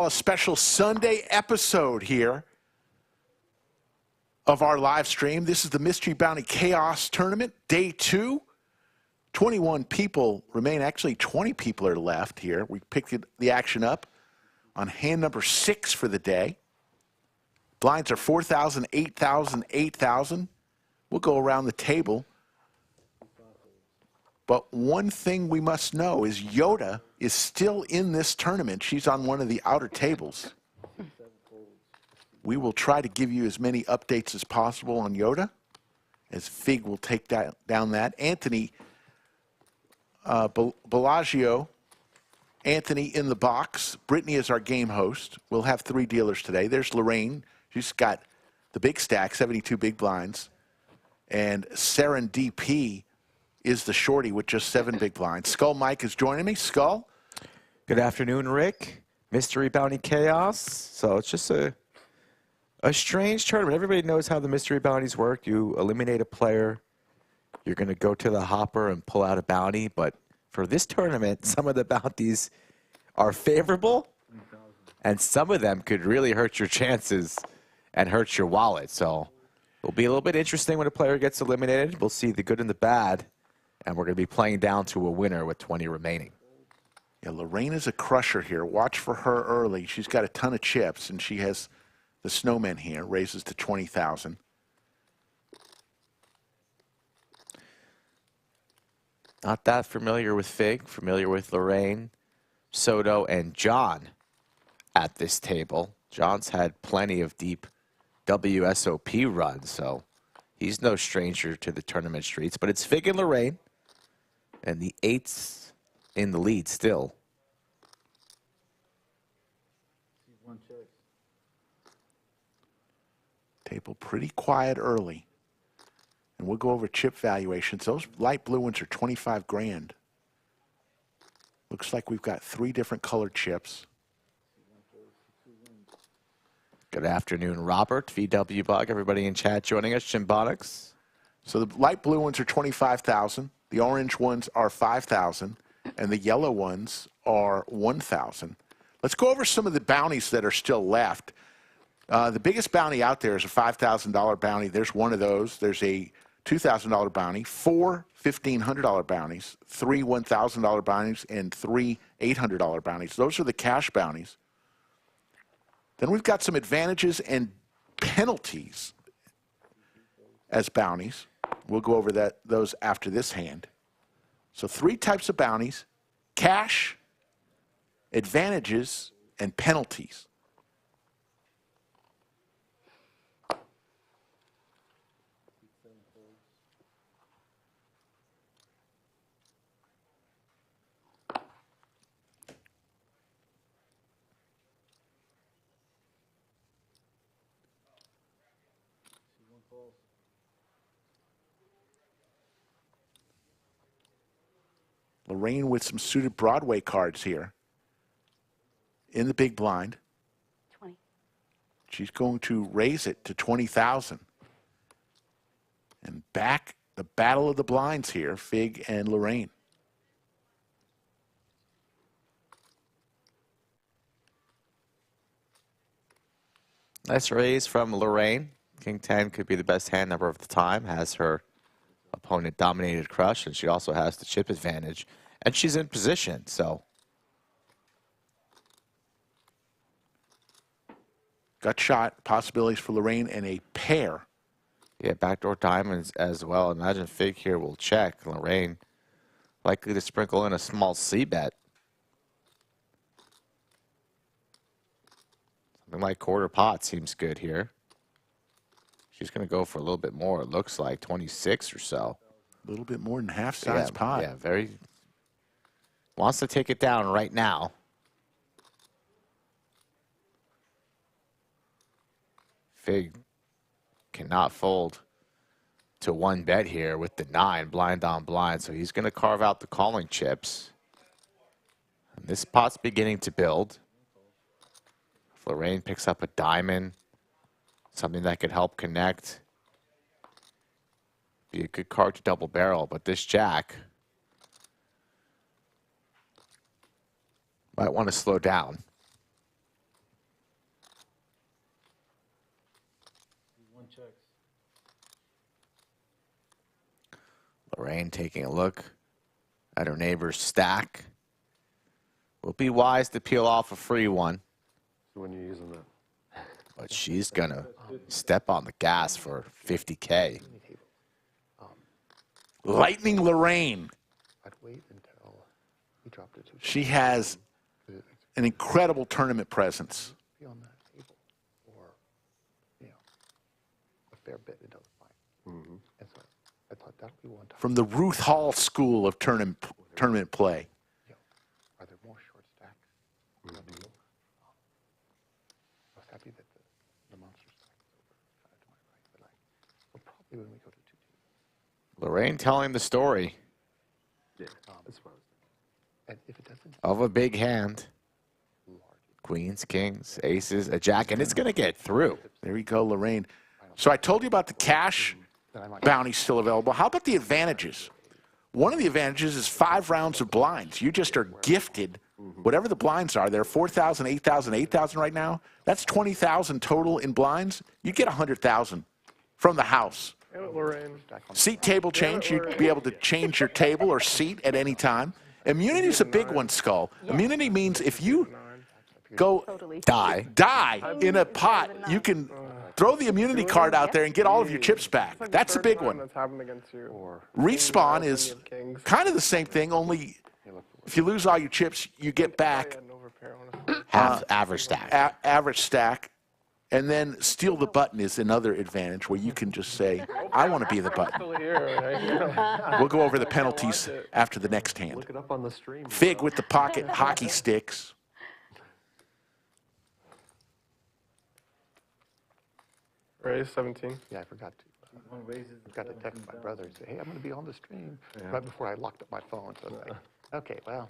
A special Sunday episode here of our live stream. This is the Mystery Bounty Chaos Tournament, day 2. 21 people remain. Actually, 20 people are left here. We picked the action up on hand number 6 for the day. Blinds are 4,000, 8,000, 8,000. We'll go around the table. But one thing we must know is Yoda is still in this tournament. She's on one of the outer tables. We will try to give you as many updates as possible on Yoda, as Fig will take down that. Anthony Bellagio, Anthony in the box. Brittany is our game host. We'll have 3 dealers today. There's Lorraine. She's got the big stack, 72 big blinds. And Seren DP is the shorty with just 7 big blinds. Skull Mike is joining me. Skull. Good afternoon, Rick. Mystery Bounty Chaos. So it's just a strange tournament. Everybody knows how the Mystery Bounties work. You eliminate a player. You're going to go to the hopper and pull out a bounty. But for this tournament, some of the bounties are favorable, and some of them could really hurt your chances and hurt your wallet. So it'll be a little bit interesting when a player gets eliminated. We'll see the good and the bad. And we're going to be playing down to a winner with 20 remaining. Yeah, Lorraine is a crusher here. Watch for her early. She's got a ton of chips, and she has the snowman here. Raises to 20,000. Not that familiar with Fig. Familiar with Lorraine, Soto, and John at this table. John's had plenty of deep WSOP runs, so he's no stranger to the tournament streets. But it's Fig and Lorraine. And the 8's in the lead still. Table pretty quiet early. And we'll go over chip valuations. Those light blue ones are 25 grand. Looks like we've got 3 different colored chips. Good afternoon, Robert, VW Bug, everybody in chat joining us, Chimbonics. So the light blue ones are 25,000. The orange ones are 5,000, and the yellow ones are 1,000. Let's go over some of the bounties that are still left. The biggest bounty out there is a $5,000 bounty. There's one of those. There's a $2,000 bounty, 4 $1,500 bounties, 3 $1,000 bounties, and 3 $800 bounties. Those are the cash bounties. Then we've got some advantages and penalties as bounties. We'll go over those after this hand. So 3 types of bounties: cash, advantages, and penalties. Lorraine with some suited Broadway cards here in the big blind. 20. She's going to raise it to 20,000. And back the battle of the blinds here, Fig and Lorraine. Nice raise from Lorraine. King 10 could be the best hand number of the time. Has her opponent dominated crush, and she also has the chip advantage. And she's in position, so. Gut shot possibilities for Lorraine and a pair. Yeah, backdoor diamonds as well. Imagine Fig here will check. Lorraine likely to sprinkle in a small C bet. Something like quarter pot seems good here. She's going to go for a little bit more. It looks like 26 or so. A little bit more than half size pot. Yeah, very. Wants to take it down right now. Fig cannot fold to 1 bet here with the 9 blind on blind. So he's going to carve out the calling chips. And this pot's beginning to build. If Lorraine picks up a diamond, something that could help connect. Be a good card to double barrel, but this jack might want to slow down. Lorraine taking a look at her neighbor's stack. Will be wise to peel off a free one. When you're using that. But she's going to step on the gas for 50K. Lightning Lorraine. I'd wait until he dropped it to She has an incredible tournament presence. be on that table, or a fair bit into the fight. And so I thought that would be one time. From the Ruth Hall School of tournament play. Are there more short stacks? I was happy that the monster stack was over to my right, but we'll probably when we go to 2-2. Lorraine telling the story Yeah, that's what I was And if it doesn't, of a big hand. Queens, kings, aces, a jack, and it's going to get through. There you go, Lorraine. So I told you about the cash bounty still available. How about the advantages? One of the advantages is 5 rounds of blinds. You just are gifted whatever the blinds are. They're 4,000, 8,000, 8,000 right now. That's 20,000 total in blinds. You get 100,000 from the house. Seat table change. You'd be able to change your table or seat at any time. Immunity is a big one, Skull. Immunity means if you go die in a pot, you can throw the immunity card out there and get all of your chips back. That's a big one. Respawn is kind of the same thing, only if you lose all your chips, you get back Half average stack. average stack. And then steal the button is another advantage where you can just say, I want to be the button. We'll go over the penalties after the next hand. Look it up on the stream. Fig with the pocket hockey sticks. Raise 17. yeah, I forgot to. Got to text my brother and say, hey, I'm going to be on the stream right before I locked up my phone. So I was like, okay, well,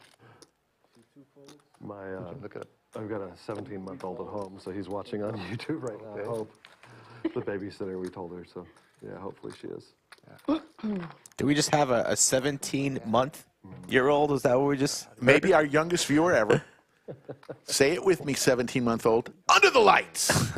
My, look at it. I've got a 17-month-old at home, so he's watching on YouTube right now. I hope. The babysitter, we told her, so yeah, hopefully she is. Do we just have a 17-month-year-old? Is that what we just... Maybe our youngest viewer ever. Say it with me, 17-month-old. Under the lights.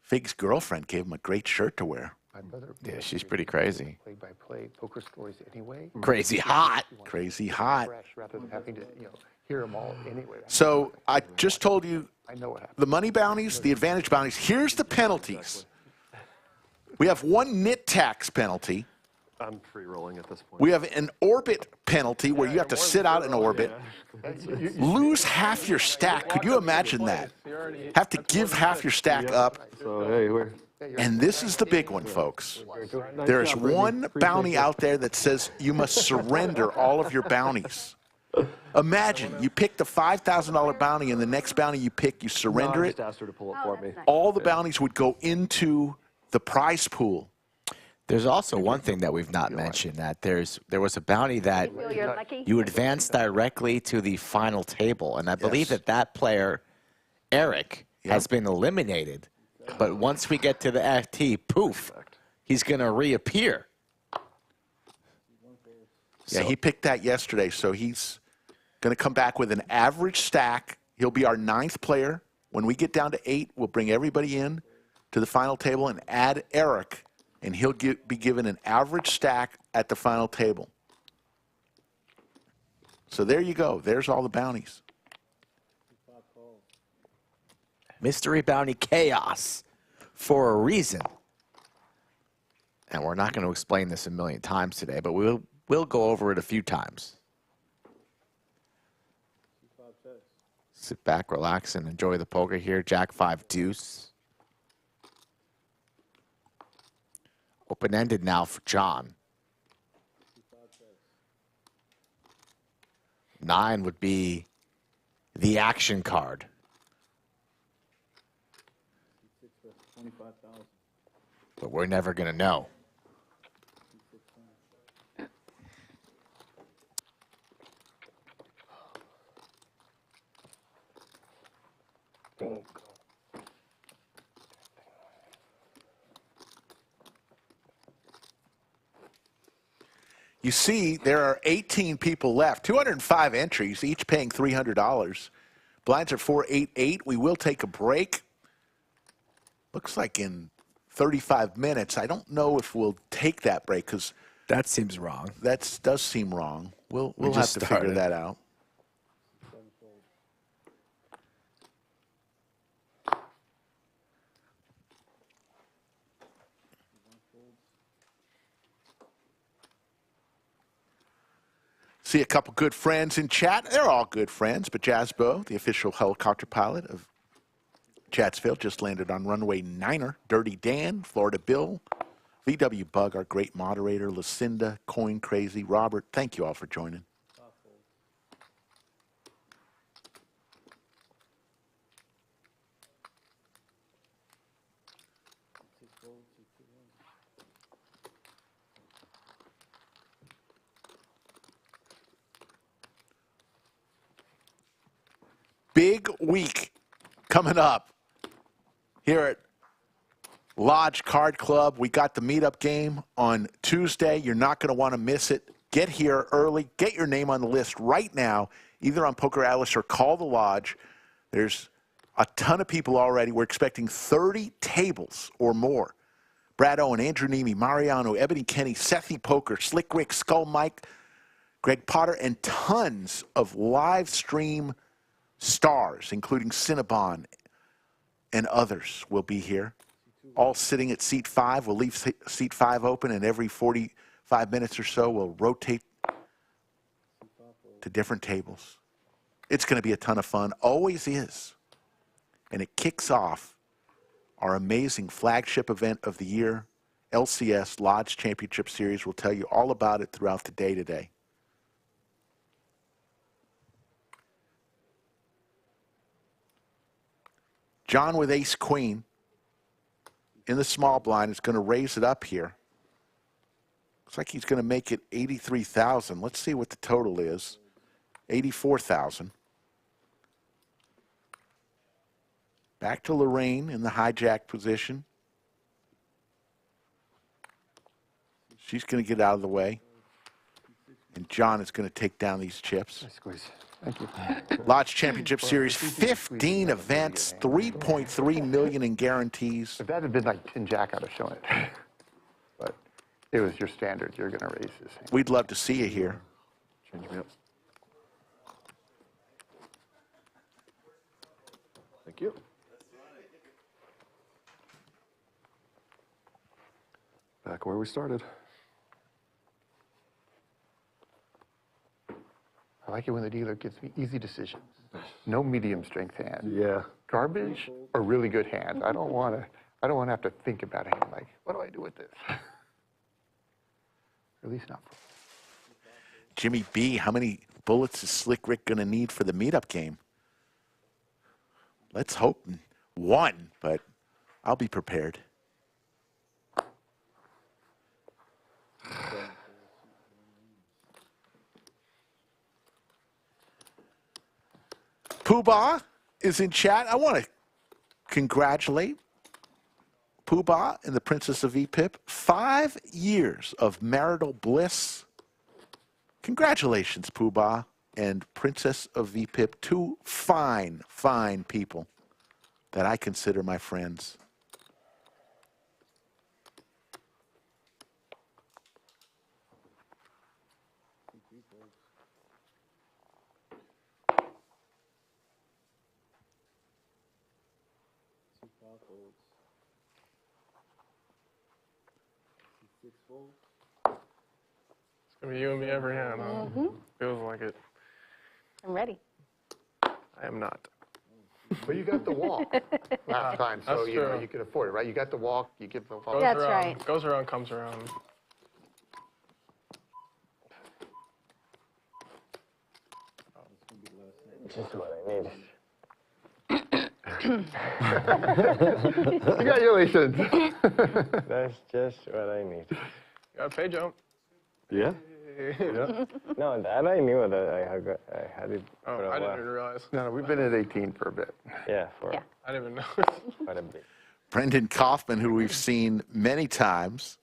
Fig's girlfriend gave him a great shirt to wear. My brother. Yeah, she's pretty crazy. Play-by-play poker stories anyway. Crazy hot. Crazy hot. Fresh rather than having to, hear them all anyway. So I just told you I know what happened. the money bounties, the advantage bounties. Here's the penalties. We have 1 nit tax penalty. I'm free rolling at this point. We have an orbit penalty where you have to sit out in orbit. Lose half your stack. Could you imagine that? Have to give half your stack up. So, hey, we're... And this is the big one, folks. There is one bounty out there that says you must surrender all of your bounties. Imagine you pick the $5,000 bounty and the next bounty you pick, you surrender I it. just asked her to pull it for me. All the bounties would go into the prize pool. There's also one thing that we've not mentioned, that there was a bounty that you advance directly to the final table. And I believe that player, Eric, has been eliminated. But once we get to the FT, poof, he's going to reappear. Yeah, he picked that yesterday, so he's going to come back with an average stack. He'll be our 9th player. When we get down to 8, we'll bring everybody in to the final table and add Eric, and he'll be given an average stack at the final table. So there you go. There's all the bounties. Mystery bounty chaos for a reason. And we're not going to explain this a million times today, but we'll go over it a few times. Sit back, relax, and enjoy the poker here. Jack 5 deuce. Open-ended now for John. 9 would be the action card. But we're never going to know. You see, there are 18 people left, 205 entries, each paying $300. Blinds are 4-8-8. We will take a break. Looks like in 35 minutes. I don't know if we'll take that break because That seems wrong. that does seem wrong. We'll have just to figure started. that out. See a couple good friends in chat. They're all good friends, but Jazzbo, the official helicopter pilot of Chatsfield, just landed on runway 9er. Dirty Dan, Florida Bill, VW Bug, our great moderator, Lucinda, Coin Crazy, Robert. Thank you all for joining. Big week coming up here at Lodge Card Club. We got the meetup game on Tuesday. You're not going to want to miss it. Get here early. Get your name on the list right now, either on Poker Atlas or call the Lodge. There's a ton of people already. We're expecting 30 tables or more. Brad Owen, Andrew Nemi, Mariano, Ebony Kenny, Sethy Poker, Slick Rick, Skull Mike, Greg Potter, and tons of live stream stars, including Cinnabon and others will be here, all sitting at seat 5. We'll leave seat 5 open, and every 45 minutes or so, we'll rotate to different tables. It's going to be a ton of fun. Always is. And it kicks off our amazing flagship event of the year, LCS Lodge Championship Series. We'll tell you all about it throughout the day today. John with ace queen in the small blind is going to raise it up here. Looks like he's going to make it 83,000. Let's see what the total is. 84,000. Back to Lorraine in the hijack position. She's going to get out of the way. And John is going to take down these chips. Nice squeeze. Thank you. Lodge Championship Series, 15 events, 3.3 million in guarantees. If that had been like 10 Jack, I'd have shown it. But it was your standard. You're going to raise this hand. We'd love to see you here. Change me up. Thank you. Back where we started. I like it when the dealer gives me easy decisions. No medium strength hand. Yeah. Garbage or really good hands. I don't want to have to think about a hand like, what do I do with this? At least not for Jimmy B, how many bullets is Slick Rick going to need for the meetup game? Let's hope 1, but I'll be prepared. Poobah is in chat. I want to congratulate Poobah and the Princess of VPIP. 5 years of marital bliss. Congratulations, Poobah and Princess of VPIP. 2 fine, fine people that I consider my friends. It's gonna be you and me every hand, huh? Feels like it. I'm ready. I am not. But you got the walk last time, so That's you know true. you can afford it, right? You got the walk, you give the walk. Goes That's around, right. Goes around, comes around. Just what I need. Congratulations. That's just what I need. You got a pay jump. Yeah? No, that I knew that I had it Oh, for a I didn't while. even realize. No, we've been at 18 for a bit. Yeah, for Yeah. I didn't even know. quite a bit. Brendan Kaufman, who we've seen many times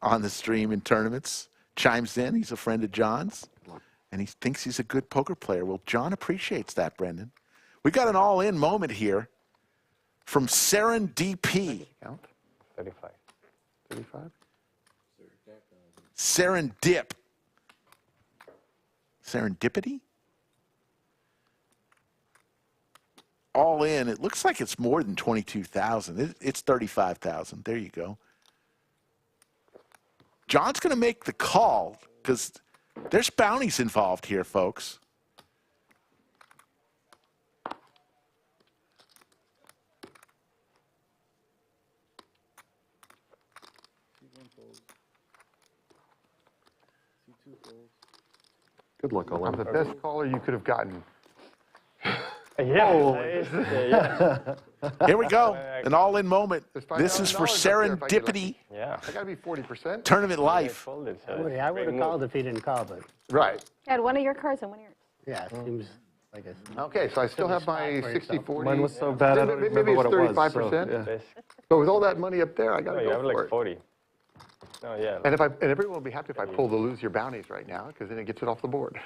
on the stream in tournaments, chimes in. He's a friend of John's, and he thinks he's a good poker player. Well, John appreciates that, Brendan. We got an all-in moment here from Seren DP. Count. 35. 35. Serendip. Serendipity? All in, it looks like it's more than 22,000. It's 35,000. There you go. John's going to make the call because there's bounties involved here, folks. Good luck, all I'm the best caller you could have gotten. Yeah. Here we go. An all-in moment. There's This is for $5,000 up there if I get Serendipity Yeah. I got to be 40%. Tournament Life. I would have called if he didn't call, but Right. Had one of your cards and one of yours. yeah, it seems like a. Okay, so I still have my 60-40. Mine was so bad, I don't Maybe remember what it's it was. 35%. Yeah. But with all that money up there, I got No, to you go have for like it. 40. No, yeah. And everyone will be happy if I pull the lose your bounties right now, because then it gets it off the board.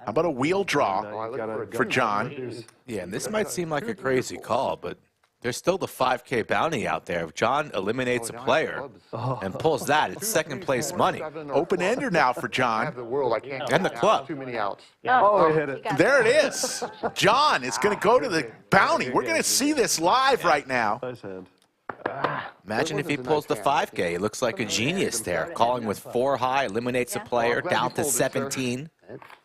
How about a wheel draw Oh, I look for a for John? Yeah, and this might seem like a crazy call, but there's still the 5K bounty out there. If John eliminates a player and pulls that, it's second place money. Open-ender now for I John. have the world. I can't. And the count now. club. Too many outs. Oh, he hit it. There it is. John is going to go to the bounty. We're going to see this live right now. Nice hand. Imagine if he pulls the 5K. He looks like a genius there. Calling with 4 high, eliminates a player, Well, I'm glad down you to pulled it, sir. 17.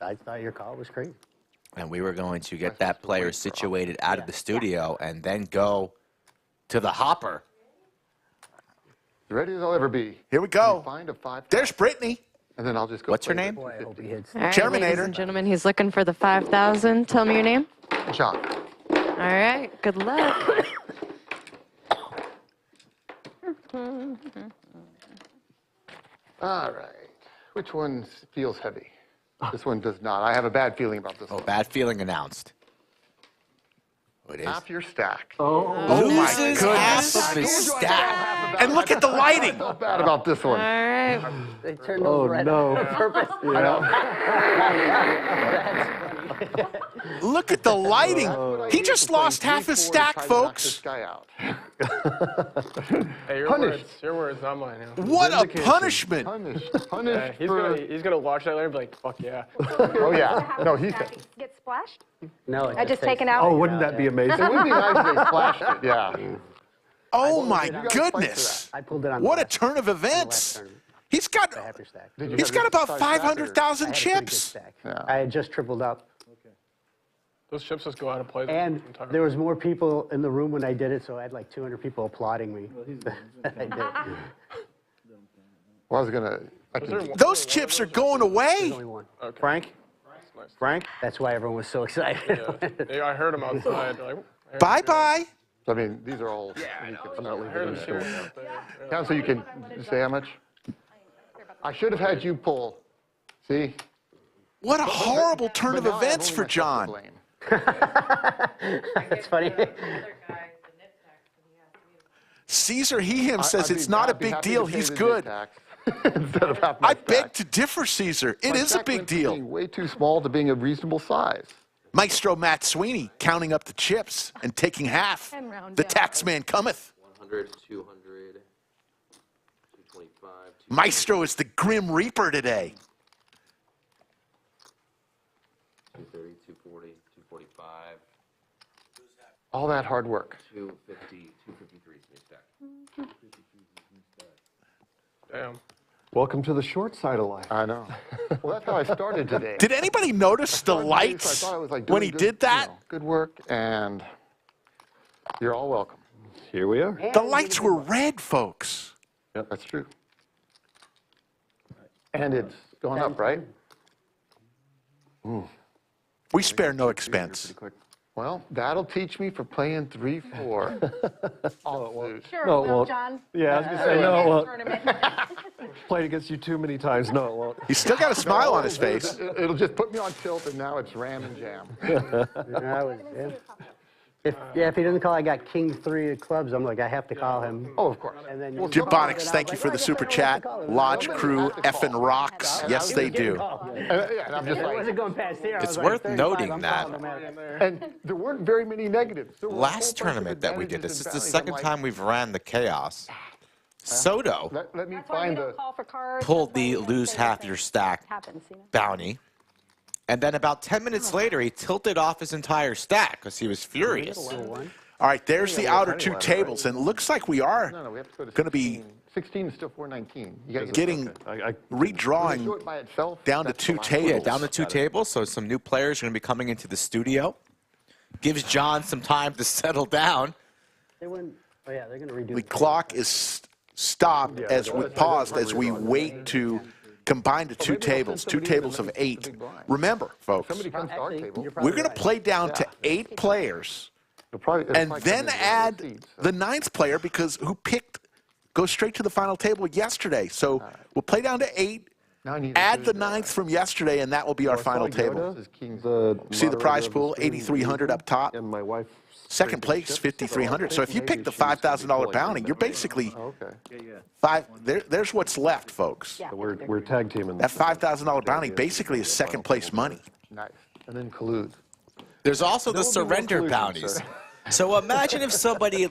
I thought your call was crazy. And we were going to get that player situated out of the studio and then go to the hopper. As ready as I'll ever be. Here we go. Find a 5. There's Brittany. And then I'll just go. What's her play name? the Boy, I hope he hits. All right, Terminator. ladies and gentlemen, he's looking for the 5,000. Tell me your name. John. All right, good luck. All right. Which one feels heavy? This one does not. I have a bad feeling about this Oh, one. bad feeling announced. Oh, it is. Half your stack. Oh, my Loses half goodness. of his stack. And look at the lighting. I felt bad about this All one. right. They turned those red on purpose. I know. Look at the lighting. He just lost half his stack, folks. This guy out. Hey, your Punished. words, not mine. Yeah. What a punishment. Punished. Yeah, Punished he's for... gonna watch that later and be like, fuck yeah. Oh, yeah. No, he said... Get splashed? No, I just takes- taken out. Oh, wouldn't that be amazing? It would be nice if they flashed it, yeah. Oh, my You gotta fight for goodness. I pulled it on. What the a turn of events. tournament. He's got Half your stack. Did you he's have got your about size stack or- 500,000 I had a pretty good chips. stack. Yeah. I had just tripled up, Those chips just go out of play. the and entire there was more people in the room when I did it, so I had like 200 people applauding me. I did. Well, I was going to... Was there one- Those chips are going There's away. only one. Okay. Frank. Nice. Frank. That's why everyone was so excited. Yeah, I heard him outside. They're like, Bye-bye. I mean, these are all... I heard him cheering out there. Yeah. Count so you can say how much? I should have had you pull. See? What a horrible turn But of now I have events only for myself to John. blame. That's funny. Caesar Heham says I'd it's be- not a I'd be big happy deal. to pay He's the good. tax Instead of half my I beg stack. to differ, Caesar. It My is a stack big went from deal. being way too small to being a reasonable size. Maestro Matt Sweeney counting up the chips and taking half. And round The down. tax man cometh. 100, 200, 225, Maestro is the Grim Reaper today. 230, 240, 245, All that hard work. 250, 253 is my stack. Damn. Welcome to the short side of life. I know. Well, that's how I started today. Did anybody notice the Started today, so I lights thought I was, like, when doing he good, did that? you know, good work, and you're all welcome. Here we are. The lights were red, folks. That's true. And it's going up, right? We spare no expense. Well, that'll teach me for playing 3-4. Offsuit. Sure, No, it won't. John. Yeah, I was going to say, no, it won't. Tournament. Played against you too many times. No, it won't. He's still got a smile on his face. It'll just put me on tilt, and now it's ram and jam. I was, yeah. If he doesn't call, I got king 3 of clubs. I'm like, I have to call him. Oh, of course. And then Jim Bonix, thank you for the super chat. Lodge crew effing rocks. Yes, they do. Yeah, and I'm just It like, wasn't going past 0. I It's was like, worth 35, noting I'm that. calling no matter. and there weren't very many negatives. There were a whole Last bunch of tournament that we did, advantages this is and the bounties. second I'm like, time we've ran the chaos. Soto Let me That's why we find don't the. call for cards. pulled That's why the we don't lose say half anything. your stack Happens, you know? bounty. And then about 10 minutes later, he tilted off his entire stack because he was furious. All right, there's the outer 2 tables, and it looks like we are No, we have to go to going to be 16 is still 419. You gotta getting redrawing show it by itself. down to That's 2 the line. tables. Yeah, down to 2 tables, so some new players are going to be coming into the studio. Gives John some time to settle down. They wouldn't. Oh, yeah, they're going to redo The clock is stopped as we paused as we wait to combine the 2 tables, 2 tables of 8. Remember, folks, Somebody comes to our Actually, table. you're probably we're going to right. play down to 8 players it'll probably and come then in the add seats, so. the 9th player because who picked goes straight to the final table yesterday. So we'll play down to 8, Now I need to add do the 9th from yesterday, and that will be our final table. This is King's See the prize pool, 8,300 up top. And my wife. Second place, 5,300. So if you pick the $5,000 bounty, you're basically Okay. there's what's left, folks. Yeah. We're tag teaming. That $5,000 bounty basically is second place money. Nice. And then collude. There's also the surrender bounties. So imagine if somebody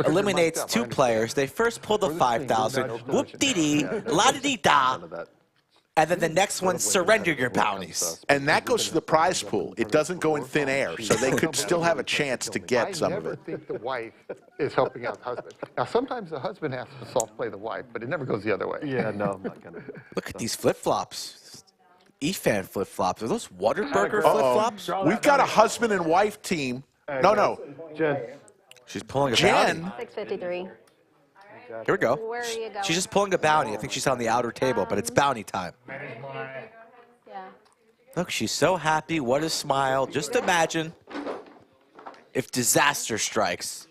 eliminates 2 players, they first pull the 5,000, whoop-dee-dee, la-da-dee-da, and then the next one, surrender your bounties. And that goes to the prize pool. It doesn't go in thin air, so they could still have a chance to get some I of never it. think the wife is helping out the husband. Now, sometimes the husband has to soft play the wife, but it never goes the other way. Yeah, no, I'm not gonna. Look at these flip-flops. E-fan flip-flops. Are those Whataburger flip-flops? We've got a husband and wife team. No. Jen, She's pulling a bounty. Jen, 653. Here we go. Where are you going? She's just pulling a bounty. I think she's on the outer table, but it's bounty time. Yeah. Look, she's so happy. What a smile. Just imagine if disaster strikes.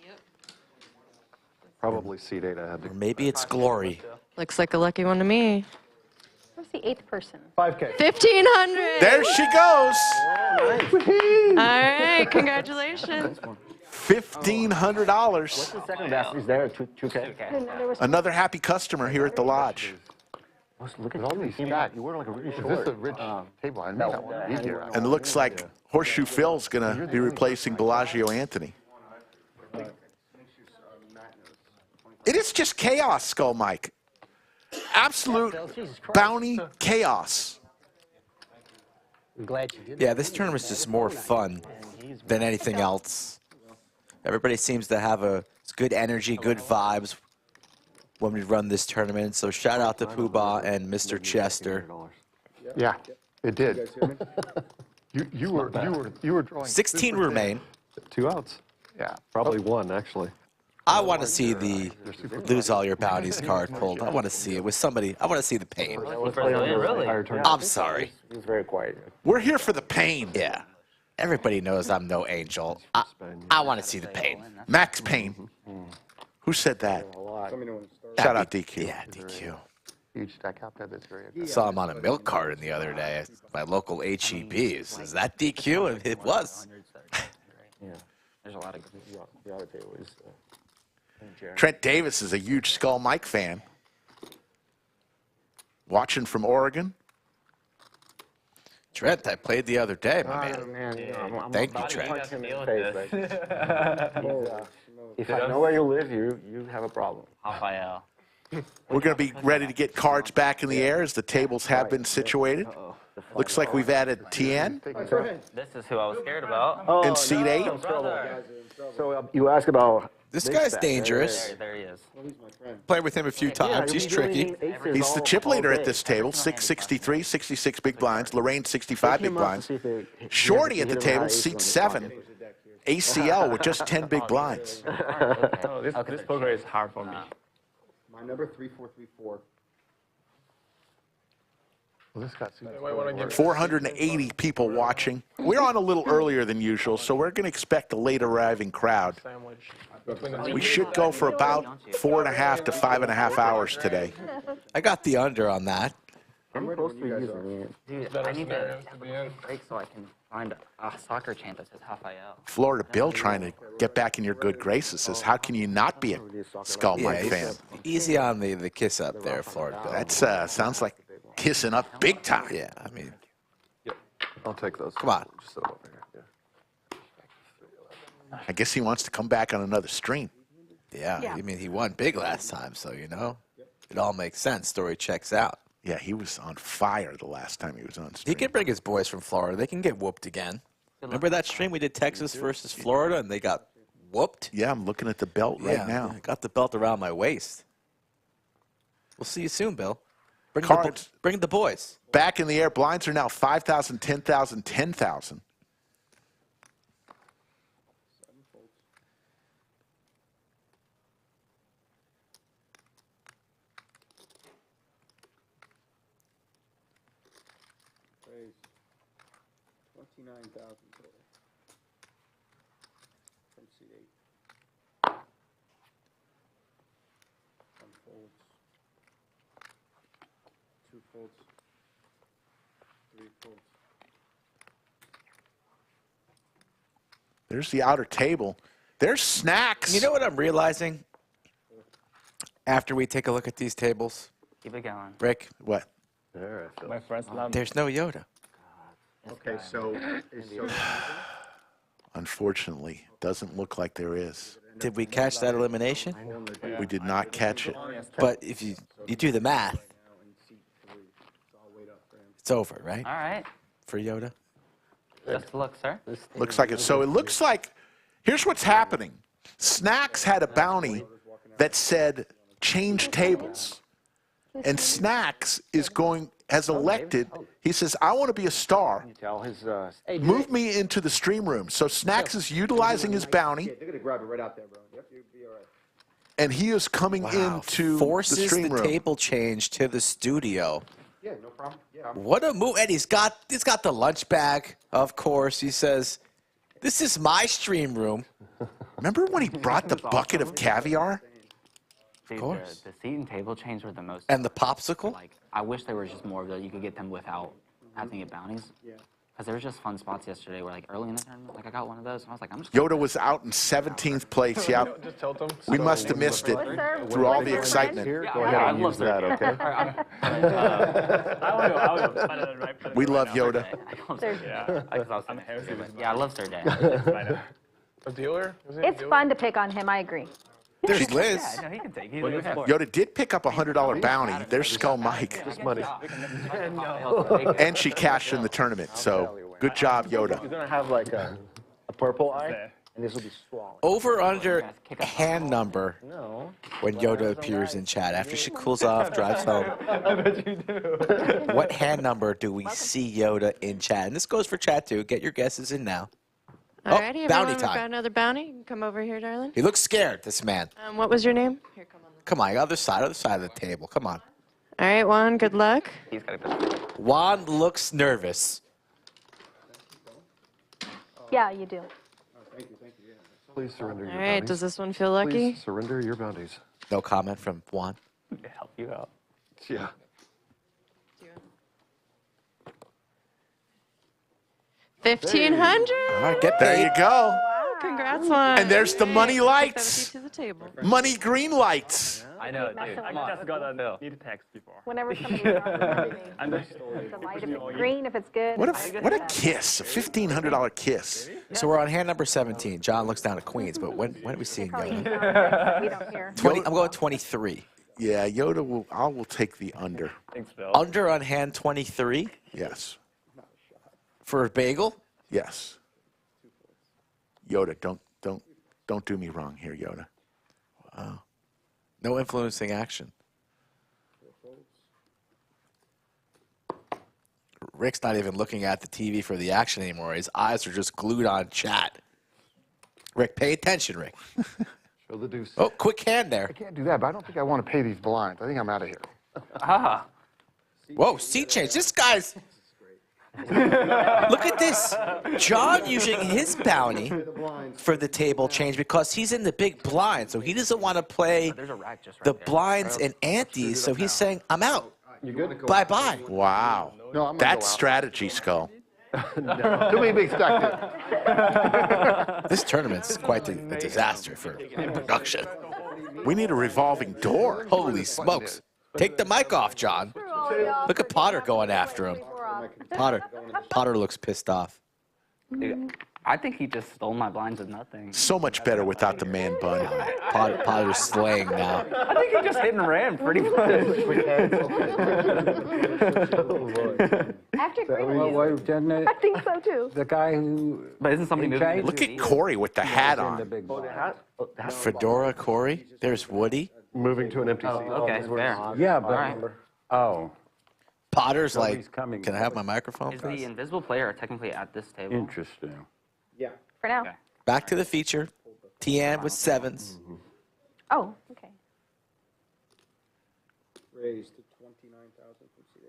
probably seat 8 I had to. Or maybe it's glory. Looks like a lucky one to me. Where's the 8th person? 5K. 1,500. there she goes. All right. Congratulations. $1,500. The second best is there, 2K. There was Another happy customer here at the lodge. Look With all these stacks, you were like a really short. Is this a rich table? I knew that one easier. And it looks like Horseshoe Phil's going to be replacing Bellagio Anthony. It is just chaos, Skull Mike. Absolute bounty chaos. I'm glad you did. Yeah, this tournament's just more fun than anything else. Everybody seems to have a good energy, good vibes when we run this tournament. So shout out to Poobah and Mr. Chester. Yeah, it did. You were drawing. 16 remain. 2 outs. Yeah. Probably 1, actually. I want to see the lose all your bounties card pulled. I want to see it with somebody. I want to see the pain. I'm sorry. He's very quiet. We're here for the pain. Yeah. Everybody knows I'm no angel. I want to see the pain. Max Payne. Who said that? Shout out DQ. Yeah, DQ. Huge stack out there. That's very. I saw him on a milk carton the other day at my local HEB. Is that DQ? And it was. Yeah. There's a lot of the other table is. Trent Davis is a huge Skull Mike fan. Watching from Oregon. Trent, I played the other day, my man. Thank you, Trent. If I know where you live, you have a problem. We're going to be ready to get cards back in the air as the tables have been situated. Looks like we've added Tian This is who I was scared about. in seat 8. So you ask about. This guy's dangerous. There he is. Played with him a few times. He's tricky. He's the chip leader at this table, 663, 66 big blinds. Lorraine, 65 big blinds. Shorty at the table, seat 7. ACL with just 10 big blinds. Oh, this poker is hard for me. My number 3434. Well, this got 480 people watching. We're on a little earlier than usual, so we're going to expect a late arriving crowd. We should go for about 4.5 to 5.5 hours today. I got the under on that. I'm close to using it. Dude, Better I need to scenarios to be in. break so I can find a soccer chant that says half IL. Florida Bill trying to get back in your good graces says, how can you not be a Skull Mike fan? Easy on the kiss up there, Florida Bill. That sounds like kissing up big time. Yeah, I mean, I'll take those. Come on. Just set them over here. Yeah. I guess he wants to come back on another stream. yeah, I mean, he won big last time, so, you know, it all makes sense. Story checks out. Yeah, he was on fire the last time he was on stream. He can bring his boys from Florida. They can get whooped again. Remember that stream we did Texas versus Florida, and they got whooped? Yeah, I'm looking at the belt right now. I got the belt around my waist. We'll see you soon, Bill. Cards. Bring the boys. Back in the air. Blinds are now 5,000, 10,000, 10,000. Raise 29,000 total from C8. One folds, two folds, three folds. There's the outer table. There's snacks. You know what I'm realizing after we take a look at these tables? Keep it going. Rick, What? There, I feel My friends love there's no Yoda. Okay, so Unfortunately, doesn't look like there is. Did we catch that elimination? We did not catch it. But if you do the math, it's over, right? All right. For Yoda? Just look, sir. Looks like it. So it looks like, here's what's happening. Snacks had a bounty that said change tables. And Snacks has elected, he says, I want to be a star. Tell his, Move me into the stream room. So Snacks is utilizing his bounty, they're gonna grab it right out there, bro. Yep, you'll be all right. and he is coming into the Forces stream the room. table change to the studio. Yeah, no problem. Yeah. What a move. And he's got the lunch bag, of course. He says, this is my stream room. Remember when he brought the bucket of caviar? Dude, course. the seat and table change were the most. And the popsicle? Like, I wish there was just more of those. You could get them without having to get bounties. Yeah. Because there was just fun spots yesterday where, like, early in the tournament, like, I got one of those, and I was like, I'm just. Yoda was out in 17th place. Yeah, Just tilt them. we must have missed it through all the excitement. Here, go ahead and use that, okay? We love Yoda. Yeah, I love Sir Day. A dealer? It's fun to pick on him, I agree. There's Liz. Yeah, no, he can take it. Yoda did pick up a $100 bounty. There's Skull Mike. Just money. And she cashed in the tournament. So good job, Yoda. You're gonna have like a purple eye, and this will be swollen. Over under hand number No. when Yoda appears in chat. After she cools off, drives home. I bet you do. What hand number do we see Yoda in chat? And this goes for chat too. Get your guesses in now. Alrighty, everyone, bounty we've time. got another bounty. You can come over here, darling. He looks scared, this man. What was your name? Here, come on. Come on, other side of the table. Come on. All right, Juan, good luck. He's got to Juan looks nervous. Yeah, you do. Please surrender your All right, bounties. does this one feel lucky? Please surrender your bounties. No comment from Juan. help you out. Yeah. $1,500. All right, get There paid. you go. Congrats, Juan. And there's the money Take that lights. with you to the table. Money green lights. I know, dude. I just got a bill. Need a text before. Whenever somebody the light, if it's green, if it's good. What a kiss, a $1,500 kiss. So we're on hand number 17. John looks down at Queens, but when are we seeing Probably Yoda? sound like we don't hear. 20, I'm going 23. Yeah, Yoda will take the under. Thanks, Bill. Under on hand 23 Yes. for a bagel? Yes. Yoda, don't do me wrong here, Yoda. Wow. No influencing action. Rick's not even looking at the TV for the action anymore. His eyes are just glued on chat. Rick, pay attention, Rick. Show the deuce. Oh, quick hand there. I can't do that, but I don't think I want to pay these blinds. I think I'm out of here. Ah. Whoa, seat change. This guy's... Look at this. John using his bounty for the table change because he's in the big blind, so he doesn't want to play There's a rack just right the there. blinds and antes, so he's saying, I'm out. You good? Bye-bye. Wow. No, I'm gonna That's go out. strategy, Skull. Too many big stacks. This tournament's quite a disaster for production. We need a revolving door. Holy smokes. Take the mic off, John. Look at Potter going after him. Potter looks pissed off. Dude, I think he just stole my blinds with nothing. So much better without the man bun. Potter's slaying now. I think he just hit and ran pretty much. After agreeing with Well, you. didn't I think so too. the guy who But isn't somebody moving? Okay. Look at Corey with the hat in the on. big box? Fedora Corey. There's Woody. Moving to an empty seat. Okay, fair. Yeah, but Alright. oh, Potter's like, Nobody's coming. can I have my microphone, Is the please? invisible player technically at this table? interesting. For now. Okay. Back to the feature. Tian with sevens. Oh, okay. Raised to 29,000 from seat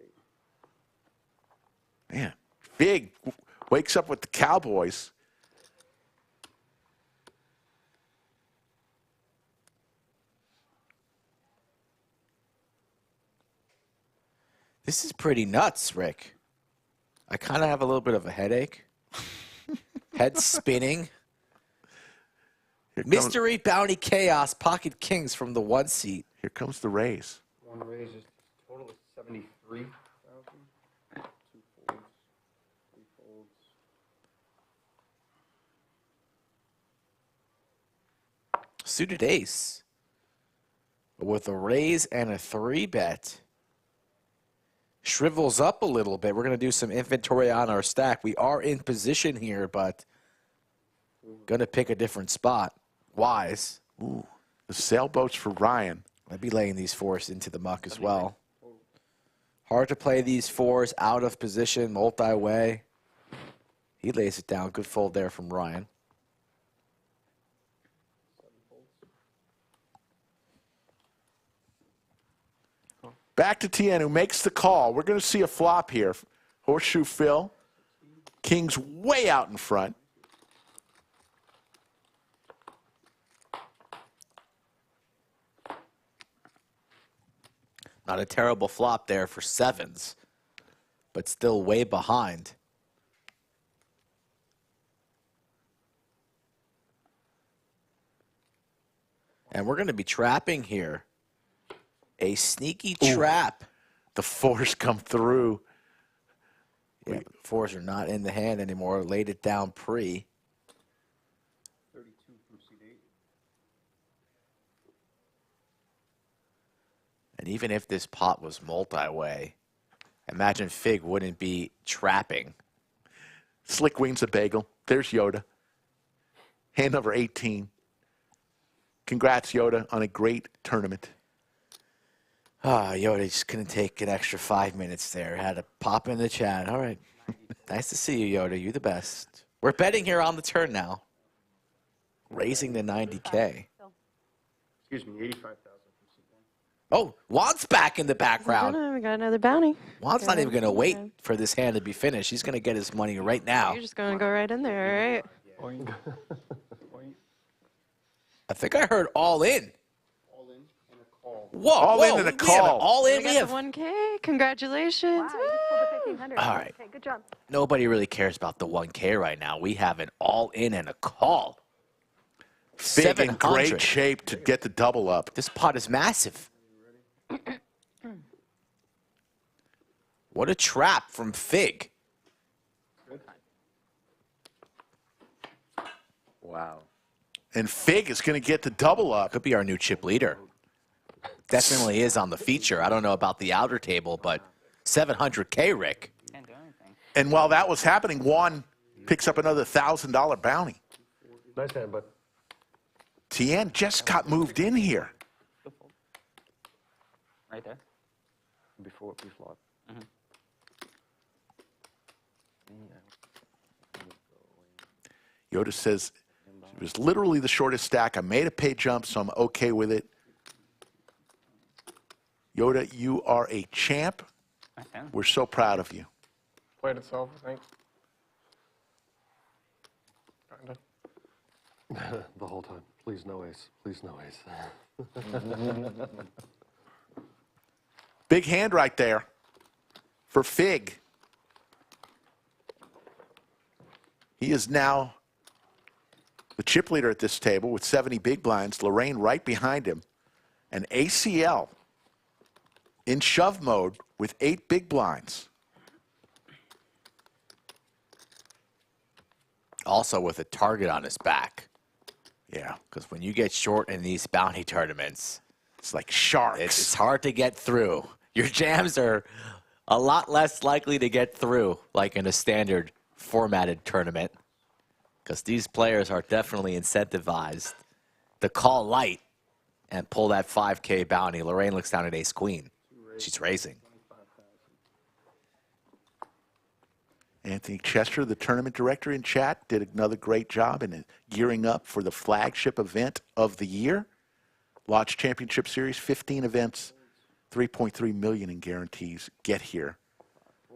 8. Man, Big wakes up with the Cowboys. This is pretty nuts, Rick. I kind of have a little bit of a headache. Head spinning. Here comes, Mystery Bounty Chaos Pocket Kings from the 1 seat. here comes the raise. One raise is total is 73,000. Two folds, three folds. Suited ace. With a raise and a 3-bet. Shrivels up a little bit. We're going to do some inventory on our stack. We are in position here, but going to pick a different spot. Wise. Ooh, the sailboats for Ryan. I'd be laying these 4s into the muck as well. Hard to play these 4s out of position, multi-way. He lays it down. Good fold there from Ryan. Back to Tian, who makes the call. We're going to see a flop here. Horseshoe Phil. King's way out in front. Not a terrible flop there for sevens, but still way behind. And we're going to be trapping here. A sneaky trap. The 4s come through. Yeah, but the 4s are not in the hand anymore. Laid it down pre. 32 from seat 8. And even if this pot was multi-way, imagine Fig wouldn't be trapping. Slick wings a bagel. There's Yoda. Hand number 18. Congrats, Yoda, on a great tournament. Ah, Yoda just couldn't take an extra 5 minutes there. Had to pop in the chat. All right. Nice to see you, Yoda. You're the best. We're betting here on the turn now. Raising to 90K. Excuse me, 85,000 from seat 1. Oh, Juan's back in the background. We got another bounty. Juan's not even going to wait for this hand to be finished. He's going to get his money right now. You're just going to go right in there, right? Point. I think I heard all in. All in and a call. Whoa, All in and a we have an call. all in. We We got have the 1K. Congratulations. Wow, you just pulled a 1,500. All right. Okay, good job. Nobody really cares about the 1K right now. We have an all in and a call. Big in great 700. shape to get the double up. This pot is massive. What a trap from Fig. Wow. And Fig is going to get the double up. Could be our new chip leader. Definitely is on the feature. I don't know about the outer table, but 700K, Rick. Can't do anything. And while that was happening, Juan picks up another $1,000 bounty. Nice hand, but Tian just got moved in here. Right there. before pre-flop. Yoda says it was literally the shortest stack. I made a pay jump, so I'm okay with it. Yoda, you are a champ. We're so proud of you. Played itself, I think. Kinda. The whole time. Please no ace. Please no ace. Big hand right there for Fig. He is now the chip leader at this table with 70 big blinds. Lorraine right behind him. And ACL in shove mode with 8 big blinds. Also with a target on his back. Yeah. Because when you get short in these bounty tournaments, it's like sharks. It's hard to get through. Your jams are a lot less likely to get through, like in a standard formatted tournament. Because these players are definitely incentivized to call light and pull that 5K bounty. Lorraine looks down at ace queen. She's raising. Anthony Chester, the tournament director in chat, did another great job in gearing up for the flagship event of the year. Lodge Championship Series, 15 events, 3.3 million in guarantees. Get here.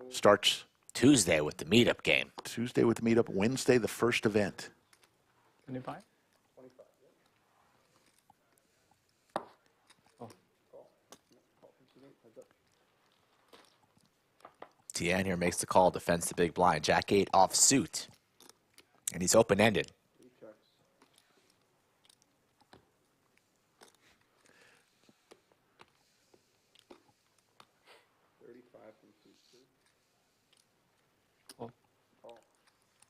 Starts Tuesday with the meetup game. Tuesday with the meetup. Wednesday, the first event. 25? Tian here makes the call, defends the big blind. Jack 8 off suit. And he's open-ended.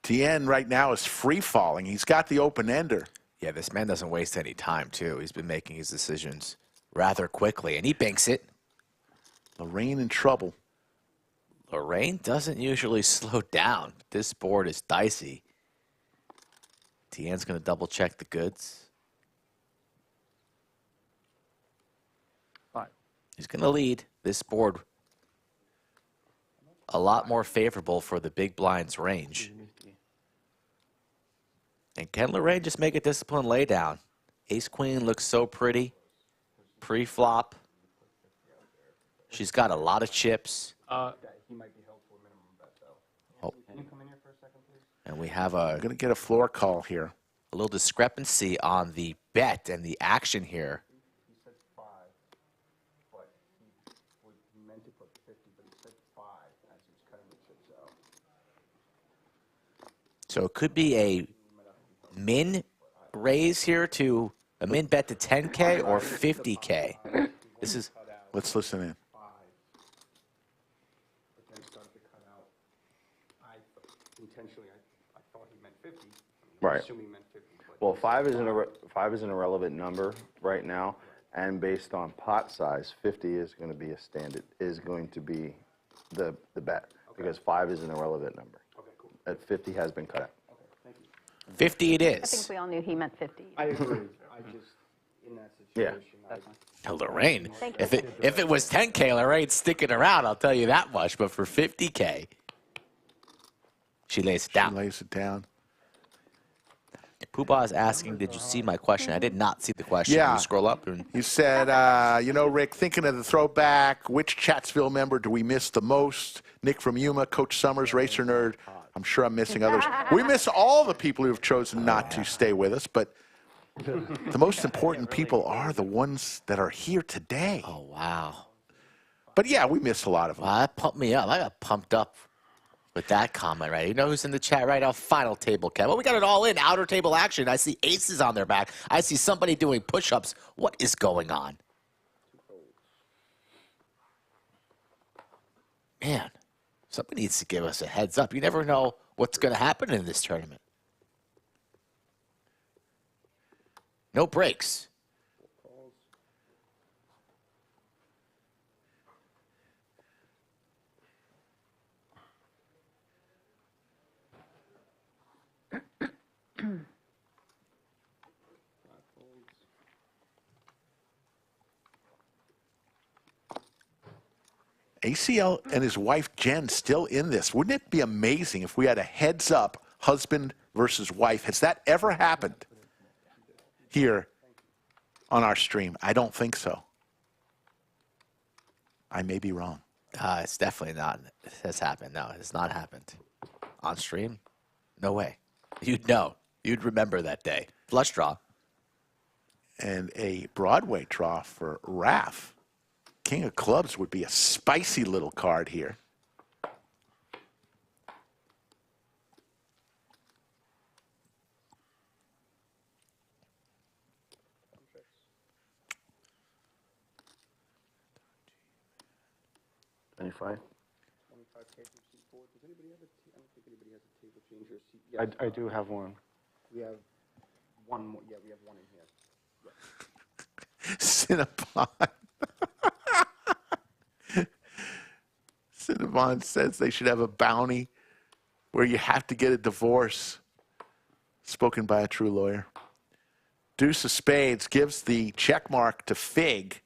Tian right now is free-falling. He's got the open-ender. Yeah, this man doesn't waste any time, too. He's been making his decisions rather quickly, and he banks it. Lorraine in trouble. Lorraine doesn't usually slow down. This board is dicey. Tian's going to double-check the goods. 5. He's going to lead this board a lot more favorable for the big blind's range. And can Lorraine just make a disciplined laydown? Ace-queen looks so pretty. Pre-flop. She's got a lot of chips. He might be held to a minimum bet, though. Oh. Can you come in here for a second, please? And we have I'm going to get a floor call here. a little discrepancy on the bet and the action here. He said 5, but he meant to put 50, but he said 5 as he's cutting the chips out. So it could be a min raise here to a min bet to 10K or 50K. This is. Let's listen in. But then started to cut out. Intentionally, I thought he meant 50. Right. Assuming he meant 50. But Well, 5 is an irrelevant number right now, and based on pot size, 50 is going to be the bet because 5 is an irrelevant number. Okay, cool. At 50 has been cut out. Okay, thank you. 50 it I is. think we all knew he meant 50. I agree. I just, in that Yeah. situation, Now, Lorraine, Thank you. if it was 10K, Lorraine's sticking around, I'll tell you that much. But for 50K, she lays it down. She lays it down. Poobah is asking, did you see my question? I did not see the question. Yeah. You scroll up and You said, you know, Rick, thinking of the throwback, which Chatsville member do we miss the most? Nick from Yuma, Coach Summers, Racer Nerd. I'm sure I'm missing others. We miss all the people who have chosen not to stay with us, but the most important people are the ones that are here today. oh, wow. But yeah, we miss a lot of them. Well, that pumped me up. I got pumped up with that comment, right? You know who's in the chat right now? Final table, Kev. Well, we got it all in. Outer table action. I see aces on their back. I see somebody doing push-ups. What is going on? Man, somebody needs to give us a heads up. You never know what's going to happen in this tournament. No breaks. ACL and his wife Jen still in this. Wouldn't it be amazing if we had a heads-up husband versus wife? Has that ever happened here on our stream? I don't think so. I may be wrong. It's definitely not. It has happened. No, it has not happened. On stream? No way. You'd know. You'd remember that day. Flush draw. And a Broadway draw for Raf King of clubs would be a spicy little card here. I do have one. We have one more. Yeah, we have one in here. Cinnabon. Cinnabon says they should have a bounty where you have to get a divorce. Spoken by a true lawyer. Deuce of spades gives the check mark to Fig.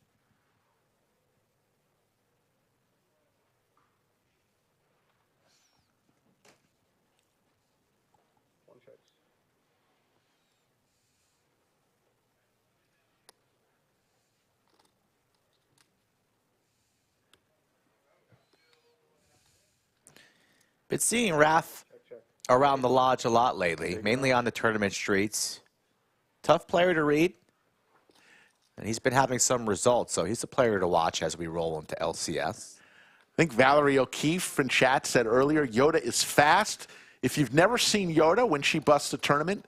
Been seeing Raf around the lodge a lot lately, mainly on the tournament streets. Tough player to read, and he's been having some results, so he's a player to watch as we roll into LCS. I think Valerie O'Keefe in chat said earlier, Yoda is fast. If you've never seen Yoda when she busts a tournament,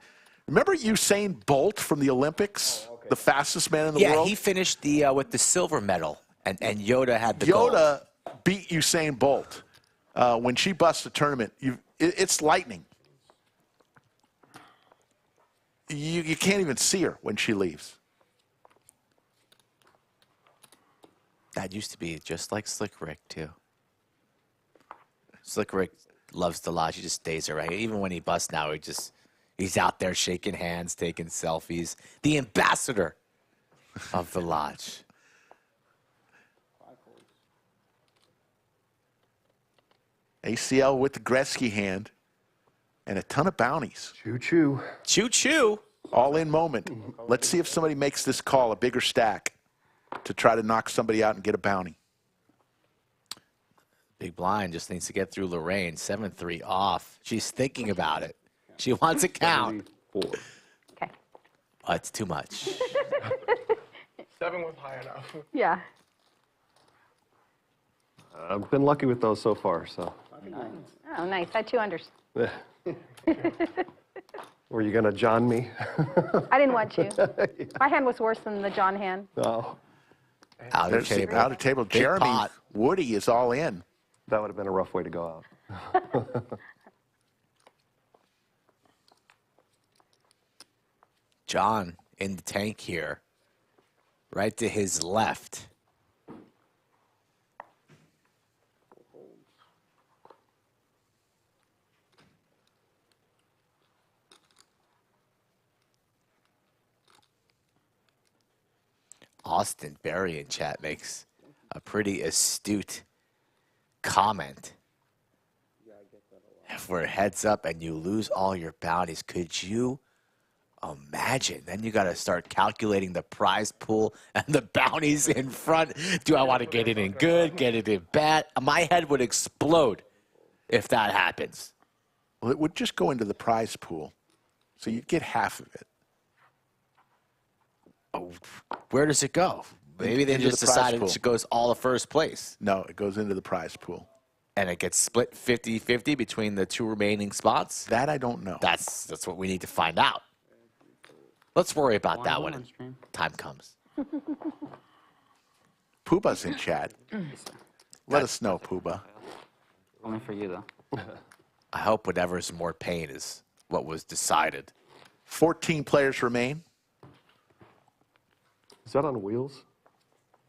remember Usain Bolt from the Olympics, the fastest man in the world? Yeah, he finished the with the silver medal, and Yoda had the gold. Yoda beat Usain Bolt. When she busts a tournament, it's lightning. You can't even see her when she leaves. That used to be just like Slick Rick, too. Slick Rick loves the lodge. He just stays around. Even when he busts now, he's out there shaking hands, taking selfies. The ambassador of the lodge. ACL with the Gretzky hand and a ton of bounties. Choo-choo. Choo-choo. All-in moment. Let's see if somebody makes this call, a bigger stack, to try to knock somebody out and get a bounty. Big blind just needs to get through Lorraine. 7-3 off. She's thinking about it. She wants a count. Okay. Oh, it's too much. 7 was high enough. Yeah. I've been lucky with those so far, so. Oh, nice. I had 2 unders. Were you going to John me? I didn't want to. My hand was worse than the John hand. No. Out of table. Out of table. Big Jeremy pot. Woody is all in. That would have been a rough way to go out. John in the tank here. Right to his left. Austin Berry in chat makes a pretty astute comment. If we're heads up and you lose all your bounties, could you imagine? Then you got to start calculating the prize pool and the bounties in front. Do I want to get it in good, get it in bad? My head would explode if that happens. Well, it would just go into the prize pool, so you'd get half of it. Oh, where does it go? Maybe they Into just the prize decided pool. it goes all to first place. No, it goes into the prize pool. And it gets split 50-50 between the 2 remaining spots? That I don't know. That's what we need to find out. Let's worry about that when time comes. Pooba's in chat. Let us know, Pooba. Only for you, though. I hope whatever's more pain is what was decided. 14 players remain. Is that on wheels?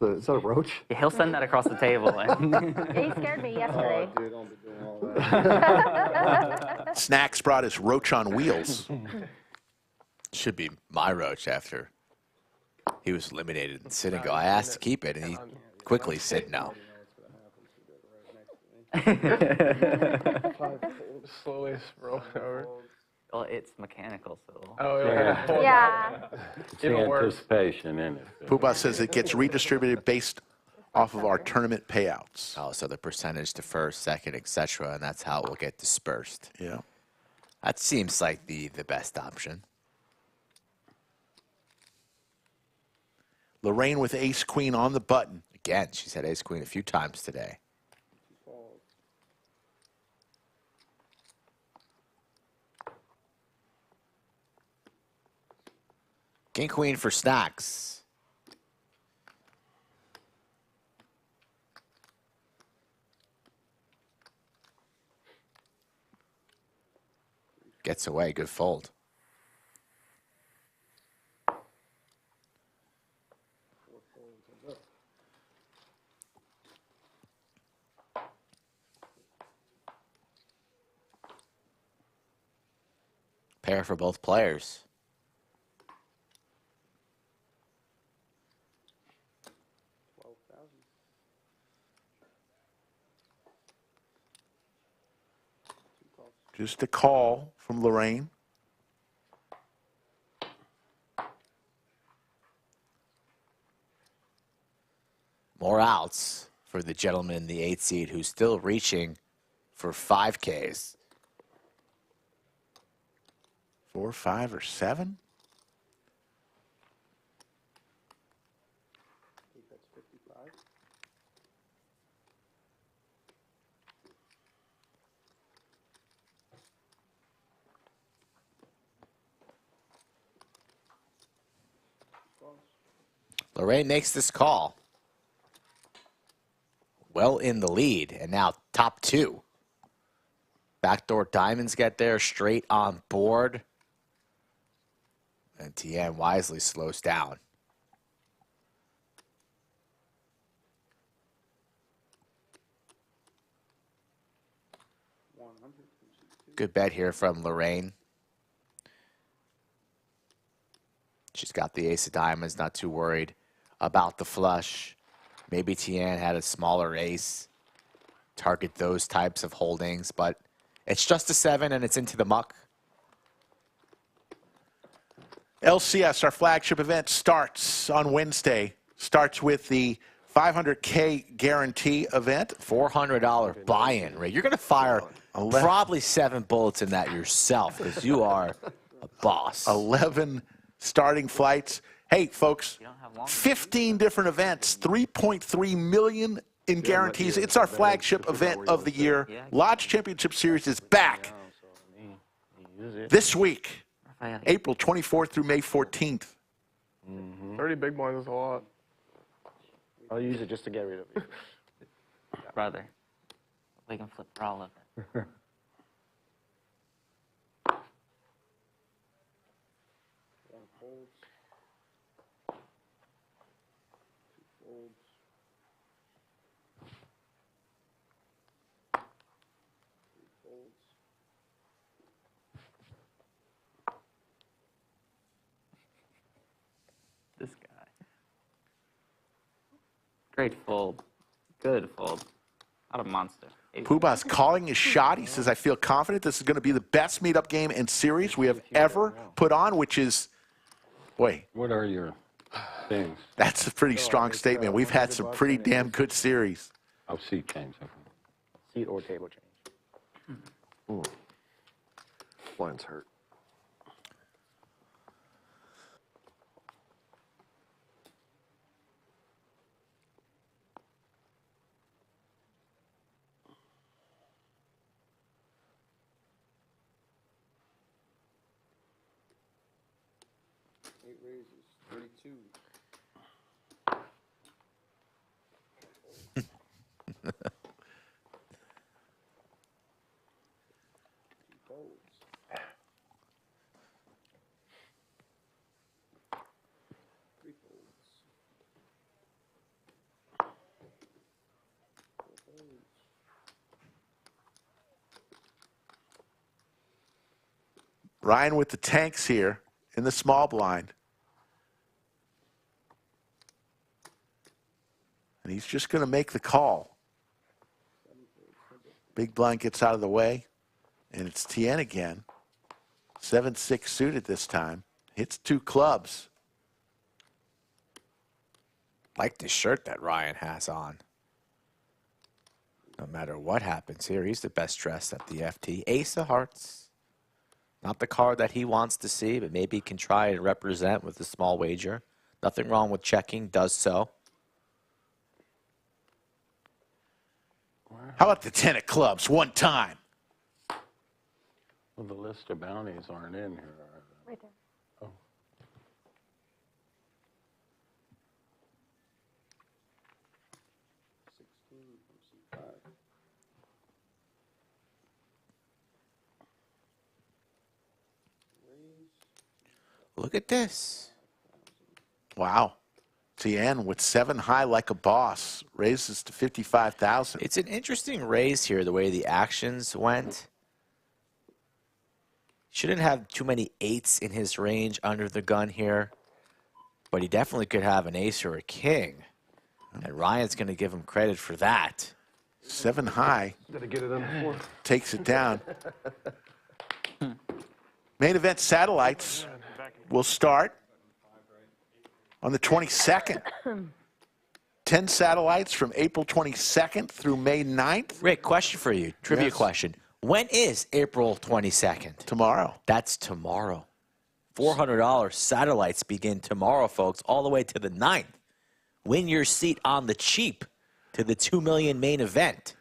Is that a roach? Yeah, he'll send that across the table. He scared me yesterday. Dude, don't be doing all that. Snacks brought his roach on wheels. Should be my roach after he was eliminated in Senegal. I asked to keep it, and he quickly said no. Slowly roll over. Well, it's mechanical, so. Oh, Yeah. Yeah. Even worse. Anticipation in it. Pooba says it gets redistributed based off of our tournament payouts. Oh, so the percentage to first, second, etc., and that's how it will get dispersed. Yeah. That seems like the best option. Lorraine with ace-queen on the button. again. She's had ace queen a few times today. King queen for snacks. Gets away, good fold. Pair for both players. Just a call from Lorraine. More outs for the gentleman in the 8th seed who's still reaching for 5Ks. 4, 5, or 7? I think that's 55. Lorraine makes this call. Well in the lead, and now top 2. Backdoor diamonds get there, straight on board. And Tian wisely slows down. Good bet here from Lorraine. She's got the ace of diamonds, not too worried about the flush. Maybe Tian had a smaller ace. Target those types of holdings, but it's just a 7 and it's into the muck. LCS, our flagship event, starts on Wednesday. Starts with the $500K guarantee event. $400 buy-in, Ray. You're going to fire probably 7 bullets in that yourself because you are a boss. 11 starting flights. Hey, folks, 15 different events, 3.3 million in guarantees. It's our flagship event of the year. Lodge Championship Series is back this week, April 24th through May 14th. 30 big blinds is a lot. I'll use it just to get rid of it. Brother, we can flip for all of it. This guy. Great fold. Good fold. Not a monster. Puba's calling his shot. He says, I feel confident this is going to be the best meetup game and series we have ever put on, which is, boy. What are your things? That's a pretty strong statement. We've had some pretty damn good series. Oh, seat change. Seat or table change. Ooh. Blinds hurt. Raises, 32. Folds. Three folds. Four folds. Ryan with the tanks here in the small blind. And he's just going to make the call. Big blind gets out of the way. And it's Tian again. 7-6 suited this time. Hits 2 clubs. Like the shirt that Ryan has on. No matter what happens here, he's the best dressed at the FT. Ace of hearts. Not the card that he wants to see, but maybe he can try and represent with a small wager. Nothing wrong with checking, does so. How about the 10 of clubs, one time? Well, the list of bounties aren't in here. Right there. Oh. Look at this. Wow. Tian with 7 high like a boss raises to 55,000. It's an interesting raise here, the way the actions went. Shouldn't have too many 8s in his range under the gun here, but he definitely could have an ace or a king. And Ryan's going to give him credit for that. 7 high. Gotta get it on the floor. Takes it down. Main event satellites will start on the 22nd. 10 satellites from April 22nd through May 9th. Rick, question for you. Trivia Yes. question. When is April 22nd? Tomorrow. That's tomorrow. $400 satellites begin tomorrow, folks, all the way to the 9th. Win your seat on the cheap to the $2 million main event.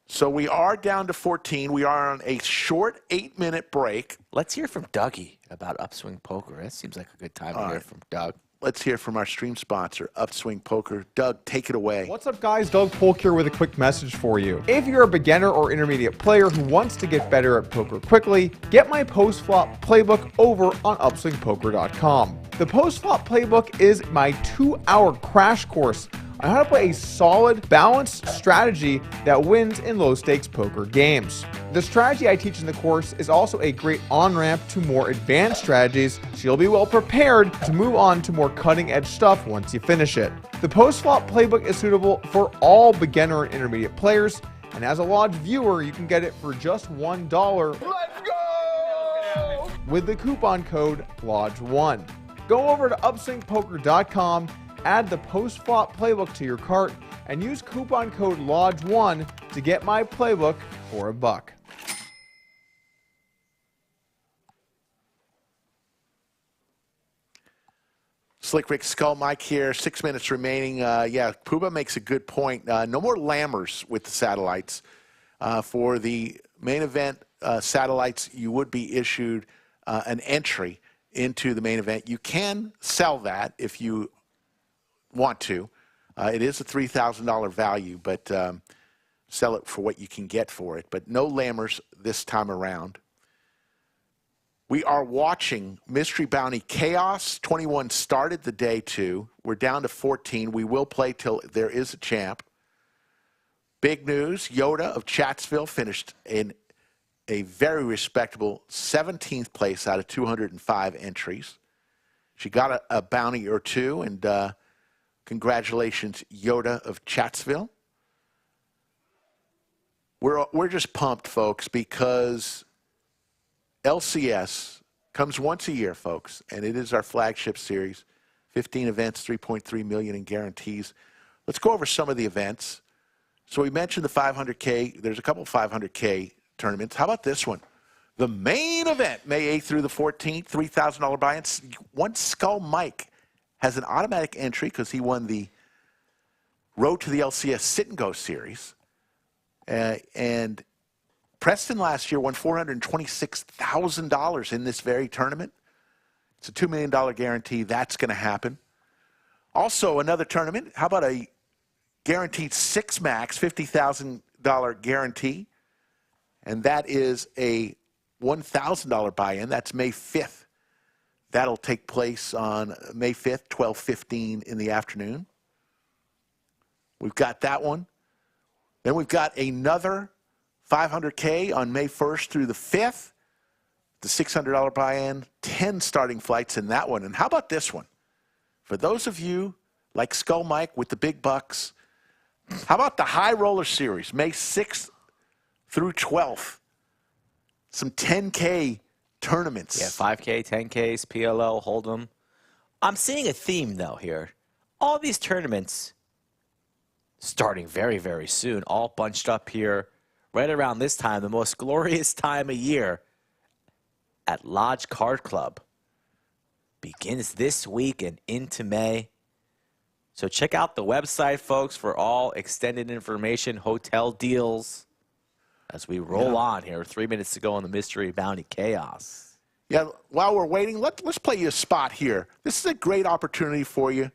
So we are down to 14. We are on a short 8-minute break. Let's hear from Dougie about Upswing Poker. That seems like a good time to hear from Doug. Let's hear from our stream sponsor, Upswing Poker. Doug, take it away. What's up, guys? Doug Polk here with a quick message for you. If you're a beginner or intermediate player who wants to get better at poker quickly, get my post-flop playbook over on upswingpoker.com. The post-flop playbook is my 2-hour crash course on how to play a solid, balanced strategy that wins in low-stakes poker games. The strategy I teach in the course is also a great on-ramp to more advanced strategies, so you'll be well prepared to move on to more cutting-edge stuff once you finish it. The post-flop playbook is suitable for all beginner and intermediate players, and as a Lodge viewer, you can get it for just $1. Let's go! With the coupon code LODGE1. Go over to upswingpoker.com, add the post-flop playbook to your cart, and use coupon code LODGE1 to get my playbook for $1. Slick Rick Skull Mike here, 6 minutes remaining. Yeah, Puba makes a good point. No more lammers with the satellites. For the main event satellites, you would be issued an entry into the main event. You can sell that if you want to. It is a $3,000 value, but sell it for what you can get for it. But no lammers this time around. We are watching Mystery Bounty Chaos. 21 started the day 2. We're down to 14. We will play till there is a champ. Big news, Yoda of Chatsville finished in a very respectable 17th place out of 205 entries. She got a bounty or two, and congratulations, Yoda of Chatsville. We're just pumped, folks, because LCS comes once a year, folks, and it is our flagship series. 15 events, 3.3 million in guarantees. Let's go over some of the events. So we mentioned the 500K. There's a couple of 500K tournaments. How about this one? The main event, May 8th through the 14th, $3,000 buy-in. One Skull Mike has an automatic entry because he won the Road to the LCS Sit and Go series. And Preston last year won $426,000 in this very tournament. It's a $2 million guarantee. That's going to happen. Also, another tournament. How about a guaranteed 6 max, $50,000 guarantee? And that is a $1,000 buy-in. That's May 5th. That'll take place on May 5th, 12:15 in the afternoon. We've got that one. Then we've got another 500K on May 1st through the 5th. The $600 buy-in, 10 starting flights in that one. And how about this one? For those of you like Skull Mike with the big bucks, how about the High Roller Series, May 6th through 12th? Some 10K tournaments. Yeah, 5K, 10Ks, PLO, Hold'em. I'm seeing a theme, though, here. All these tournaments starting very, very soon, all bunched up here right around this time, the most glorious time of year at Lodge Card Club. Begins this week and into May. So check out the website, folks, for all extended information, hotel deals. As we roll on here, 3 minutes to go on the Mystery Bounty Chaos. Yeah, while we're waiting, let's play you a spot here. This is a great opportunity for you.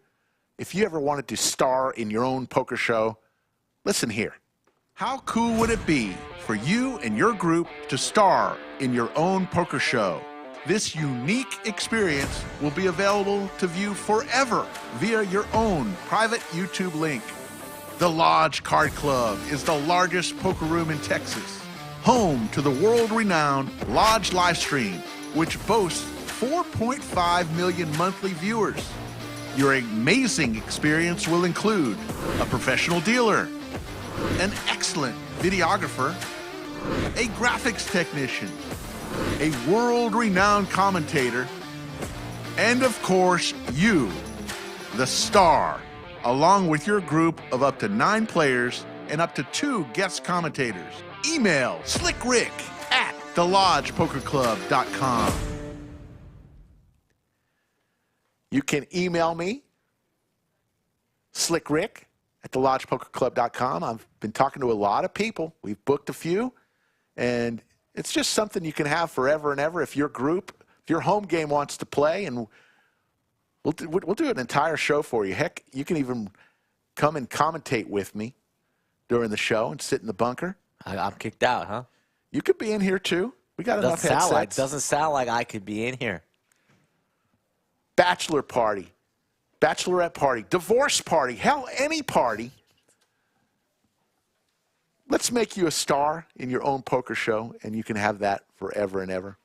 If you ever wanted to star in your own poker show, listen here. How cool would it be for you and your group to star in your own poker show? This unique experience will be available to view forever via your own private YouTube link. The Lodge Card Club is the largest poker room in Texas, home to the world-renowned Lodge Livestream, which boasts 4.5 million monthly viewers. Your amazing experience will include a professional dealer, an excellent videographer, a graphics technician, a world-renowned commentator, and of course, you, the star, along with your group of up to 9 players and up to 2 guest commentators. Email slickrick@thelodgepokerclub.com. You can email me, slickrick@thelodgepokerclub.com. I've been talking to a lot of people. We've booked a few, and it's just something you can have forever and ever if your group, if your home game wants to play, and we'll do an entire show for you. Heck, you can even come and commentate with me during the show and sit in the bunker. I'm kicked out, huh? You could be in here too. We got enough headsets. Doesn't sound like I could be in here. Bachelor party, bachelorette party, divorce party, hell, any party. Let's make you a star in your own poker show, and you can have that forever and ever.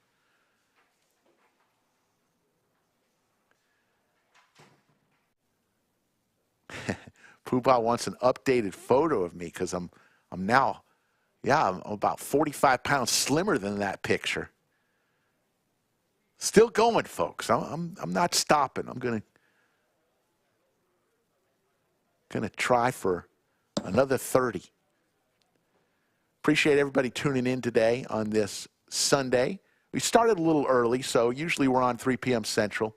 Poobah wants an updated photo of me because I'm now, I'm about 45 pounds slimmer than that picture. Still going, folks. I'm not stopping. I'm gonna try for another 30. Appreciate everybody tuning in today on this Sunday. We started a little early, so usually we're on 3 p.m. Central.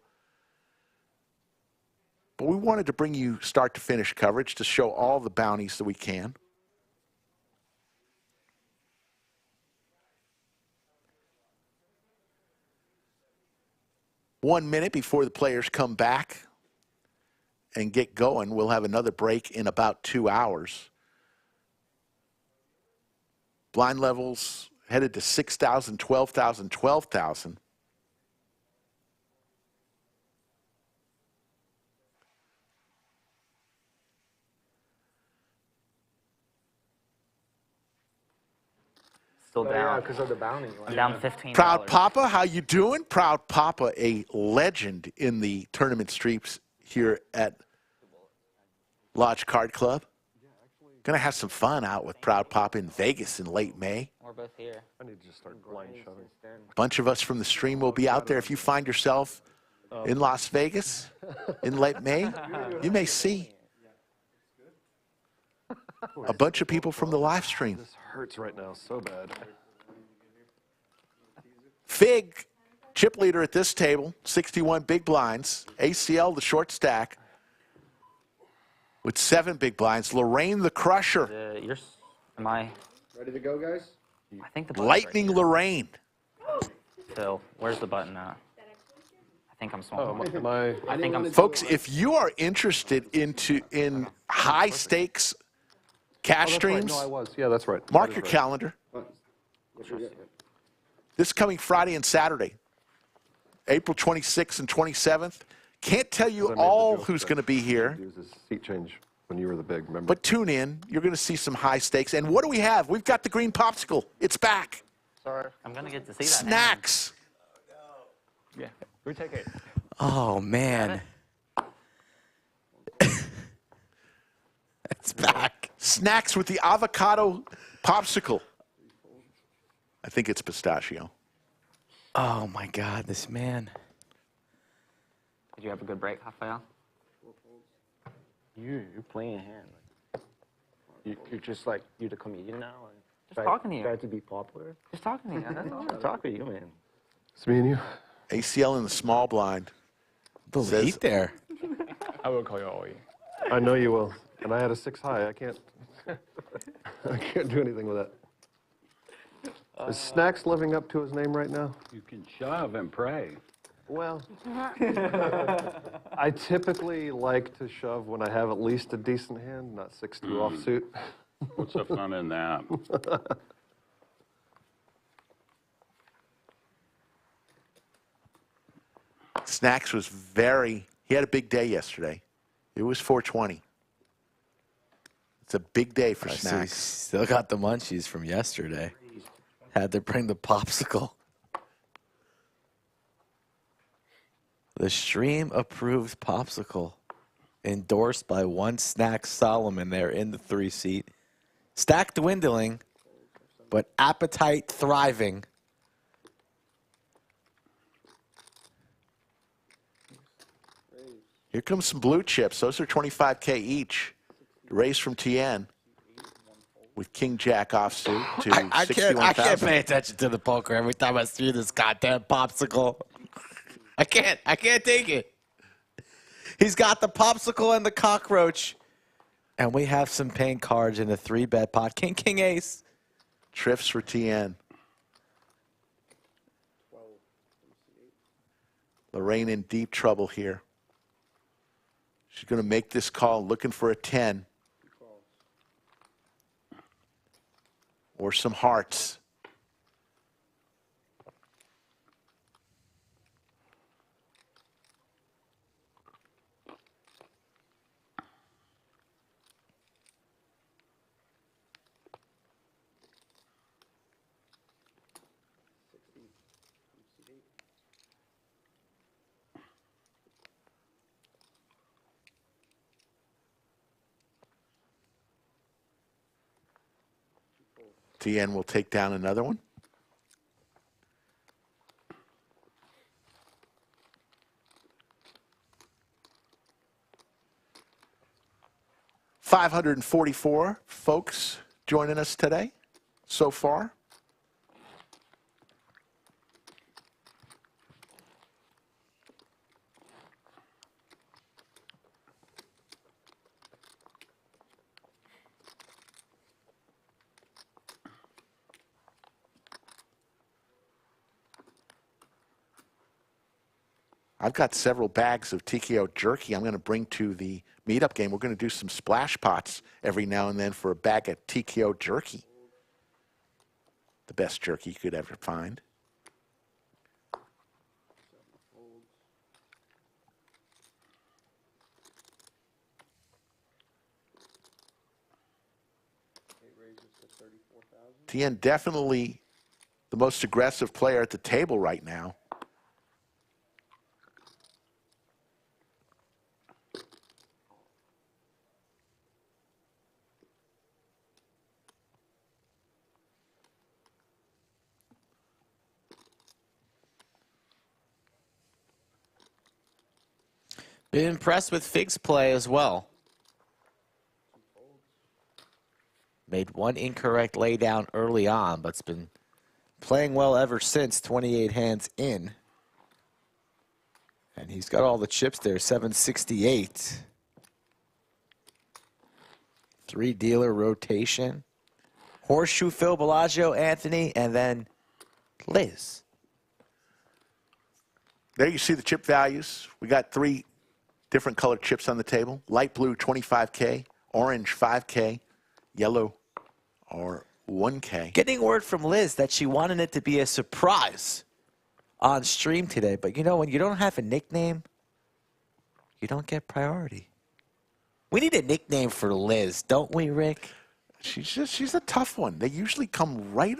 But we wanted to bring you start-to-finish coverage to show all the bounties that we can. One minute before the players come back and get going, we'll have another break in about 2 hours. Blind levels headed to 6,000, 12,000, 12,000. Still down. because of the bounty. I'm down $15. Proud Papa, how you doing? Proud Papa, a legend in the tournament streets here at Lodge Card Club. Gonna have some fun out with Proud Papa in Vegas in late May. We're both here. I need to just start blind shoving. A bunch of us from the stream will be out there. If you find yourself in Las Vegas in late May, you may see a bunch of people from the live stream. This hurts right now so bad. Fig, chip leader at this table, 61 big blinds. ACL, the short stack, with 7 big blinds. Lorraine, the crusher. Am I Ready to go, guys? I think the button's Lightning right Lorraine. Phil, where's the button at? I think I'm small. Oh, I think I'm Folks, if you are interested in high stakes cash streams, No, I was. Yeah, that's right. mark That your is right. calendar. This coming Friday and Saturday, April 26th and 27th. Can't tell you all who's going to be here, Use this seat change when you were the big, remember? but tune in. You're going to see some high stakes. And what do we have? We've got the green popsicle. It's back. Sorry. I'm going to get to see that. Snacks. Yeah, we take it. Oh, man. It's back. Snacks with the avocado popsicle. I think it's pistachio. Oh, my God, this man. Did you have a good break, Rafael? You're playing a hand. You're just like, you're the comedian now? And Just talking to you. Try to be popular? Just talking to you. That's all. I'm talking to you, man. It's me and you. ACL in the small blind. The Says- lead there. I will call you Ollie. I know you will. And I had a 6 high. I can't. I can't do anything with that. Is Snacks living up to his name right now? You can shove and pray. Well, I typically like to shove when I have at least a decent hand, not 6-2 offsuit. What's the fun in that? Snacks was he had a big day yesterday. It was 420. It's a big day for I see, Snacks. still got the munchies from yesterday. Had to bring the popsicle. The stream-approved popsicle, endorsed by one Snack Solomon there in the 3-seat. Stack dwindling, but appetite thriving. Here comes some blue chips. Those are 25K each. Raise from Tian with King Jack offsuit to 61,000. I can't pay attention to the poker every time I see this goddamn popsicle. I can't take it. He's got the popsicle and the cockroach. And we have some paying cards in a 3-bet pot. King, King, Ace. Trips for Tian. Lorraine in deep trouble here. She's going to make this call looking for a 10. Or some hearts. Tian will take down another one. $544 folks joining us today so far. I've got several bags of TKO jerky I'm going to bring to the meetup game. We're going to do some splash pots every now and then for a bag of TKO jerky. The best jerky you could ever find. Tian definitely the most aggressive player at the table right now. Been impressed with Fig's play as well. Made one incorrect laydown early on, but's been playing well ever since, 28 hands in. And he's got all the chips there, 768. 3-dealer rotation. Horseshoe, Phil, Bellagio, Anthony, and then Liz. There you see the chip values. We got 3 different colored chips on the table. Light blue, 25K. Orange, 5K. Yellow, or 1K. Getting word from Liz that she wanted it to be a surprise on stream today. But, you know, when you don't have a nickname, you don't get priority. We need a nickname for Liz, don't we, Rick? She's a tough one. They usually come right.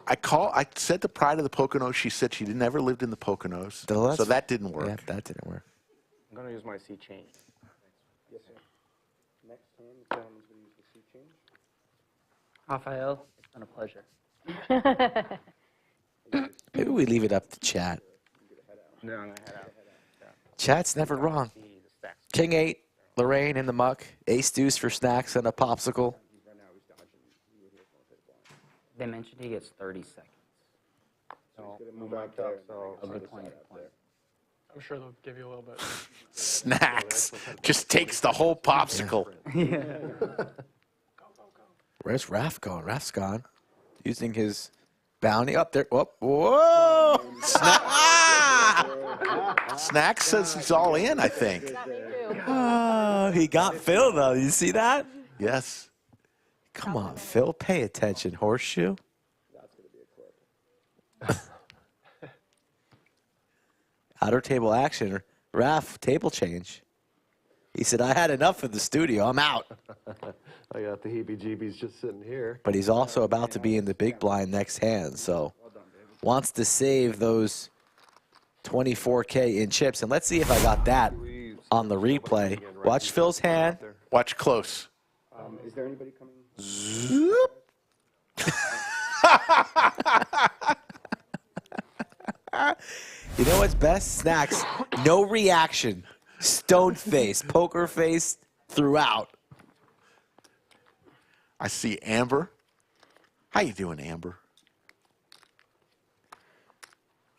I said to Pride of the Poconos. She said she never lived in the Poconos. So that didn't work. Yeah, that didn't work. I'm going to use my C change. Yes, sir. Next hand, the gentleman's going to use the C change. Rafael, it's been a pleasure. Maybe we leave it up to chat. No, I'm going to head out. Chat's never wrong. King 8, Lorraine in the muck, ace deuce for Snacks and a popsicle. They mentioned he gets 30 seconds. So he's going to move out there. A good point. I'm sure they'll give you a little bit. Snacks just takes the whole popsicle. Where's Raf going? Raf's gone. Using his bounty up there. Whoa. Whoa. Snacks says he's all in, I think. Oh, he got Phil, though. You see that? Yes. Come on, Phil. Pay attention, horseshoe. Outer table action. Raf, table change. He said, I had enough of the studio. I'm out. I got the heebie-jeebies just sitting here. But he's also about to be in the big blind next hand, so wants to save those 24K in chips. And let's see if I got that on the replay. Watch Phil's hand. Watch close. Is there anybody coming? Zoop. You know what's best? Snacks. No reaction. Stone face. Poker face throughout. I see Amber. How you doing, Amber?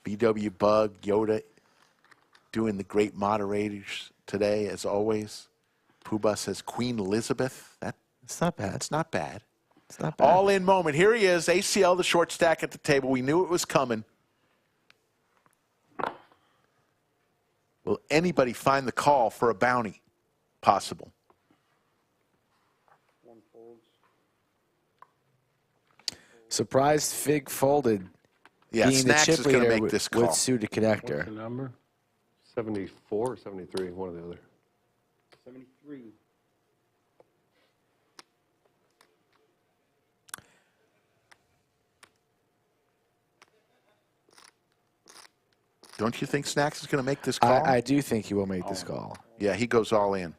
VW Bug, Yoda, doing the great moderators today, as always. Puba says Queen Elizabeth. It's not bad. That's not bad. It's not bad. All in moment. Here he is, ACL, the short stack at the table. We knew it was coming. Will anybody find the call for a bounty? Possible. Surprised Fig folded. Yeah, being Snacks the chip is going to leader make this call. with suited connector. What's the number? 74 or 73, one or the other. 73. Don't you think Snacks is going to make this call? I do think he will make this call. Yeah, he goes all in.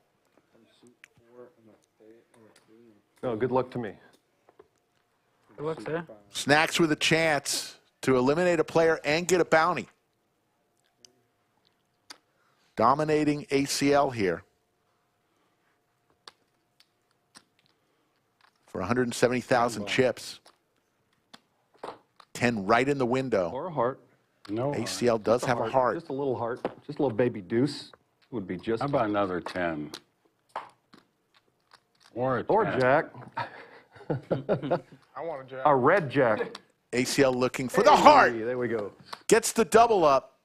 Oh, good luck to me. Good luck, sir. Snacks with a chance to eliminate a player and get a bounty. Dominating ACL here. For 170,000 chips. 10 right in the window. Or a heart. No. ACL does have a heart. Just a little heart. Just a little baby deuce would be just. How about another 10? Or a 10. Or jack. I want a jack. A red jack. ACL looking for the heart. Hey, there we go. Gets the double up.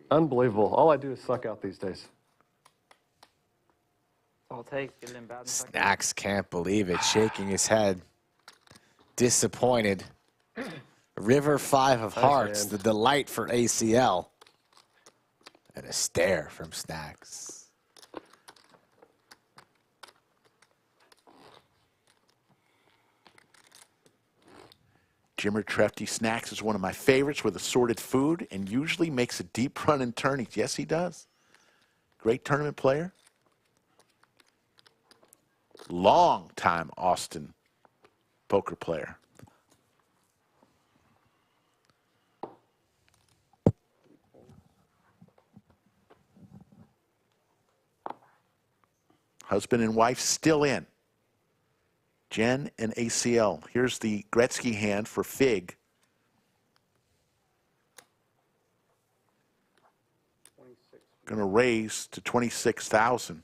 Unbelievable. All I do is suck out these days. All it takes. Get it in bad and suck it. Snacks can't believe it, shaking his head. Disappointed. River 5 of hearts, hand. the delight for ACL. And a stare from Snacks. Jimmer Trefty Snacks is one of my favorites with assorted food and usually makes a deep run in tourneys. Yes, he does. Great tournament player. Long time Austin poker player. Husband and wife still in. Jen and ACL. Here's the Gretzky hand for Fig. Going to raise to 26,000.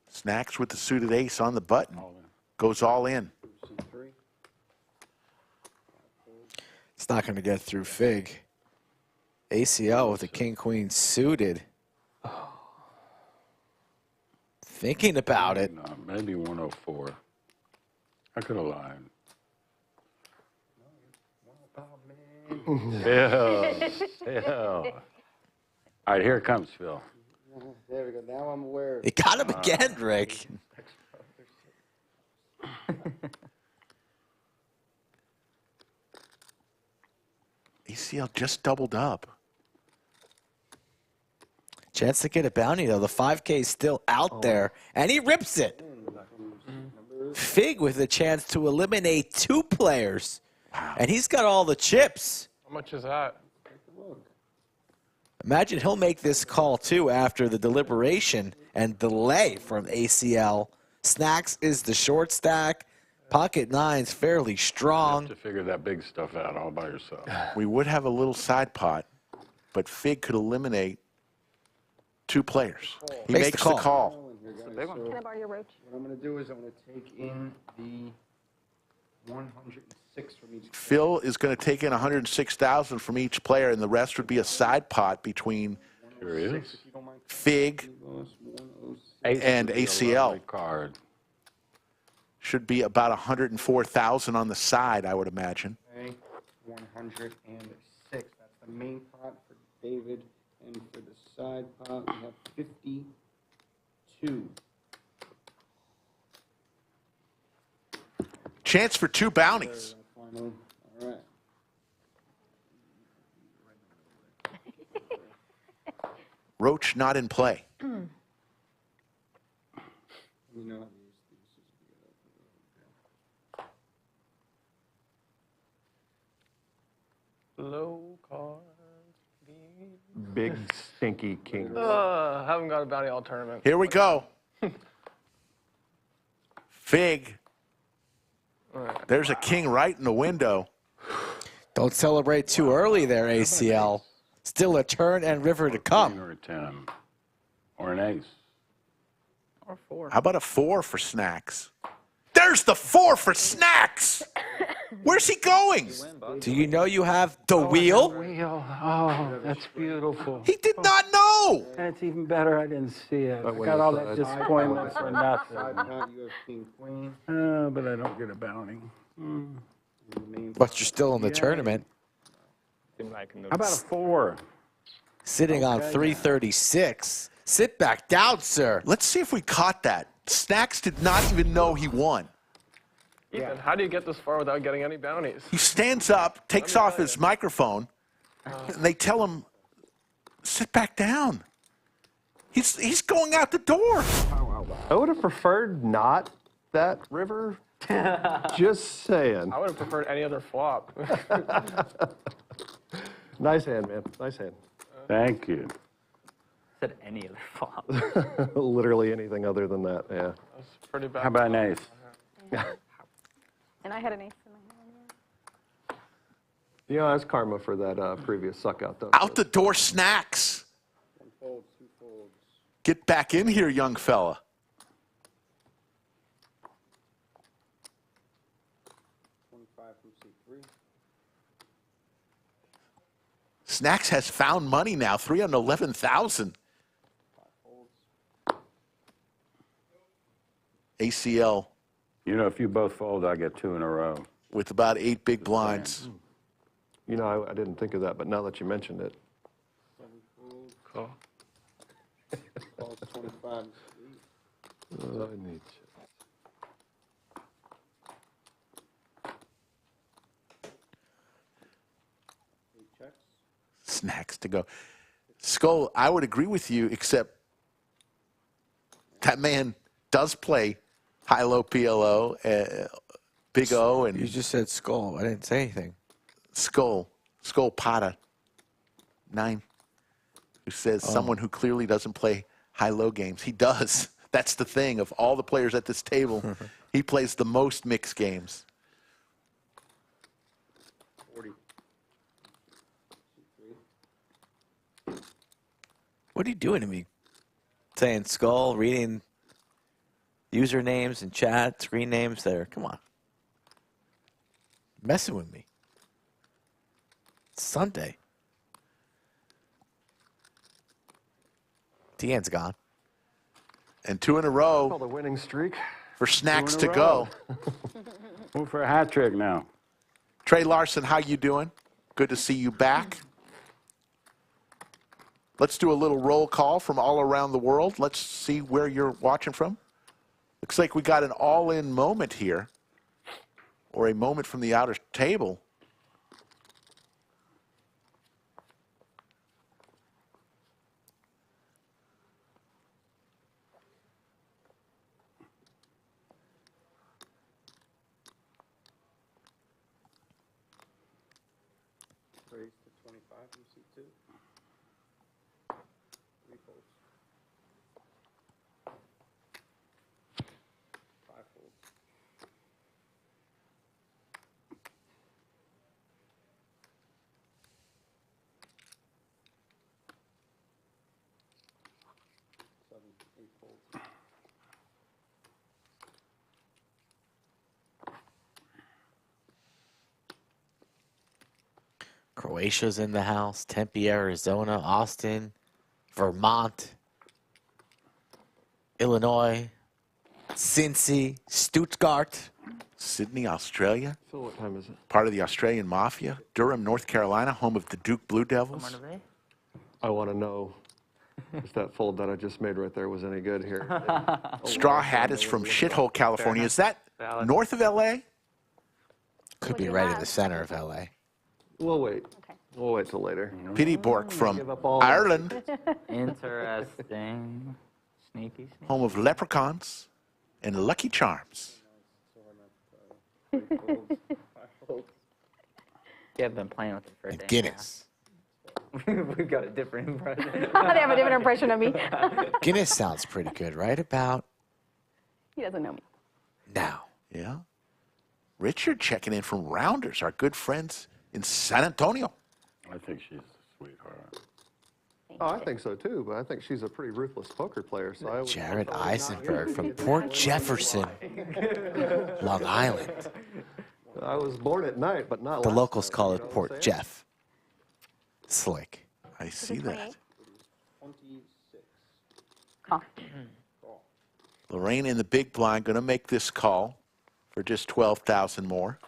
Snacks with the suited ace on the button. Goes all in. It's not going to get through Fig. ACL with the king-queen suited. Thinking about it. No, maybe 104. I could have lied. Yeah. Yeah. All right, here it comes, Phil. There we go. Now I'm aware. He got him again, Rick. ACL just doubled up. Chance to get a bounty, though. The 5K is still out there, and he rips it. Fig with a chance to eliminate 2 players, and he's got all the chips. How much is that? Imagine he'll make this call, too, after the deliberation and delay from ACL. Snacks is the short stack. Pocket nine's fairly strong. You have to figure that big stuff out all by yourself. We would have a little side pot, but Fig could eliminate 2 players. He makes the call. Can I borrow your roach? What I'm going to do is I'm going to take in the 106 from each. Phil is going to take in 106,000 from each player, and the rest would be a side pot between Fig and ACL. Card. Should be about 104,000 on the side, I would imagine. Okay, 106. That's the main pot for David, and for the side pot we have 52. Chance for 2 bounties. All right. Roach not in play. You know, Low cards. Big stinky king. Haven't got a bounty all tournament. Here we go. Fig. There's a king right in the window. Don't celebrate too early there, ACL. Still a turn and river to come. Or a 10. Or an ace. Or 4. How about a 4 for Snacks? There's the 4 for Snacks. Where's he going? Do you know you have the wheel? Wheel. Oh, that's beautiful. He did not know. And it's even better I didn't see it. I when got you all saw that it. disappointment for nothing. Side pot, you have king, queen. But I don't get a bounty. But you're still in the tournament. How about a 4? Sitting on 336. Sit back down, sir. Let's see if we caught that. Snacks did not even know he won. Ethan, how do you get this far without getting any bounties? He stands up, takes off his microphone, and they tell him, sit back down. He's going out the door. I would have preferred not that river. Just saying. I would have preferred any other flop. Nice hand, man. Nice hand. Thank you. Said any other flop. Literally anything other than that, yeah. That's pretty bad. How about an ace? And I had an ace in my hand. You know, that's karma for that previous suck out, though. Out the door, Snacks. 1 fold, 2 folds. Get back in here, young fella. 25 from C3. Snacks has found money now, 311,000. 5 folds. ACL You know, if you both fold, I get 2 in a row. with about 8 big blinds. You know, I didn't think of that, but now that you mentioned it. 7 folds. Cool. Falls 25. I need Checks. Snacks to go. Skull, I would agree with you, except that man does play high-low PLO, Big O, and You just said skull. I didn't say anything. Skull Pata 9, who says someone who clearly doesn't play high-low games. He does. That's the thing. Of all the players at this table, he plays the most mixed games. 40. C3. What are you doing to me? Saying skull, reading usernames and chat, screen names there. Come on. Messing with me. It's Sunday. Tian's gone. And 2 in a row Called a winning streak. for Snacks 2 to in a go. Move for a hat trick now. Trey Larson, how you doing? Good to see you back. Let's do a little roll call from all around the world. Let's see where you're watching from. Looks like we got an all-in moment here, or a moment from the outer table. Raise to 25 from C2. 3 folds. 5 folds. Croatia's in the house. Tempe, Arizona, Austin, Vermont, Illinois, Cincy, Stuttgart. Sydney, Australia. Phil, what time is it? Part of the Australian Mafia. Durham, North Carolina, home of the Duke Blue Devils. I want to know if that fold that I just made right there was any good here. Straw Hat is from Shithole, California. Is that north of L.A.? Could be right in the center of L.A. We'll wait. Okay. We'll wait till later. Pity Bork from Ireland, Interesting. Sneaky. home of Leprechauns and Lucky Charms. You have been playing with it for a day. And Guinness. We've got a different impression. They have a different impression of me. Guinness sounds pretty good, right about He doesn't know me. now. Yeah. Richard checking in from Rounders, our good friends in San Antonio. I think she's a sweetheart. Oh, I think so too, but I think she's a pretty ruthless poker player. So I would Jared Eisenberg from Port Jefferson, Long Island. I was born at night, but not The last locals night, call you it know what Port I'm saying? Jeff. Slick. I see that. 26. Call. Lorraine in the big blind going to make this call for just 12,000 more.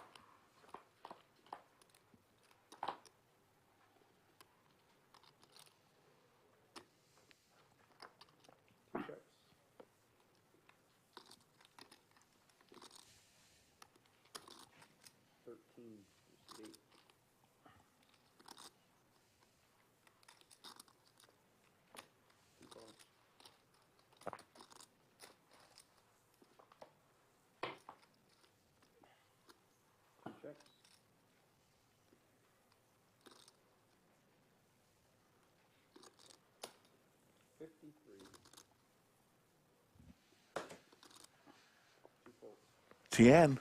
Tian,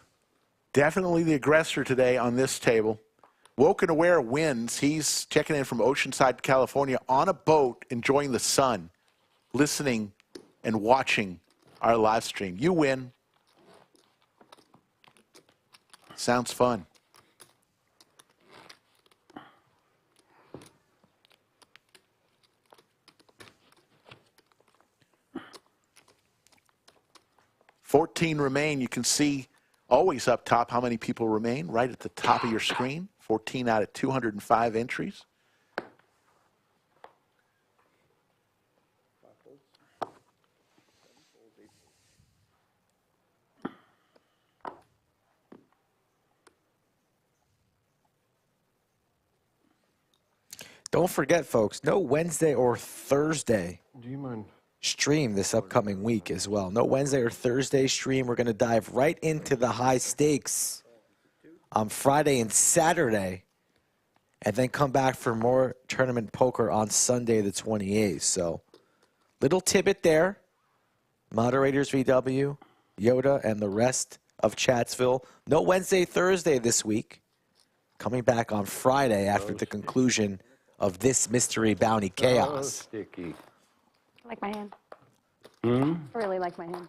definitely the aggressor today on this table. Woken Aware wins. He's checking in from Oceanside, California, on a boat, enjoying the sun, listening and watching our live stream. You win. Sounds fun. $14 remain. You can see always up top how many people remain right at the top of your screen. 14 out of 205 entries. Don't forget, folks, no Wednesday or Thursday Do you mind? stream this upcoming week as well. No Wednesday or Thursday stream. We're going to dive right into the high stakes on Friday and Saturday, and then come back for more tournament poker on Sunday the 28th. So, little tidbit there. Moderators VW, Yoda, and the rest of Chatsville. No Wednesday, Thursday this week. Coming back on Friday after the conclusion of this mystery bounty chaos. Sticky. I like my hand. Hmm? I really like my hand.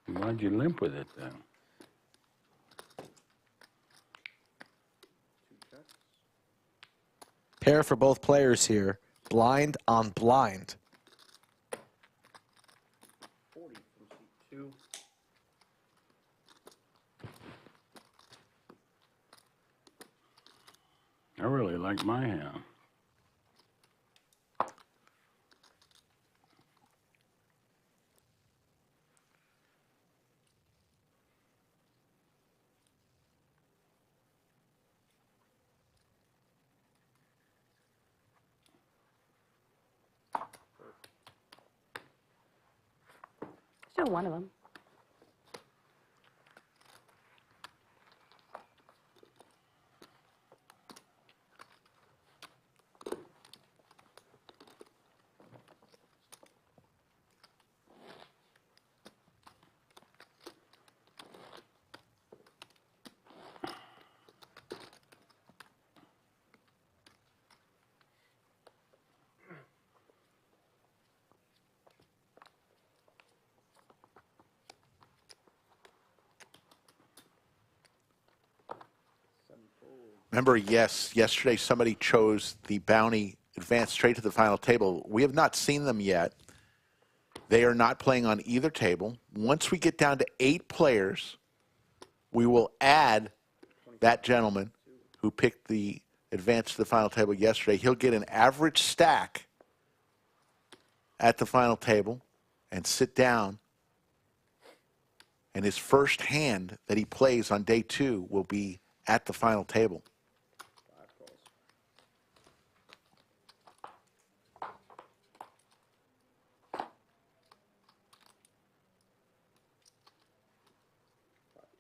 Why'd you limp with it then? Pair for both players here. Blind on blind. 40 from seat 2. I really like my hand. Still one of them. Remember, yes, yesterday somebody chose the bounty advance straight to the final table. We have not seen them yet. They are not playing on either table. Once we get down to 8 players, we will add that gentleman who picked the advance to the final table yesterday. He'll get an average stack at the final table and sit down. And his first hand that he plays on day 2 will be at the final table.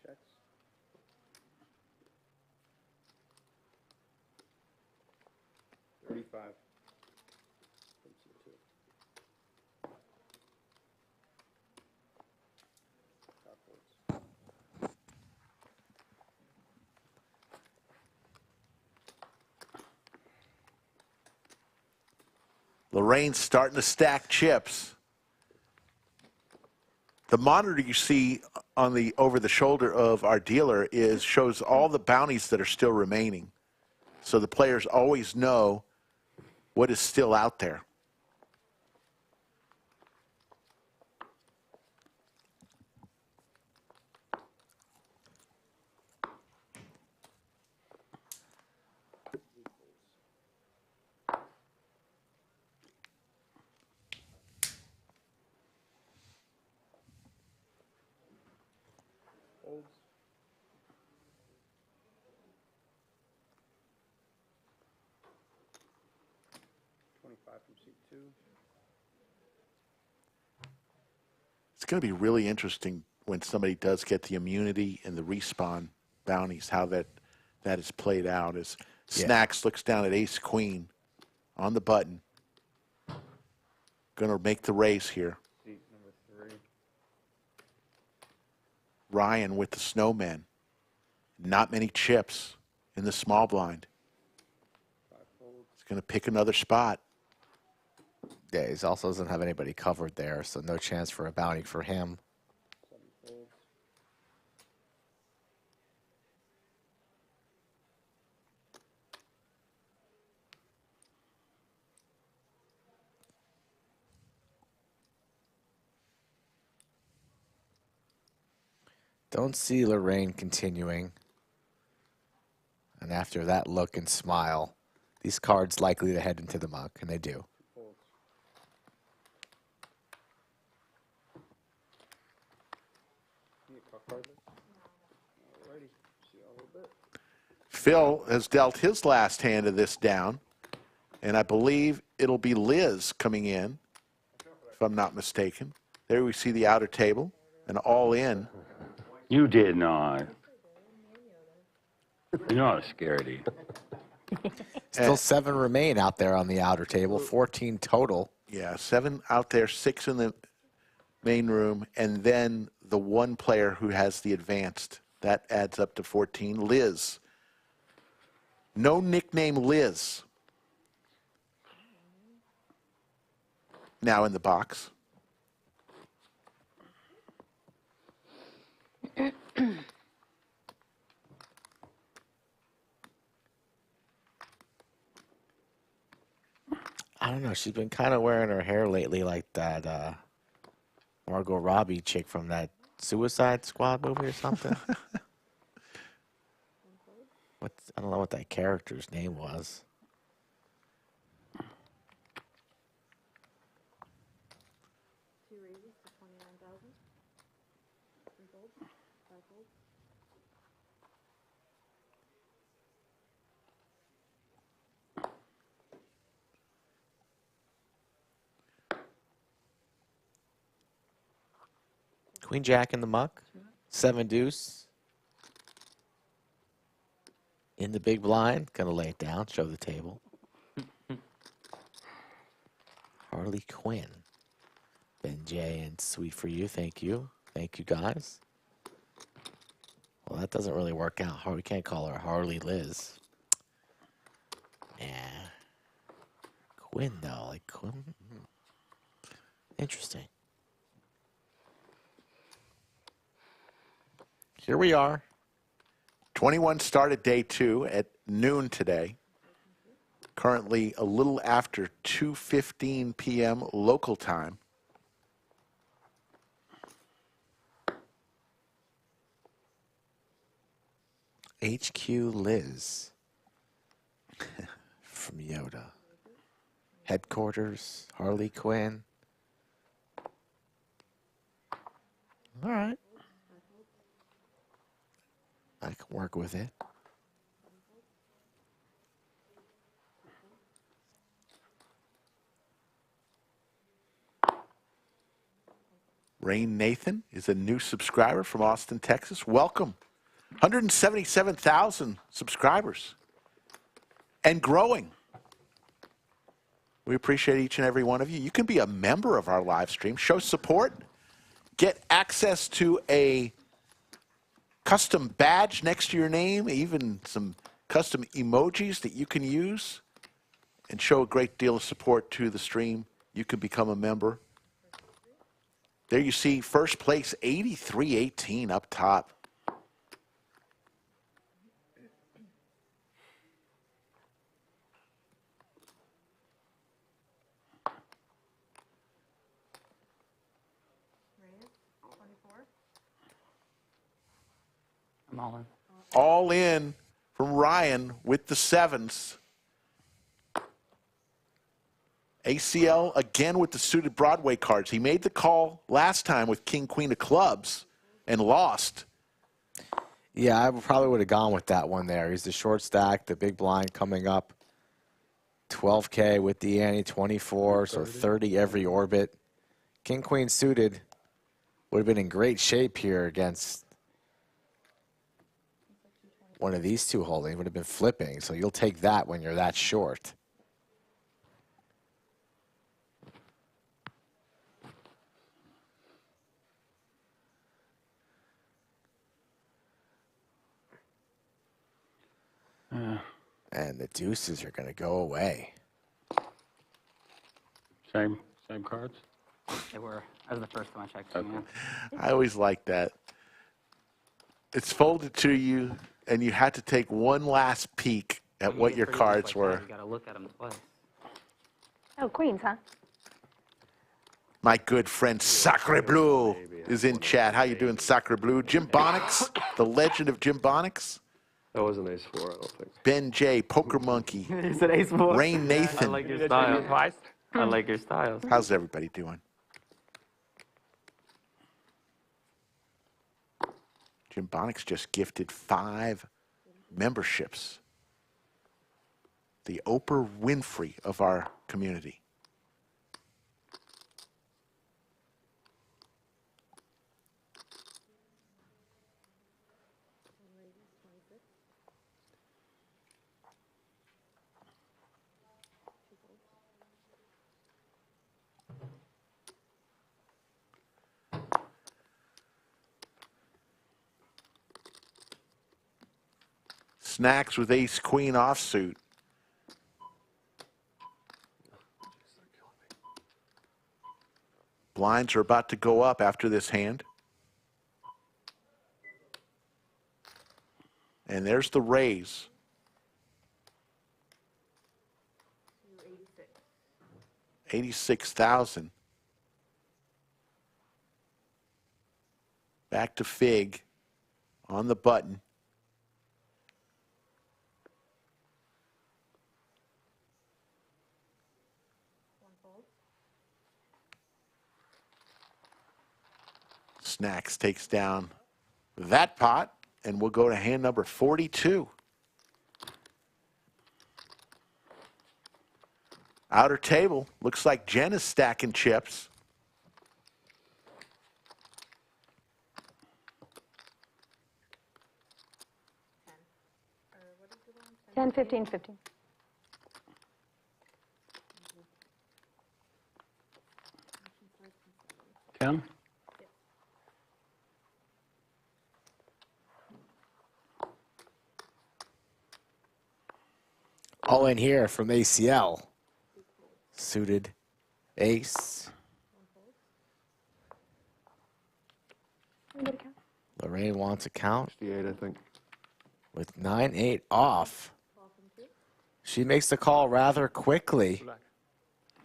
Checks. $35. Lorraine's starting to stack chips. The monitor you see on the over the shoulder of our dealer shows all the bounties that are still remaining. So the players always know what is still out there. Folds. $25 from seat 2. It's going to be really interesting when somebody does get the immunity and the respawn bounties, how that is played out. As Snacks looks down at ace queen on the button. Going to make the raise here. Seat number 3. Ryan with the snowman. Not many chips in the small blind. 5 folds. He's going to pick another spot. Yeah, he also doesn't have anybody covered there, so no chance for a bounty for him. 7 folds. Don't see Lorraine continuing. And after that look and smile, these cards likely to head into the muck, and they do. Folds. Need a cup card? Alrighty. See you all a little bit. Phil has dealt his last hand of this down, and I believe it'll be Liz coming in, if I'm not mistaken. There we see the outer table, and all in. You did not. You know how scaredy. Still 7 remain out there on the outer table, 14 total. Yeah, 7 out there, 6 in the main room, and then the one player who has the advanced. That adds up to 14. Liz. No nickname Liz. Now in the box. I don't know. She's been kind of wearing her hair lately like that Margot Robbie chick from that Suicide Squad movie or something. I don't know what that character's name was. Queen Jack in the muck. 7 deuce. In the big blind. Gonna lay it down, show the table. Harley Quinn. Ben J and Sweet for You, thank you. Thank you guys. Well, that doesn't really work out. We can't call her Harley Liz. Yeah. Quinn though, like Quinn. Interesting. Here we are. 21 started day 2 at noon today. Currently a little after 2:15 p.m. local time. HQ Liz from Yoda. Headquarters, Harley Quinn. All right. I can work with it. Rain Nathan is a new subscriber from Austin, Texas. Welcome. 177,000 subscribers and growing. We appreciate each and every one of you. You can be a member of our live stream, show support, get access to a custom badge next to your name, even some custom emojis that you can use and show a great deal of support to the stream. You can become a member. There you see first place, 83-18 up top. I'm all in. All in from Ryan with the 7s. ACL again with the suited Broadway cards. He made the call last time with King, Queen of clubs and lost. Yeah, I probably would have gone with that one there. He's the short stack, the big blind coming up. 12K with the ante, 24, so 30 every orbit. King, Queen suited would have been in great shape here against one of these two holding. Would have been flipping, so you'll take that when you're that short. And the deuces are going to go away. Same cards? They were. That was the first time I checked. Okay. Yeah. I always like that. It's folded to you, and you had to take one last peek at You what get your pretty much cards like were. that. You got to look at them twice. Oh, queens, huh? My good friend Sacre Bleu is in chat. How you doing, Sacre Bleu? Jim Bonix, the legend of Jim Bonix. That was an ace-4, I don't think. Ben J, Poker Monkey. You said ace-4. Rain Nathan. I like your style. I like your style. How's everybody doing? Jim Bonix just gifted 5 memberships. The Oprah Winfrey of our community. Snacks with ace queen offsuit. Blinds are about to go up after this hand. And there's the raise. 86,000. Back to Fig on the button. Snacks takes down that pot, and we'll go to hand number 42. Outer table, looks like Jen is stacking chips. $10, $15, $15. $10? All in here from ACL. Suited ace. Lorraine wants a count. 68, I think. with 9-8 off. She makes the call rather quickly.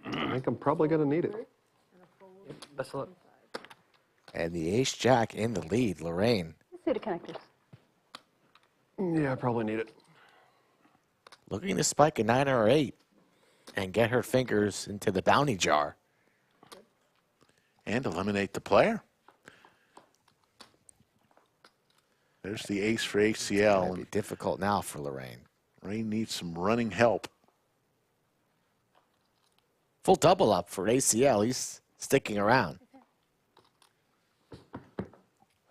I think I'm probably going to need it. Best of luck. And the ace-jack in the lead, Lorraine. Suited connectors. Yeah, I probably need it. Looking to spike a 9 or 8 and get her fingers into the bounty jar. And eliminate the player. There's the ace for ACL. It'll be difficult now for Lorraine. Lorraine needs some running help. Full double up for ACL. He's sticking around.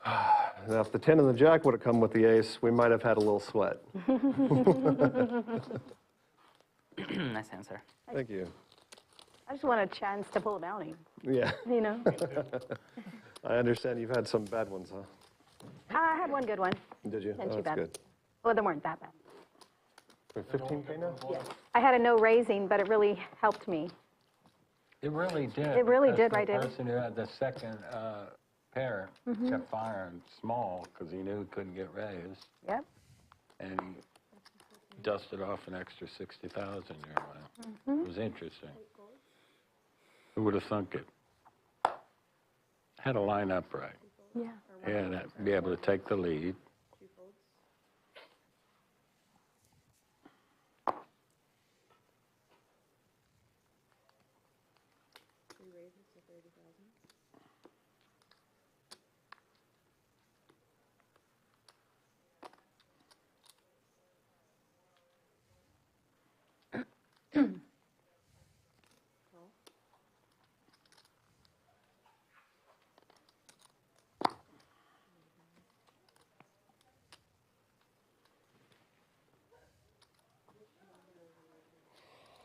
Now, if the 10 and the jack would have come with the ace, we might have had a little sweat. Nice answer. Thank you. I just want a chance to pull a bounty. Yeah. You know? I understand you've had some bad ones, huh? I had one good one. Did you? Not Oh, too that's bad. good. Well, they weren't that bad. For 15K now? Yeah. I had a no raising, but it really helped me. It really did. It really because did, right, the David? person who had the second pair Mhm. kept firing small because he knew he couldn't get raised. Yep. And he dusted off an extra 60,000 your way. Mhm. It was interesting. Who would have thunk it? Had to line up right. Yeah. And be able to take the lead.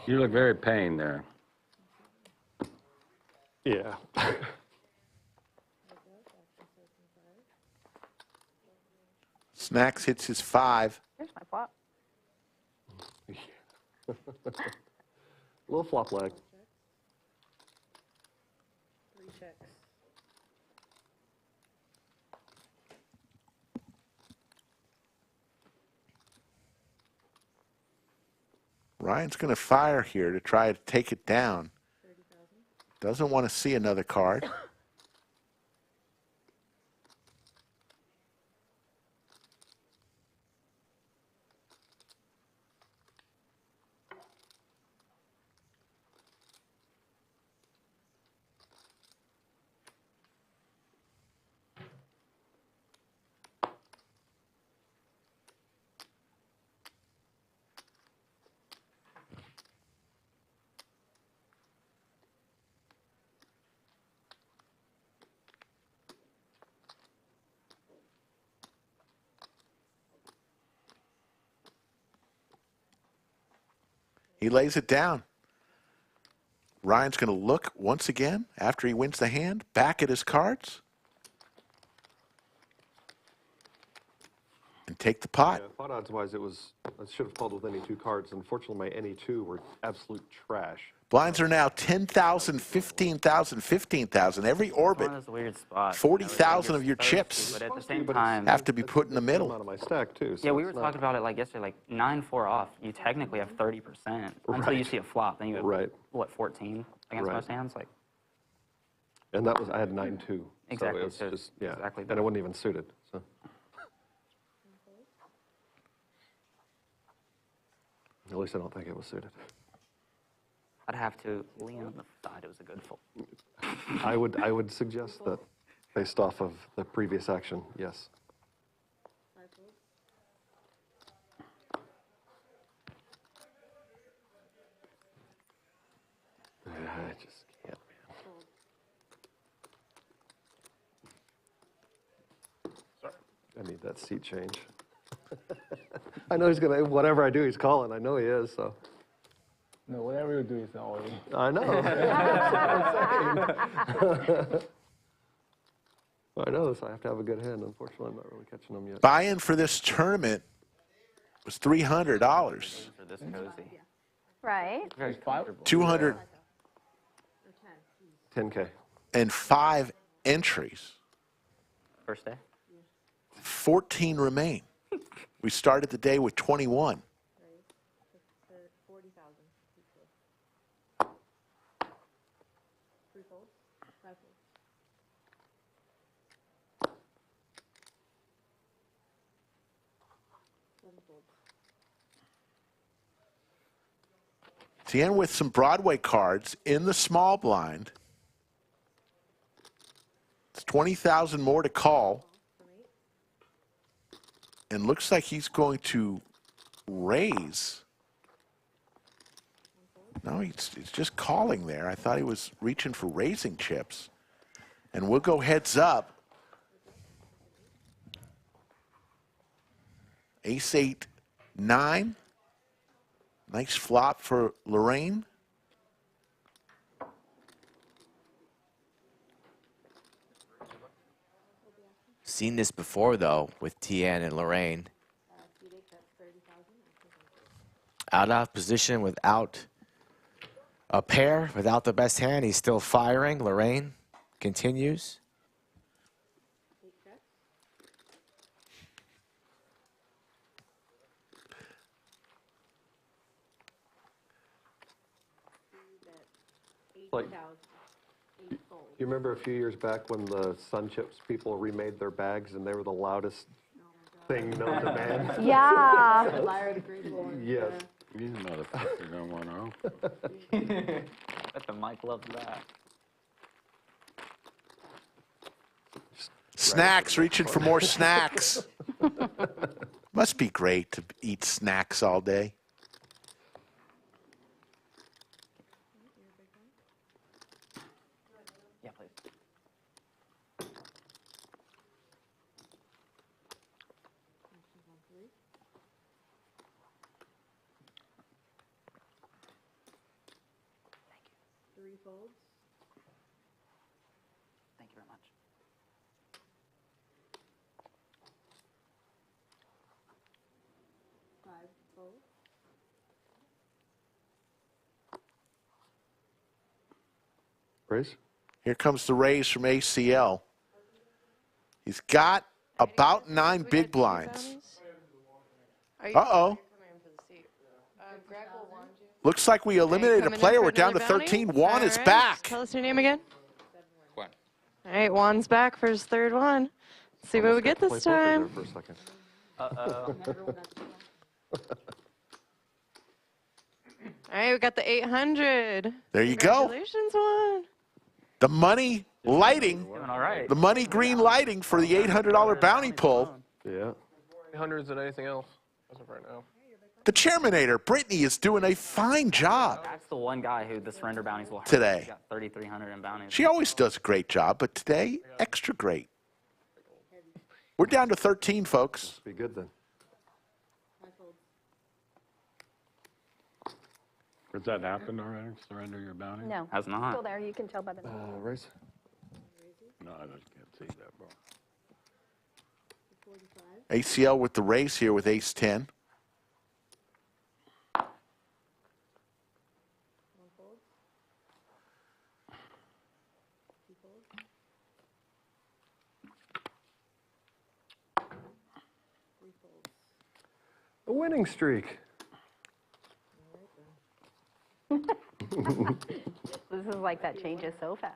You look very pained there. Yeah. Snacks hits his 5. Here's my flop. Little flop leg. 3 checks. Ryan's going to fire here to try to take it down. Doesn't want to see another card. He lays it down. Ryan's going to look once again after he wins the hand, back at his cards, and take the pot. Yeah, pot odds-wise, I should have called with any 2 cards. Unfortunately, my any 2 were absolute trash. Blinds are now 10,000, 15,000, 15,000. Every orbit, One of those weird spots. 40,000 of your chips But at the same time, have to be put in the middle. Out of my stack too. yeah, we were talking about it like yesterday, like 9-4 off. You technically have 30% until you Right. see a flop. Then you have Right. what 14 against Right. most hands, like And that was, I had 9-2. Exactly, So it was so just, yeah. exactly. And it wasn't even suited, so. At least I don't think it was suited. I'd have to lean on the side. It was a good fold. I would suggest that based off of the previous action, yes. I just can't, man. I need that seat change. I know he's gonna, whatever I do, he's calling. I know he is, so. No, whatever you do is not working. I know. That's what I'm saying. I know this. I have to have a good hand. Unfortunately, I'm not really catching them yet. Buy-in for this tournament was $300. For this cozy. Right. Very comfortable. 200 10K. and 5 entries. First day. 14 remain. We started the day with 21. Tian with some Broadway cards in the small blind. It's 20,000 more to call. And looks like he's going to raise. No, he's just calling there. I thought he was reaching for raising chips. And we'll go heads up. Ace 8, 9. Nice flop for Lorraine. Seen this before, though, with Tian and Lorraine. Out of position without a pair, without the best hand. He's still firing. Lorraine continues. Like, do you remember a few years back when the Sun Chips people remade their bags and they were the loudest thing known to man? Yeah. Yes. These motherfuckers don't want to open. Bet the mic loves that. Snacks, reaching for more snacks. Must be great to eat snacks all day. Yeah, please. Three folds. Thank you very much. Five folds. Raise? Here comes the raise from ACL. He's got about 9 big blinds. Uh-oh. Looks like we eliminated a player. We're down to 13. Juan is back. Tell us your name again. Juan. All right, Juan's back for his third one. Let's see what we get this time. For a second. All right, we got the 800. There you go. Congratulations, Juan. The money lighting, Doing all right. the money green lighting for the $800 bounty pull. Yeah. 800s and anything else as of right now. The Chairmanator, Brittany, is doing a fine job That's the one guy who the surrender bounties will hurt. today. He got 3,300 in bounties. She always does a great job, but today, extra great. We're down to 13, folks. Be good then. Has that happened already? Surrender your bounty? No. Has not. Still there. You can tell by the. Raise? No, I just can't see that, bro. ACL with the raise here with ace 10. A winning streak. This is like that changes so fast.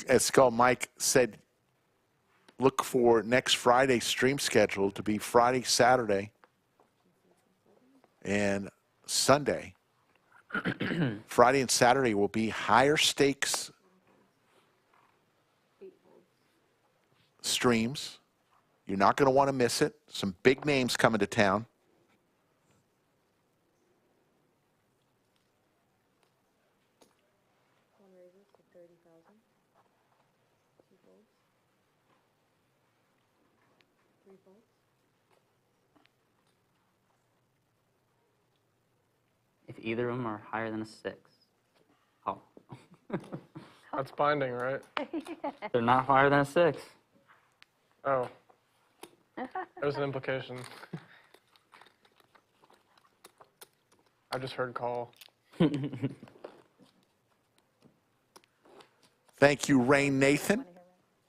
As Skull Mike said, look for next Friday's stream schedule to be Friday, Saturday, and Sunday. Friday and Saturday will be higher stakes streams. You're not going to want to miss it. Some big names coming to town. If either of them are higher than a 6. Oh. That's binding, right? They're not higher than a 6. Oh. There's an implication. I just heard call. Thank you, Rain Nathan.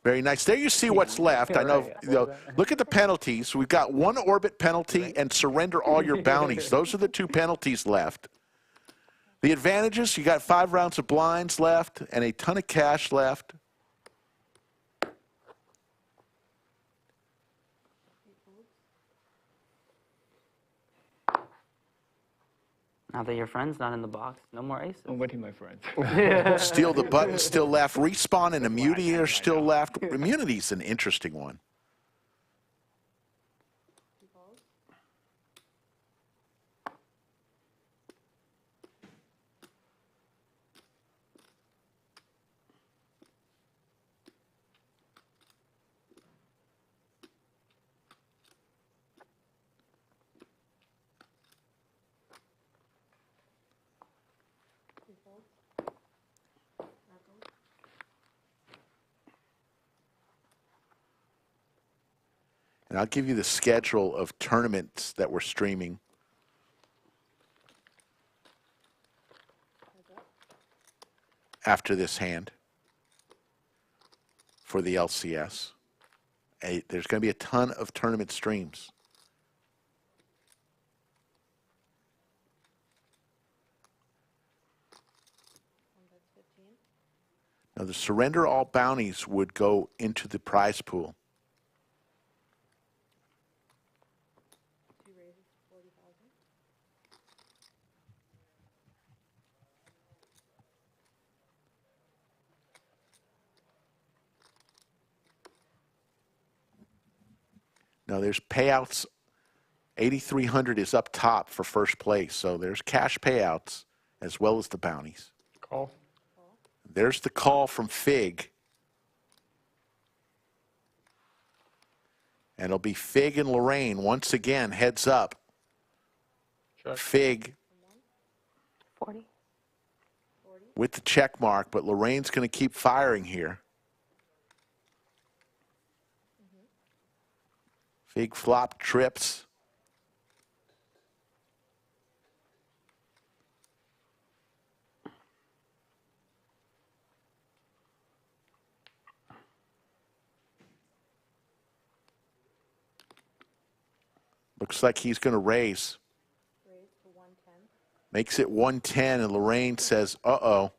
Very nice. There you see what's left. I know, look at the penalties. We've got one orbit penalty and surrender all your bounties. Those are the two penalties left. The advantages, you got 5 rounds of blinds left and a ton of cash left. Now that your friend's not in the box, no more aces. I'm waiting, my friend. Steal the button still left. Respawn and immunity are still left. Immunity's an interesting one. And I'll give you the schedule of tournaments that we're streaming. After this hand for the LCS. There's going to be a ton of tournament streams. Now the surrender all bounties would go into the prize pool. Now there's payouts. 8,300 is up top for first place, so there's cash payouts as well as the bounties. Call. There's the call from Fig. And it'll be Fig and Lorraine once again, heads up. Check. Fig 40. with the check mark, but Lorraine's going to keep firing here. Fig flop trips. Looks like he's going to raise. Raise to 110. Makes it 110, and Lorraine says, uh-oh.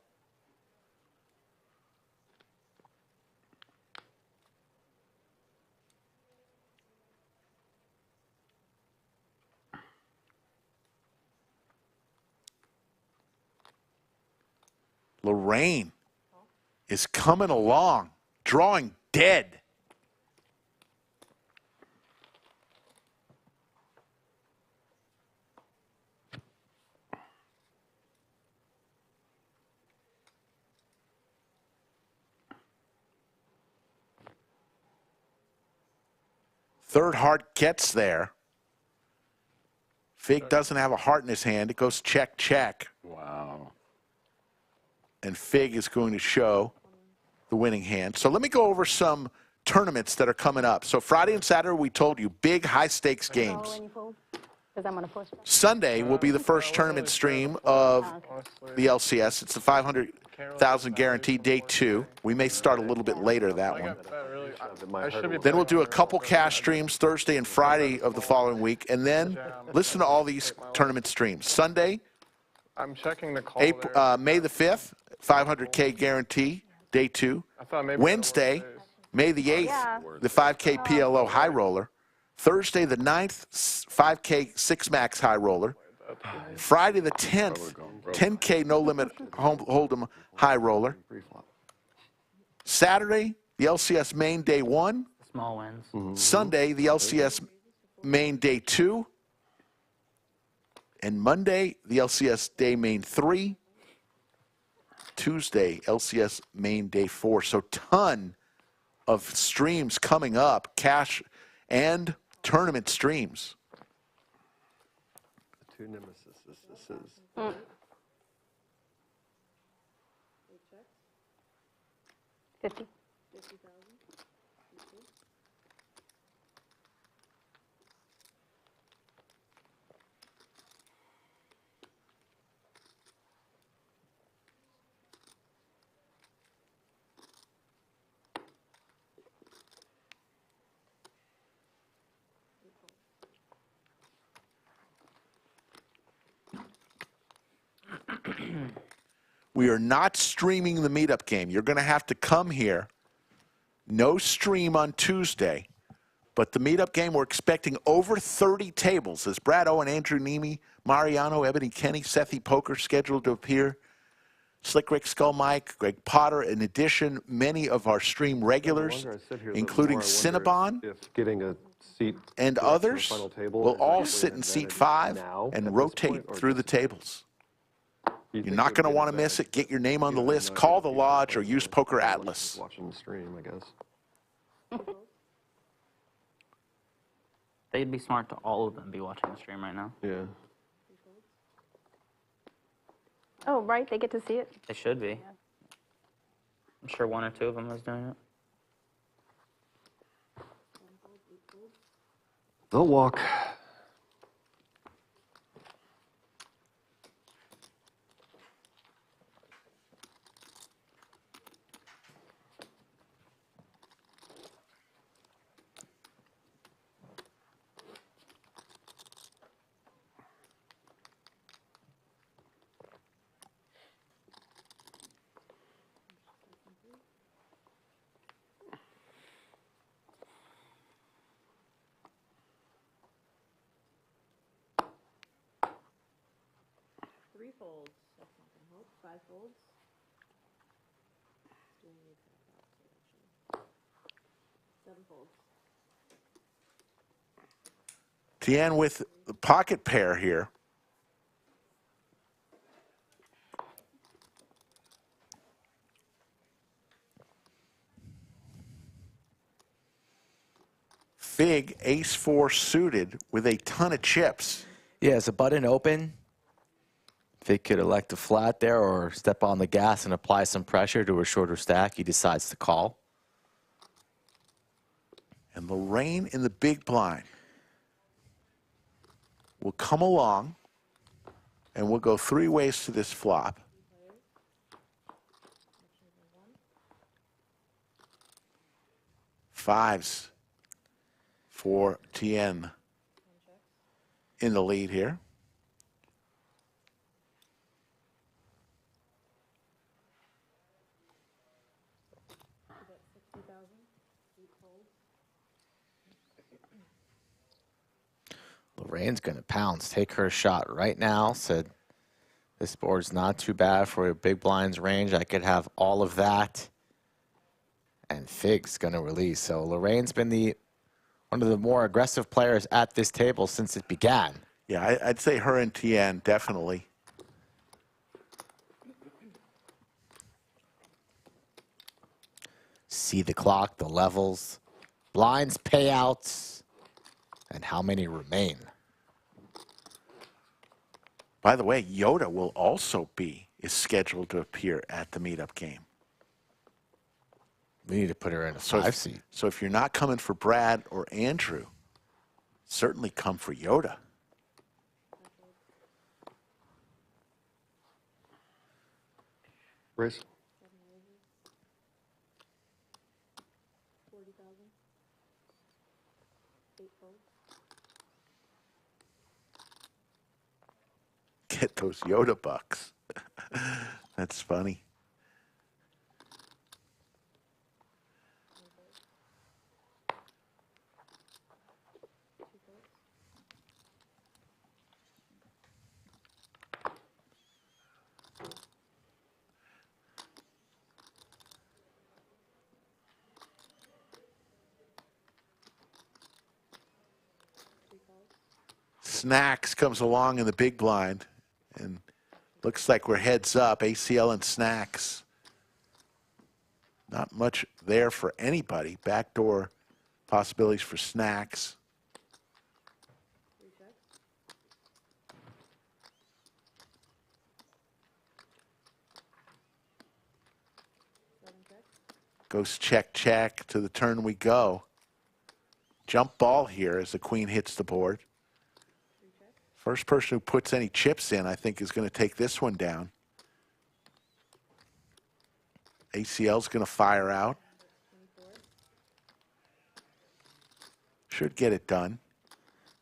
Lorraine is coming along, drawing dead. Third heart gets there. Fig doesn't have a heart in his hand. It goes check, check. Wow. And Fig is going to show the winning hand. So let me go over some tournaments that are coming up. So Friday and Saturday, we told you, big high-stakes games. Sunday will be the first tournament stream of the LCS. It's the 500,000 guarantee, day 2. We may start a little bit later that one. Then we'll do a couple cash streams Thursday and Friday of the following week. And then listen to all these tournament streams. Sunday, I'm checking the call. May the 5th, 500K guarantee, day 2. Wednesday, May the 8th, the 5K PLO high roller. Thursday the 9th, 5K 6 max high roller. Friday the 10th, 10K no limit hold'em high roller. Saturday, the LCS main day 1. Small wins. Sunday, the LCS main day 2. And Monday, the LCS day main 3. Tuesday, LCS main day 4. So ton of streams coming up, cash and tournament streams. The two nemesis. 50. We are not streaming the meetup game. You're going to have to come here. No stream on Tuesday. But the meetup game, we're expecting over 30 tables. As Brad Owen, Andrew Nemi, Mariano, Ebony Kenny, Sethi Poker scheduled to appear. Slick Rick, Skull Mike, Greg Potter. In addition, many of our stream regulars, including Cinnabon getting a seat and others, will all sit in seat 5 and rotate through the tables. You're not going to want to miss it. Get your name on the list. Call the lodge or use Poker Atlas. Watching the stream, I guess. They'd be smart to all of them be watching the stream right now. Yeah. Oh, right, they get to see it? They should be. I'm sure 1 or 2 of them is doing it. They'll walk. Folds. That's not going to help. 5 folds. Doing the exact opposite, actually. 7 folds. Tian with the pocket pair here. Fig, ace-4 suited with a ton of chips. Yeah, it's a button open. Fig could elect a flat there or step on the gas and apply some pressure to a shorter stack. He decides to call. And Lorraine in the big blind will come along, and we'll go 3 ways to this flop. Fives for Tian in the lead here. Lorraine's going to pounce, take her shot right now. Said, this board's not too bad for a big blind's range. I could have all of that. And Fig's going to release. So Lorraine's been one of the more aggressive players at this table since it began. Yeah, I'd say her and Tian, definitely. See the clock, the levels, blinds, payouts, and how many remain. By the way, Yoda will also is scheduled to appear at the meetup game. We need to put her in a 5 seat. So if you're not coming for Brad or Andrew, certainly come for Yoda. Race. Get those Yoda bucks. That's funny. Snacks comes along in the big blind, and looks like we're heads up. ACL and Snacks. Not much there for anybody. Backdoor possibilities for Snacks. Goes check, check. To the turn we go. Jump ball here as the queen hits the board. First person who puts any chips in, I think, is going to take this one down. ACL's going to fire out. Should get it done.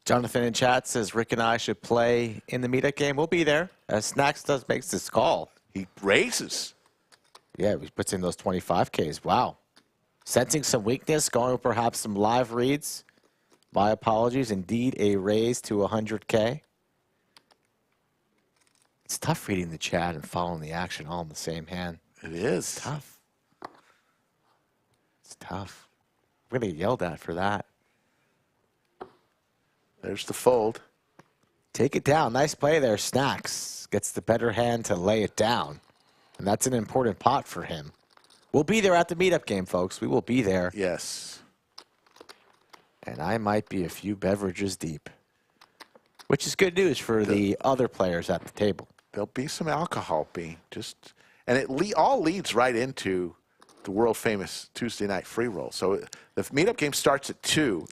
Jonathan in chat says Rick and I should play in the meetup game. We'll be there as Snacks makes this call. He raises. Yeah, he puts in those 25Ks. Wow. Sensing some weakness, going with perhaps some live reads. My apologies. Indeed, a raise to 100K. It's tough reading the chat and following the action all in the same hand. It is. It's tough. It's tough. We're going to get yelled at for that. There's the fold. Take it down. Nice play there. Snacks gets the better hand to lay it down. And that's an important pot for him. We'll be there at the meetup game, folks. We will be there. Yes. And I might be a few beverages deep, which is good news for the other players at the table. There'll be some alcohol being just, and it all leads right into the world famous Tuesday night free roll. So the meetup game starts at 2.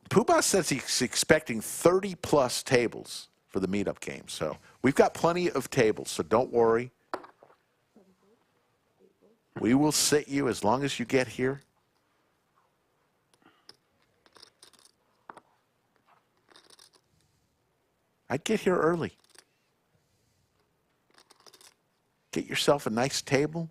Poobah says he's expecting 30 plus tables for the meetup game. So we've got plenty of tables, so don't worry. We will sit you as long as you get here. I'd get here early. Get yourself a nice table.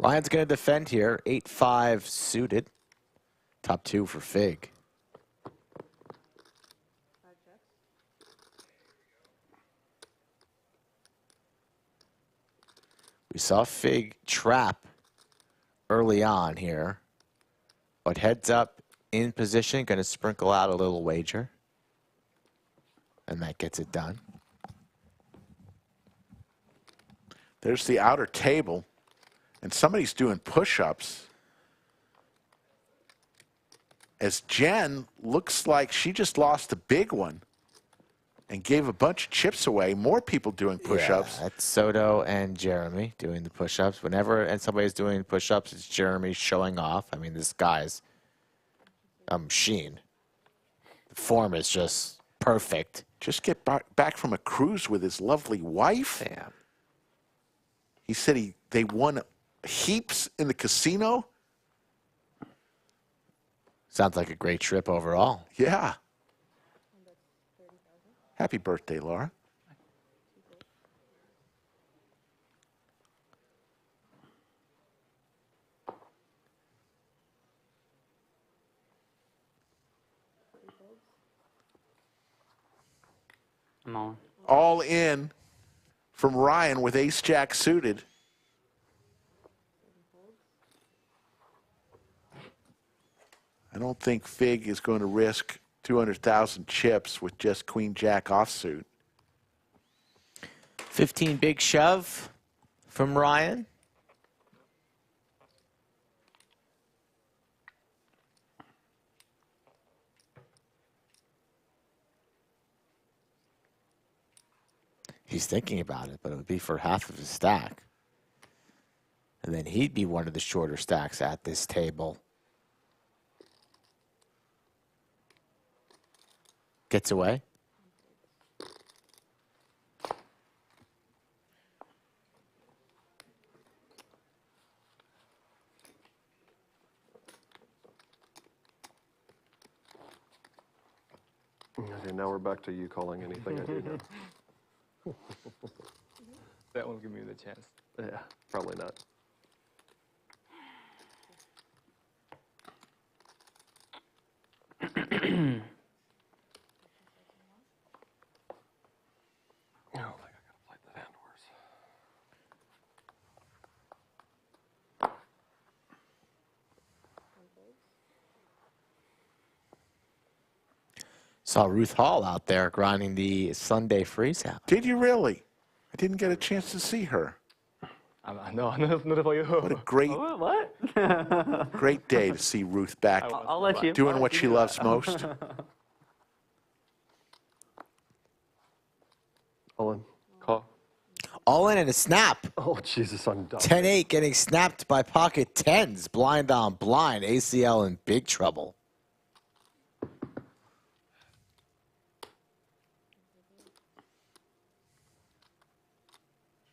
Ryan's going to defend here. 8-5 suited. Top 2 for Fig. We saw Fig trap early on here. But heads up in position. Going to sprinkle out a little wager. And that gets it done. There's the outer table. And somebody's doing push-ups. As Jen looks like she just lost a big one and gave a bunch of chips away. More people doing push-ups. Yeah, that's Soto and Jeremy doing the push-ups. Whenever somebody's doing push-ups, it's Jeremy showing off. I mean, this guy's a machine. The form is just perfect. Just get back from a cruise with his lovely wife. Damn. He said they won heaps in the casino. Sounds like a great trip overall. Yeah. Happy birthday, Laura. I'm on. All in from Ryan with ace-jack suited. I don't think Fig is going to risk 200,000 chips with just queen-jack offsuit. 15 big shove from Ryan. He's thinking about it, but it would be for half of his stack. And then he'd be one of the shorter stacks at this table. Gets away. Okay, now we're back to you calling anything I do now. That won't give me the chance. Yeah, probably not. Saw Ruth Hall out there grinding the Sunday freeze out. Did you really? I didn't get a chance to see her. No, not for you. What a great, What? great day to see Ruth back I'll let you. doing what she loves most. All in. Call. All in and a snap. Oh, Jesus, I'm done. 10-8 getting snapped by pocket tens. Blind on blind. ACL in big trouble.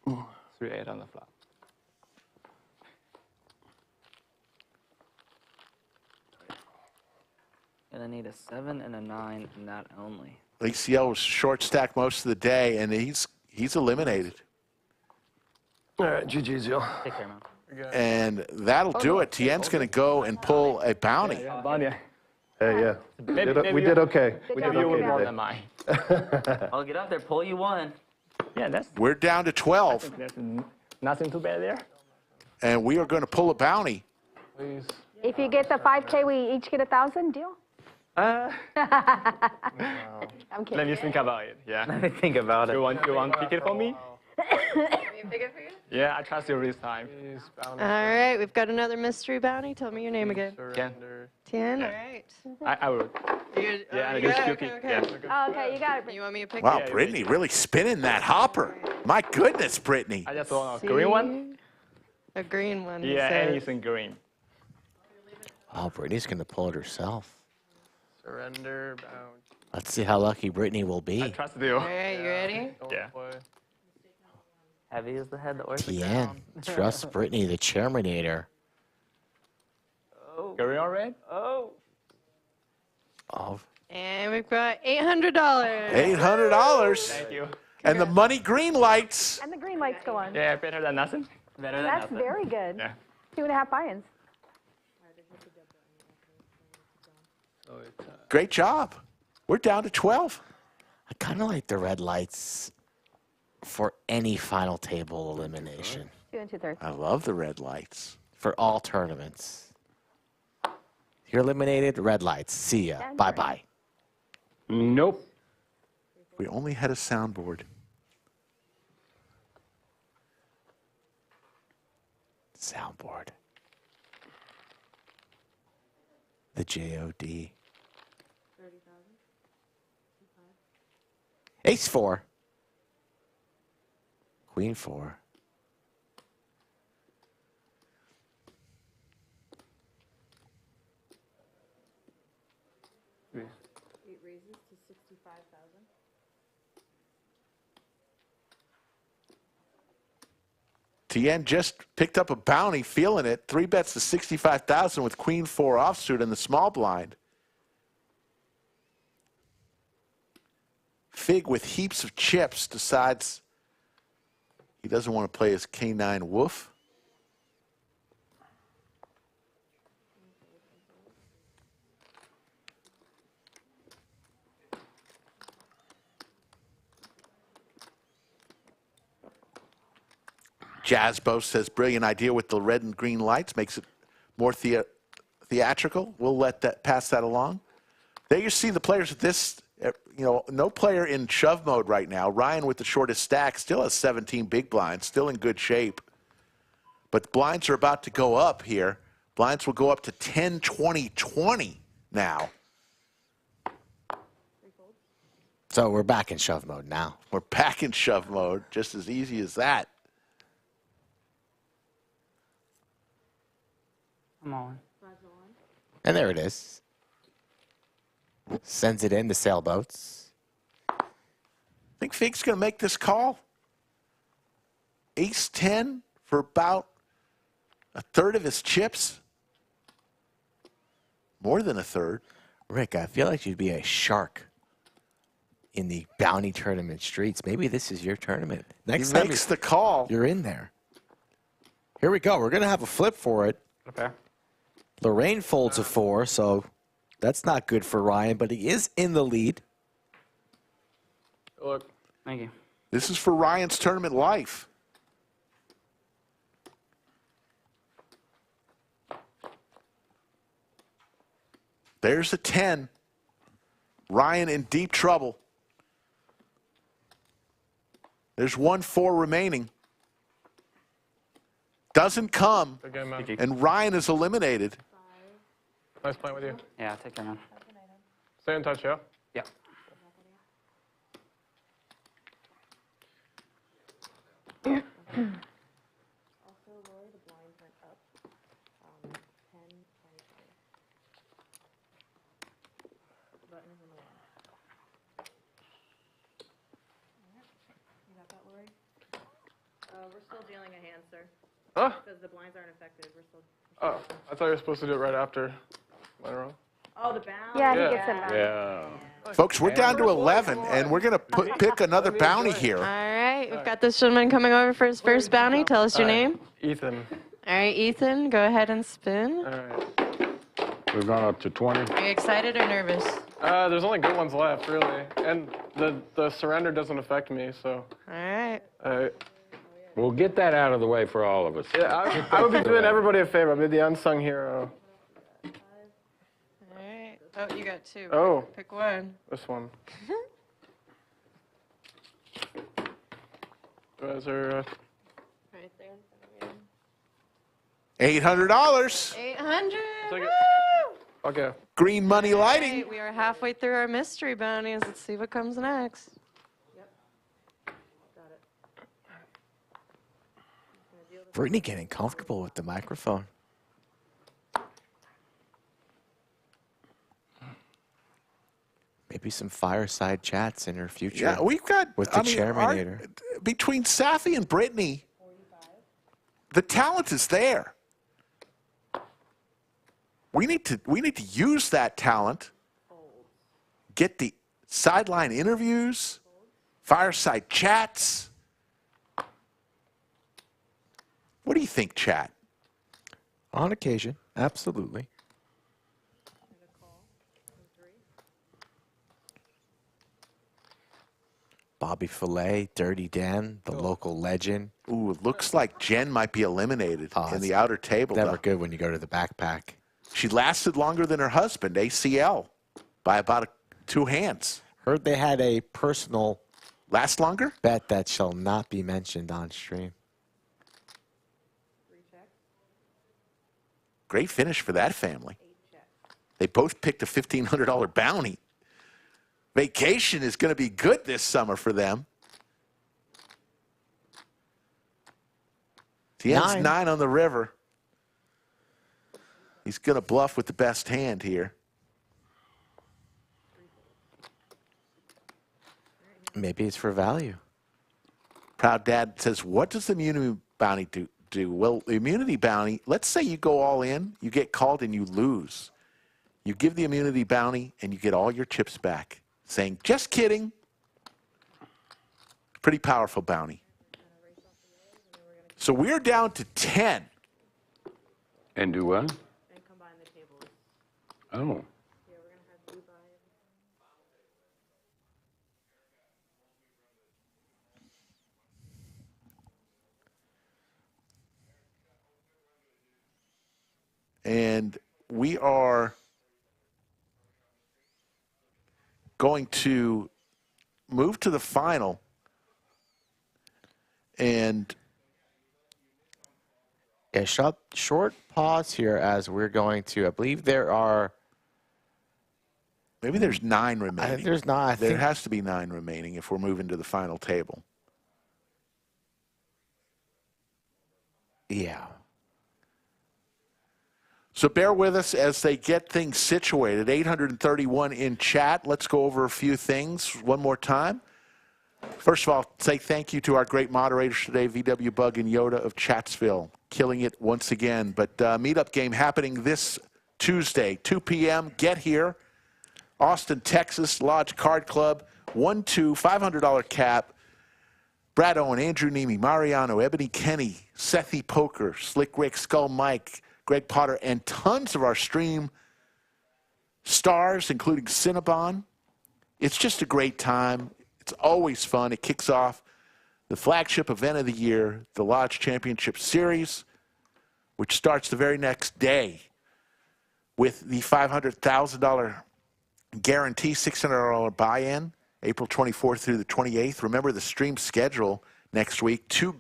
Ooh, 3-8 on the flop. Gonna need a 7 and a 9, and that only. ACL was short stack most of the day, and he's eliminated. All right, GG's, y'all. Take care, man. And that'll do it. Tien's going to go and pull a bounty. Hey, yeah. We did okay. We did okay more today. than mine. I'll get up there, pull you one. Yeah, that's We're down to 12, there's nothing too bad there. and we are going to pull a bounty. Please. If you get the 5K, we each get 1,000. Deal? I'm I'm kidding. Let me think about it. Yeah. Let me think about it. You want to pick it for me? Pick it for you? Yeah, I trust you this time. Please, All bounty. right, we've got another mystery bounty. Tell me your name again. Surrender. Tian, all right. I will. You- Yeah, you just got it? cookie. Okay, Yeah. Oh, okay, you got it. You want me to pick Wow, it? Brittany really spinning that hopper. My goodness, Brittany. I just want a green one. A green one. he Yeah, says. anything green. Oh, Brittany's going to pull it herself. Surrender, bounty. Let's see how lucky Brittany will I be. trust you. All right, you ready? Don't Yeah. play. Heavy is the head that wears the Tien, crown. trust Brittany, the chairmanator. Oh. Green or red? Oh. Oh, And we've got $800. $800. Thank you. And the money green lights. And the green lights go on. Yeah, better than nothing. Better than That's nothing. very good. Yeah. 2.5 buy-ins. Great job. We're down to 12. I kind of like the red lights for any final table elimination. 2 2/3. I love the red lights. For all tournaments. You're eliminated, red lights. See ya. Done. Bye-bye. Nope. We only had a soundboard. Soundboard. The JOD. Ace 4. Queen 4. It raises to 65,000. Tien just picked up a bounty, feeling it. 3 bets to 65,000 with Queen 4 offsuit in the small blind. Fig with heaps of chips decides he doesn't want to play his K9 Wolf. Jazzbo says, brilliant idea with the red and green lights, makes it more theatrical. We'll let that pass that along. There you see the players at this, no player in shove mode right now. Ryan with the shortest stack still has 17 big blinds, still in good shape. But the blinds are about to go up here. Blinds will go up to 10, 20, 20 now. So we're back in shove mode now. We're back in shove mode, just as easy as that. Come on. And there it is. Sends it in to sailboats. I think Fig's going to make this call. Ace 10 for about a third of his chips. More than a third. Rick, I feel like you'd be a shark in the bounty tournament streets. Maybe this is your tournament. Next He time makes the call. You're in there. Here we go. We're going to have a flip for it. Okay. Lorraine folds a 4, so that's not good for Ryan, but he is in the lead. Look. Thank you. This is for Ryan's tournament life. There's a 10. Ryan in deep trouble. There's 1-4 remaining. Doesn't come. Good game, man. And Ryan is eliminated. Nice playing with you. Yeah, take care, man. Stay in touch, yeah? Yeah. Also, Lori, the blinds went up. 10, 20, 20. Buttons in the one. You got that, Lori? We're still dealing a hand, sir. Huh? Because the blinds aren't affected. We're still. Oh, I thought you were supposed to do it right after. Am I wrong? Oh, the bounty. Yeah, Yeah. he gets it back. Yeah. Folks, we're down to 11, and we're going to pick another bounty here. All right, we've got this gentleman coming over for his first bounty. Tell us your name. Ethan. All right, Ethan, go ahead and spin. All right. We've gone up to 20. Are you excited or nervous? There's only good ones left, really. And the surrender doesn't affect me, so. All right. We'll get that out of the way for all of us. Yeah, I would be doing everybody a favor. I'd be the unsung hero. All right. Oh, you got two. Oh. Pick one. This one. Those are, Right there. In front of you. $800. 800. Take it. Okay. Green money lighting. Right, we are halfway through our mystery bounties. Let's see what comes next. Brittany getting comfortable with the microphone. Maybe some fireside chats in her future. Yeah, we've got with the Chairmanator. Between Safi and Brittany, the talent is there. We need to use that talent. Get the sideline interviews, fireside chats. What do you think, chat? On occasion, absolutely. Bobby Fillet, Dirty Dan, the local legend. Ooh, it looks like Jen might be eliminated in the outer table. Never though. good when you go to the backpack. She lasted longer than her husband, ACL, by about 2 hands. Heard they had a personal last longer bet that shall not be mentioned on stream. Great finish for that family. They both picked a $1,500 bounty. Vacation is going to be good this summer for them. Tien's 9 on the river. He's going to bluff with the best hand here. Maybe it's for value. Proud Dad says, what does the immunity bounty do? Well, the immunity bounty, let's say you go all in, you get called and you lose. You give the immunity bounty and you get all your chips back. Saying, just kidding. Pretty powerful bounty. So we're down to 10. And do what? Oh. And we are going to move to the final. And yeah, short pause here as we're going to, I believe there are. Maybe there's 9 remaining. I think there's not. There has to be 9 remaining if we're moving to the final table. Yeah. So bear with us as they get things situated. 831 in chat. Let's go over a few things one more time. First of all, say thank you to our great moderators today, VW Bug and Yoda of Chatsville, killing it once again. But meetup game happening this Tuesday, 2 p.m. Get here. Austin, Texas, Lodge Card Club, 1-2, $500 cap. Brad Owen, Andrew Nemi, Mariano, Ebony Kenny, Sethi Poker, Slick Rick, Skull Mike, Greg Potter, and tons of our stream stars, including Cinnabon. It's just a great time. It's always fun. It kicks off the flagship event of the year, the Lodge Championship Series, which starts the very next day with the $500,000 guarantee, $600 buy-in, April 24th through the 28th. Remember the stream schedule next week, 2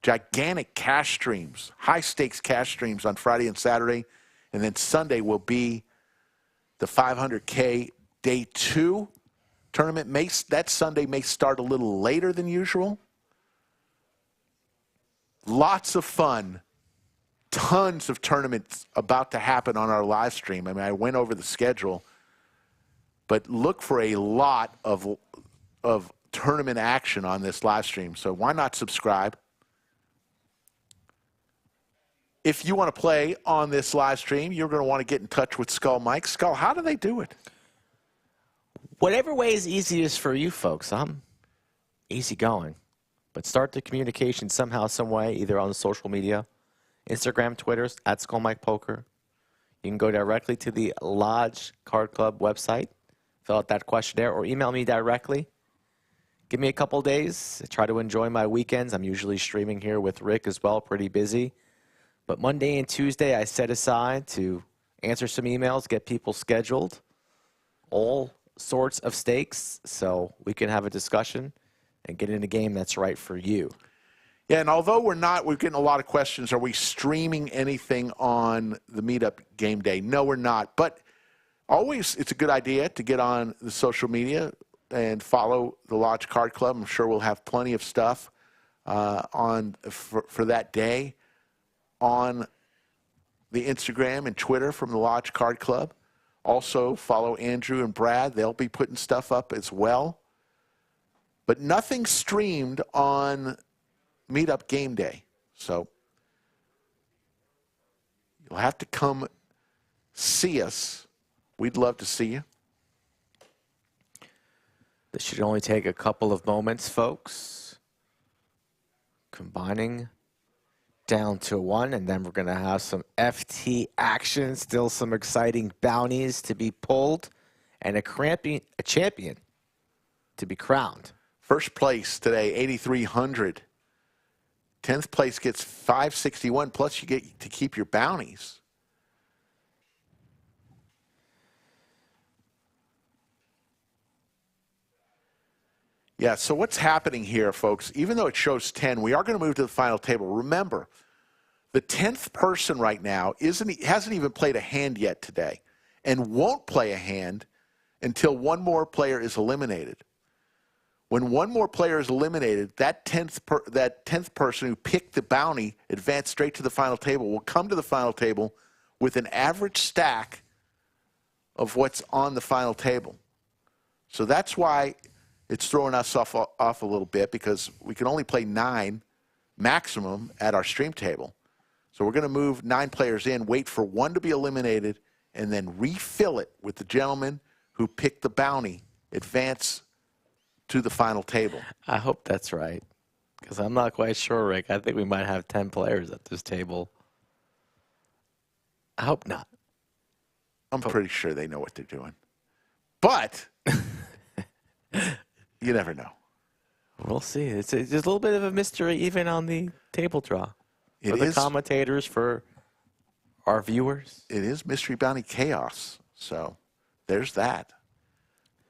gigantic cash streams, high-stakes cash streams on Friday and Saturday. And then Sunday will be the 500K Day 2 tournament. That Sunday may start a little later than usual. Lots of fun. Tons of tournaments about to happen on our live stream. I mean, I went over the schedule, but look for a lot of tournament action on this live stream. So why not subscribe? If you want to play on this live stream, you're going to want to get in touch with Skull Mike. Skull, how do they do it? Whatever way is easiest for you folks. I'm easygoing. But start the communication somehow, some way, either on social media, Instagram, Twitter, at Skull Mike Poker. You can go directly to the Lodge Card Club website, fill out that questionnaire, or email me directly. Give me a couple days. I try to enjoy my weekends. I'm usually streaming here with Rick as well, pretty busy. But Monday and Tuesday, I set aside to answer some emails, get people scheduled, all sorts of stakes, so we can have a discussion and get in a game that's right for you. Yeah, and although we're getting a lot of questions, are we streaming anything on the Meetup game day? No, we're not. But always, it's a good idea to get on the social media and follow the Lodge Card Club. I'm sure we'll have plenty of stuff for that day on the Instagram and Twitter from the Lodge Card Club. Also, follow Andrew and Brad. They'll be putting stuff up as well. But nothing streamed on Meetup game day. So you'll have to come see us. We'd love to see you. This should only take a couple of moments, folks. Combining down to 1, and then we're going to have some FT action, still some exciting bounties to be pulled, and a champion to be crowned. First place today, 8,300. 10th place gets 561, plus you get to keep your bounties. Yeah, so what's happening here, folks? Even though it shows 10, we are going to move to the final table. Remember, the 10th person right now hasn't even played a hand yet today and won't play a hand until one more player is eliminated. When one more player is eliminated, that 10th person who picked the bounty, advanced straight to the final table, will come to the final table with an average stack of what's on the final table. So that's why it's throwing us off a little bit, because we can only play 9 maximum at our stream table. So we're going to move 9 players in, wait for one to be eliminated, and then refill it with the gentleman who picked the bounty, advance to the final table. I hope that's right, because I'm not quite sure, Rick. I think we might have 10 players at this table. I hope not. I'm pretty sure they know what they're doing. But you never know. We'll see. It's a little bit of a mystery even on the table draw. For the commentators, for our viewers. It is Mystery Bounty Chaos. So there's that.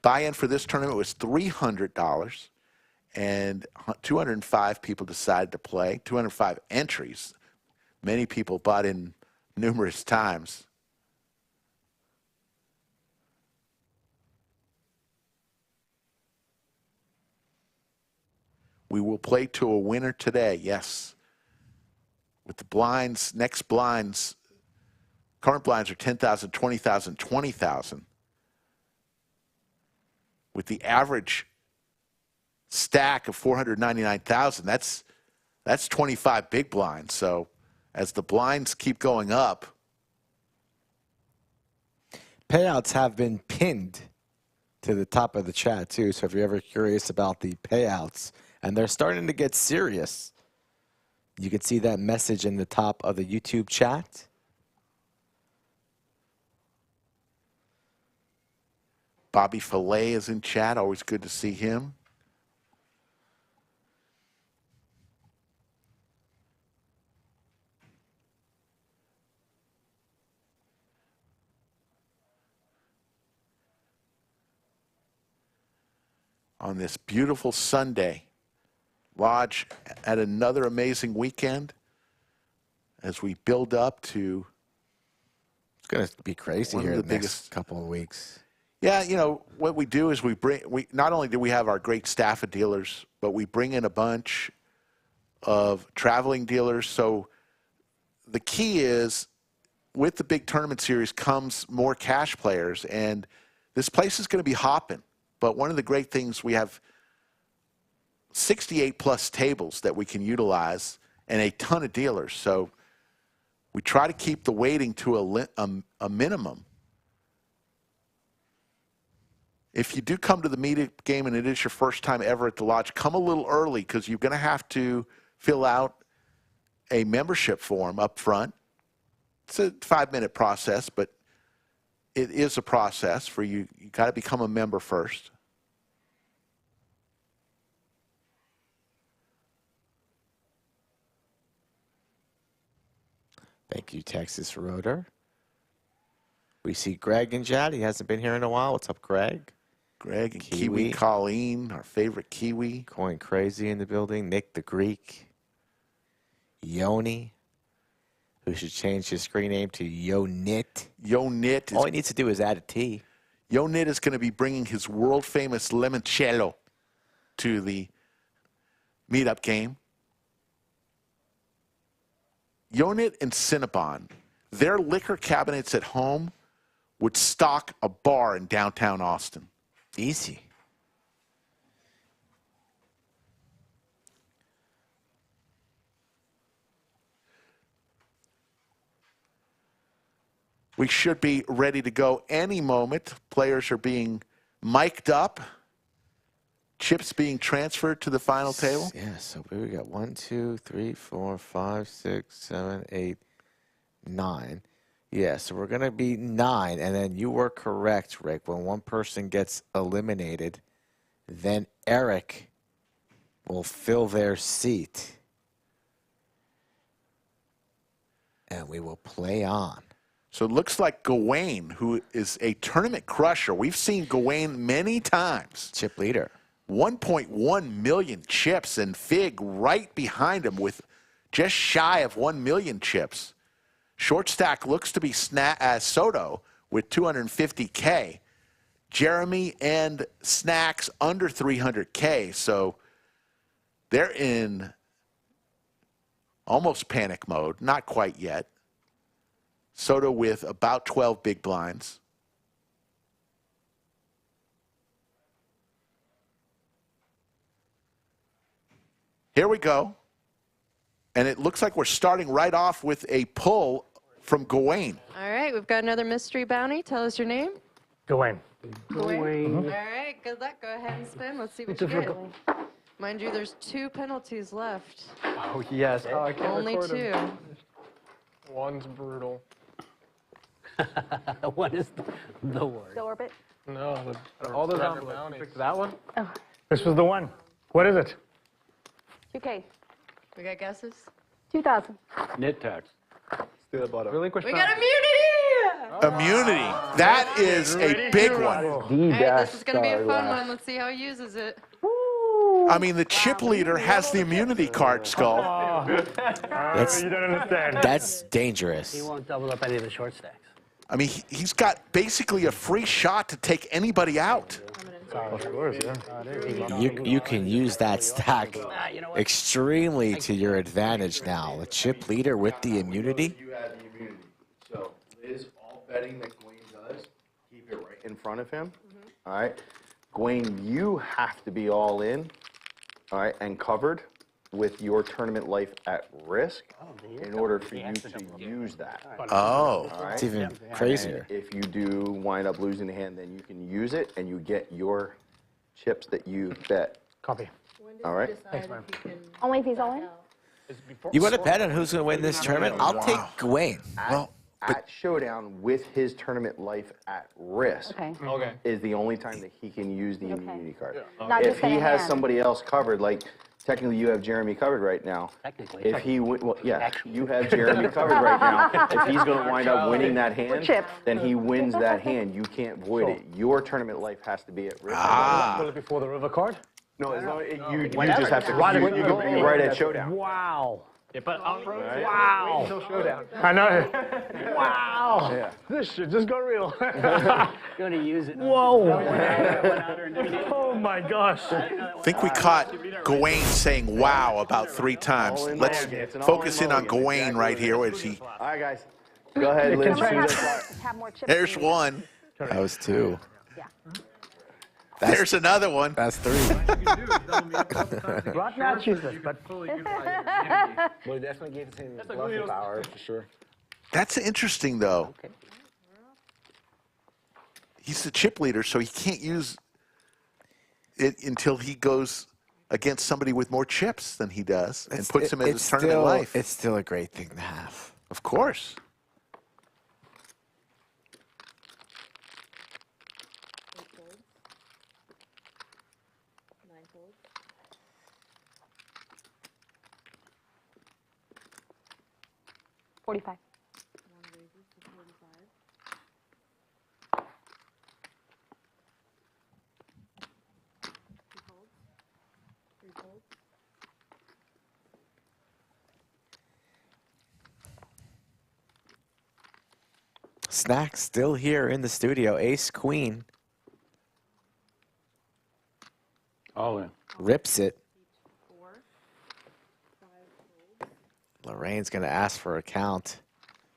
Buy-in for this tournament was $300, and 205 people decided to play. 205 entries. Many people bought in numerous times. We will play to a winner today, yes. With the blinds, next blinds, current blinds are 10,000, 20,000, 20,000. With the average stack of 499,000, that's 25 big blinds. So as the blinds keep going up, payouts have been pinned to the top of the chat too. So if you're ever curious about the payouts, and they're starting to get serious, you can see that message in the top of the YouTube chat. Bobby Fillet is in chat. Always good to see him. On this beautiful Sunday, Lodge had another amazing weekend as we build up to. It's going to be crazy here the next couple of weeks. Yeah, you know, what we do is we not only do we have our great staff of dealers, but we bring in a bunch of traveling dealers. So the key is, with the big tournament series comes more cash players, and this place is going to be hopping. But one of the great things, we have 68 plus tables that we can utilize and a ton of dealers. So we try to keep the weighting to a minimum. If you do come to the meetup game and it is your first time ever at the lodge, come a little early, because you're going to have to fill out a membership form up front. It's a 5-minute process, but it is a process for you. You got to become a member first. Thank you, Texas Rotor. We see Greg in chat. He hasn't been here in a while. What's up, Greg? Greg and Kiwi Colleen, our favorite Kiwi. Going crazy in the building. Nick the Greek. Yoni, who should change his screen name to Yonit. Yonit. All he needs to do is add a T. Yonit is going to be bringing his world-famous limoncello to the meetup game. Yonit and Cinnabon, their liquor cabinets at home would stock a bar in downtown Austin. Easy. We should be ready to go any moment. Players are being mic'd up. Chips being transferred to the final table. Yeah, so we got 1, 2, 3, 4, 5, 6, 7, 8, 9. Yeah, so we're going to be 9. And then you were correct, Rick. When one person gets eliminated, then Eric will fill their seat. And we will play on. So it looks like Gawain, who is a tournament crusher. We've seen Gawain many times. Chip leader. 1.1 million chips, and Fig right behind him with just shy of 1 million chips. Short stack looks to be Soto with 250K. Jeremy and Snacks under 300K. So they're in almost panic mode. Not quite yet. Soto with about 12 big blinds. Here we go. And it looks like we're starting right off with a pull from Gawain. All right, we've got another mystery bounty. Tell us your name. Gawain. Gawain. All right, good luck. Go ahead and spin. Let's see what you get. Mind you, there's 2 penalties left. Oh, yes. Oh, I can't Only record 2. him. One's brutal. What is the word? The orbit. No, all those envelopes. Pick that one? Oh. This was the one. What is it? 2K. We got guesses? 2,000. Knit tax. Relinquish We got immunity! Immunity. That is a big one. All right, this is going to be a fun one. Let's see how he uses it. I mean, the chip leader has the immunity card, Skull. That's, you don't understand. That's dangerous. He won't double up any of the short stacks. I mean, he's got basically a free shot to take anybody out. You can use that stack extremely to your advantage now. The chip leader with the immunity. You have the immunity. So Liz, all betting that Gawain does, keep it right in front of him. All right. Gawain, you have to be all in, all right, and covered with your tournament life at risk in order for you to use that. Oh. All right? It's even crazier. And if you do wind up losing the hand, then you can use it and you get your chips that you bet. Copy. All right? Thanks, man. Only if he's all in? You want to bet on who's going to win this tournament? I'll take Gawain. At Showdown with his tournament life at risk is the only time that he can use the immunity card. Not If just in he a has hand. somebody else covered, like technically you have Jeremy covered right now. Technically. If he, well, yeah, you have Jeremy covered right now. If he's going to wind up winning that hand, then he wins that hand. You can't void it. Your tournament life has to be at risk. Will it be for the river card? No, as long as you just have to, you can be right at Showdown. Wow. Yeah, but Right. wow. Wait until showdown. I know. Wow. Yeah. This shit just got real. Going to use it. Whoa. Oh my gosh. I think we caught Gawain saying wow about 3 times. All in Let's mulligan. It's an focus in on all-in mulligan. Gawain right here. As he, All right, guys. Go ahead, Liz. there's one. That was 2. There's another one. That's 3. Rock not chooses, but Well, it definitely gives him bluffing power, for sure. That's interesting, though. He's the chip leader, so he can't use it until he goes against somebody with more chips than he does and puts him in his tournament life. It's still a great thing to have. Of course. $45. Snack still here in the studio. Ace Queen. All in. Rips it. Lorraine's going to ask for a count.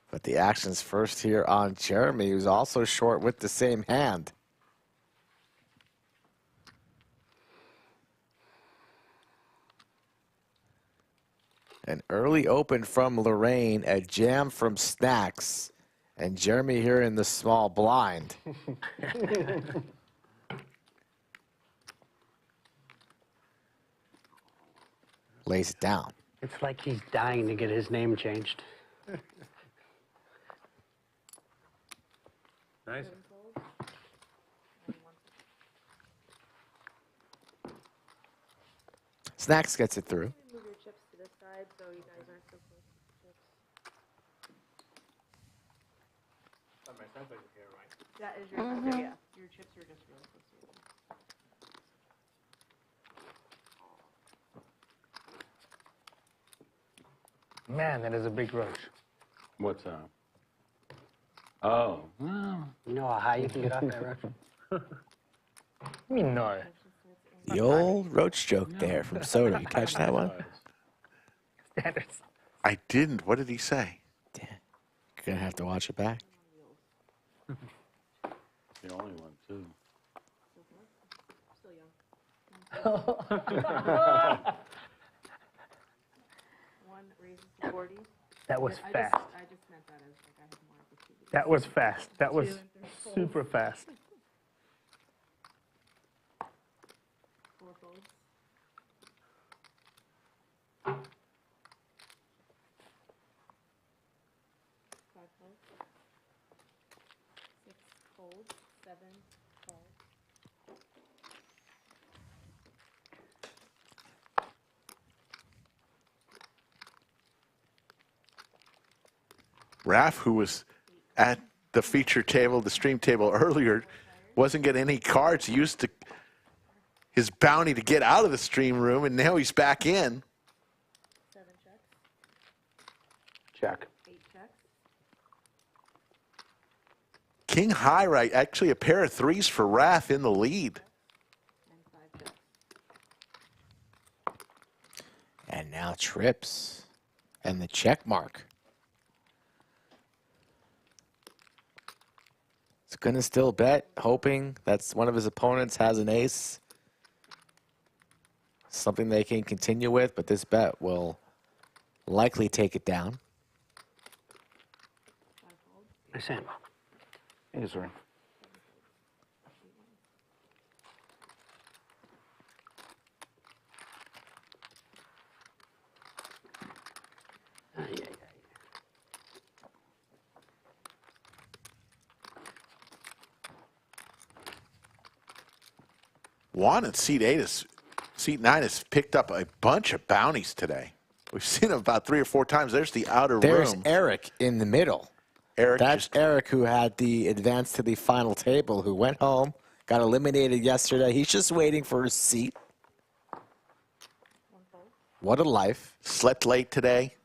But the action's first here on Jeremy, who's also short with the same hand. An early open from Lorraine, a jam from Snacks, and Jeremy here in the small blind. Lays it down. it's like he's dying to get his name changed. Nice. Snacks gets it through. Move your chips to this side so you guys aren't so close to the chips. That is your yeah. Your chips are just really close to each other. Man, that is a big roach. What's up? Oh, well. You know how high you can get off that roach? Me no. The old roach joke there from Soto. You catch that one? Standards. I didn't. What did he say? You're going to have to watch it back. The only one, too. Still young. One raises to 40. That was I fast. I just meant that as like I have more opportunity. That was fast. That was 2 and 3 super fast. 4 folds. 5 folds. 6 folds. 7 folds. Raf, who was at the feature table, the stream table earlier, wasn't getting any cards. He used his bounty to get out of the stream room, and now he's back in. 7 checks. Check. 8 checks. King high right, actually a pair of 3s for Raf in the lead. And 5 checks. And now trips. And the check mark. He's going to still bet, hoping that one of his opponents has an ace. Something they can continue with, but this bet will likely take it down. Nice hand. Hey, sir. Juan in seat 9 has picked up a bunch of bounties today. We've seen him about 3 or 4 times. There's the outer There's room. Eric in the middle. That's Eric who had the advance to the final table, who went home, got eliminated yesterday. He's just waiting for his seat. What a life. Slept late today.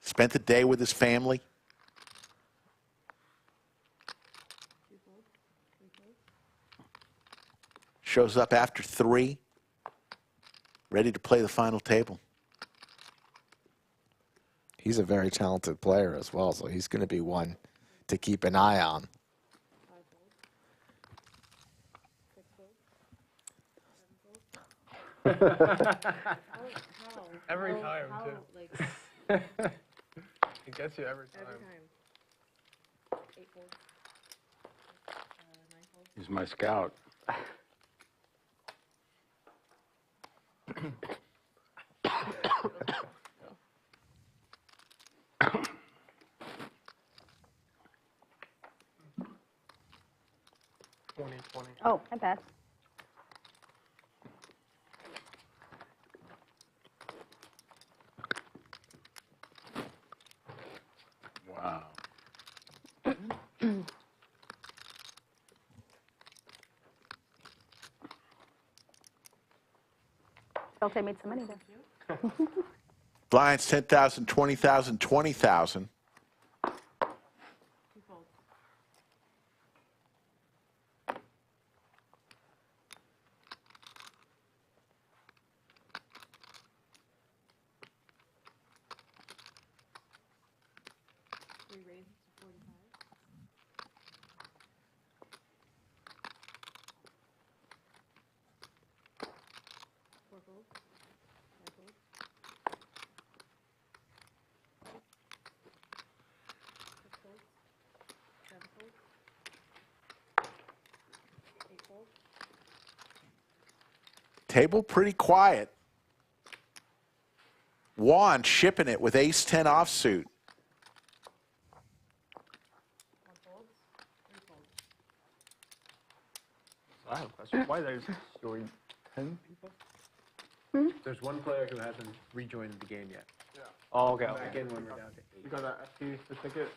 Spent the day with his family. Shows up after 3, ready to play the final table. He's a very talented player as well, so he's going to be one to keep an eye on. Every time, too. It gets you every time. He's my scout. Oh, my bad. Wow. Felt I made some money there. Blinds 10,000, 20,000, 20,000. Table pretty quiet. Juan shipping it with ace-10 offsuit. I have a question. Why there's joined 10 people? There's one player who hasn't rejoined the game yet. Yeah. Oh, okay. Back in when we're down to 8. You got that FP, the ticket?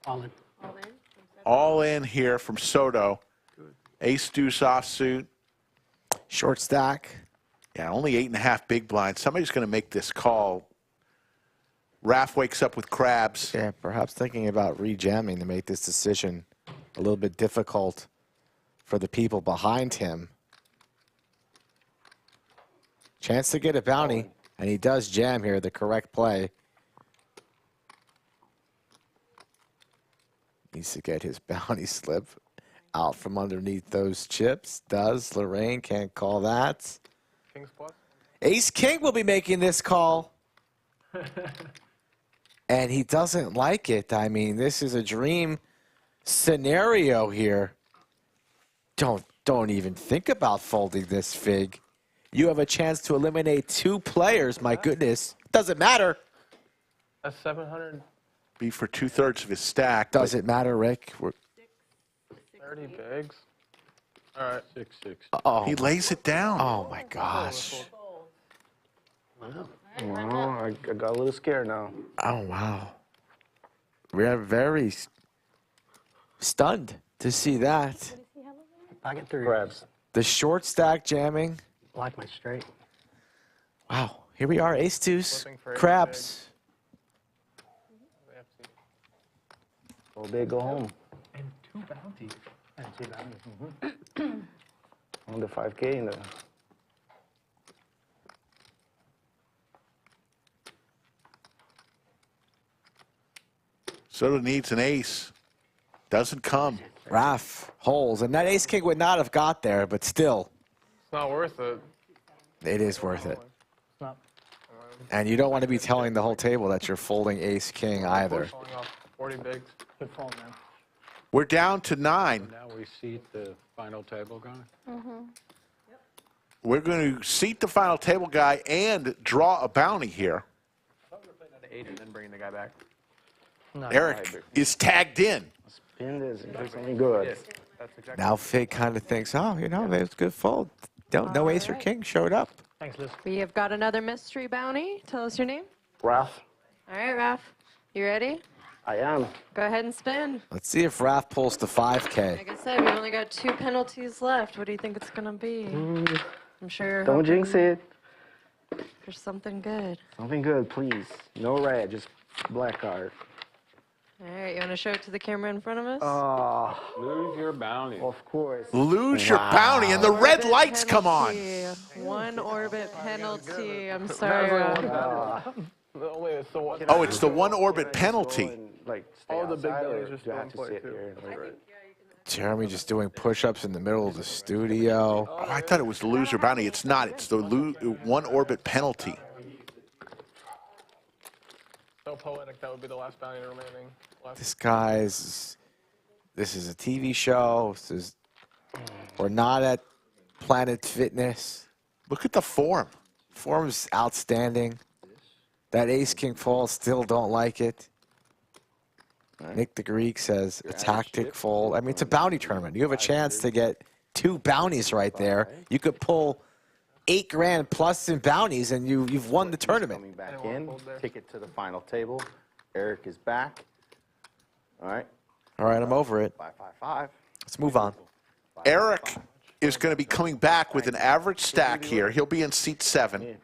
All in. All in here from Soto. Ace-deuce offsuit. Short stack. Yeah, only 8.5 big blinds. Somebody's going to make this call. Raf wakes up with crabs. Yeah, perhaps thinking about rejamming to make this decision a little bit difficult for the people behind him. Chance to get a bounty, and he does jam here, the correct play. Needs to get his bounty slip out from underneath those chips. Does Lorraine, can't call that. King's plus? Ace King will be making this call. And he doesn't like it. I mean, this is a dream scenario here. Don't even think about folding this fig. You have a chance to eliminate 2 players. My goodness. Doesn't matter. That's 700. Be for 2/3 of his stack. Does it matter, Rick? 30 bigs. All right. 6-6. Oh. He lays it down. Oh, my gosh. Wow, I got a little scared now. Oh, wow. We are very stunned to see that. Pocket 3. Crabs. The short stack jamming. Like my straight. Wow. Here we are, ace-deuce, Flipping for ace crabs. Go big, go home. And 2 bounties. And 2 bounties. On the 5K in the. Soto needs an ace. Doesn't come. Raf holes. And that ace king would not have got there, but still. It's not worth it. It is worth it. It's not. And you don't want to be telling the whole table that you're folding ace king either. Falling off 40 bigs. Good fault, man. We're down to 9. Now we see the final table going. We're going to seat the final table guy and draw a bounty here. The 8 and then bringing the guy back. Eric is tagged in. Spin this and get something good. Now Fig kind of thinks, oh, you know, maybe it's a good fold. No ace or king showed up. Thanks, Liz. We have got another mystery bounty. Tell us your name. Raf, All right, Raf. You ready? I am. Go ahead and spin. Let's see if Raf pulls to 5K. Like I said, we only got 2 penalties left. What do you think it's gonna be? I'm sure you're Don't hoping jinx it. for something good. Something good, please. No red, just black card. All right, you want to show it to the camera in front of us? Lose your bounty. Of course. Lose your bounty, and the red lights come on. 1 orbit penalty. I'm sorry, Raf. Oh, it's the 1 orbit penalty. Like, All the big bellies bellies are still in play, too. Jeremy just doing push-ups in the middle of the studio. Oh, I thought it was the loser bounty. It's not. It's the 1 orbit penalty. So poetic, that would be the last bounty remaining. This is a TV show. We're not at Planet Fitness. Look at the form. Form's outstanding. That ace king fall, still don't like it. Nick the Greek says a tactic fold. I mean, it's a bounty tournament. You have a chance to get 2 bounties right there. You could pull $8 grand plus in bounties, and you've won the tournament. Coming back in, take it to the final table. Eric is back. All right. All right, I'm over it. 5-5-5. Let's move on. Eric is going to be coming back with an average stack here. He'll be in seat 7.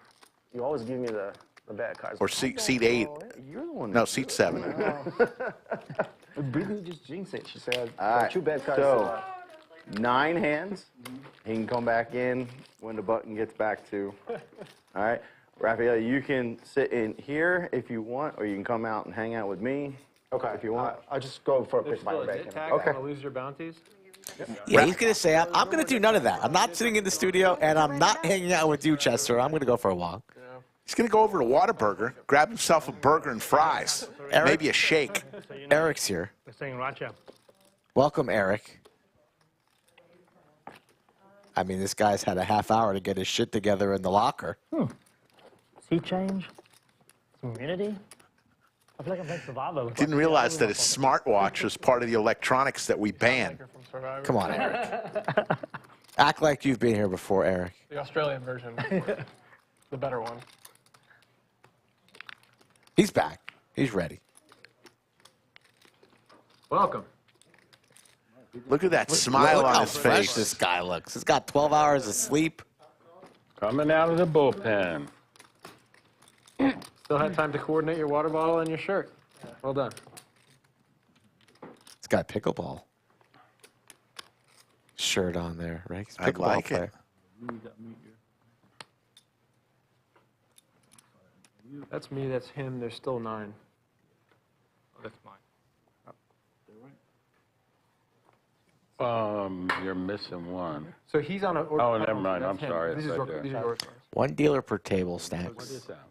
You always give me the bad cards. Or seat 8. You're the one. No, seat 7. Brittany just jinxed it. She said, All right. 2 bad cards. So, 9 hands. He can come back in when the button gets back to. All right. Raphael, you can sit in here if you want, or you can come out and hang out with me. Okay. If you want. I'll just go for a pick by back. Okay. Lose your bounties? Yeah, he's going to say, I'm going to do none of that. I'm not sitting in the studio, and I'm not hanging out with you, Chester. I'm going to go for a walk. He's going to go over to Whataburger, grab himself a burger and fries, maybe a shake. Eric's here. They're saying Racha. Welcome, Eric. I mean, this guy's had a half hour to get his shit together in the locker. Seat change. Some immunity. I feel like I'm playing Survivor. Didn't realize that his smartwatch was part of the electronics that we banned. Come on, Eric. Act like you've been here before, Eric. The Australian version. The better one. He's back. He's ready. Welcome. Look at that smile Look on how his fresh face. this guy looks. He's got 12 hours of sleep. Coming out of the bullpen. Still had time to coordinate your water bottle and your shirt. Well done. He's got pickleball shirt on there, right? He's a I pickleball like player. it. That's me, that's him, there's still 9. Oh, that's mine. You're missing one. So he's on a... Oh, never mind. I'm That's him. sorry. These It's are right there. these are yours. One dealer per table, What Snacks. is that?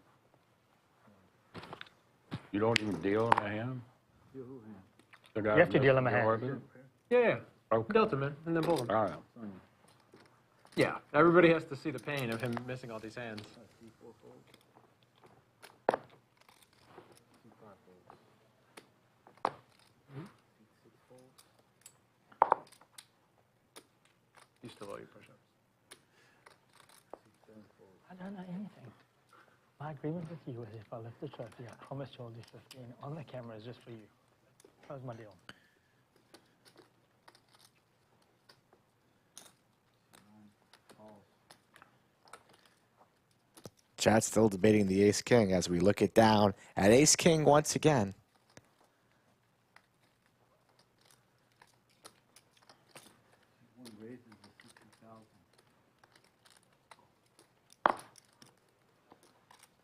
You don't even deal in a hand? You have to deal in a hand. Yeah. Okay. Dealt him in, and then pulled him. All right. Yeah, everybody has to see the pain of him missing all these hands. You still owe your push-ups. I don't know anything. My agreement with you is if I lift the trophy, I promise you'll do 15 on the camera is just for you. That was my deal. Chat's still debating the ace-king as we look it down at ace-king once again.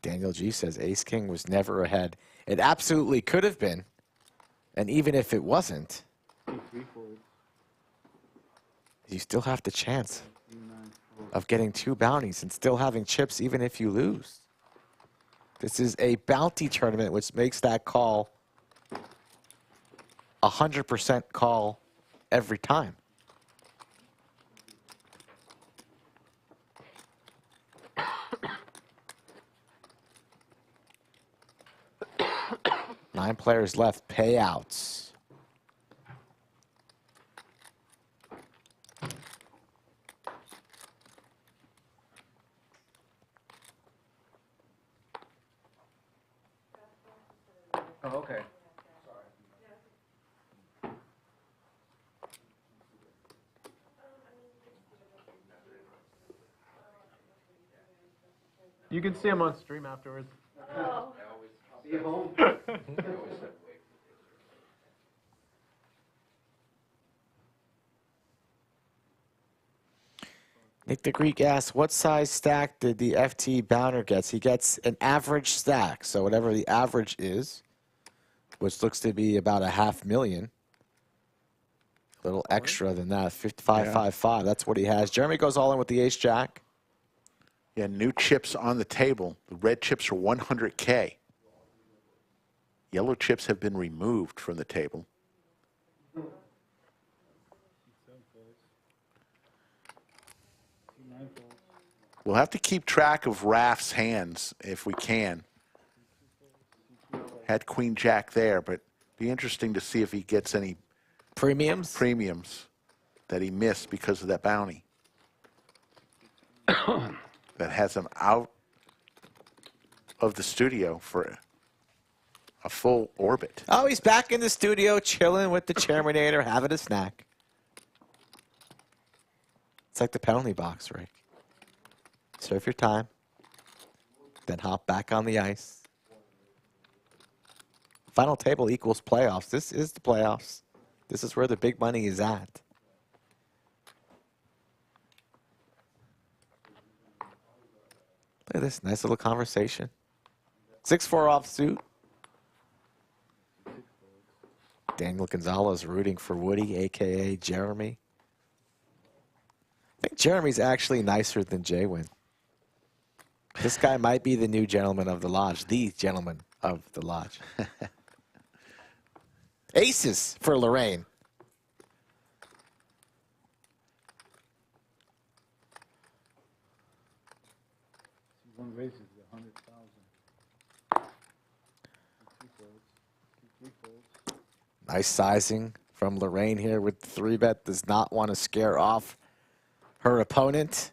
Daniel G says ace-king was never ahead. It absolutely could have been. And even if it wasn't, you still have the chance of getting 2 bounties and still having chips even if you lose. This is a bounty tournament, which makes that call 100% call every time. players left. Payouts. Oh, okay. You can see him on stream afterwards. Oh. See you home. Nick the Greek asks, what size stack did the FT Bounder gets? He gets an average stack, so whatever the average is, which looks to be about $500,000. A little extra than that, 5555. That's what he has. Jeremy goes all in with the ace jack. Yeah, new chips on the table. The red chips are 100K. Yellow chips have been removed from the table. We'll have to keep track of Raf's hands if we can. Had Queen Jack there, but be interesting to see if he gets any premiums that he missed because of that bounty. That has him out of the studio for a full orbit. Oh, he's back in the studio chilling with the Chairmanator, having a snack. It's like the penalty box, Rick. Serve your time, then hop back on the ice. Final table equals playoffs. This is the playoffs. This is where the big money is at. Look at this nice little conversation. 6-4 offsuit. Daniel Gonzalez rooting for Woody, a.k.a. Jeremy. I think Jeremy's actually nicer than Jaywin. This guy might be the new gentleman of the lodge, the gentleman of the lodge. Aces for Lorraine. One raises 100,000. Nice sizing from Lorraine here with the 3-bet. Does not want to scare off her opponent.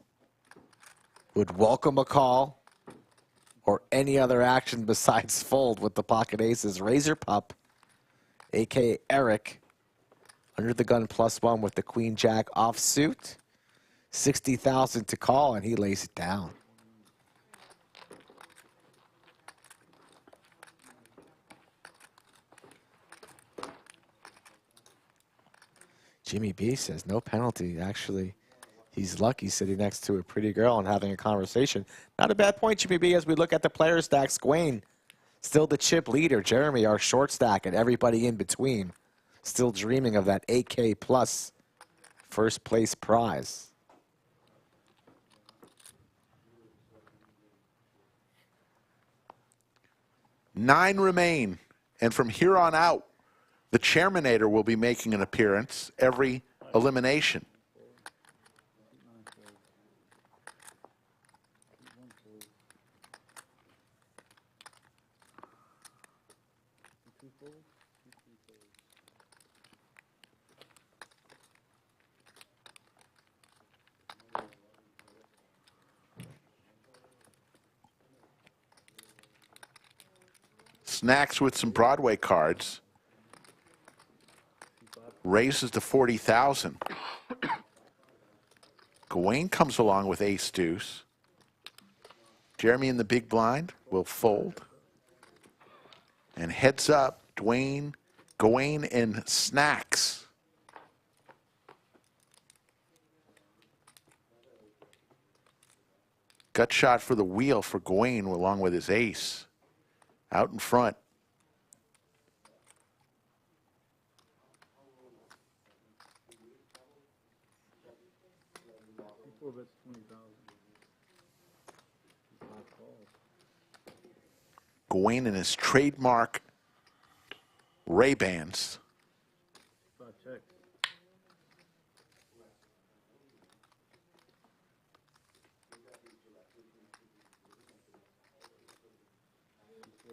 Would welcome a call or any other action besides fold with the pocket aces. Raz3rPup, a.k.a. Eric, under the gun +1 with the Queen Jack offsuit. 60,000 to call, and he lays it down. Jimmy B says no penalty. Actually, he's lucky sitting next to a pretty girl and having a conversation. Not a bad point, Jimmy B, as we look at the player stacks. Gawain, still the chip leader. Jeremy, our short stack, and everybody in between, still dreaming of that 8K plus first place prize. Nine remain, and from here on out, the Chairmanator will be making an appearance every elimination. Snacks with some Broadway cards. Raises to 40,000. Gawain comes along with ace deuce. Jeremy in the big blind will fold. And heads up, Gawain and Snacks. Gut shot for the wheel for Gawain along with his ace. Out in front. Gawain in his trademark Ray-Bans.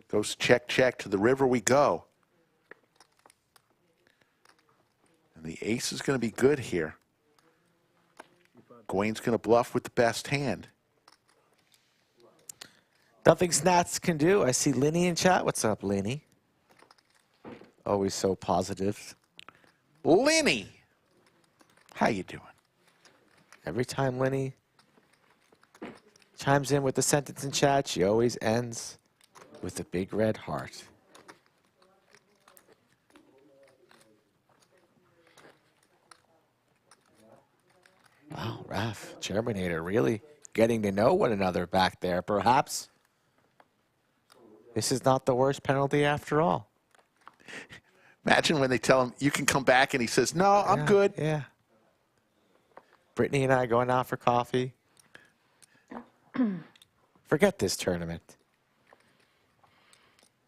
Goes check, check. To the river we go. ace is going to be good here. Gawain's going to bluff with the best hand. Nothing Snats can do. I see Lenny in chat. What's up, Lenny? Always so positive. Lenny, how you doing? Every time Lenny chimes in with the sentence in chat, she always ends with a big red heart. Wow, Raf, Terminator, really getting to know one another back there. Perhaps this is not the worst penalty after all. Imagine when they tell him, you can come back, and he says, no, I'm good. Yeah. Brittany and I going out for coffee. Forget this tournament.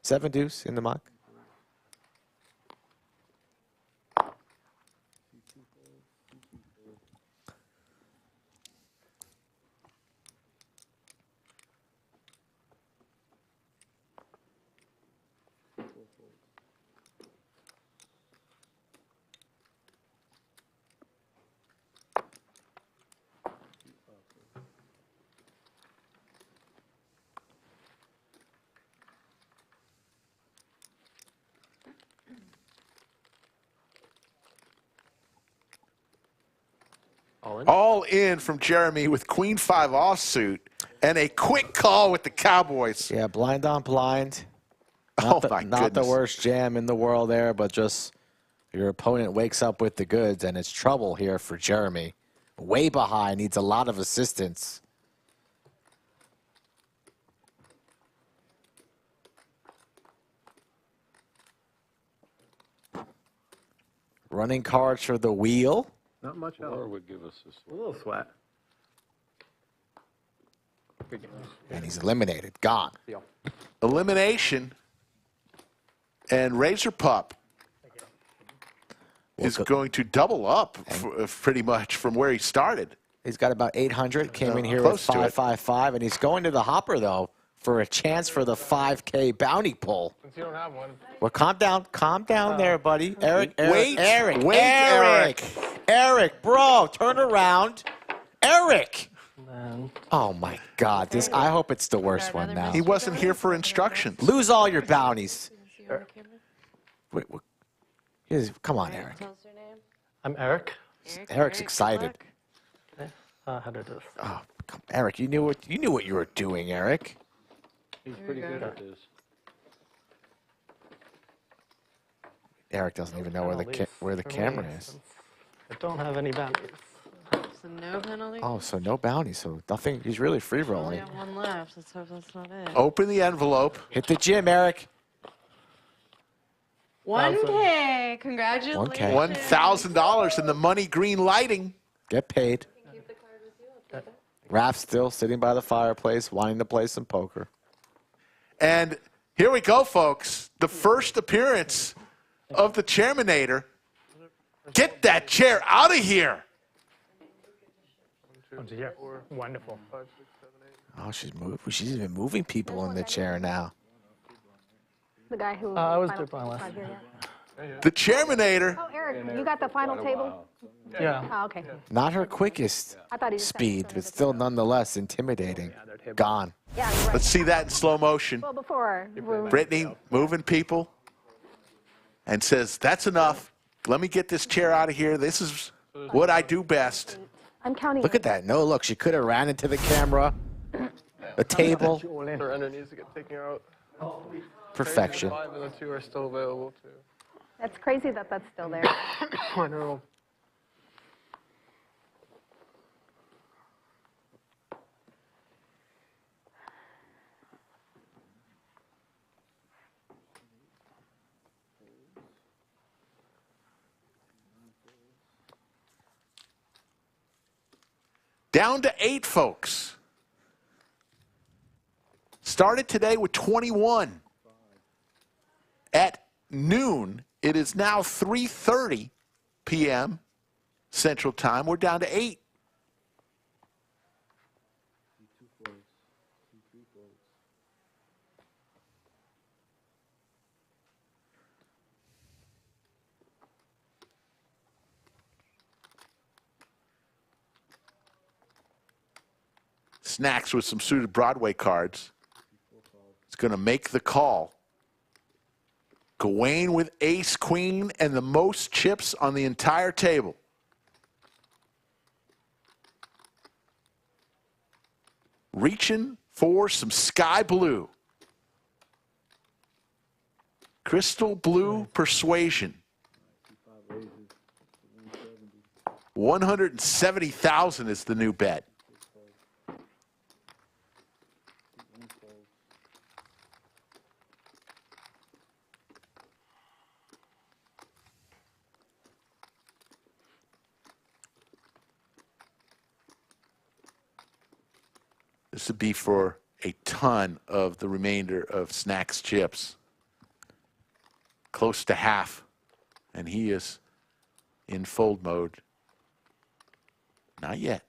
7 deuce in the muck. All in from Jeremy with queen 5 offsuit and a quick call with the Cowboys. Yeah, blind on blind. Oh, my Not the goodness. worst jam in the world there, but just your opponent wakes up with the goods, and it's trouble here for Jeremy. Way behind, needs a lot of assistance. Running cards for the wheel. Not much else. Or would give us a A little sweat. And he's eliminated. Gone. Elimination. And Raz3rPup is going to double up pretty much from where he started. He's got about 800. Came in here with Close to it. 555, and he's going to the hopper, though, for a chance for the 5K bounty pull. Since you don't have one. Well, calm down there, buddy. Eric, Wait, Eric, bro, turn around. Eric. Oh, my God. This. I hope it's the worst one now. He wasn't here for instructions. Lose all your bounties. Wait, come on, Eric. I'm Eric. Eric's excited. How do this? Oh, come, Eric, you knew what you were doing, Eric. He's pretty good at this. Eric doesn't even know where the camera is. I don't have any bounties. So no penalty? Oh, so no bounty, so nothing. He's really free We rolling. have one left. Let's hope that's not it. Open the envelope. Hit the gym, Eric. 1K. Congratulations. 1K. $1,000 in the money green lighting. Get paid. Raf's still sitting by the fireplace, wanting to play some poker. And here we go, folks. The first appearance of the Chairmanator. Get that chair out of here. Wonderful. Oh, she's even moving people in the chair now. The guy who. I was dribbling last. The Chairmanator. Oh, Eric, you got the final table? Yeah. Oh, okay. Not her quickest I thought he just speed, but still nonetheless intimidating. Gone. Yeah, you're right. Let's see that in slow motion. Well, before. Brittany moving people and says, that's enough. Let me get this chair out of here. This is what I do best. I'm counting. Look at that. No, look, she could have ran into the camera, the table. Surrender needs to get taken out. Perfection. 5 and the 2 are still available, too. That's crazy that that's still there. I know. Down to 8, folks. Started today with 21. At noon, it is now 3:30 p.m. Central Time. We're down to 8. Snacks with some suited Broadway cards. It's going to make the call. Gawain with ace, queen, and the most chips on the entire table. Reaching for some sky blue. Crystal blue persuasion. 170,000 is the new bet. This would be for a ton of the remainder of Snacks chips. Close to half. And he is in fold mode. Not yet.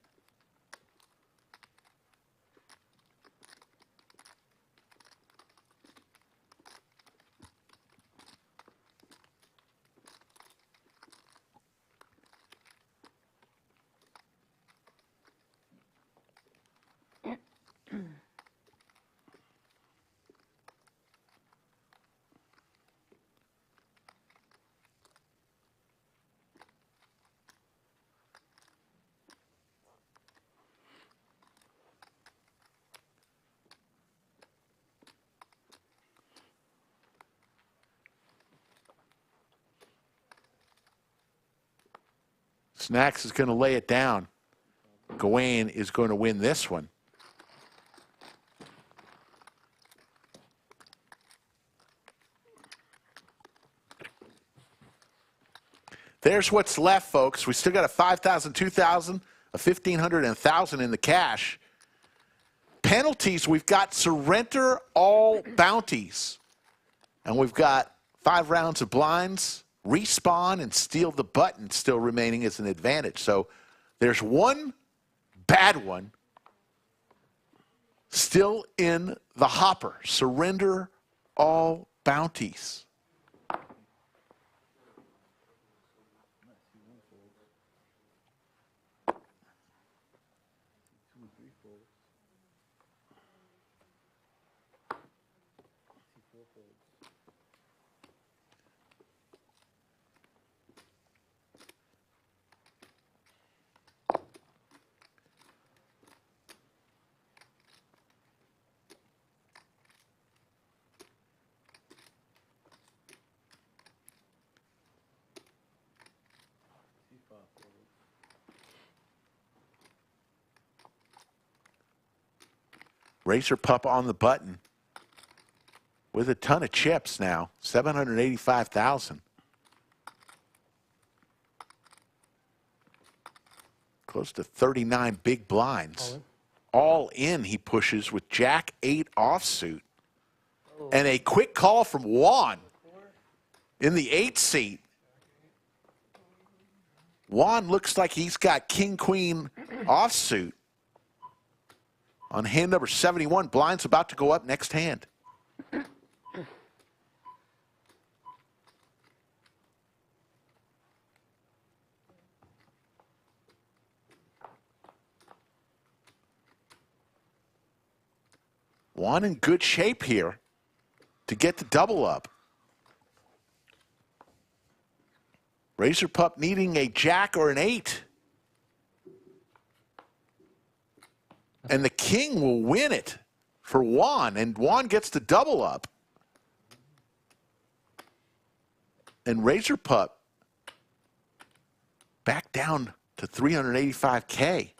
Snacks is going to lay it down. Gawain is going to win this one. There's what's left, folks. We still got a 5,000, 2,000, a 1,500, and 1,000 in the cash. Penalties, we've got surrender all bounties. And we've got 5 rounds of blinds. Respawn and steal the button still remaining as an advantage. So there's one bad one still in the hopper. Surrender all bounties. Raz3rPup on the button with a ton of chips now, 785,000. Close to 39 big blinds. All in he pushes with Jack 8 offsuit. And a quick call from Juan in the 8 seat. Juan looks like he's got king-queen offsuit. On hand number 71, blind's about to go up next hand. Juan in good shape here to get the double up. Raz3rPup needing a jack or an 8. And the king will win it for Juan, and Juan gets the double up. And Raz3rPup back down to 385K.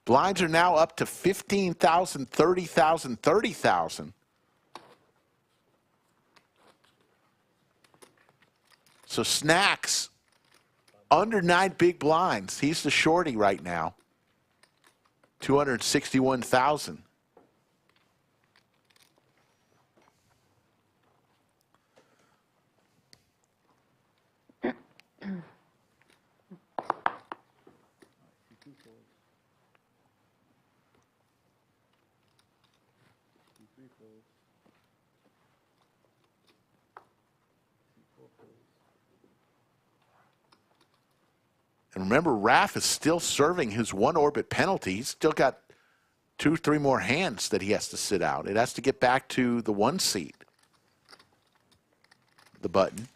Blinds are now up to 15,000, 30,000, 30,000. So Snacks, under 9 big blinds. He's the shorty right now. 261,000. And remember, Raf is still serving his 1 orbit penalty. He's still got 2 or 3 more hands that he has to sit out. It has to get back to the 1 seat. The button.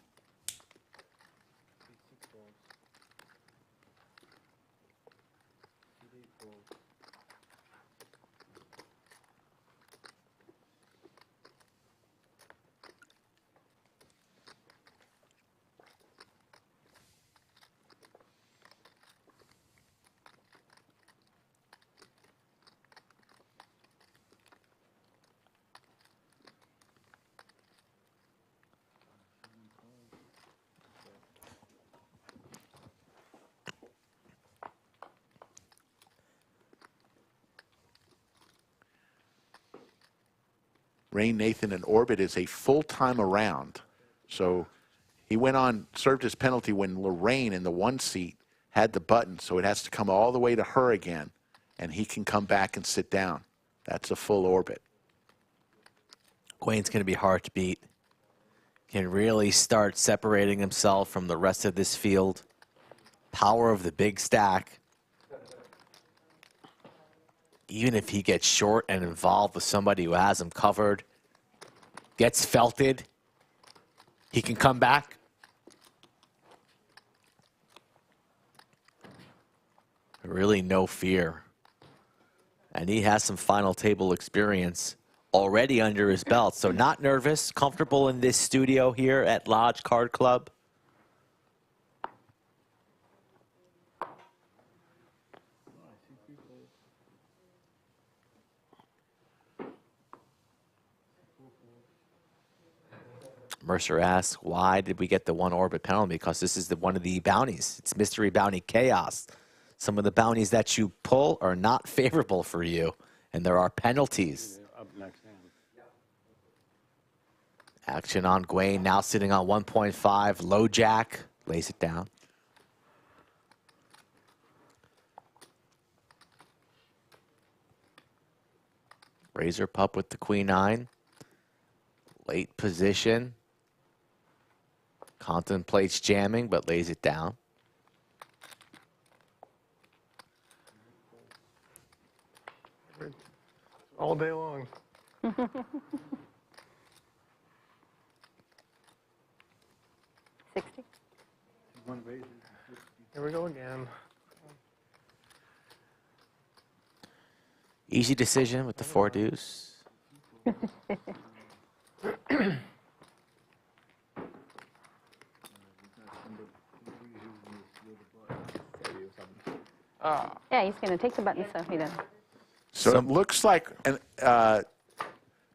Rain Nathan in orbit is a full-time around. So he went on, served his penalty when Lorraine in the 1 seat had the button. So it has to come all the way to her again, and he can come back and sit down. That's a full orbit. Gawain's going to be hard to beat. Can really start separating himself from the rest of this field. Power of the big stack. Even if he gets short and involved with somebody who has him covered, gets felted, he can come back. Really no fear. And he has some final table experience already under his belt. So not nervous, comfortable in this studio here at Lodge Card Club. Mercer asks, why did we get the 1 orbit penalty? Because this is one of the bounties. It's Mystery Bounty Chaos. Some of the bounties that you pull are not favorable for you, and there are penalties. Up next hand. Action on Gawain, now sitting on 1.5. Low jack, lays it down. Raz3rPup with the Queen 9. Late position. Contemplates jamming, but lays it down. All day long. 60. Here we go again. Easy decision with the 4 deuce. Yeah, he's going to take the button, so he doesn't. So it looks like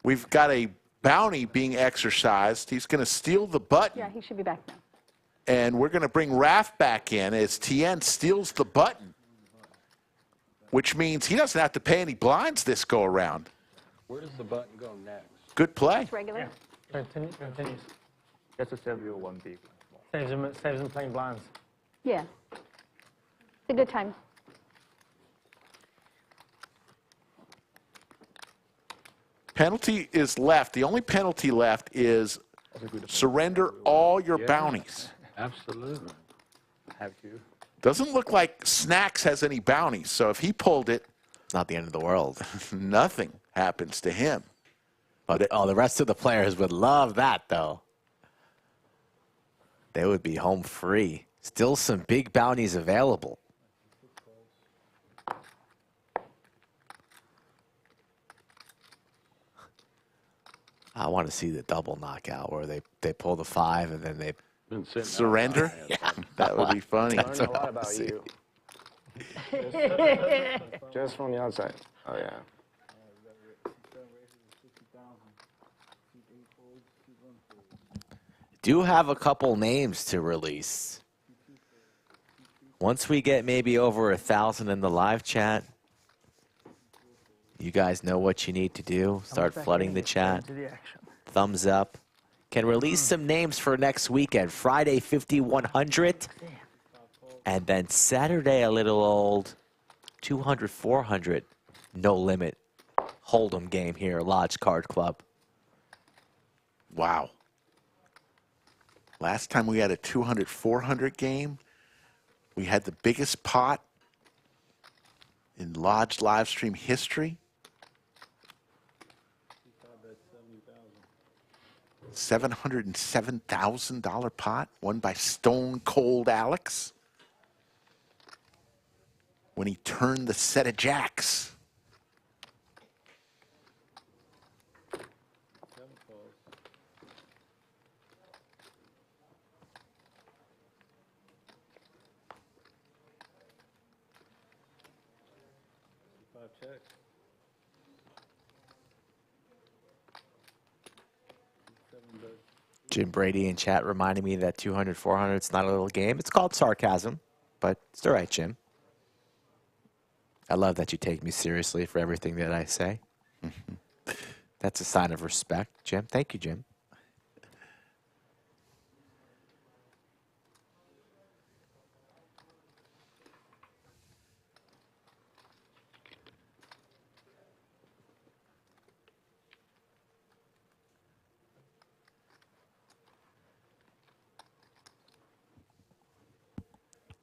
we've got a bounty being exercised. He's going to steal the button. Yeah, he should be back now. And we're going to bring Raf back in as Tian steals the button, which means he doesn't have to pay any blinds this go around. Where does the button go next? Good play. It's regular. Yeah. Continues. That's a 701 big. Saves him playing blinds. Yeah. It's a good time. Penalty is left. The only penalty left is surrender all your bounties. Absolutely. Have to. Doesn't look like Snacks has any bounties, so if he pulled it, It's not the end of the world. nothing happens to him. But the rest of the players would love that, though. They would be home free. Still some big bounties available. I want to see the double knockout where they pull the 5 and then they surrender. Yeah, that would be funny. That's Learned what a I lot wanna about see. you. Just from the outside. Oh, yeah. Do have a couple names to release. Once we get maybe over 1,000 in the live chat, you guys know what you need to do. Start flooding the chat. Thumbs up. Can release some names for next weekend. Friday, 5,100. And then Saturday, a little old, 200, 400. No limit. hold'em game here, Lodge Card Club. Wow. Last time we had a 200-400 game, we had the biggest pot in Lodge live stream history. $707,000 pot, won by Stone Cold Alex when he turned the set of jacks. Jim Brady in chat reminding me that 200-400 it's not a little game. It's called sarcasm, but it's all right, Jim. I love that you take me seriously for everything that I say. That's a sign of respect, Jim. Thank you, Jim.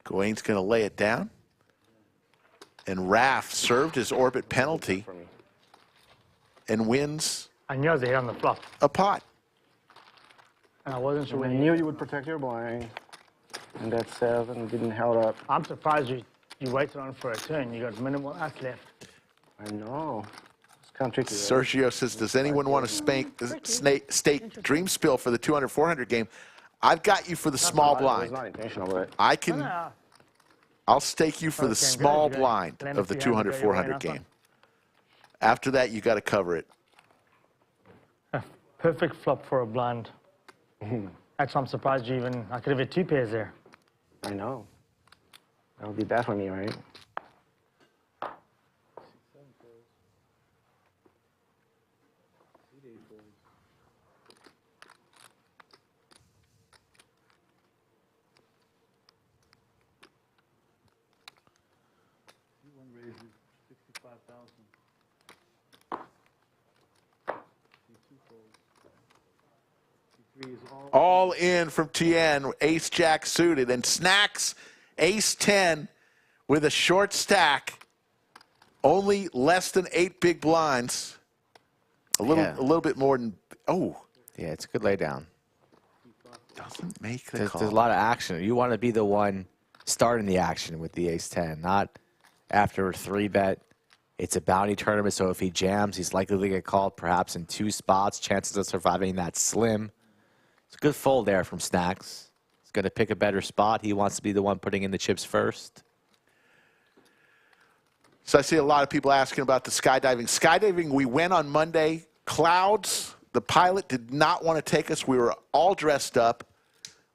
Gawain's going to lay it down. And Raf served his orbit penalty and wins I knew I was a hit on the flop. a pot. And I wasn't sure I when knew you would protect your blind. And that 7 didn't held up. I'm surprised you waited on for a turn. You got minimal ass left. I know. It's kind of tricky. Sergio says, does anyone want to stake Dream Spill for the 200-400 game? I've got you for the small blind. It was not intentional, but I can. I'll stake you for the small blind of the 200-400 game. After that, you got to cover it. Perfect flop for a blind. Actually, I'm surprised you even. I could have hit 2 pairs there. I know. That would be bad for me, right? All in from Tian, ace jack suited, and Snacks ace 10 with a short stack. Only less than 8 big blinds. A little bit more than, oh. Yeah, it's a good lay down. Doesn't make the There's call. a lot of action. You want to be the one starting the action with the ace 10, not after a 3-bet. It's a bounty tournament, so if he jams, he's likely to get called perhaps in 2 spots. Chances of surviving that slim. It's a good fold there from Snacks. He's going to pick a better spot. He wants to be the one putting in the chips first. So I see a lot of people asking about the skydiving. Skydiving, we went on Monday. Clouds, the pilot did not want to take us. We were all dressed up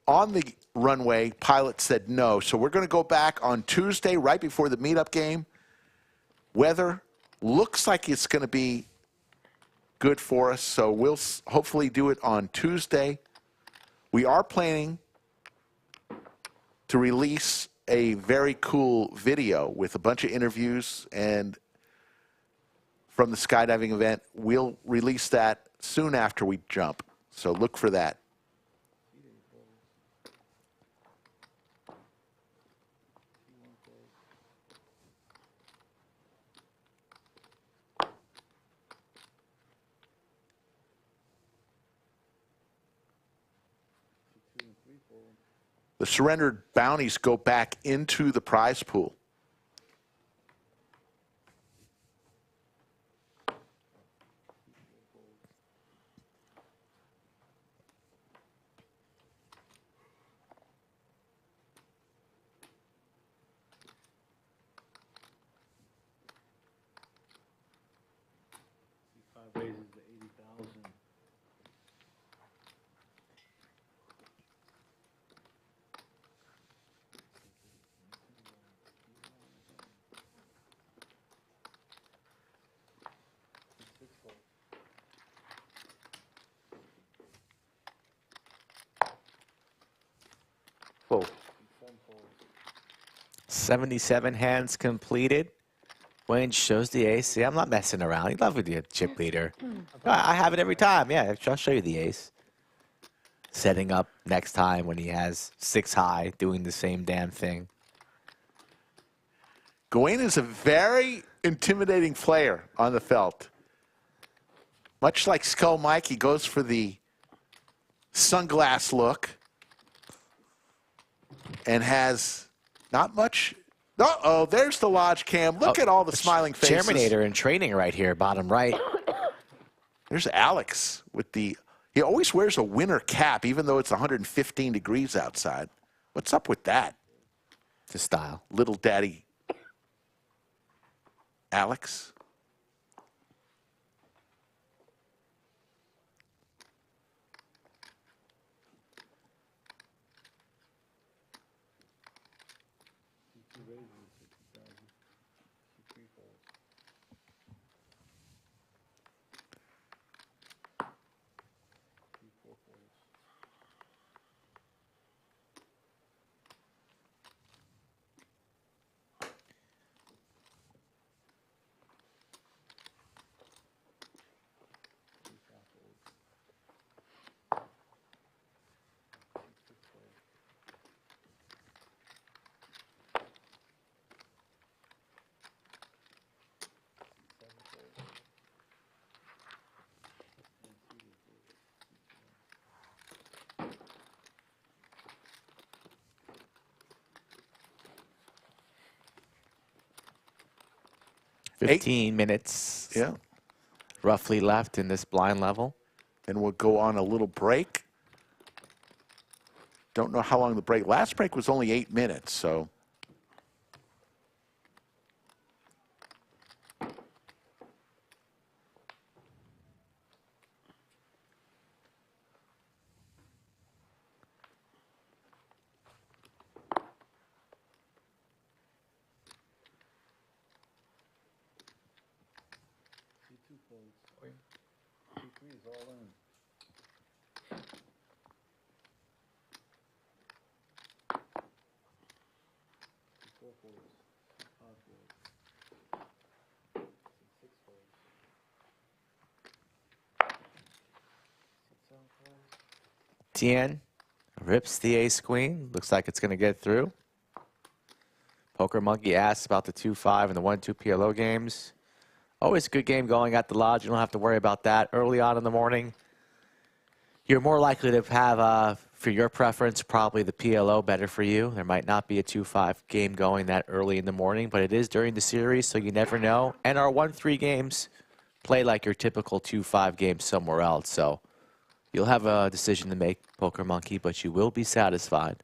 on the runway. Pilot said no. So we're going to go back on Tuesday right before the meetup game. Weather looks like it's going to be good for us, so we'll hopefully do it on Tuesday. We are planning to release a very cool video with a bunch of interviews and from the skydiving event. We'll release that soon after we jump, so look for that. The surrendered bounties go back into the prize pool. Raises to 80,000. Whoa. 77 hands completed. Wayne shows the ace. See, I'm not messing around. You love with the chip leader. I have it every time. Yeah, I'll show you the ace. Setting up next time when he has 6 high, doing the same damn thing. Gawain is a very intimidating player on the felt. Much like Skull Mike, he goes for the sunglass look and has not much. Uh-oh, there's the lodge cam. Look at all the smiling faces. Chairmanator in training right here, bottom right. There's Alex with the, he always wears a winter cap even though it's 115 degrees outside. What's up with that? The style. Little daddy Alex. Fifteen minutes. Yeah. Roughly left in this blind level. And we'll go on a little break. Don't know how long the break. Last break was only 8 minutes, so. Tian rips the ace queen. Looks like it's going to get through. Poker Monkey asks about the 2-5 and the 1-2 PLO games. Always a good game going at the lodge. You don't have to worry about that early on in the morning. You're more likely to have, for your preference, probably the PLO better for you. There might not be a 2-5 game going that early in the morning, but it is during the series, so you never know. And our 1-3 games play like your typical 2-5 game somewhere else. So you'll have a decision to make, Poker Monkey, but you will be satisfied.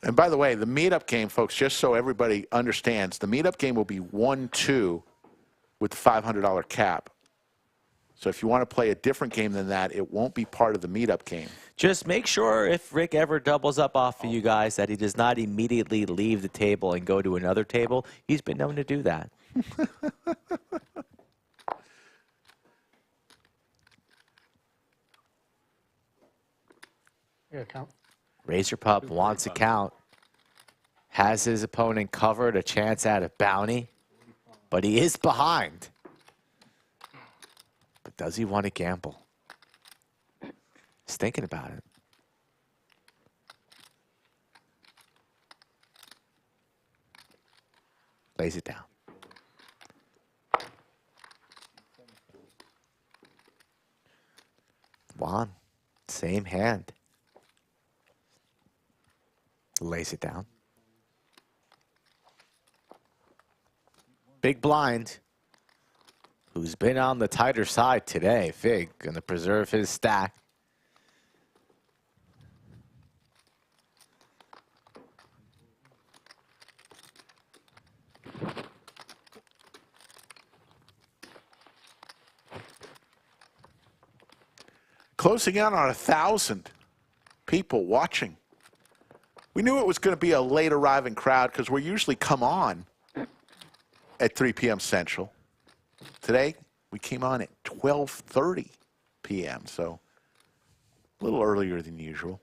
And by the way, the meetup game, folks, just so everybody understands, the meetup game will be 1-2 with the $500 cap. So if you want to play a different game than that, it won't be part of the meetup game. Just make sure if Rick ever doubles up off of you guys that he does not immediately leave the table and go to another table. He's been known to do that. Raz3rPup wants a count. Has his opponent covered, a chance at a bounty. But he is behind. But does he want to gamble? He's thinking about it. Lays it down. Juan, same hand. Lays it down. Big blind, who's been on the tighter side today. Fig gonna preserve his stack. Closing out on 1,000 people watching. We knew it was going to be a late arriving crowd because we usually come on at 3 p.m. Central. Today, we came on at 12:30 p.m., so a little earlier than usual.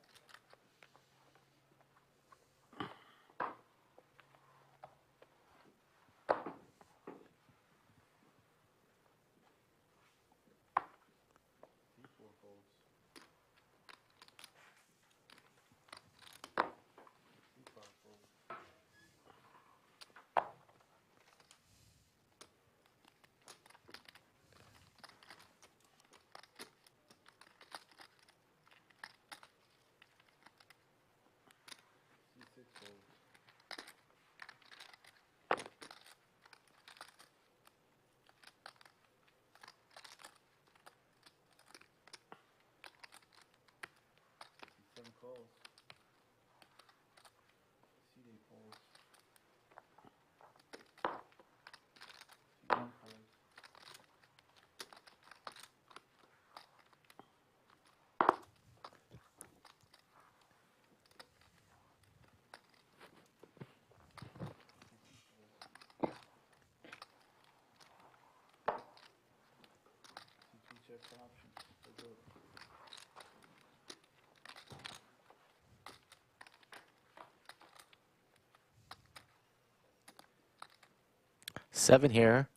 Seven here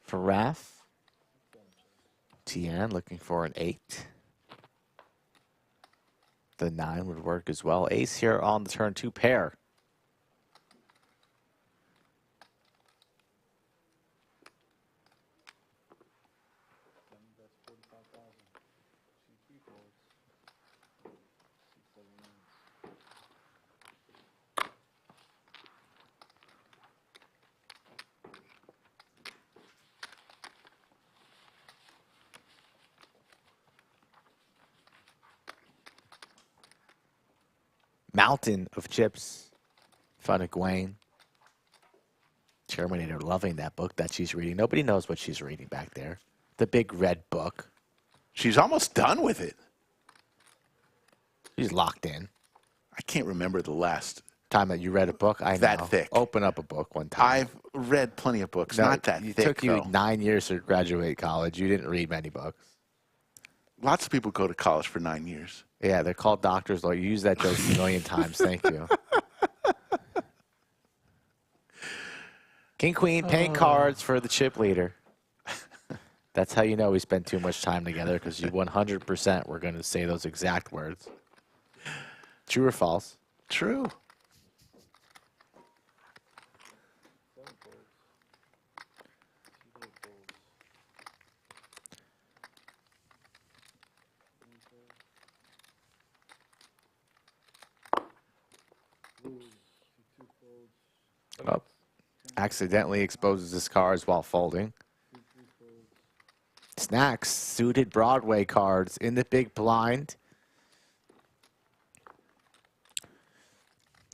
for Raf. Tian looking for an 8. The 9 would work as well. Ace here on the turn, 2 pair. Mountain of chips. Fun of Gawain. Terminator loving that book that she's reading. Nobody knows what she's reading back there. The big red book. She's almost done with it. She's locked in. I can't remember the last time that you read a book. I know. That thick. Open up a book one time. I've read plenty of books. No, Not that it thick, took you though. 9 years to graduate college. You didn't read many books. Lots of people go to college for 9 years. Yeah, they're called doctors. You use that joke a million times. Thank you. King, Queen, paint cards for the chip leader. That's how you know we spent too much time together, because you 100% were going to say those exact words. True or false? True. Oh, accidentally exposes his cards while folding. Snacks, suited Broadway cards in the big blind.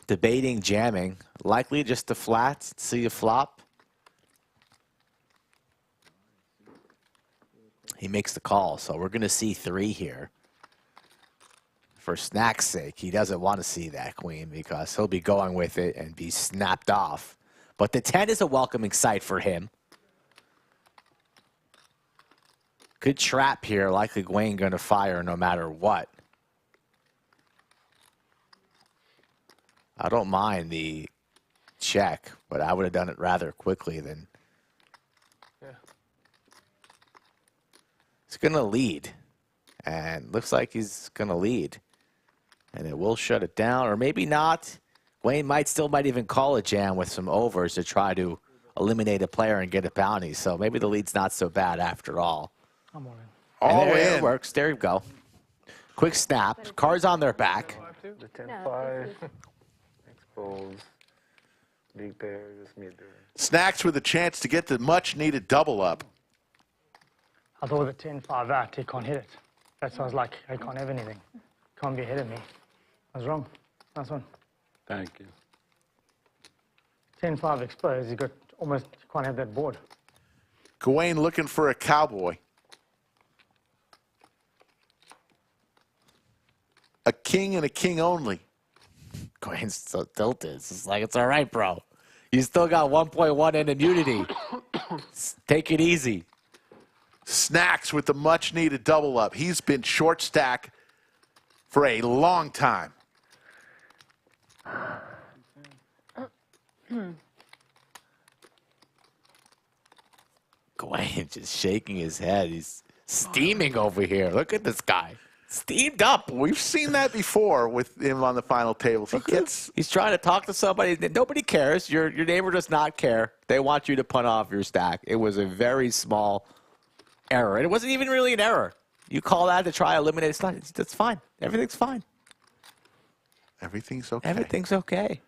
Debating jamming. Likely just a flat, see a flop. He makes the call, so we're going to see 3 here. For Snack's sake, he doesn't want to see that queen because he'll be going with it and be snapped off. But the 10 is a welcoming sight for him. Good trap here, likely Gawain going to fire no matter what. I don't mind the check, but I would have done it rather quickly than... Yeah. He's going to lead. And looks like he's going to lead. And it will shut it down, or maybe not. Gawain might even call a jam with some overs to try to eliminate a player and get a bounty. So maybe the lead's not so bad after all. I'm all in. All It in. works. There you go. Quick snap. Cards on their back. The 10-5. Expose. Big pair, just mid pair. Snacks with a chance to get the much-needed double up. I thought with the 10-5 out, he can't hit it. That's why I was like, I can't have anything. Can't be ahead of me. I was wrong. Nice one. Thank you. 10-5 exposed. You got almost, you can't have that board. Gawain looking for a cowboy. A king and a king only. Gawain's so tilted. It's just like, it's all right, bro. You still got 1.1 in immunity. Take it easy. Snacks with the much-needed double up. He's been short stack for a long time. Gawain just shaking his head. He's steaming over here. Look at this guy. Steamed up. We've seen that before with him on the final tables. He's trying to talk to somebody. Nobody cares. Your neighbor does not care. They want you to punt off your stack. It was a very small error. And it wasn't even really an error. You call that to try to eliminate. It's not. That's fine. Everything's fine. Everything's okay. Everything's okay.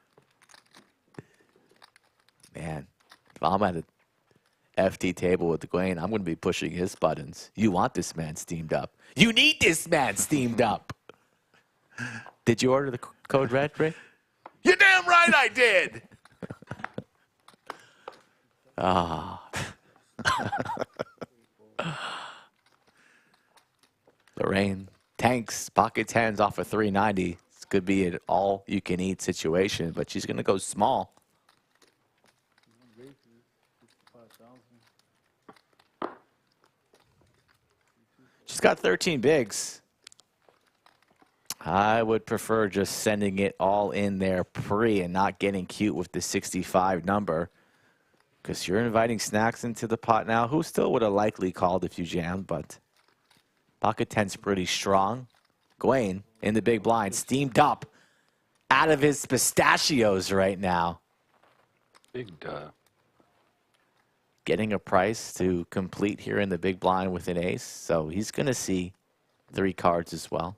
Man, if I'm at a FT table with Gawain, I'm going to be pushing his buttons. You want this man steamed up. You need this man steamed up. Did you order the code red, Rick? You're damn right I did. Lorraine tanks pocket tens off of 390. This could be an all-you-can-eat situation, but she's going to go small. She's got 13 bigs. I would prefer just sending it all in there pre and not getting cute with the 65 number. Because you're inviting Snacks into the pot now, who still would have likely called if you jammed, but pocket 10's pretty strong. Gawain in the big blind, steamed up out of his pistachios right now. Big duh. Getting a price to complete here in the big blind with an ace, so he's going to see 3 cards as well.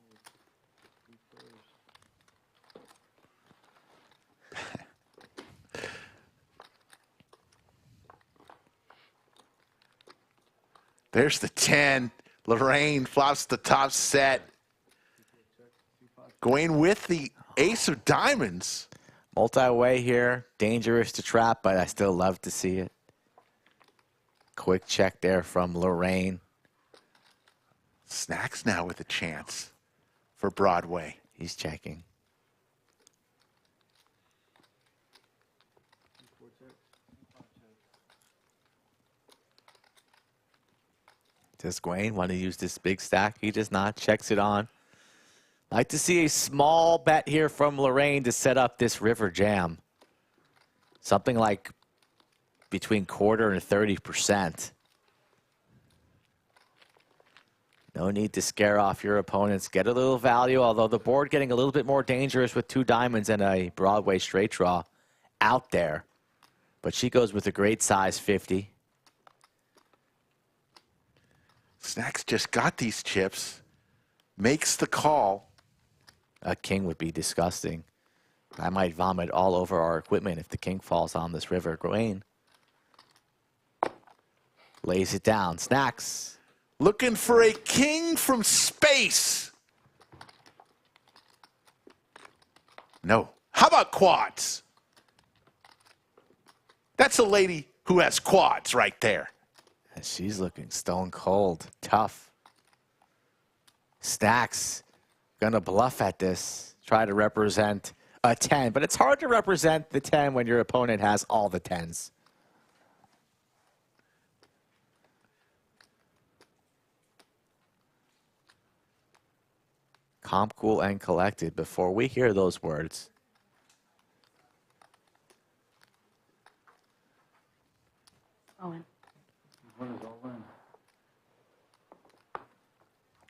There's the 10. Lorraine flops the top set. Going with the ace of diamonds. Multi-way here. Dangerous to trap, but I still love to see it. Quick check there from Lorraine. Snacks now with a chance for Broadway. He's checking. Does Gawain want to use this big stack? He does not. Checks it on. Like to see a small bet here from Lorraine to set up this river jam. Something like between quarter and 30%. No need to scare off your opponents. Get a little value, although the board getting a little bit more dangerous with 2 diamonds and a Broadway straight draw out there. But she goes with a great size 50. Snacks just got these chips. Makes the call. A king would be disgusting. I might vomit all over our equipment if the king falls on this river. Gawain lays it down. Snacks. Looking for a king from space. No. How about quads? That's a lady who has quads right there. And she's looking stone cold. Tough. Snacks gonna bluff at this. Try to represent a 10. But it's hard to represent the 10 when your opponent has all the 10s. Calm, cool, and collected before we hear those words. Owen.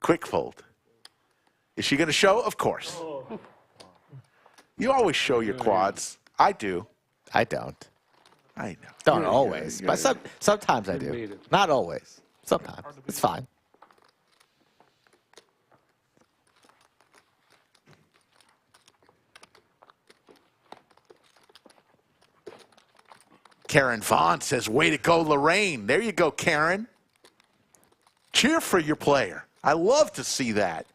Quick fold. Is she going to show? Of course. Oh. You always show your quads. I do. I don't. I know. Don't always. But sometimes I do. Not always. Sometimes. It's fine. Karen Vaughn says, way to go, Lorraine. There you go, Karen. Cheer for your player. I love to see that.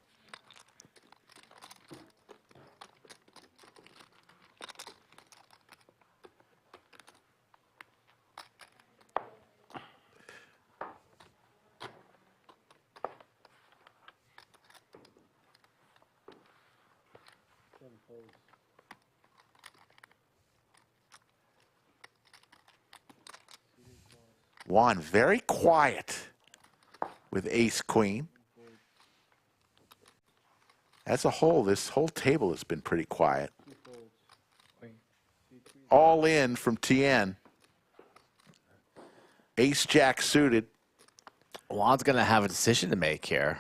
Juan very quiet with ace queen. As a whole, this whole table has been pretty quiet. All in from Tian. Ace jack suited. Juan's going to have a decision to make here.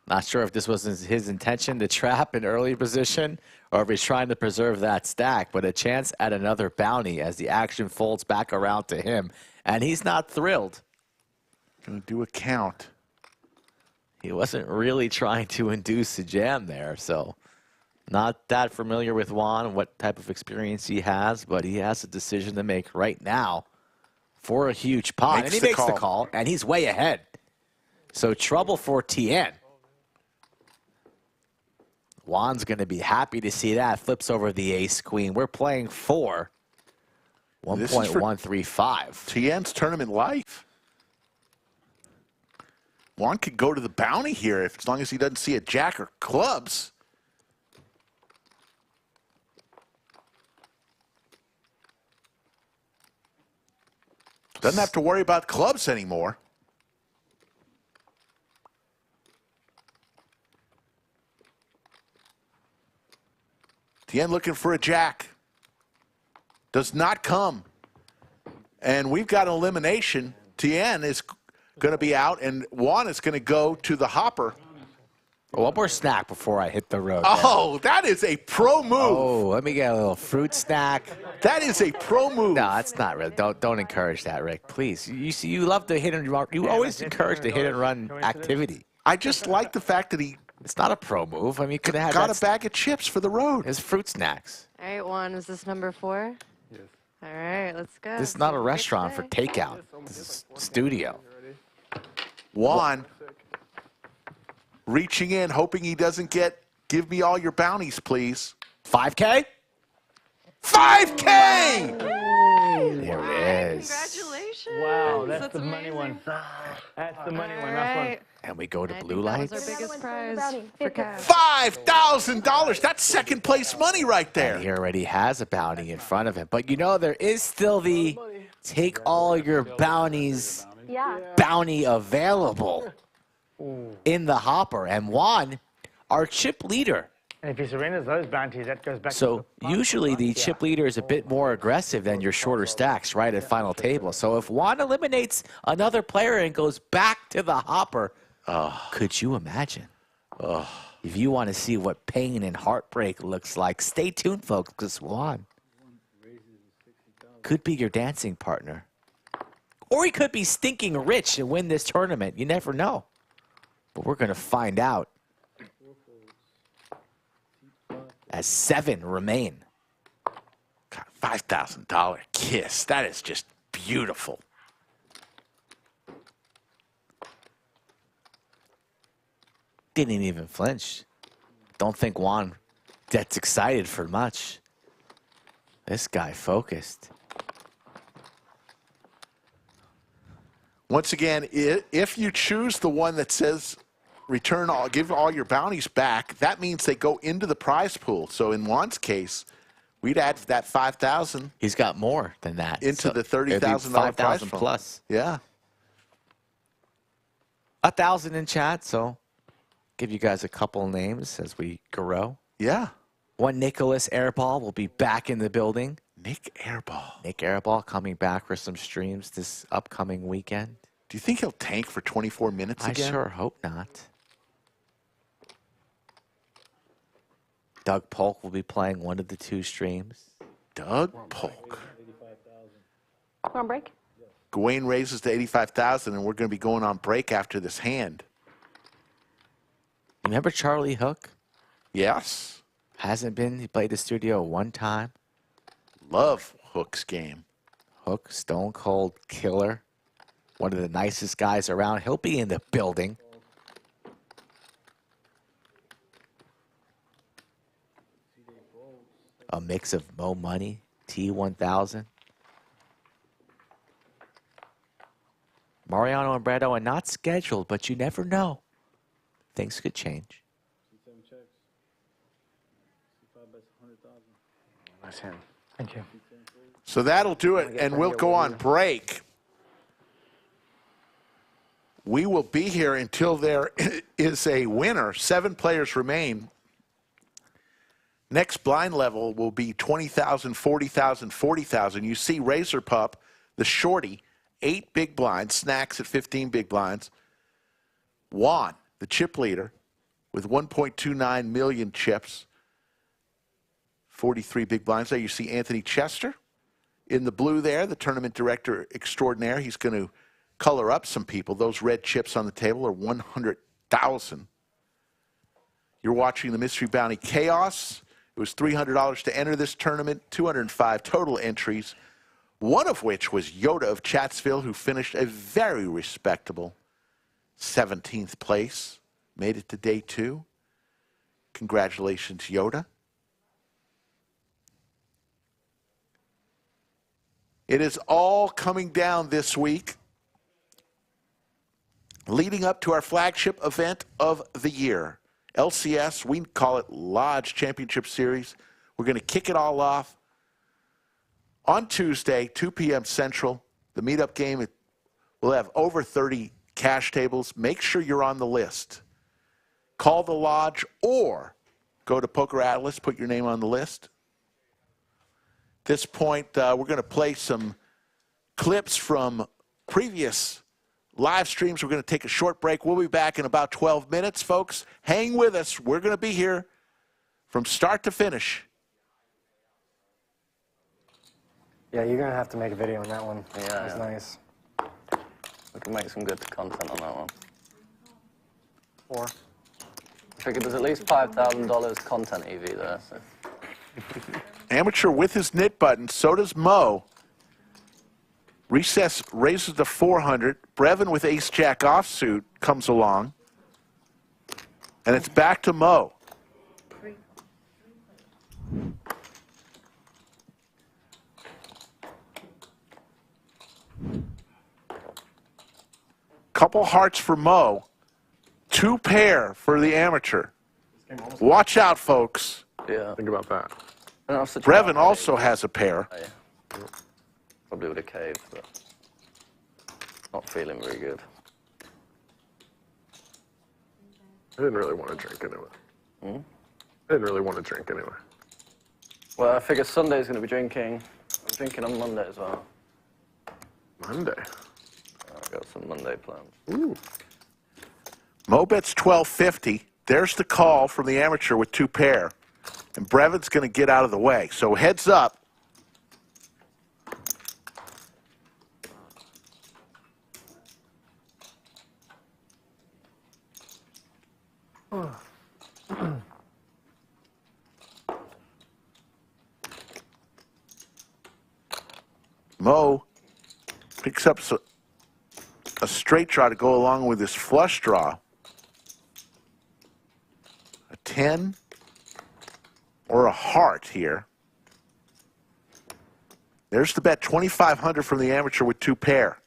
Not sure if this was his intention to trap an early position or if he's trying to preserve that stack, but a chance at another bounty as the action folds back around to him. And he's not thrilled. Going to do a count. He wasn't really trying to induce a jam there, so not that familiar with Juan, what type of experience he has, but he has a decision to make right now for a huge pot. And he makes the call, and he's way ahead. So trouble for Tian. Juan's going to be happy to see that. Flips over the ace-queen. We're playing for 1.135. Tian's tournament life. Juan could go to the bounty here as long as he doesn't see a jack or clubs. Doesn't have to worry about clubs anymore. Tian looking for a jack. Does not come. And we've got an elimination. Tian is going to be out, and Juan is going to go to the hopper. One more snack before I hit the road. Oh, that is a pro move. Oh, let me get a little fruit snack. That is a pro move. No, that's not real. Don't encourage that, Rick. Please. You see, you love the hit and run. You always encourage the hit and run activity. I just like the fact that he. It's not a pro move. I mean, you could have got a bag of chips for the road. His fruit snacks. All right, Juan, is this number 4? Yes. All right, let's go. This is not a restaurant for takeout. This is studio. Juan reaching in, hoping he doesn't give me all your bounties, please. 5K? 5K! There it is. Congratulations. Wow, that's the money one. That's the money one. That's one. And we go to blue That lights. was our biggest prize for cash. $5,000. That's second place money right there. And he already has a bounty in front of him. But you know, there is still the take all your bounties bounty available in the hopper. And Juan, our chip leader. And if he surrenders those bounties, that goes back So to the usually the chip leader is a bit more aggressive than your shorter stacks right at final table. So if Juan eliminates another player and goes back to the hopper, could you imagine? If you want to see what pain and heartbreak looks like, stay tuned, folks, because Juan could be your dancing partner. Or he could be stinking rich and win this tournament. You never know. But we're going to find out as 7 remain. God, $5,000 kiss. That is just beautiful. Didn't even flinch. Don't think Juan gets excited for much. This guy focused. Once again, if you choose the one that says return all, give all your bounties back, that means they go into the prize pool. So in Juan's case, we'd add that 5,000. He's got more than that. Into the $30,000 prize 5,000 pool. plus. Yeah. 1,000 in chat, so give you guys a couple names as we grow. Yeah. One Nik Airball will be back in the building. Nik Airball. Nik Airball coming back for some streams this upcoming weekend. Do you think he'll tank for 24 minutes again? I sure hope not. Doug Polk will be playing one of the 2 streams. Doug Polk. We're on break? Gawain raises to 85,000, and we're going to be going on break after this hand. Remember Charlie Hook? Yes. Hasn't been. He played the studio one time. Love Hook's game. Hook, stone cold killer. One of the nicest guys around. He'll be in the building. A mix of Mo Money, T1000. Mariano and Brad Owen not scheduled, but you never know. Things could change. Nice hand. Thank you. So that'll do it, and we'll go on break. We will be here until there is a winner. 7 players remain. Next blind level will be 20,000, 40,000, 40,000. You see Raz3rPup, the shorty, 8 big blinds, snacks at 15 big blinds. Juan, the chip leader, with 1.29 million chips, 43 big blinds there. You see Anthony Chester in the blue there, the tournament director extraordinaire. He's going to color up some people. Those red chips on the table are 100,000. You're watching the Mystery Bounty Chaos. It was $300 to enter this tournament, 205 total entries, one of which was Yoda of Chatsville, who finished a very respectable 17th place, made it to day 2. Congratulations, Yoda. It is all coming down this week, leading up to our flagship event of the year. LCS, we call it Lodge Championship Series. We're going to kick it all off on Tuesday, 2 p.m. Central. The meetup game, we'll have over 30 cash tables. Make sure you're on the list. Call the Lodge or Go to Poker Atlas, put your name on the list. At this point, we're going to play some clips from previous live streams. We're going to take a short break. We'll be back in about 12 minutes, folks. Hang with us. We're going to be here from start to finish. Yeah, you're going to have to make a video on that one. Yeah, That's nice. We can make some good content on that one. 4. I figured there's at least $5,000 content EV there. So. Amateur with his knit button. So does Mo. Recess raises to 400. Brevin with ace-jack offsuit comes along. And it's back to Mo. Couple hearts for Mo. 2 pair for the amateur. Watch out, folks. Yeah. Think about that. Brevin also has a pair. Probably would have caved, but not feeling very good. I didn't really want to drink anyway. I didn't really want to drink anyway. Well, I figure Sunday's going to be drinking. I'm drinking on Monday as well. Monday? I've got some Monday plans. Ooh. Mo bets 1250. There's the call from the amateur with 2 pair. And Brevin's going to get out of the way. So heads up. Mo picks up a straight draw to go along with his flush draw. A 10 or a heart here. There's the bet, 2,500 from the amateur with 2 pair.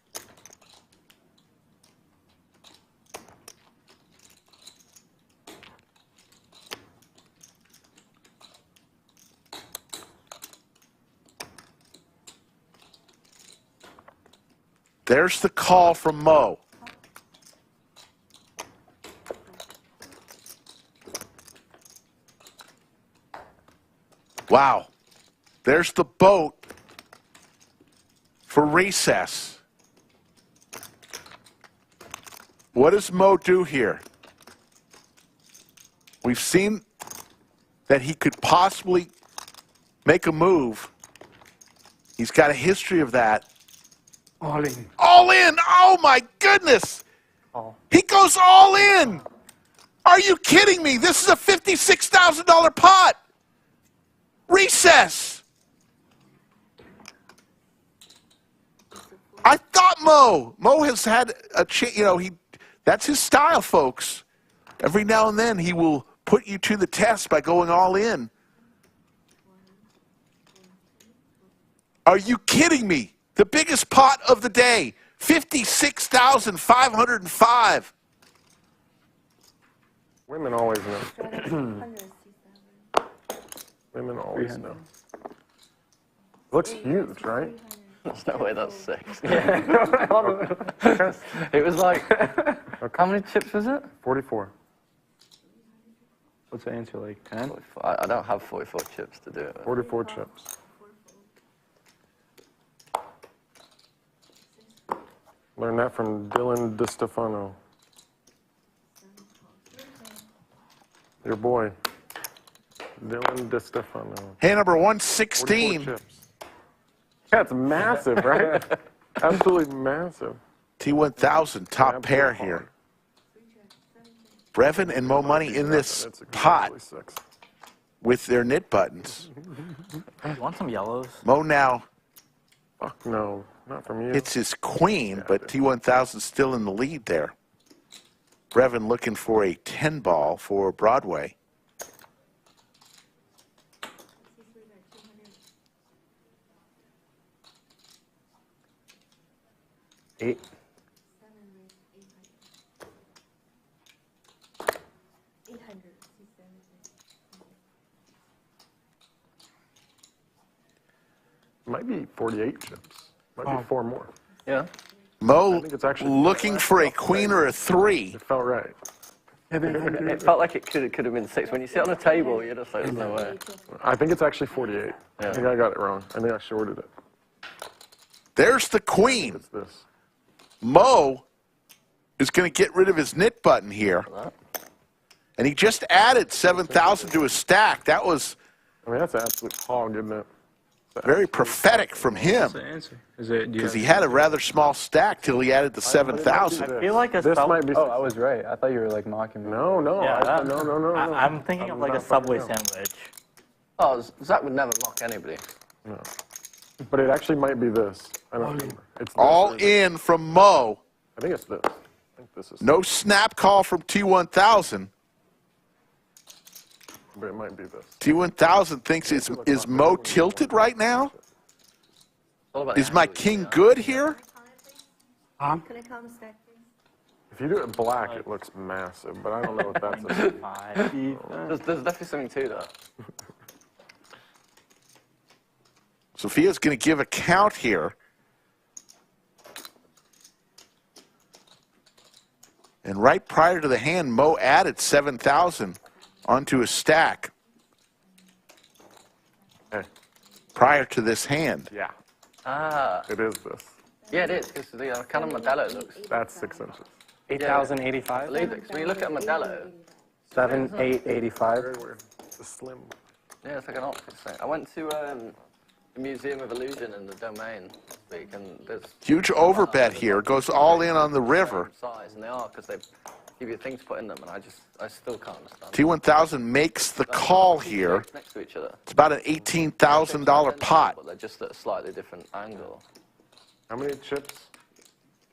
There's the call from Mo. Wow. There's the boat for recess. What does Mo do here? We've seen that he could possibly make a move. He's got a history of that. All in. All in! Oh my goodness! He goes all in! Are you kidding me? This is a $56,000 pot! Recess! I thought Mo has had a chance, you know, that's his style, folks. Every now and then he will put you to the test by going all in. Are you kidding me? The biggest pot of the day, $56,505. Women always know. Women always know. Looks huge, right? There's no way that's 6. It was like, how many chips was it? 44. What's the answer, like 10? I don't have 44 chips to do it with. 44 chips. Learned that from Dylan DiStefano. Your boy, Dylan DiStefano. Hand number 116. 44 chips. That's massive, right? Absolutely massive. T1000, top pair here. Brevin and Mo Money in this pot with their knit buttons. You want some yellows? Mo now Fuck no, not from you. hits his queen, but T1000 still in the lead there. Brevin looking for a 10 ball for Broadway. Eight. Might be 48 chips. Might be 4 more. Yeah. Mo I think it's actually looking for a queen or a 3. It felt right. It felt like it could have been 6. When you sit on a table, you're just like, there's no way. I think it's actually 48. I think I got it wrong. I think I shorted it. There's the queen. It's this. Mo is going to get rid of his knit button here. And he just added 7,000 to his stack. That was I mean, that's an absolute hog, isn't it? very prophetic from him. Because he had a rather small stack till he added the 7,000. I feel like a This sub. might be Oh, I was right. I thought you were like mocking me. No, no, Yeah, no. I'm thinking of like a Subway sandwich. Oh, Zach would never mock anybody. No. But it actually might be this. I don't remember. It's this All or this. in from Mo. I think it's this. I think this is. No snap call from T1000. But it might be this. T1000 thinks is Mo tilted right now? All about Is the my angles, king yeah. good here? Can I call the stack, please? If you do it black, it looks massive, but I don't know if that's a... There's definitely something to that. Sophia's going to give a count here. And right prior to the hand, Mo added 7,000 onto his stack prior to this hand. Yeah. Ah. It is this. Yeah, it is, because the kind of Modelo looks. That's 6 inches. 8,085. Believe it, 'cause when you look at Modelo, 7,885. Very weird. It's a slim. yeah, it's like an optics thing. I went to the Museum of Illusion in the Domain this week, and there's Huge overbet here. Goes all in on the river. size, and they are, because they give you things to put in them, and I still can't understand. T1000 makes the call here. Next to each other. It's about an $18,000 pot. But they're just at a slightly different angle. How many chips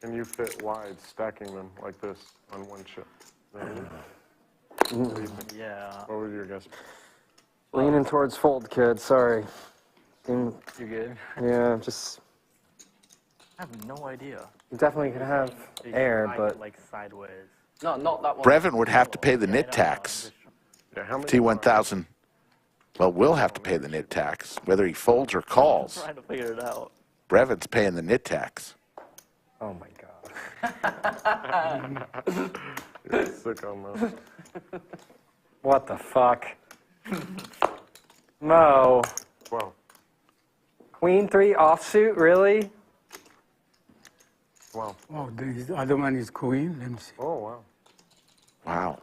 can you fit wide, stacking them like this on one chip? What do you think? Yeah. What was your guess? Leaning towards fold, kid. Sorry. You good? Yeah, just I have no idea. you definitely could have You air, slide but it, like sideways. No, not that one. Brevin would have to pay the knit tax. Yeah, how many? T1000, well, will have to pay the knit tax, whether he folds or I'm calls. trying to figure it out. Brevin's paying the knit tax. oh my god. You're sick on that. What the fuck? Mo. 12. Queen 3 offsuit, really? 12. Oh, the other one is queen. Let me see. Oh, wow. Wow.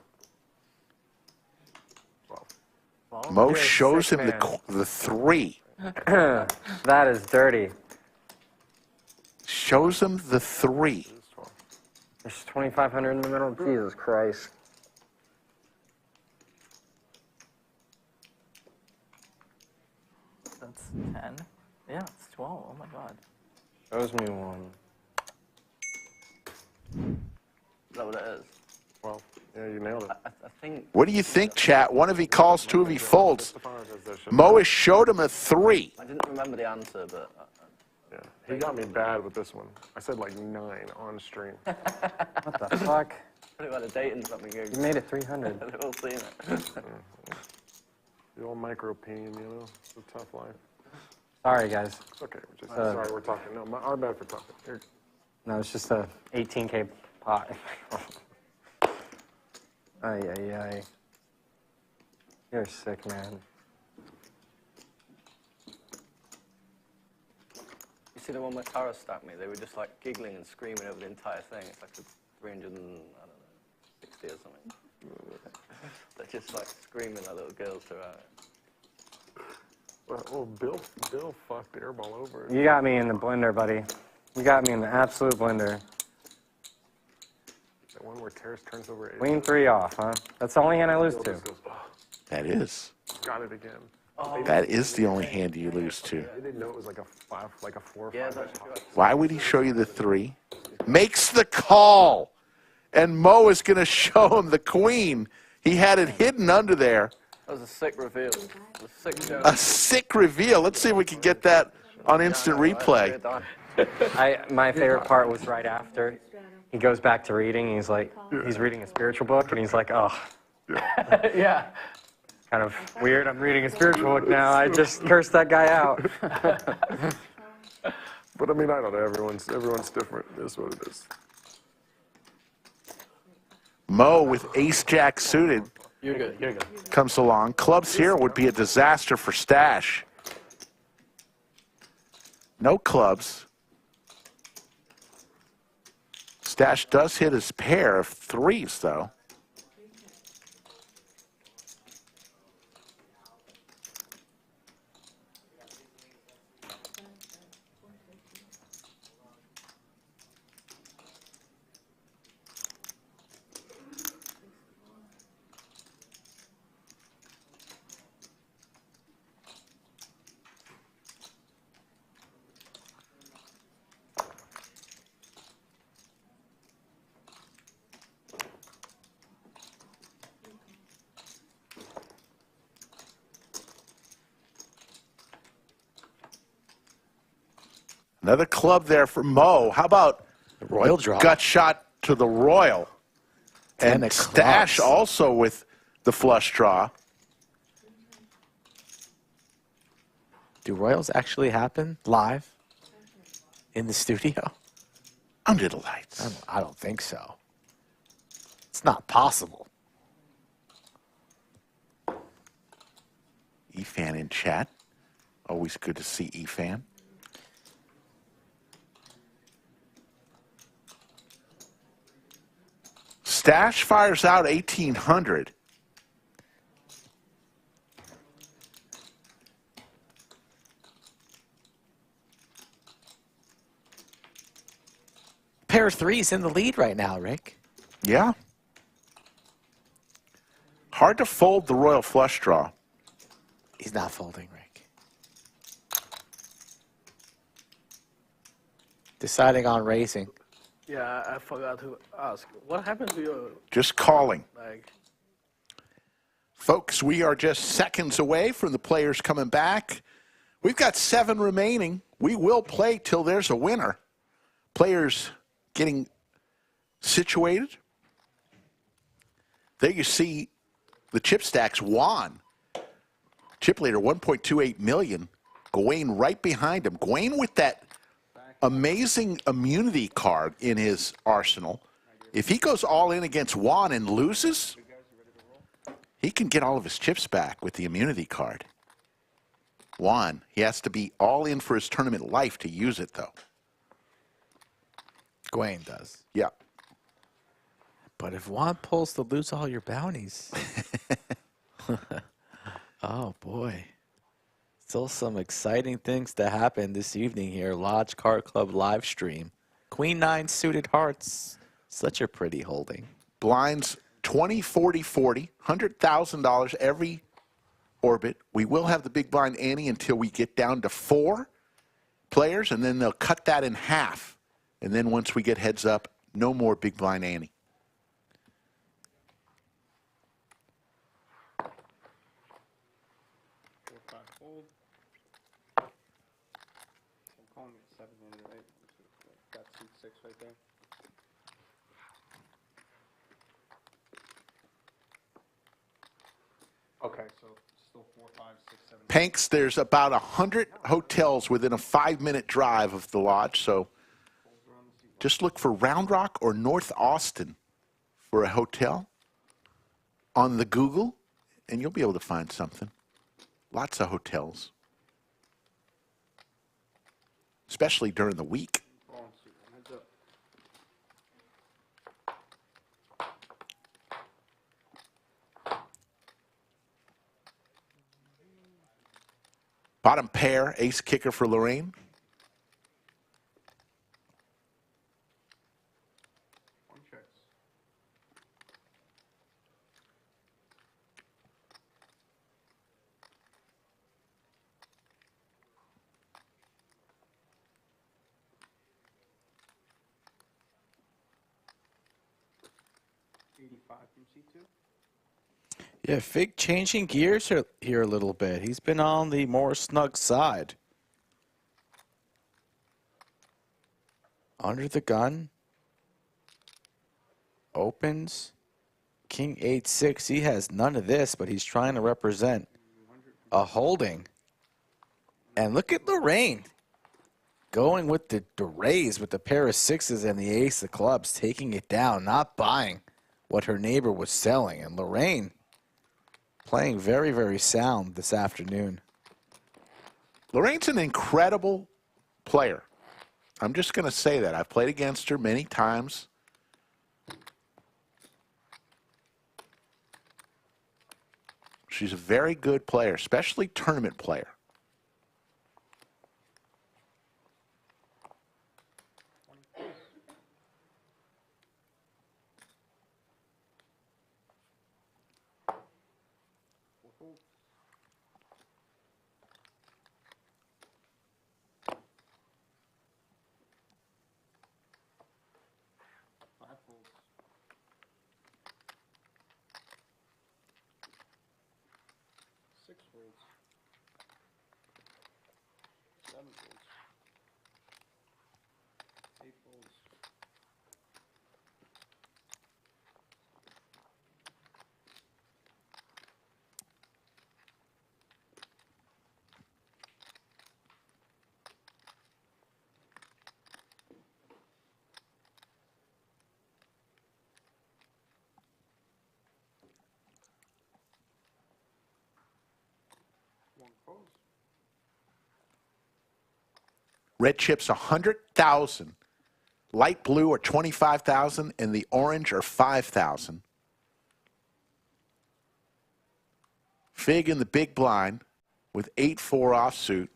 12. Mo You're a shows sick him the 3. That is dirty. Shows him the 3. There's 2,500 in the middle. Jesus Christ. That's 10. Yeah, it's 12. Oh my god. Shows me one. Is that what it is? 12. Yeah, you nailed it. I think. What do you think, chat? One of he calls, two of he folds. Mo has showed him a 3. I didn't remember the answer, but. Yeah, he got me bad with this one. I said like 9 on stream. What the fuck? Probably about a date and something. You made it 300. They've all seen it. The old micro pain, you know? It's a tough life. Sorry, guys. It's okay. We're just sorry we're talking. No, our bad for talking. Here. No, it's just a 18K pot. Ay, ay, ay. You're sick, man. You see the one where Tara stacked me? They were just like giggling and screaming over the entire thing. It's like a 360 or something. They're just like screaming like little girls throughout it. Well, Bill fucked Airball over. You got me in the blender, buddy. You got me in the absolute blender. That one where Terrace turns over 8. Queen 3 off, huh? That's the only hand I lose to. That is. Got it again. That is the only hand you lose to. I didn't know it was like a 5, like a 4 or 5. Yeah, that's good. Why would he show you the 3? Makes the call. And Mo is going to show him the queen. He had it hidden under there. That was a sick reveal. A sick reveal. Let's see if we can get that on instant replay. My favorite part was right after. He goes back to reading. He's like, he's reading a spiritual book, and he's like, oh. Yeah. Kind of weird. I'm reading a spiritual book now. I just cursed that guy out. But I mean, I don't know. Everyone's different. It is what it is. Mo with ace-jack suited You're good. You're good. comes along. Clubs here would be a disaster for Stash. No clubs. Stash does hit his pair of threes, though. Another club there for Mo. How about Royal draw. gut shot to the Royal? Ten And of Stash clubs. also with the flush draw. Do Royals actually happen live in the studio? Under the lights. I don't think so. It's not possible. EFan in chat. Always good to see EFan. Stash fires out 1,800. Pair of threes in the lead right now, Rick. Yeah. Hard to fold the Royal flush draw. He's not folding, Rick. Deciding on raising. Yeah, I forgot to ask. What happened to your Just calling. like? Folks, we are just seconds away from the players coming back. We've got 7 remaining. We will play till there's a winner. Players getting situated. There you see the chip stacks. Juan, chip leader, 1.28 million. Gawain right behind him. Gawain with that amazing immunity card in his arsenal. If he goes all in against Juan and loses, he can get all of his chips back with the immunity card. Juan, he has to be all in for his tournament life to use it, though. Gawain does. Yeah. But if Juan pulls to lose all your bounties. Oh, boy. Still some exciting things to happen this evening here. Lodge Card Club live stream. Queen 9 suited hearts. Such a pretty holding. Blinds 20, 40, 40. $100,000 every orbit. We will have the big blind ante until we get down to 4 players, and then they'll cut that in half. And then once we get heads up, no more big blind ante. I'm calling it 7-handed, right? That suit 6 right there. Okay, so still 4, 5, 6, 7. Panks, there's about 100 hotels within a 5-minute drive of the lodge, so just look for Round Rock or North Austin for a hotel on the Google, and you'll be able to find something. Lots of hotels, especially during the week. Bottom pair, ace kicker for Lorraine. Yeah, Fig changing gears here a little bit. He's been on the more snug side. Under the gun. Opens. King 8-6. He has none of this, but he's trying to represent a holding. And look at Lorraine. Going with the raise with the pair of sixes and the ace of clubs. Taking it down, not buying what her neighbor was selling. And Lorraine playing very, very sound this afternoon. Lorraine's an incredible player. I'm just going to say that. I've played against her many times. She's a very good player, especially tournament player. Red chips 100,000. Light blue are 25,000, and the orange are 5,000. Fig in the big blind with 8-4 offsuit.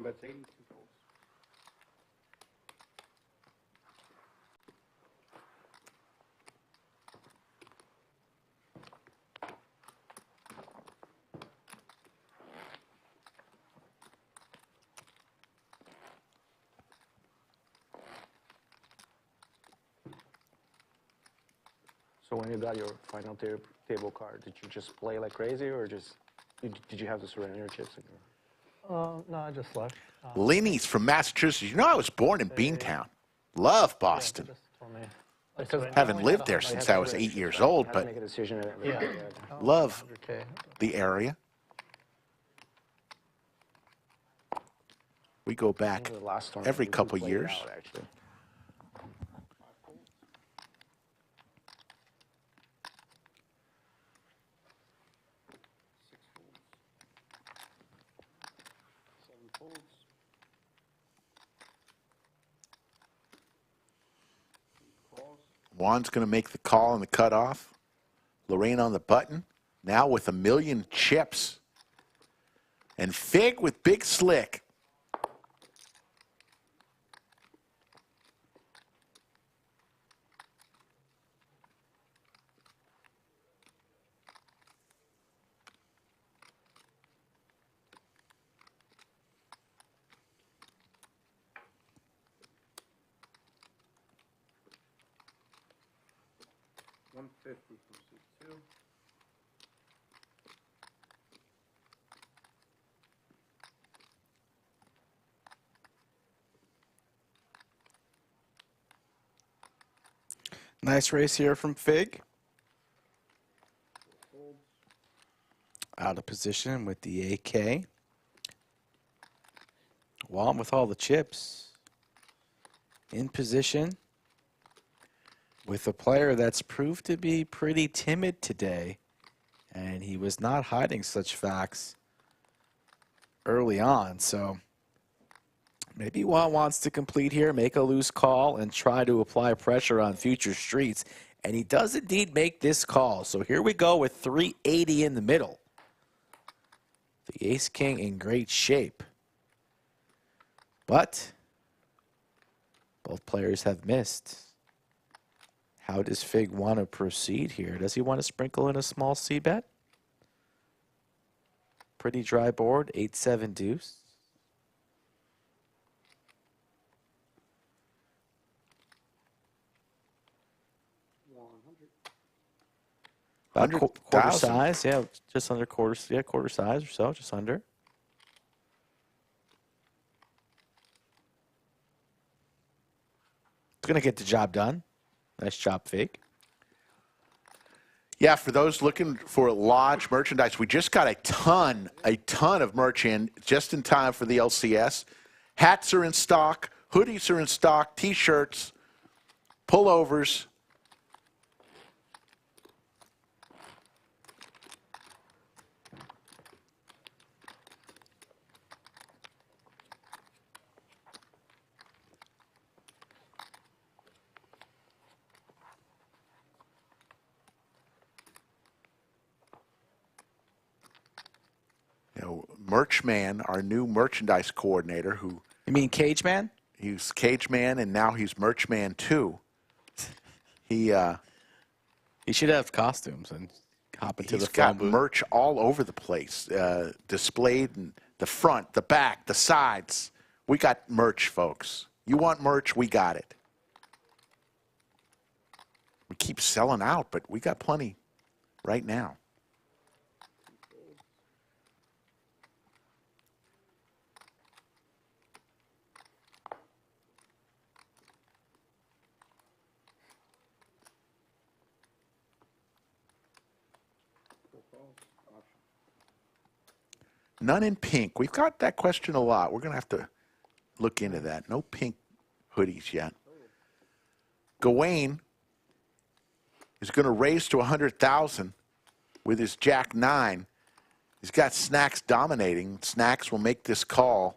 That's 82 folds. So when you got your final table card, did you just play like crazy, or just did you have the surrender chips? No, I just left. Lenny's from Massachusetts. You know, I was born in Beantown. Love Boston. Haven't lived there since I was 8 years old, but love the area. We go back every couple years. Juan's going to make the call on the cutoff. Lorraine on the button. Now with 1 million chips. And Fig with Big Slick. $150 from C2. Nice race here from Fig. Out of position with the AK. Juan with all the chips. In position with a player that's proved to be pretty timid today. And he was not hiding such facts early on. So maybe Juan wants to complete here, make a loose call, and try to apply pressure on future streets. And he does indeed make this call. So here we go with 380 in the middle. The ace-king in great shape. But both players have missed. How does Fig want to proceed here? Does he want to sprinkle in a small c-bet? Pretty dry board, 8-7 deuce. About quarter size, yeah, just under quarter, yeah, quarter size or so, just under. going to get the job done. Nice job, Fake. Yeah, for those looking for lodge merchandise, we just got a ton of merch in just in time for the LCS. Hats are in stock, hoodies are in stock, T-shirts, pullovers. Merch Man, our new merchandise coordinator, who... You mean Cage Man? He's Cage Man, and now he's Merch Man, too. He should have costumes and hop into the phone booth. He's got merch all over the place, displayed in the front, the back, the sides. We got merch, folks. You want merch, we got it. We keep selling out, but we got plenty right now. None in pink. We've got that question a lot. We're going to have to look into that. No pink hoodies yet. Gawain is going to raise to 100,000 with his Jack 9. He's got Snacks dominating. Snacks will make this call.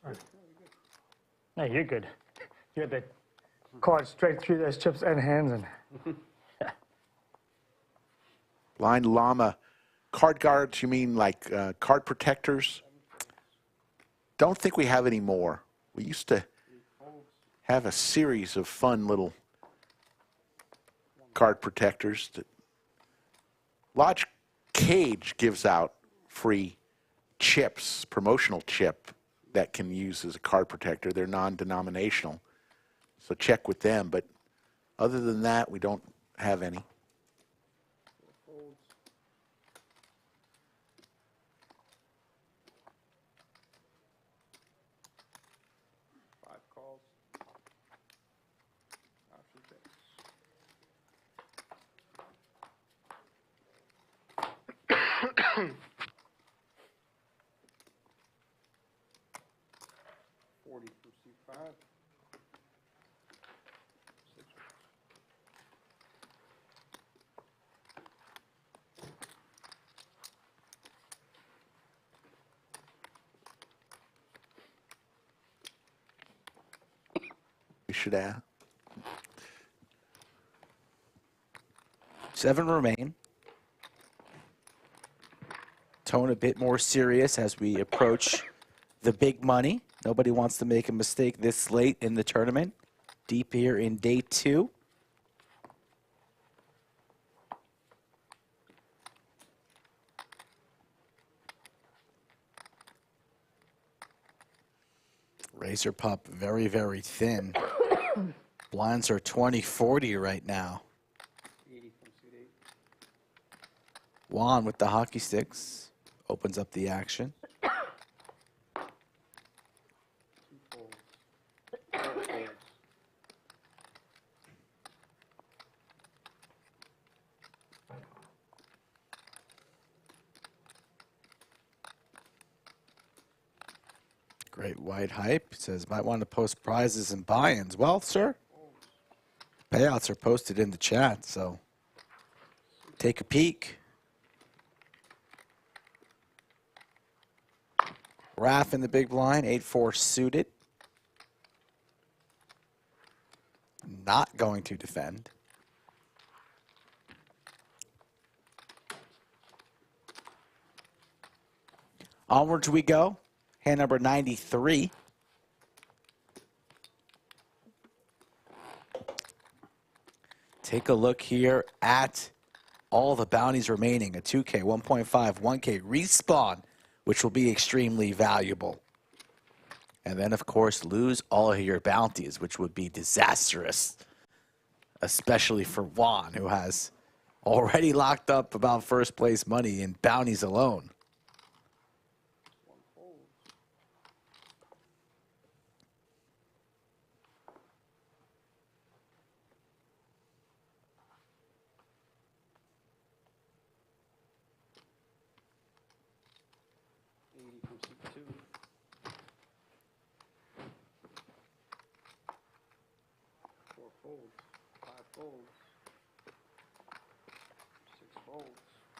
Sorry. No, you're good. You had the card straight through those chips and hands. And Blind Llama. Card guards, you mean like card protectors? Don't think we have any more. We used to have a series of fun little card protectors. Lodge Cage gives out free chips, promotional chip that can use as a card protector. They're non-denominational, so check with them. But other than that, we don't have any. We should add. 7 remain. Tone a bit more serious as we approach the big money. Nobody wants to make a mistake this late in the tournament. Deep here in day 2. Raz3rPup very, very thin. Blinds are 20-40 right now. Juan with the hockey sticks opens up the action. Great white hype. Says, might want to post prizes and buy-ins. Well, sir, payouts are posted in the chat, so take a peek. Raf in the big blind, 8-4 suited. Not going to defend. Onwards we go. Hand number 93. Take a look here at all the bounties remaining. A 2K, 1.5, 1K respawn, which will be extremely valuable. And then, of course, lose all of your bounties, which would be disastrous, especially for Juan, who has already locked up about first place money in bounties alone.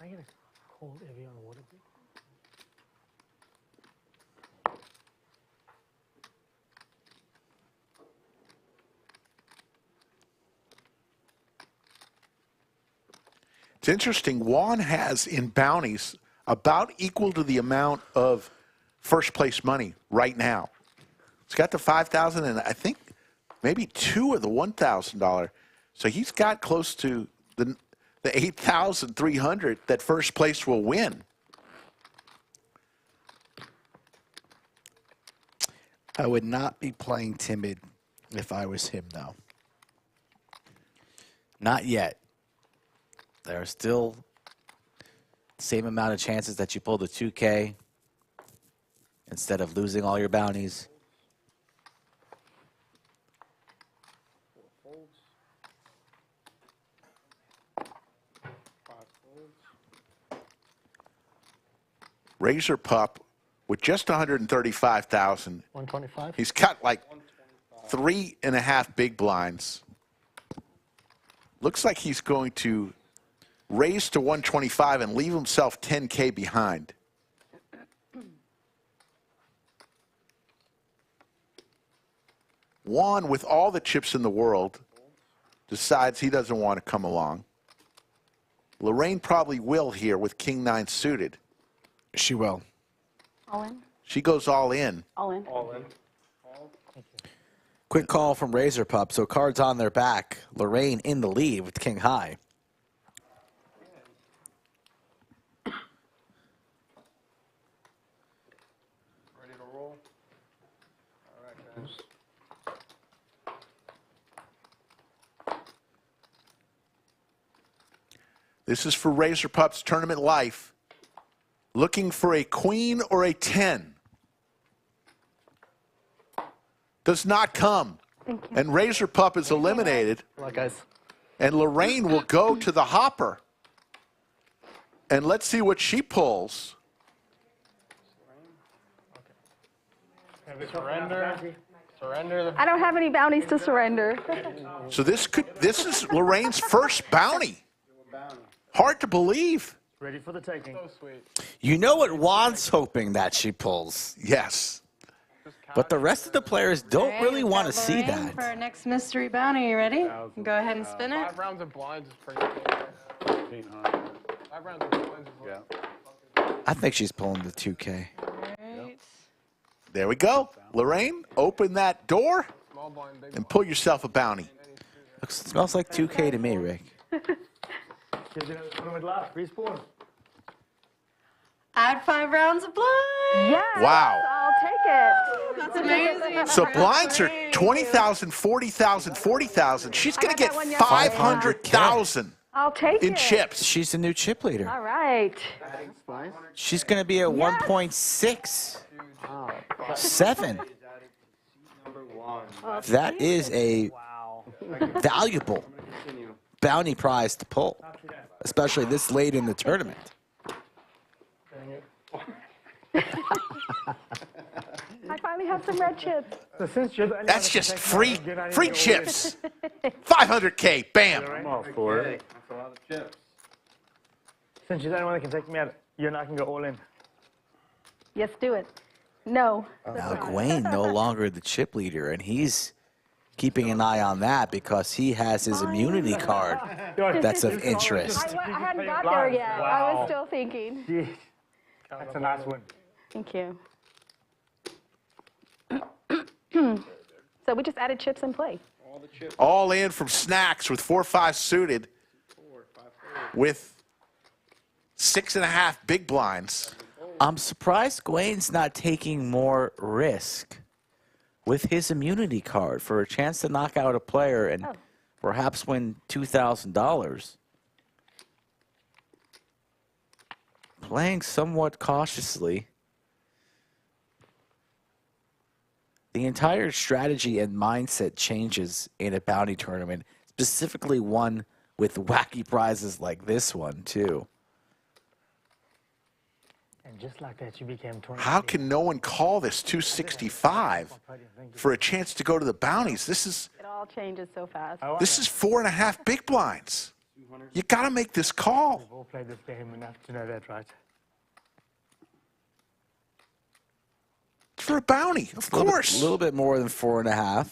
I get a cold Evian water, please. It's interesting. Juan has in bounties about equal to the amount of first place money right now. He's got the $5,000 and I think maybe two of the $1,000. So he's got close to the 8,300 that first place will win. I would not be playing timid if I was him, though. Not yet. There are still the same amount of chances that you pull the 2K instead of losing all your bounties. Raz3rPup with just 135,000. 125. He's got like 3.5 big blinds. Looks like he's going to raise to 125 and leave himself 10K behind. Juan, with all the chips in the world, decides he doesn't want to come along. Lorraine probably will here with King 9 suited. She will. All in? She goes all in. All in. All in. Quick call from Raz3rPup. So cards on their back. Lorraine in the lead with King High. Ready to roll? All right, guys. This is for Raz3rPup's tournament life. Looking for a queen or a 10. Does not come. And Raz3rPup is eliminated. Like guys. And Lorraine will go to the hopper. And let's see what she pulls. Surrender. Surrender. I don't have any bounties to surrender. So this is Lorraine's first bounty. Hard to believe. Ready for the taking. So sweet. You know what Juan's hoping that she pulls. Yes. But the rest of the players don't All right, really we've want to got see Lorraine that. For our next mystery bounty, you ready? Go ahead and spin it. 5 rounds of blinds is pretty cool. 5 rounds of blinds is I think she's pulling the 2K. Right. There we go. Lorraine, open that door small blind, big and pull yourself a bounty. Looks, smells like 2K to me, Rick. Respawn. Add 5 rounds of blinds. Yes. Wow. I'll take it. That's amazing. So blinds are 20,000, 40,000, 40,000. She's going to get 500,000 I'll take in it. chips. She's the new chip leader. All right. She's going to be at 1.6. 7. That is a valuable bounty prize to pull, especially this late in the tournament. I finally have some red chips. That's just free chips. 500K, bam. I'm all for it. That's a lot of chips. Since you're the only one that can take me out, you and I can go all in. Yes, do it. No. Now, Gawain no longer the chip leader, and he's keeping an eye on that because he has his immunity card that's of interest. I hadn't got there yet. I was still thinking. That's a nice one. Thank you. So we just added chips and play. All in from Snacks with 4-5 suited with 6.5 big blinds. I'm surprised Gawain's not taking more risk with his immunity card for a chance to knock out a player and perhaps win $2,000. Playing somewhat cautiously. The entire strategy and mindset changes in a bounty tournament, specifically one with wacky prizes like this one, too. And just like that, you became 20. How can no one call this 265 for a chance to go to the bounties? This is It all changes so fast. 4.5 big blinds. You got to make this call. We've all played this game enough to know that, right? For a bounty, of course. A little bit more than 4.5.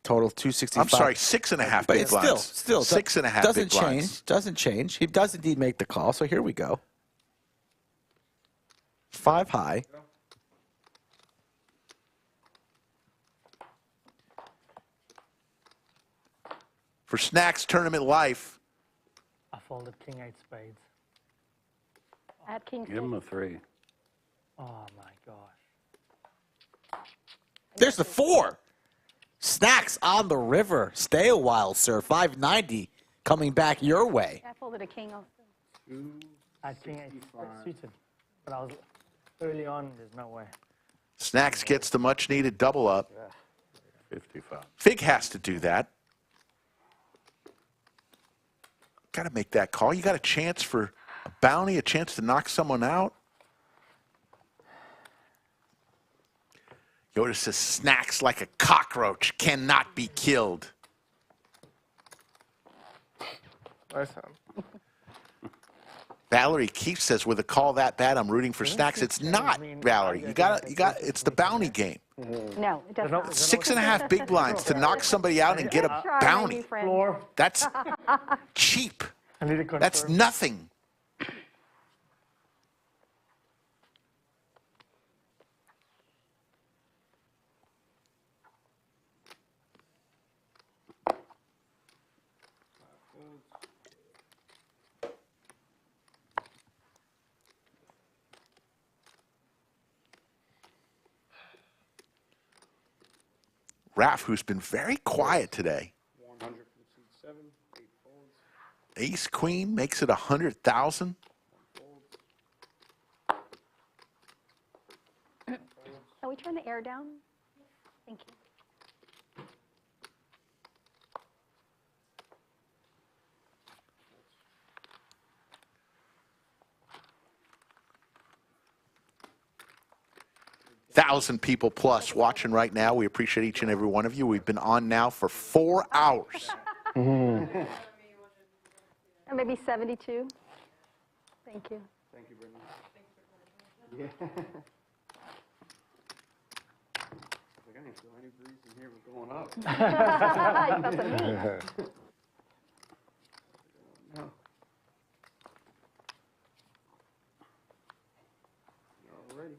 Total 265. I'm sorry, 6.5 but big it's blinds. Still 6.5 doesn't big change. blinds. Doesn't change. He does indeed make the call. So here we go. 5 high. For Snacks Tournament Life. I folded King 8 spades. Add King Give him a 3. Oh my gosh. There's the 4. Snacks on the river. Stay a while, sir. 590 coming back your way. I folded a king also. I had King 8 suited, but I was early on. There's no way. Snacks gets the much needed double up. 55. Fig has to do that. Got to make that call. You got a chance for a bounty, a chance to knock someone out. Yoda says, Snacks like a cockroach cannot be killed. Nice one. Valerie Keefe says, with a call that bad, I'm rooting for Snacks. It's not, Valerie. You got, it's the bounty game. No, it doesn't. 6.5 big blinds to knock somebody out and get a bounty. That's cheap. That's nothing. Raf, who's been very quiet today. 100 from seat 7, 8 folds. Ace Queen makes it 100,000. Can we turn the air down? Thank you. Thousand people plus watching right now. We appreciate each and every one of you. We've been on now for 4 hours. Or maybe 72. Thank you. Thank you, Brittany. Yeah. I didn't feel any breeze in here. We're going up. You felt some heat. No. You're all ready.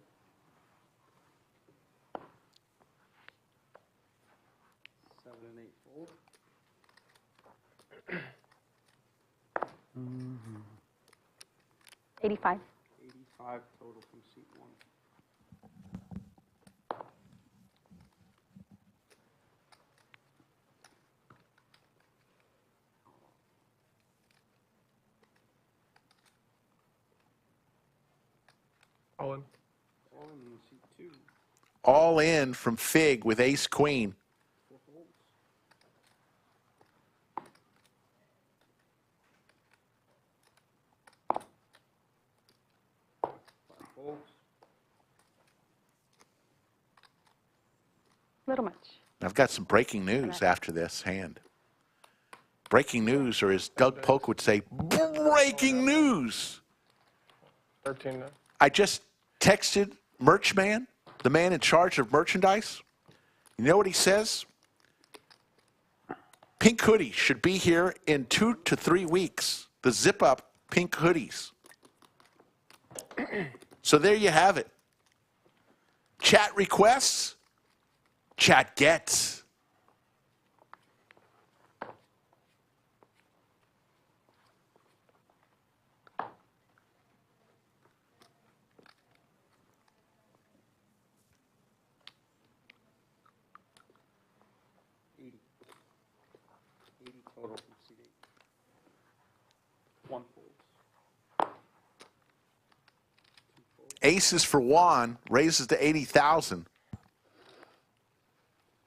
Seven and 8 fold. 85. 85 total from seat 1. All in. All in seat 2. All in from Fig with Ace Queen. 4 folds. 5 folds. Little much. I've got some breaking news after this hand. Breaking news, or as Doug Polk would say, breaking news. 13. I just texted Merch Man, the man in charge of merchandise. You know what he says? Pink hoodie should be here in 2 to 3 weeks. The zip-up pink hoodies. So there you have it. Chat requests, Chat gets. Total from seat 8. One fold. Aces for Juan, raises to 80,000.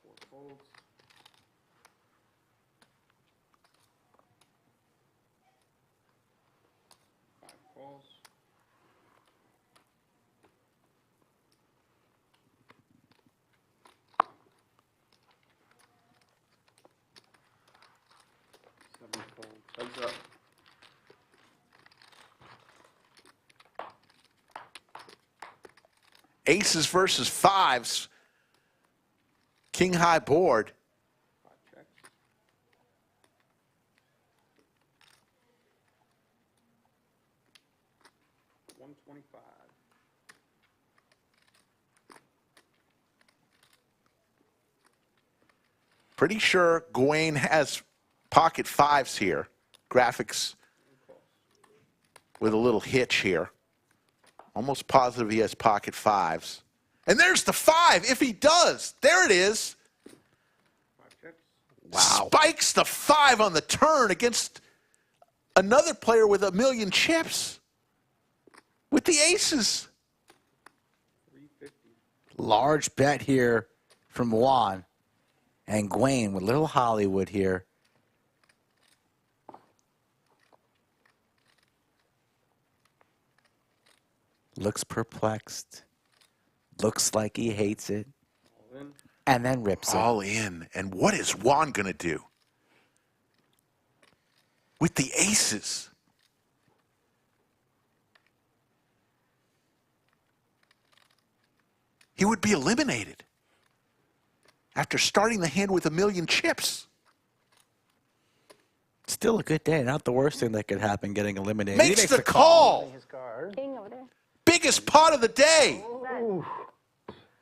4 folds. 5 calls. Heads up. Aces versus fives. King high board. 5 checks. $125. Pretty sure Gawain has pocket fives here. Graphics with a little hitch here. Almost positive he has pocket fives. And there's the 5, if he does. There it is. 5 checks. Wow. Spikes the 5 on the turn against another player with a million chips. With the aces. 350. Large bet here from Juan. And Gawain with little Hollywood here. Looks perplexed. Looks like he hates it. All in. And then rips it. All in. And what is Juan going to do? With the aces. He would be eliminated. After starting the hand with a million chips. Still a good day. Not the worst thing that could happen, getting eliminated. Makes the call. His card. King over there. Biggest pot of the day. Oh.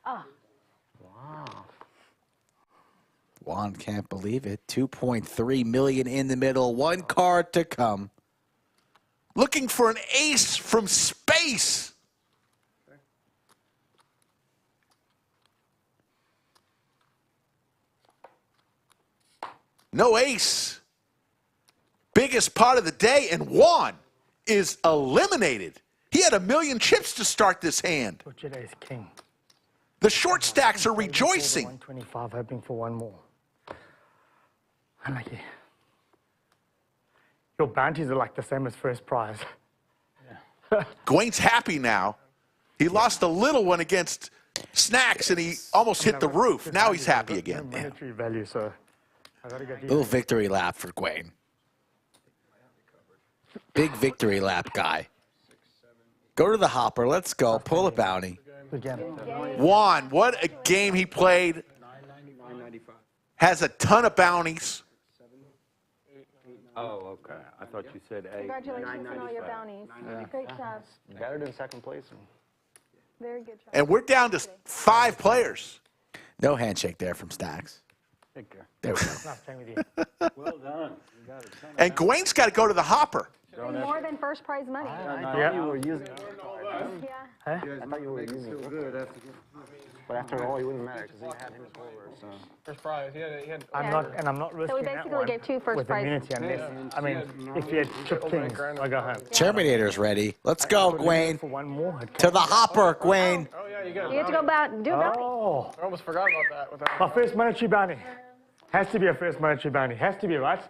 Wow. Juan can't believe it. 2.3 million in the middle. One card to come. Looking for an ace from space. No ace. Biggest pot of the day, and Juan is eliminated. He had a million chips to start this hand. J8 is king. The short stacks are rejoicing. 125, hoping for one more. Unlucky. Your bounties are like the same as first prize. Gawain's happy now. He lost a little one against Snacks, and he almost hit the roof. Now he's happy again. Monetary value, so I gotta get Little victory lap for Gawain. Big victory lap guy. Go to the hopper. Let's go. Pull a bounty. Juan, what a game he played. Has a ton of bounties. Oh, okay. I thought you said A. Congratulations on all your bounties. Great job. Better than second place. Very good job. And we're down to 5 players. No handshake there from Stacks. There we go. Well done. And Gawain's got to go to the hopper. More than first prize money. Yeah. You were using it. Yeah. I thought you were using it. But after all, it wouldn't matter because you had him as over. So. First prize. He had I'm not risking So we that basically one gave 2 first with prizes. immunity unless, I mean, if you had chip kings, I go home. Terminator's ready. Let's go, Gawain. For one more. To the hopper, Gawain. Oh, yeah, you got You have to go about, do a bounty. Oh. I almost forgot about that. With that. My first monetary bounty. Has to be a first monetary bounty. Has to be, right?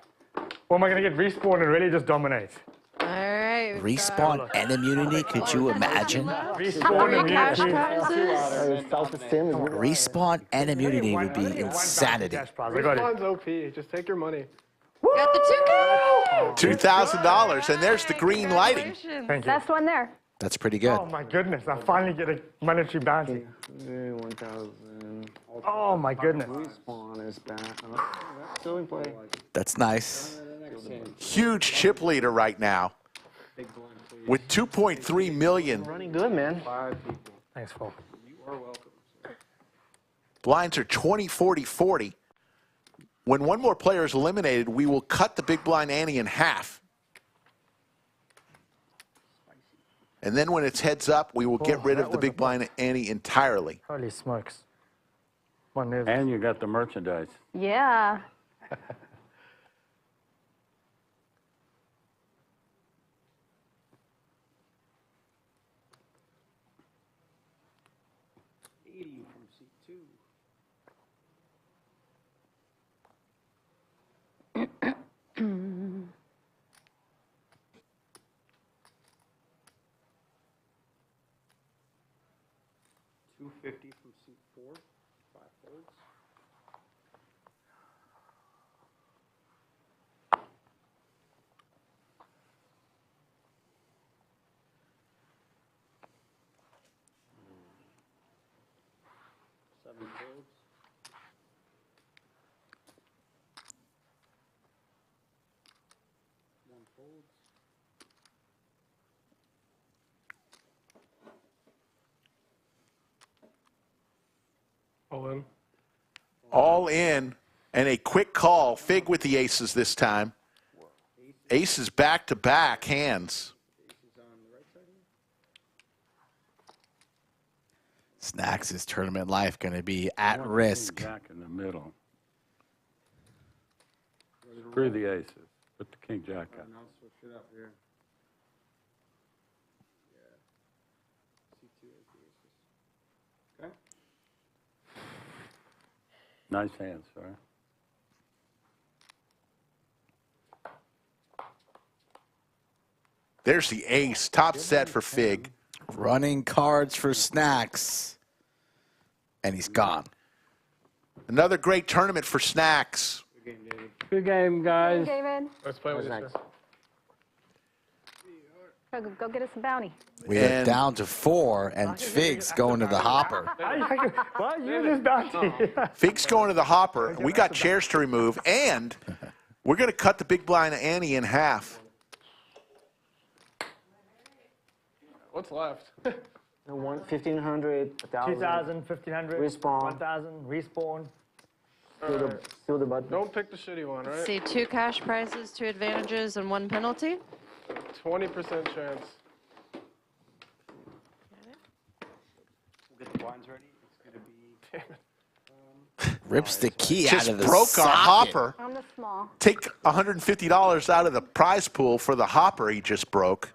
Or am I going to get respawned and really just dominate? All right. Respawn and immunity. Could you imagine? Respawn and cash immunity. prizes. Respawn and immunity would be insanity. Respawn's OP. Just take your money. Got the 2K. $2,000, and there's the green lighting. Thank you. Best one there. That's pretty good. Oh my goodness, I finally get a monetary bounty. 1,000. Oh my goodness. Respawn is back. Still in play. That's nice. Huge chip leader right now with 2.3 million. Running good, man. Thanks, Paul. You are welcome. Blinds are 20, 40, 40. When one more player is eliminated, we will cut the big blind ante in half. And then when it's heads up, we will get rid of the big blind ante entirely. Holy smokes. And you got the merchandise. Yeah. From C2. $250 from C4, 5 folds. Seven folds. One folds. All in. All in, and a quick call. Fig with the aces this time. Aces back-to-back hands. Snacks' tournament life going to be at risk. Jack in the middle. Screw the aces. Put the king jack up. Now switch it up here. Yeah. C2 is the aces. Okay. Nice hands, sir. There's the ace. Top set for Fig. Running cards for Snacks. And he's gone. Another great tournament for Snacks. Good game, guys. David. Let's play with you. Go get us a bounty. We are down to 4, and Fig's going to the hopper. Well, use this bounty. Fig's going to the hopper. We got chairs to remove, and we're going to cut the big blind ante in half. What's left? 1,500, 2,000, 1,500, Respawn. 1,000, respawn. Steal the button. Don't pick the shitty one, right? See, 2 cash prizes, 2 advantages, and 1 penalty. 20% chance. We'll get the blinds ready. It's going to be... Rips the key Just out of the broke socket. our hopper. On the small. Take $150 out of the prize pool for the hopper he just broke.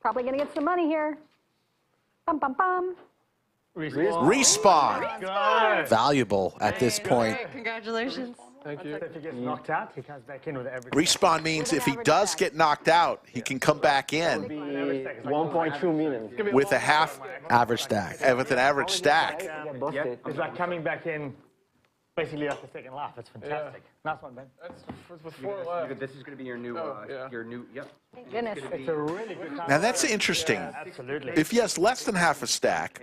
Probably gonna get some money here. Bum bum bum. Respawn. Valuable at this point. Congratulations. Thank you. If he gets knocked out, he comes back in with everything. Respawn means if he does get knocked out, he can come back in 1.2 million. with a half Average stack. with an average stack. It's like coming back in basically after the second laugh. It's fantastic. Nice one, Ben. That's with 4 left. This is going to be your new, yep. Thank goodness. It's a really good time. Now that's interesting. Absolutely. If he has less than half a stack,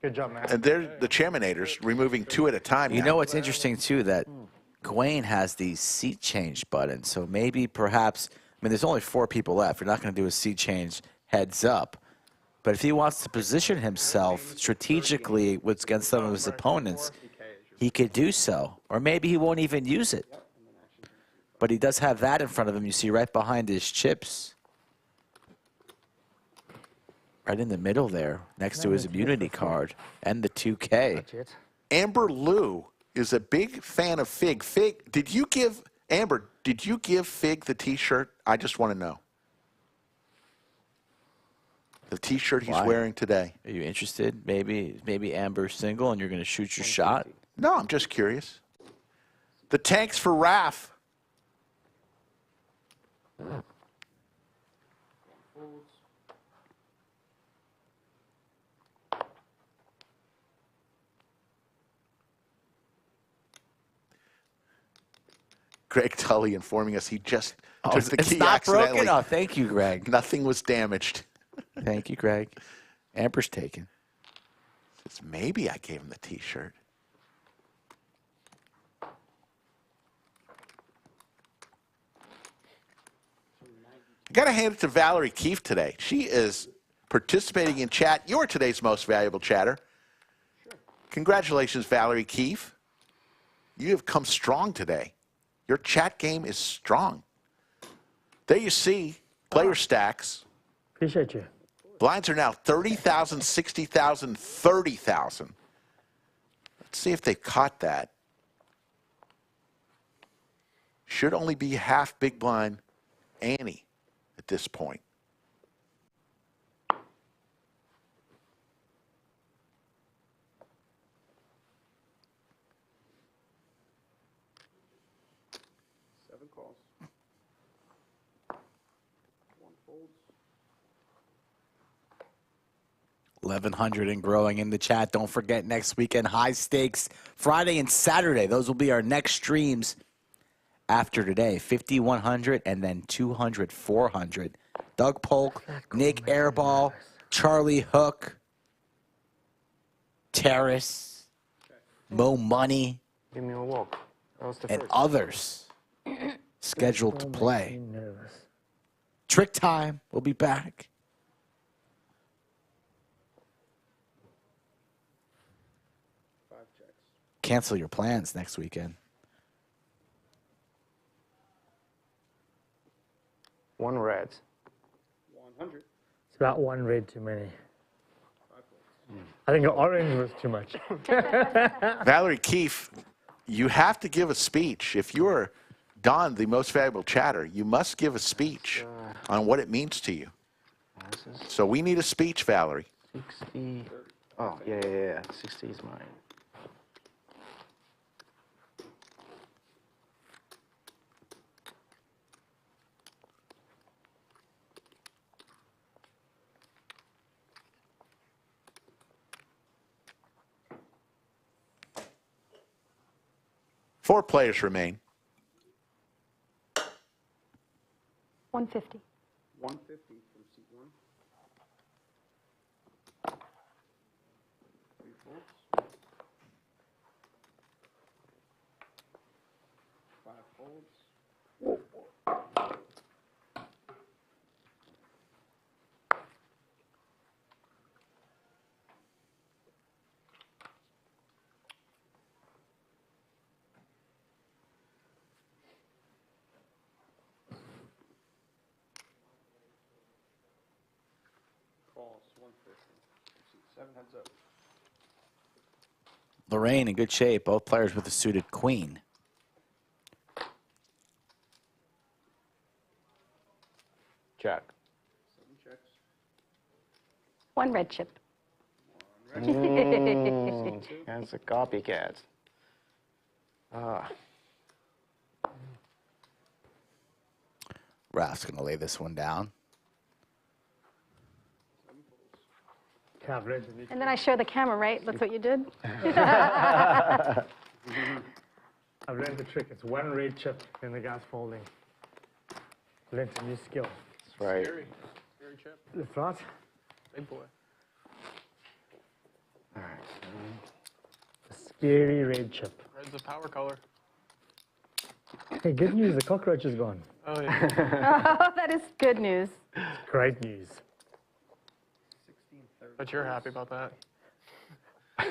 Good job, man. and they're the chairmanators removing 2 at a time. You now. know what's interesting, too, that Gawain has the seat change button. So maybe, perhaps, I mean, there's only 4 people left. You're not going to do a seat change heads up. But if he wants to position himself strategically against some of his opponents, he could do so. Or maybe he won't even use it. But he does have that in front of him, you see, right behind his chips. Right in the middle there, next to his immunity card and the 2K. Amber Liu is a big fan of Fig. Fig, did you give Fig the T-shirt? I just want to know. The T-shirt he's Why? wearing today. Are you interested? Maybe Amber's single and you're going to shoot your shot? No, I'm just curious. The tanks for Raf. Greg Tully informing us he just took the it's key not accidentally. broken? Oh, thank you, Greg. Nothing was damaged. Thank you, Greg. Amber's taken. Says, maybe I gave him the T-shirt. I got to hand it to Valerie Keefe today. She is participating in chat. You're today's most valuable chatter. Congratulations, Valerie Keefe. You have come strong today. Your chat game is strong. There you see player stacks. Appreciate you. Blinds are now 30,000, 60,000, 30,000. Let's see if they caught that. Should only be half big blind Annie at this point. Calls. 1 folds. 1,100 and growing in the chat. Don't forget next weekend, high stakes Friday and Saturday. Those will be our next streams after today. 50, 100, and then 200, 400. Doug Polk, Nik Airball, Charlie Hook, Terrace, Mo Money, Give me a walk. That was the and first. others scheduled to play. Trick Time will be back. Cancel your plans next weekend. 1 red. 100. It's about 1 red too many. I think the orange was too much. Valerie Keefe, you have to give a speech. If you're Don, the most valuable chatter, you must give a speech on what it means to you. So we need a speech, Valerie. 60. Oh, yeah. 60 is mine. Four players remain. 150. 150 from seat 1. 3 folds. 5 folds. Calls 150. Seat 7 heads up. Lorraine in good shape. Both players with a suited queen. Jack. 7 checks. 1 red chip. That's a copycat. Raf's going to lay this one down. And then I show the camera, right? That's what you did? I've learned the trick. It's 1 red chip in the gas folding. Learned a new skill. That's right. Scary chip. That's right. Big boy. All right. A scary red chip. Red's a power color. Hey, good news. The cockroach is gone. Oh, yeah. Oh, that is good news. Great news. But you're happy about that. I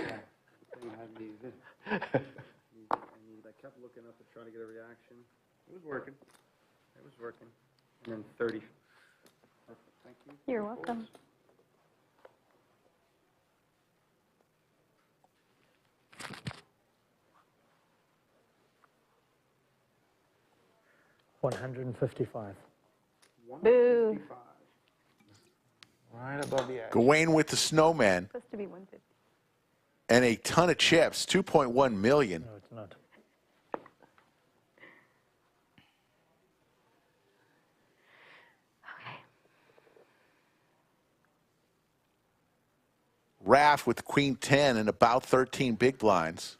kept looking up to try to get a reaction. It was working. It was working. And then 30. Perfect. Thank you. You're welcome. $155. Boo. Right above the edge. Gawain with the snowman Supposed to be 150. and a ton of chips, 2.1 million. No, it's not. Raf with queen 10 and about 13 big blinds.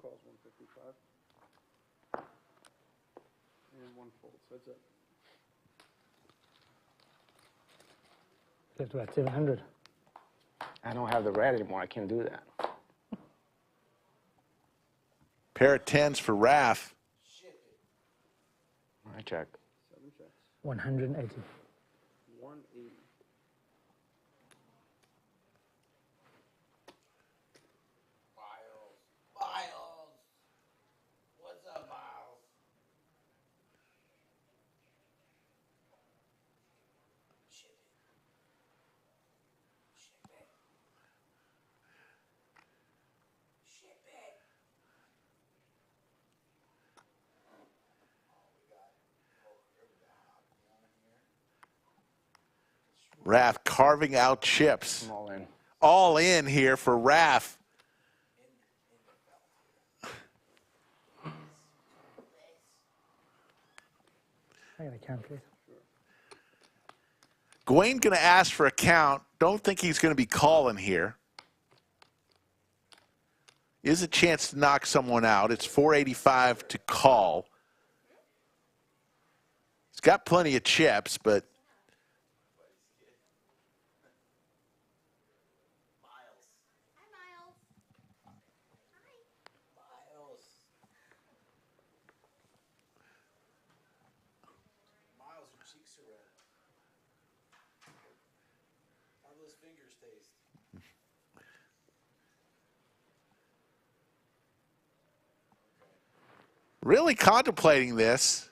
Calls 155. And 1 fold. So that's it. That's about 700. I don't have the red anymore. I can't do that. Pair of 10s for Raf. I check. 180. 180. What's up, Miles? Raf carving out chips. I'm all in. All in here for Raf. I got a count, please. Gawain going to ask for a count. Don't think he's going to be calling here. Is a chance to knock someone out. It's 485 to call. He's got plenty of chips, but really contemplating this.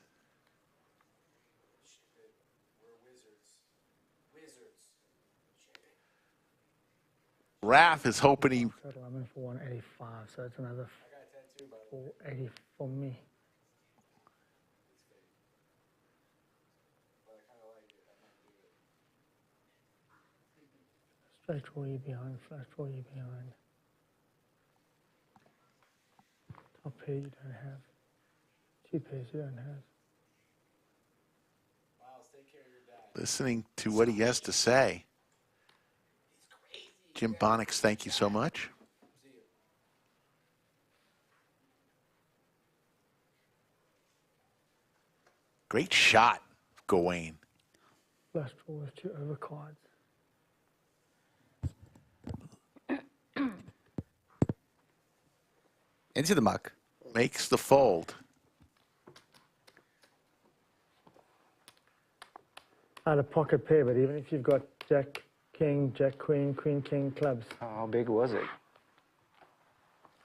Raf is hoping he. Total, I'm in for 185, so it's another 480 for me. Straight draw you behind, flash draw you behind. Top pair you don't have. Two pairs you don't have. Listening to what he has to say. Jim Bonix, thank you so much. Great shot, Gawain. Flash draw with two overcards. Into the muck. Makes the fold. Out of pocket pair, but even if you've got Jack King, Jack Queen, Queen King clubs. How big was it?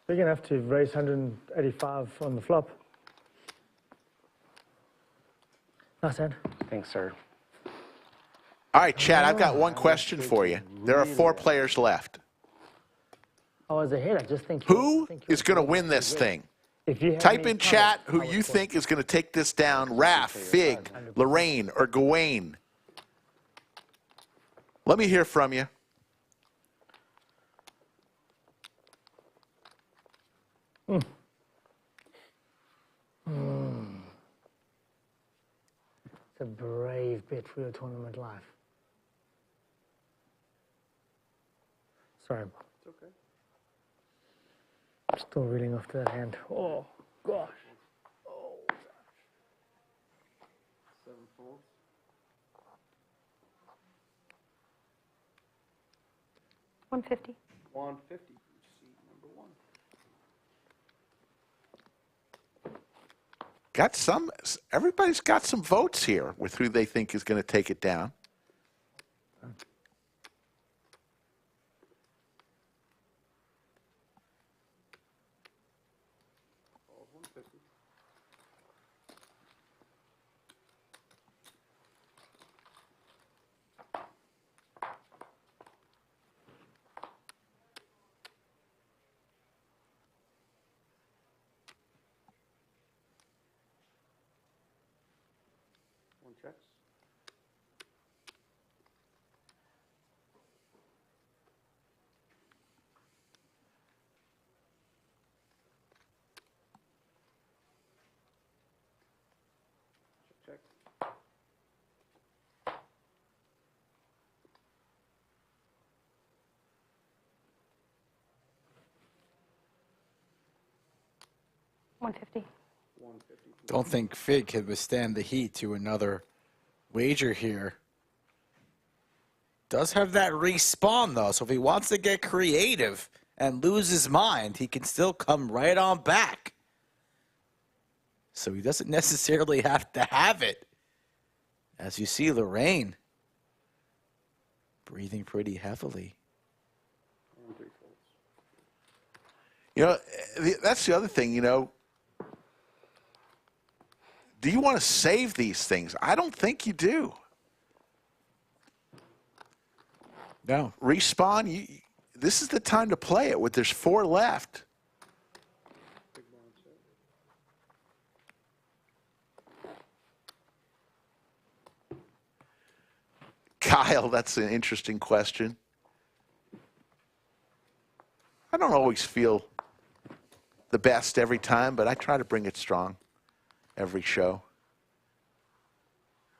Big enough to raise 185 on the flop. Nice hand. Thanks, sir. All right, Chad, I've got one question for you. There are 4 players left. I was ahead. I just think. Who is going to win this thing? Type in chat who you think is going to take this down. Raf, Fig, Lorraine, or Gawain. Let me hear from you. It's a brave bet for your tournament life. Sorry. It's okay. I'm still reeling off that hand. Oh, gosh. Oh. 7 folds. 150. 150 for seat number 1. Got some. Everybody's got some votes here with who they think is going to take it down. Checks. Check. $150. Don't think Fig can withstand the heat to another wager here. Does have that respawn, though, so if he wants to get creative and lose his mind, he can still come right on back. so he doesn't necessarily have to have it. As you see, Lorraine breathing pretty heavily. You know, that's the other thing, you know. Do you want to save these things? I don't think you do. No. Respawn, this is the time to play it. There's 4 left. Kyle, that's an interesting question. I don't always feel the best every time, but I try to bring it strong every show.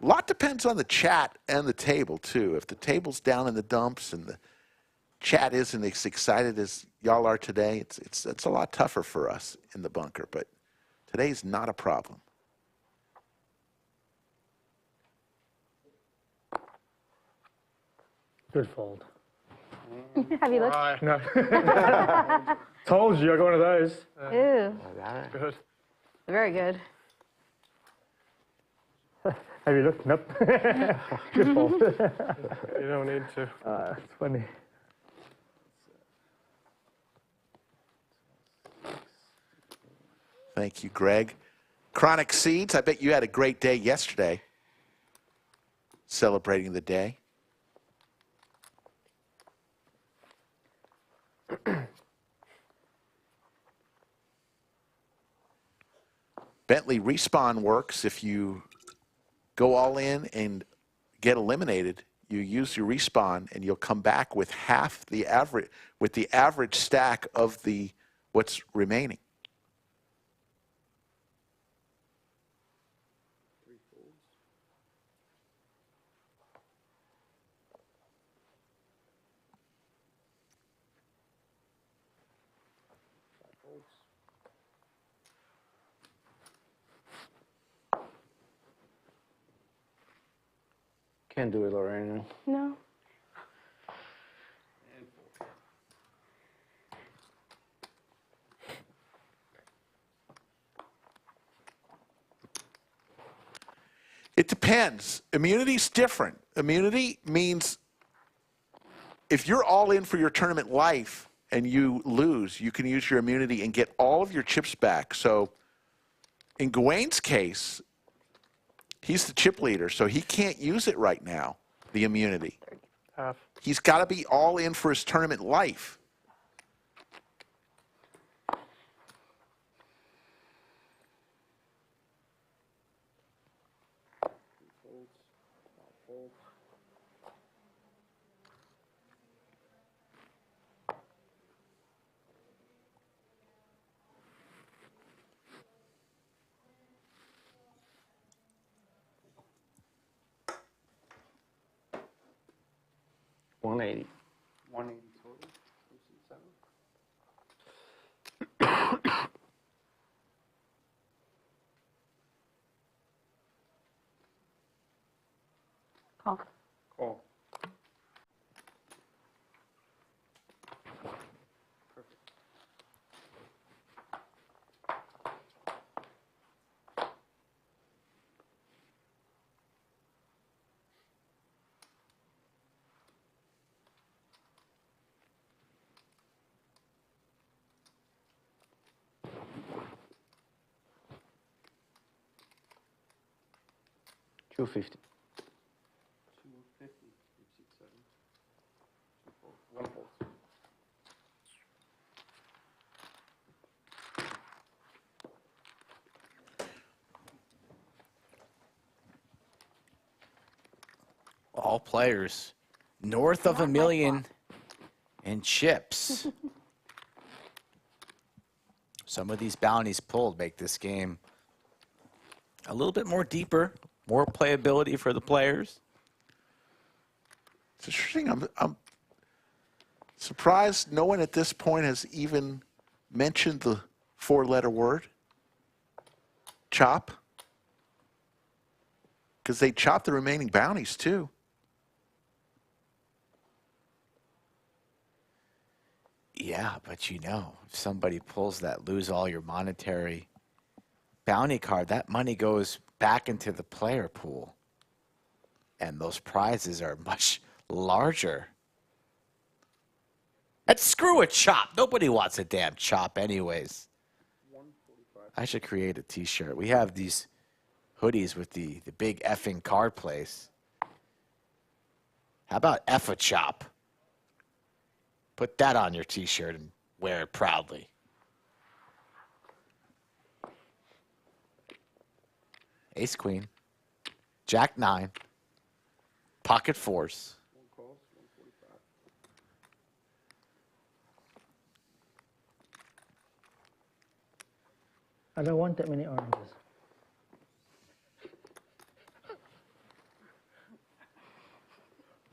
A lot depends on the chat and the table, too. If the table's down in the dumps and the chat isn't as excited as y'all are today, it's a lot tougher for us in the bunker, but today's not a problem. Good fold. Have you looked? No. Told you, I got one of those. Ew. Good. Very good. Have you looked? Nope. Good fold. You don't need to. It's funny. Thank you, Greg. Chronic Seeds, I bet you had a great day yesterday celebrating the day. Bentley, respawn works if you go all in and get eliminated. You use your respawn and you'll come back with half the average, with the average stack of the what's remaining. Can't do it, Lorraine. No. It depends. Immunity's different. Immunity means if you're all in for your tournament life and you lose, you can use your immunity and get all of your chips back. So in Gawain's case, he's the chip leader, so he can't use it right now, the immunity. Half. He's got to be all in for his tournament life. $180. 180 total. Call. Call. $250. 250. 6, 7. 1 fold. All players north of $1 million in chips. Some of these bounties pulled make this game a little bit more deeper, more playability for the players. It's interesting. I'm surprised no one at this point has even mentioned the 4-letter word, chop, because they chop the remaining bounties too. Yeah, but you know, if somebody pulls that lose all your monetary bounty card, that money goes back into the player pool. And those prizes are much larger. And screw a chop. Nobody wants a damn chop anyways. I should create a t-shirt. We have these hoodies with the big effing card plays. How about F a chop? Put that on your t-shirt and wear it proudly. Ace queen, Jack 9, pocket fours. I don't want that many oranges.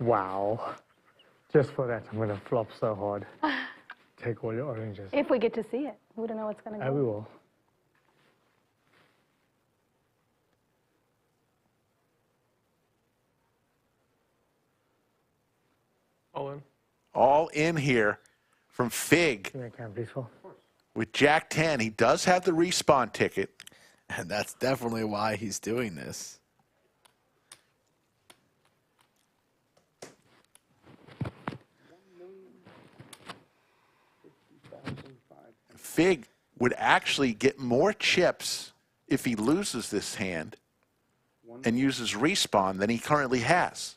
Wow. Just for that, I'm going to flop so hard. Take all your oranges. If we get to see it, we don't know what's going to go. We will. All in. All in here from Fig. Can I count, please, Phil? With Jack 10, he does have the respawn ticket. And that's definitely why he's doing this. Fig would actually get more chips if he loses this hand and uses respawn than he currently has.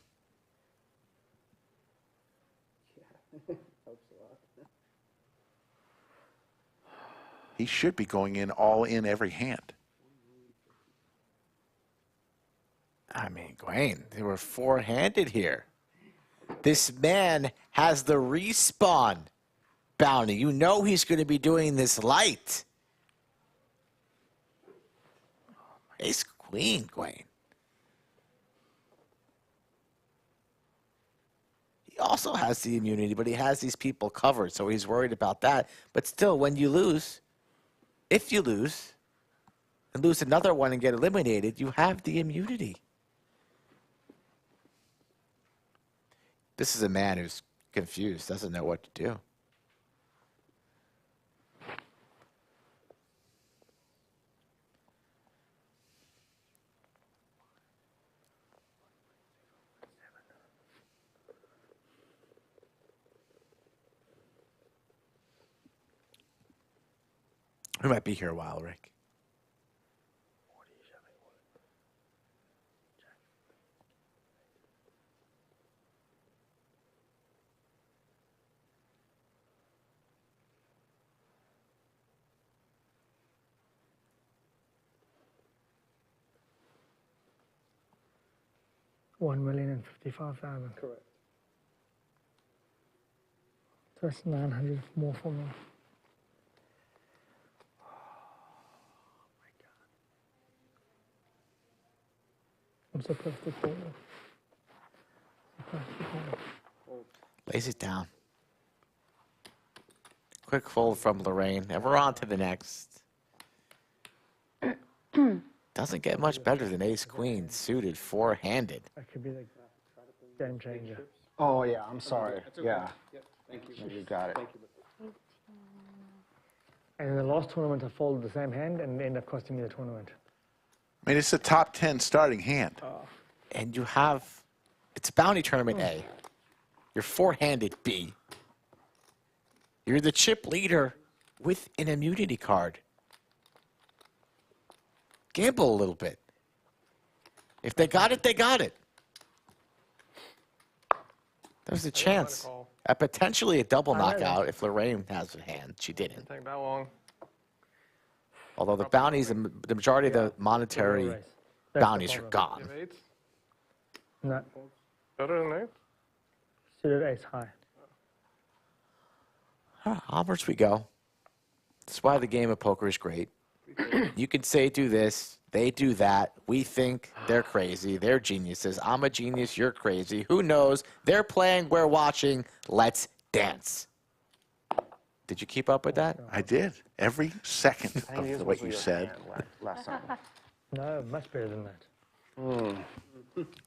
He should be going in all in every hand. I mean, Gawain, they were four-handed here. This man has the respawn bounty. You know he's going to be doing this light. Ace queen, Gawain. He also has the immunity, but he has these people covered, so he's worried about that. But still, when you lose, if you lose, and lose another one and get eliminated, you have the immunity. This is a man who's confused, doesn't know what to do. We might be here a while, Rick. $1,055,000. Correct. So that's 900 more for me. I'm supposed to fold. Lays it down. Quick fold from Lorraine, and we're on to the next. Doesn't get much better than ace queen suited four-handed. That could be the game changer. Oh, yeah, I'm sorry. Yeah. Thank you. You got it. And in the last tournament, I folded the same hand and it ended up costing me the tournament. I mean, it's a top 10 starting hand. And you have, it's bounty tournament A. You're four-handed B. You're the chip leader with an immunity card. Gamble a little bit. If they got it, they got it. There's a chance. Potentially a double knockout if Lorraine has a hand. She didn't. Take that long. Although the bounties, the majority of the monetary bounties are gone. No. Better than eight? Suited ace high. Onwards we go. That's why the game of poker is great. You can say do this, they do that. We think they're crazy. They're geniuses. I'm a genius. You're crazy. Who knows? They're playing. We're watching. Let's dance. Did you keep up with that? I did. Every second of what you said. No, much better than that.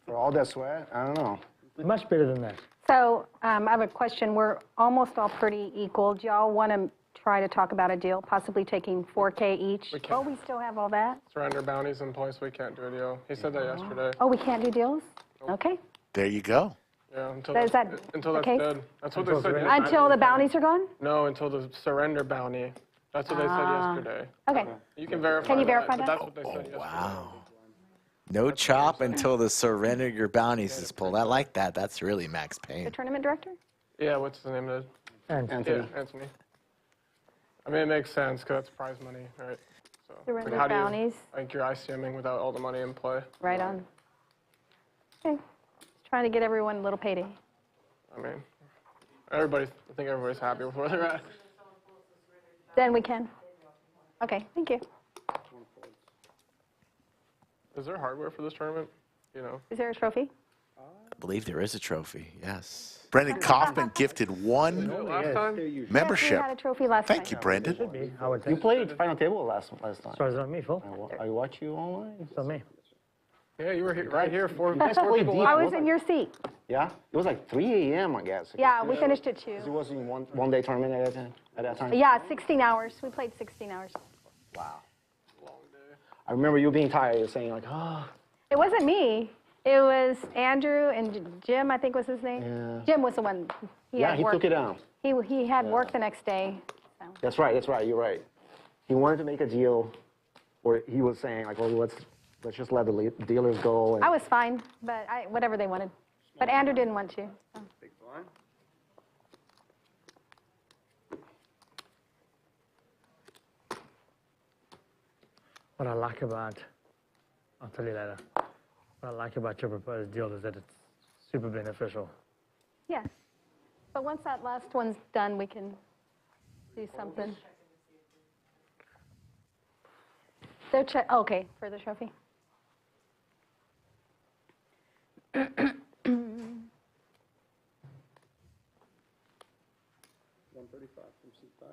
For all that sweat, I don't know. Much better than that. So I have a question. We're almost all pretty equal. Do y'all want to try to talk about a deal, possibly taking 4K each. We can't. Oh, we still have all that? Surrender bounties in place. We can't do a deal. He said that yesterday. Oh, we can't do deals? Okay. There you go. Yeah, until Is that until the that's case? dead. That's what they said yesterday. Until the bounties are gone? No, until the surrender bounty. That's what they said yesterday. Okay. You can verify. Can you verify but that? That's what they said yesterday. Wow. No chop until the surrender your bounties is pulled. I like that. That's really Max The Payne. tournament director? Yeah, what's the name of it? Anthony. Yeah, Anthony. I mean, it makes sense because that's prize money, right? So, Surrender how do you, bounties. like, you're ICMing without all the money in play. Right on. Okay. Trying to get everyone a little payday. I mean, I think everybody's happy with where they're at. Then we can. Okay, thank you. Is there hardware for this tournament? You know. Is there a trophy? I believe there is a trophy. Yes. Brendan Kaufman gifted one Last time? membership. Yes, we had a trophy last Thank time. you, Brendan. You played final table last time. So it's on me, Phil. I watch you online. It's on me. Yeah, you were right here. Four guys people played left. deep. I was in your seat. Yeah? It was like 3 a.m., I guess. Yeah, we finished at 2. It was in one-day tournament at that time? Yeah, 16 hours. We played 16 hours. Wow. I remember you being tired. You were saying like, oh. It wasn't me. It was Andrew and Jim, I think was his name. Yeah. Jim was the one. Yeah, had he work. took it down. He had work the next day. So. That's right. You're right. He wanted to make a deal where he was saying like, well, let's just let the dealers go. And I was fine, but whatever they wanted. But Andrew didn't want to. So. Big blind. What I like about, I'll tell you later. What I like about your proposed deal is that it's super beneficial. Yes. But once that last one's done, we can do something. They're okay, for the trophy. 135 from C5.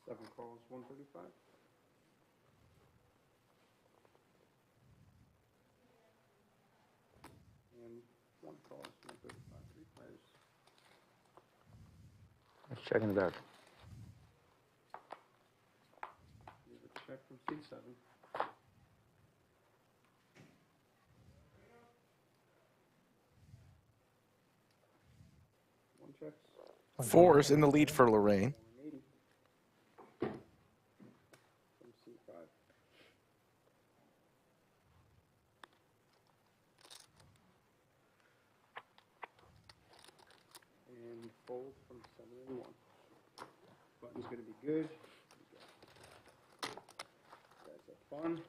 Seven calls, 135. And one call, 135. 3 players. let's check in the back. We have a check from C7. One check. 4 is in the lead for Lorraine. 180. From C5. And fold from 7 and 1. Button's going to be good. That's a fun.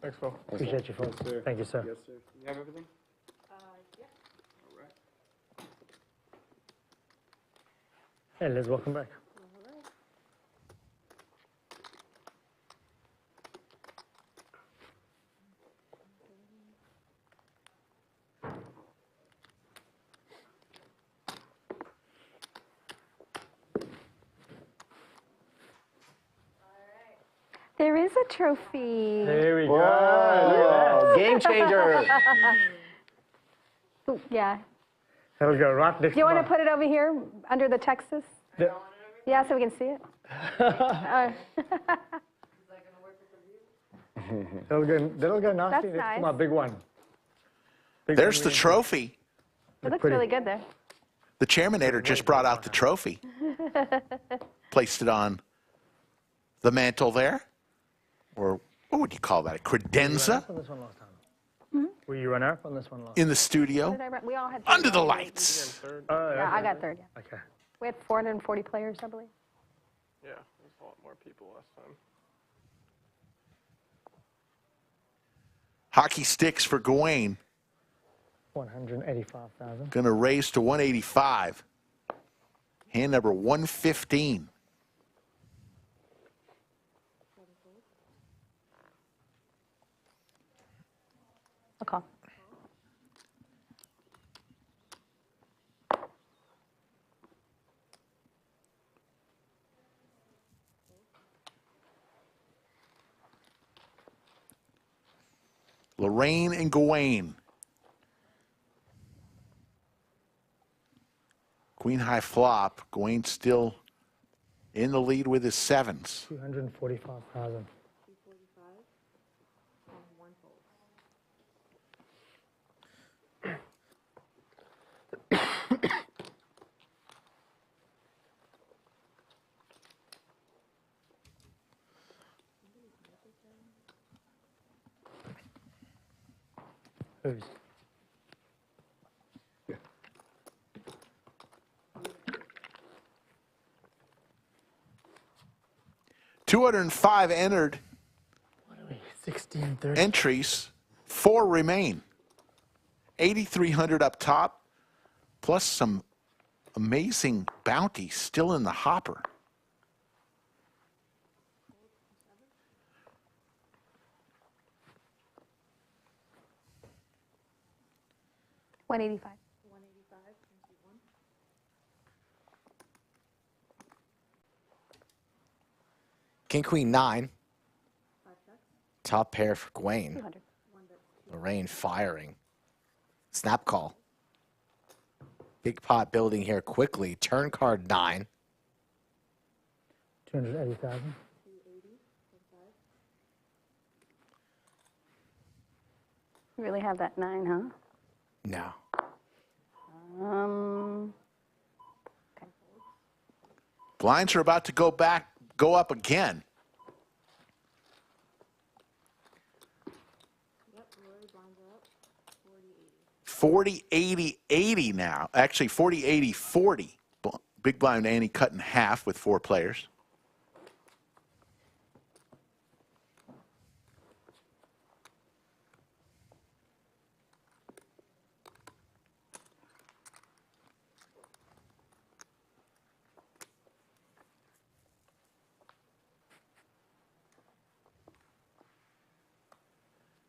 Thanks, Phil. Appreciate you, Phil. Yes, sir. Thank you, sir. Yes, sir. You have everything? Yeah. All right. Hey, Liz, welcome back. There is a trophy. There we go. Whoa, game changer. Ooh, yeah. That'll go right next Do you want to month. put it over here under the Texas? Yeah, so we can see it. That'll go nicely That's next to my nice. big one. There's the trophy. It looks really good there. The chairmanator just brought out the trophy, placed it on the mantle there, or what would you call that? A credenza On this one last time. Were you runner up on this one last in the studio We all had under the third. lights. Yeah, I got third. Yeah. Okay. We had 440 players, I believe. Yeah, there's a lot more people last time. Hockey sticks for Gawain. 185,000. Going to raise to 185. Hand number 115. I'll call. Lorraine and Gawain. Queen high flop. Gawain still in the lead with his sevens. 245,000. Who's? 205 entered. 16, 30. Entries, 4 remain. 8,300 up top, plus some amazing bounties still in the hopper. $185. King, Queen, 9. Top pair for Gawain. 200. Lorraine firing. Snap call. Big pot building here quickly. Turn card 9. 280,000. You really have that 9, huh? No. Okay. Blinds are about to go up again. Yep, Rory blinds are up. 40, 80, 80 now. Actually, 40, 80, 40. Big blind Annie cut in half with 4 players.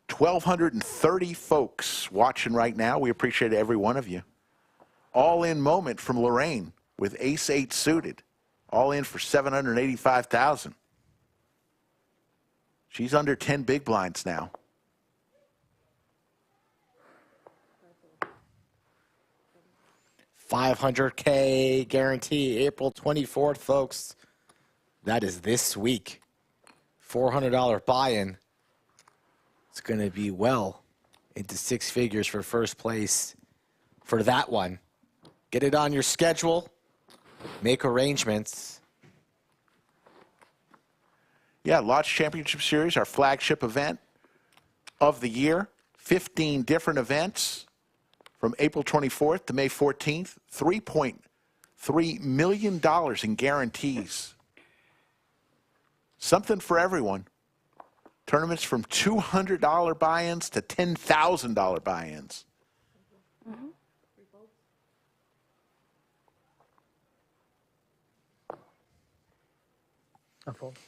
$1,230 folks watching right now. We appreciate every one of you. All in moment from Lorraine with ace 8 suited. All in for $785,000. She's under 10 big blinds now. $500K guarantee, April 24th, folks. That is this week. $400 buy-in. It's going to be well into 6 figures for first place for that one. Get it on your schedule. Make arrangements. Yeah, Lodge Championship Series, our flagship event of the year. 15 different events from April 24th to May 14th. $3.3 million in guarantees. Something for everyone. Tournaments from $200 buy-ins to $10,000 buy-ins. Mm-hmm. A fold.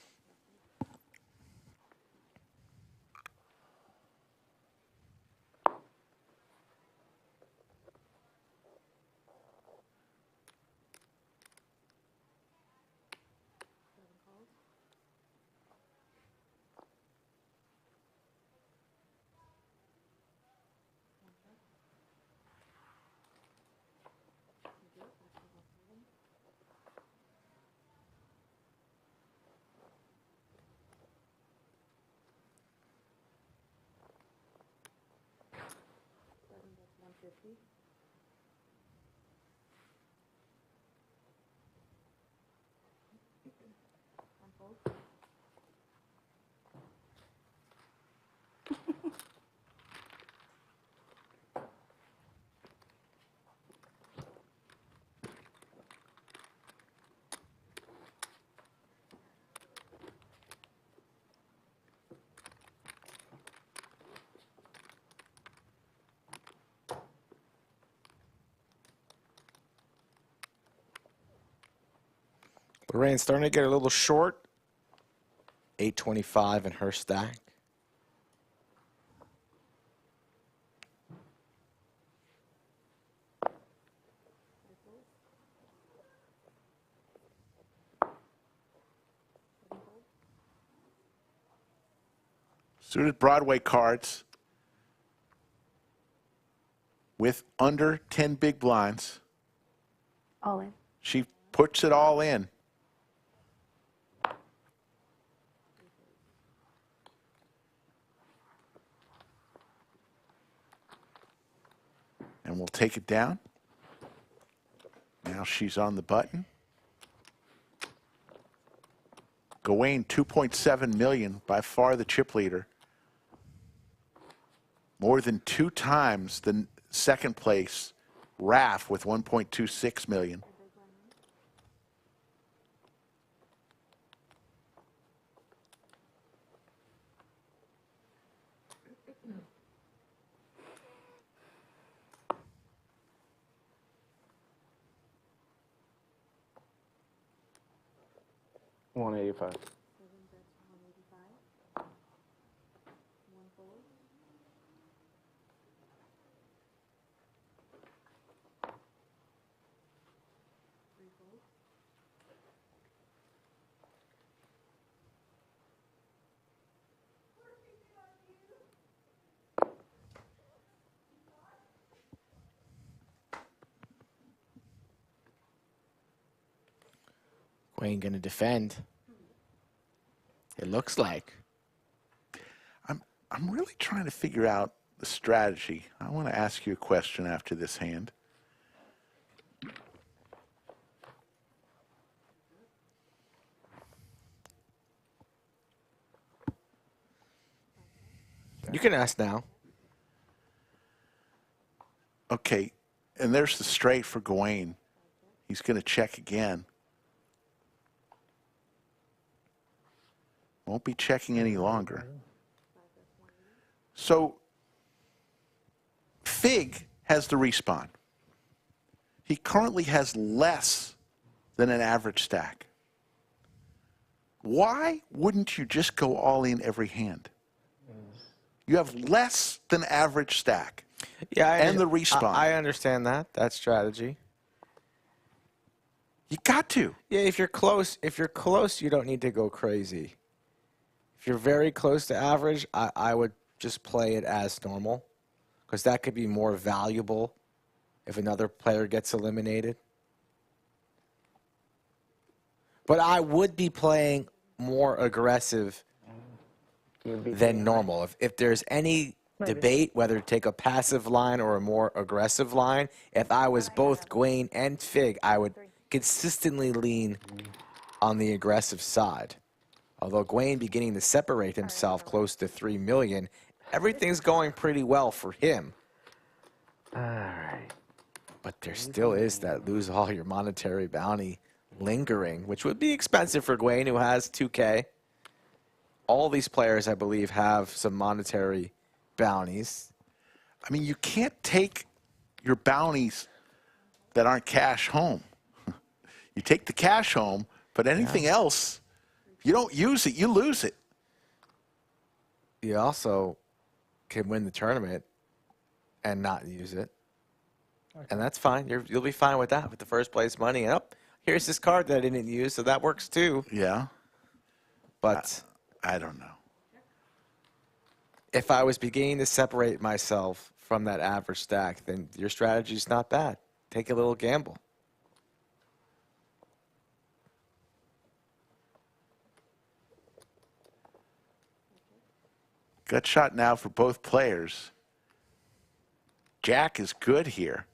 Lorraine's starting to get a little short. 825 in her stack. Suited Broadway cards. with under 10 big blinds. All in. She puts it all in. And we'll take it down. Now she's on the button. Gawain, 2.7 million, by far the chip leader. More than 2 times the second place, Raf, with 1.26 million. $185. Gawain gonna defend. It looks like. I'm really trying to figure out the strategy. I want to ask you a question after this hand. You can ask now. Okay, and there's the straight for Gawain. He's going to check again. Won't be checking any longer. So, Fig has the respawn. He currently has less than an average stack. Why wouldn't you just go all in every hand? You have less than average stack. Yeah, and the respawn. I understand that strategy. You got to. Yeah, if you're close, you don't need to go crazy. If you're very close to average, I would just play it as normal, because that could be more valuable if another player gets eliminated. But I would be playing more aggressive than normal. If there's any debate whether to take a passive line or a more aggressive line, if I was both Gawain and Fig, I would consistently lean on the aggressive side. Although Gawain beginning to separate himself close to 3 million, everything's going pretty well for him. All right. But there still is that lose all your monetary bounty lingering, which would be expensive for Gawain, who has 2K. All these players, I believe, have some monetary bounties. I mean, you can't take your bounties that aren't cash home. You take the cash home, but anything else, you don't use it, you lose it. You also can win the tournament and not use it. Okay. And that's fine. You'll be fine with that, with the first place money. And here's this card that I didn't use, so that works too. Yeah. But I don't know. If I was beginning to separate myself from that average stack, then your strategy's not bad. Take a little gamble. Gut shot now for both players. Jack is good here.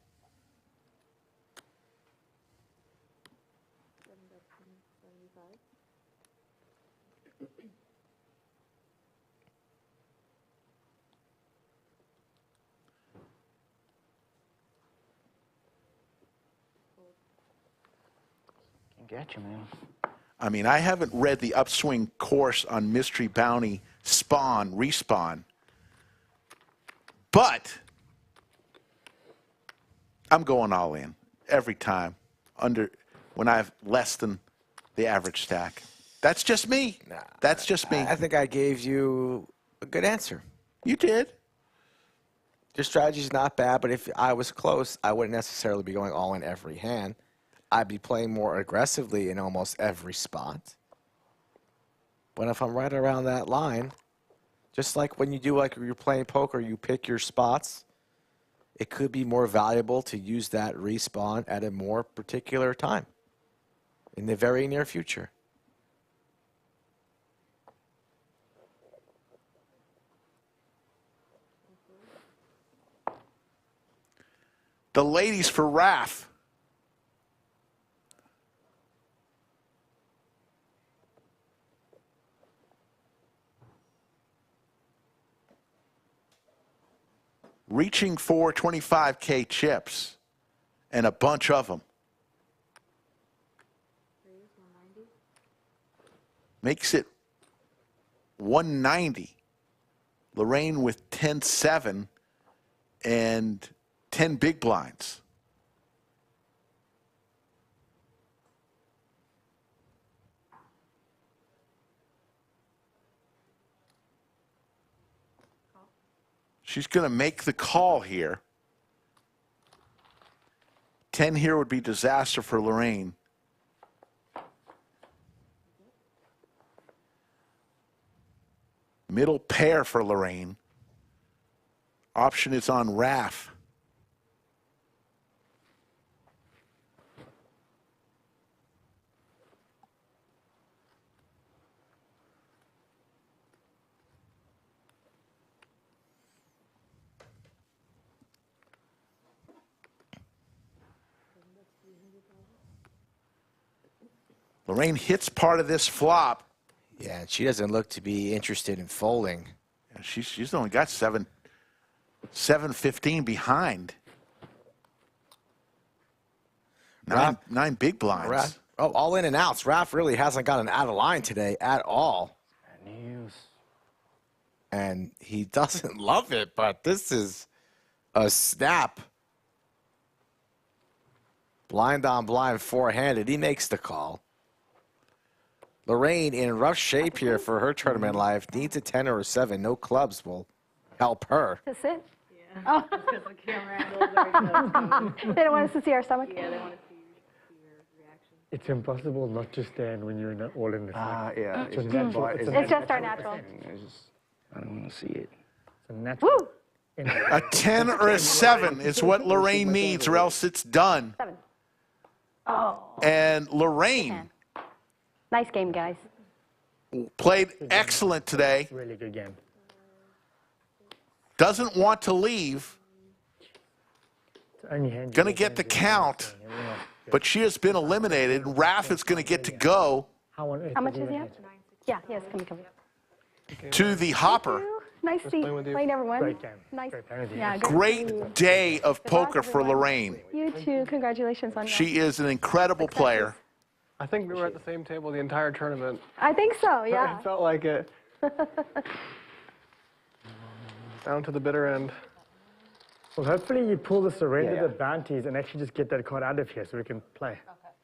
Get you, man. I mean, I haven't read the Upswing course on Mystery Bounty spawn, respawn. But I'm going all in every time when I have less than the average stack. That's just me. That's just me. I think I gave you a good answer. You did. Your strategy's not bad, but if I was close, I wouldn't necessarily be going all in every hand. I'd be playing more aggressively in almost every spot. But if I'm right around that line, just like when you do, like you're playing poker, you pick your spots. it could be more valuable to use that respawn at a more particular time in the very near future. The ladies for Raf. Reaching for 25K chips and a bunch of them. Makes it 190. Lorraine with 10-7 and 10 big blinds. She's going to make the call here. 10 here would be disaster for Lorraine. Middle pair for Lorraine. Option is on Raf. Lorraine hits part of this flop. Yeah, and she doesn't look to be interested in folding. Yeah, she's only got 7-15 behind. Nine big blinds. Raf, all in and outs. Raf really hasn't gotten out of line today at all. And he doesn't love it, but this is a snap. Blind on blind, four-handed. He makes the call. Lorraine in rough shape here for her tournament life. Needs a 10 or a 7. No clubs will help her. To sit? Yeah. Oh. Because the camera angle is very close. They don't want us to see our stomach? Yeah, they want to see your reaction. It's impossible not to stand when you're all in the stomach. Yeah. It's, natural. It's just our natural. I don't want to see it. It's a natural. Woo! A 10 or a 7 is what Lorraine needs, or else it's done. 7. Oh. And Lorraine Nice game, guys. played excellent today. Really good game. Doesn't want to leave. Going to get the count, but she has been eliminated. Raf is going to get to go How much does he have? Yeah, yes, come here. to the hopper. Nice playing everyone. Great game. Nice. Yeah, Great day of poker for Lorraine. You too. Congratulations on that. She is an incredible player. I think we were at the same table the entire tournament. I think so, yeah. It felt like it. Down to the bitter end. Well, hopefully you pull the surrender the bounties and actually just get that card out of here so we can play.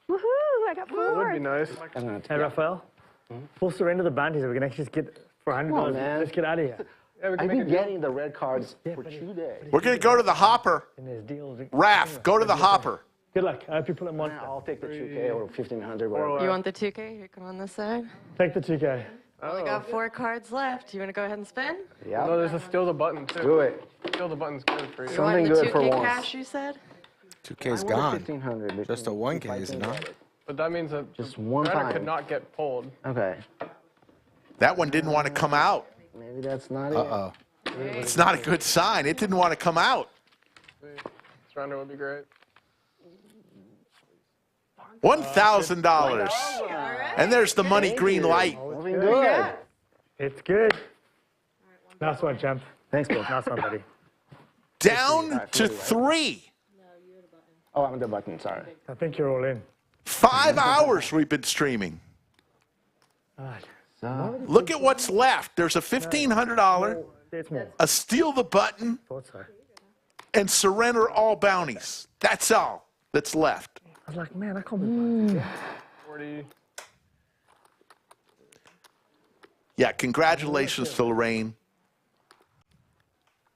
Woohoo! I got 4. That would be nice. Hey, Raphael, pull surrender the bounties so we can actually just get $400. man. Let's get out of here. Yeah, I've been getting the red cards for 2 days. We're going to go to the hopper. Raf, go to the hopper. Good luck. I hope you pull it monster. I'll take the 2K or 1500, whatever. You want the 2K? Here, come on this side. Take the 2K. We got 4 cards left. You want to go ahead and spin? Yeah. No, there's a steal the button, too. Do it. Steal the button's good for you. You want the 2K cash, you said? 2K's gone. 1500. Just a 1K, is it not? But that means that just one Brad time could not get pulled. Okay. That one didn't want to come out. Maybe that's not Uh-oh. It's not a good sign. It didn't want to come out. Surrender would be great. $1,000. And there's the money green light. Moving good. It's good. Nice one, champ. Thanks, Bill. Nice one, buddy. Down to 3. Oh, I'm the button. Sorry. I think you're all in. 5 hours we've been streaming. Look at what's left. There's a $1,500, a steal the button, and surrender all bounties. That's all that's left. I was like, man, I can't believe 40. Yeah, congratulations to Lorraine.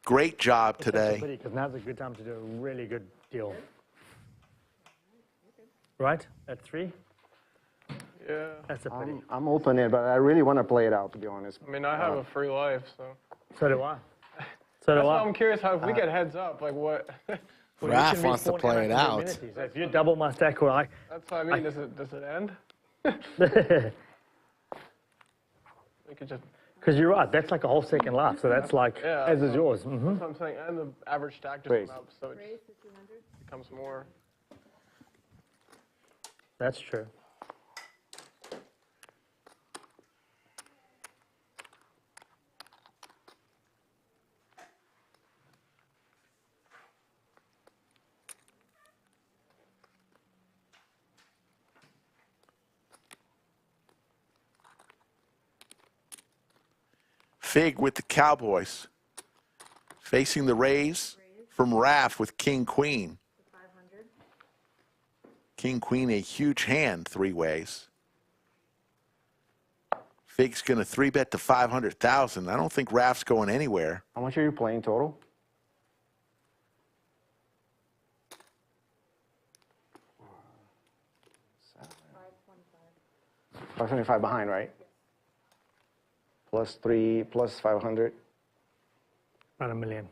Great job today. Because now's a good time to do a really good deal. Right? At 3? Yeah. That's a pretty. I'm open it, but I really want to play it out, to be honest. I mean, I have a free life, so. So do I. So That's do why I. I'm curious how if we get heads up, like what? Well, you Raf can wants to respawn play it every out. minute. So if you double my stack, well, That's what I mean. Does it end? We could just. because you're right, that's like a whole second life. So that's like, Yeah, as is so- yours. That's what I'm saying. And the average stack just Raise. went up, so it becomes more. That's true. Fig with the Cowboys. Facing the raise from Raf with King Queen. King Queen, a huge hand, three ways. Fig's going to 3-bet to 500,000. I don't think Raf's going anywhere. How much are you playing total? $525 behind, right? Plus 3, plus 500. About $1 million.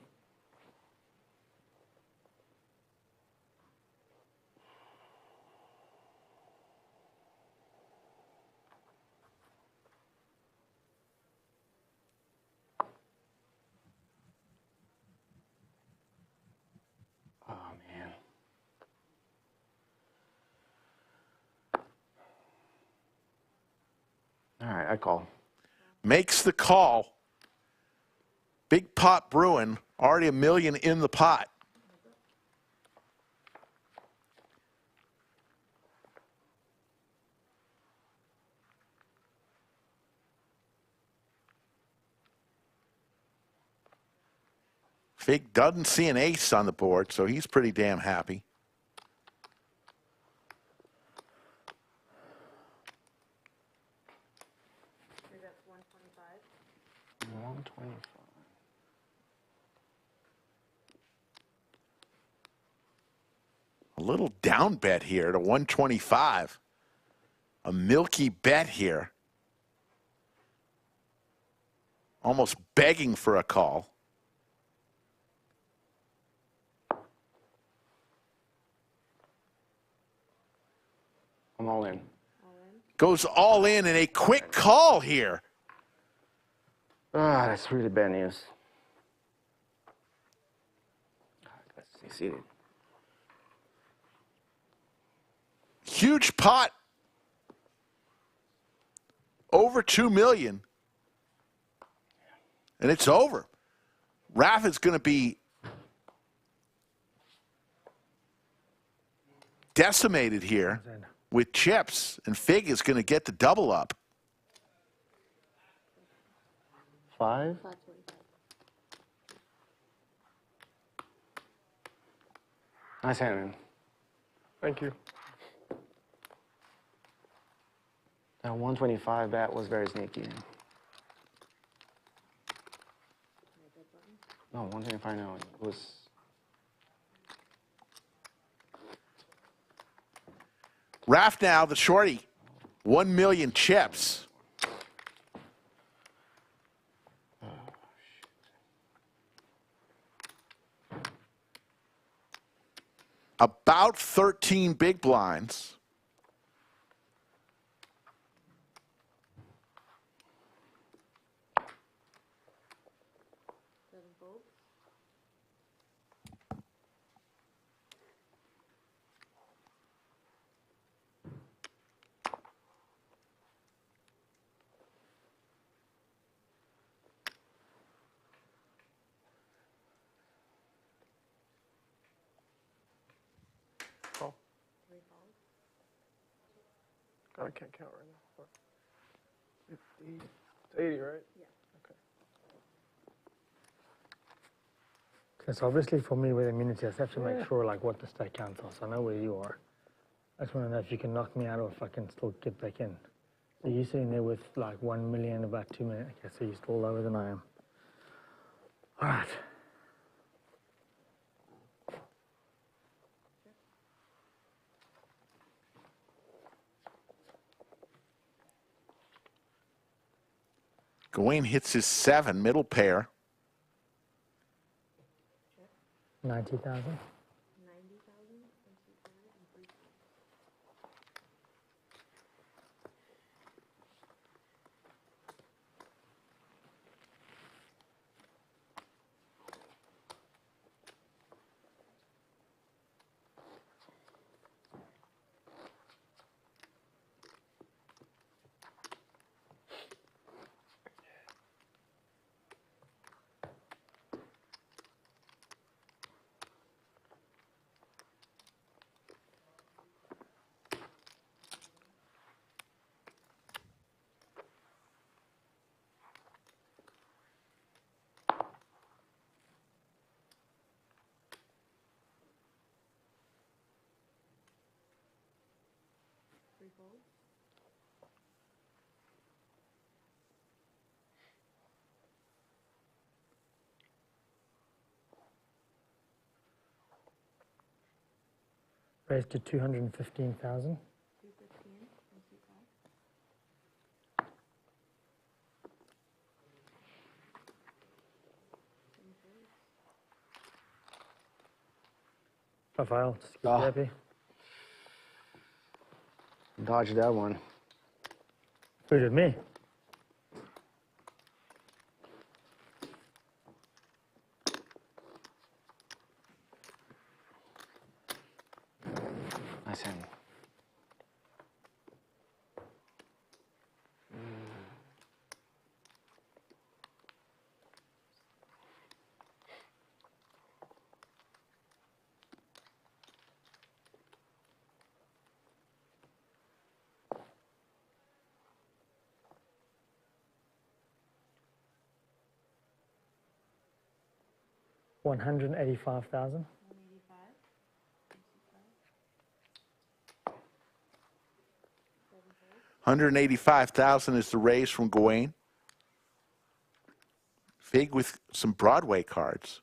Oh, man. All right, I call. Makes the call. Big pot brewing. Already $1 million in the pot. Fig doesn't see an ace on the board, so he's pretty damn happy. That's 125. 125. A little down bet here to 125. A milky bet here. Almost begging for a call. I'm all in. Goes all in a quick call here. Ah, that's really bad news. Let's see, seated. Huge pot. Over 2 million. And it's over. Raf is going to be decimated here with chips, and Fig is going to get the double up. 5? Nice hand, man. Thank you. That 125 bet was very sneaky. No, 125 no. It was. Raf now, the shorty, 1 million chips. About 13 big blinds. God, I can't count right now. 50, it's 80, right? Yeah. Okay. Because obviously for me with immunity, I just have to make sure like what the stack counts are. So I know where you are. I just want to know if you can knock me out or if I can still get back in. So you're sitting there with like 1 million, about 2 million. Okay, so you're still lower than I am. All right. Gawain hits his 7, middle pair. 90,000. Raised to 215,000. Rafael, just keep happy. Dodge that one. Who did me? Nice hand. $185,000. 185,000 is the raise from Gawain. Fig with some Broadway cards.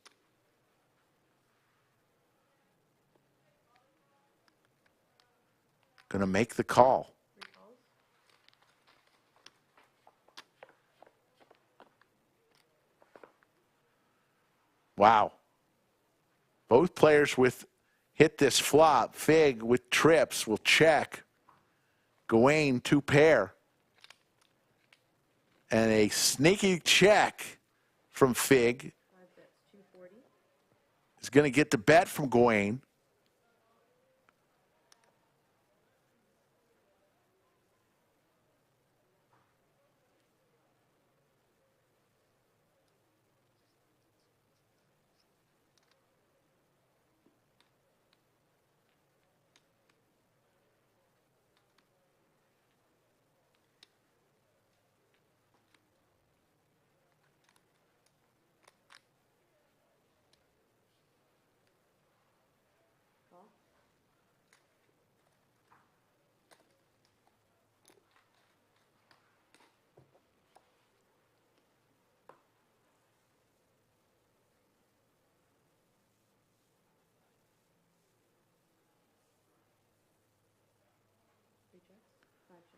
Gonna make the call. Wow. Both players with hit this flop. Fig with trips will check. Gawain, 2 pair. And a sneaky check from Fig. Is going to get the bet from Gawain.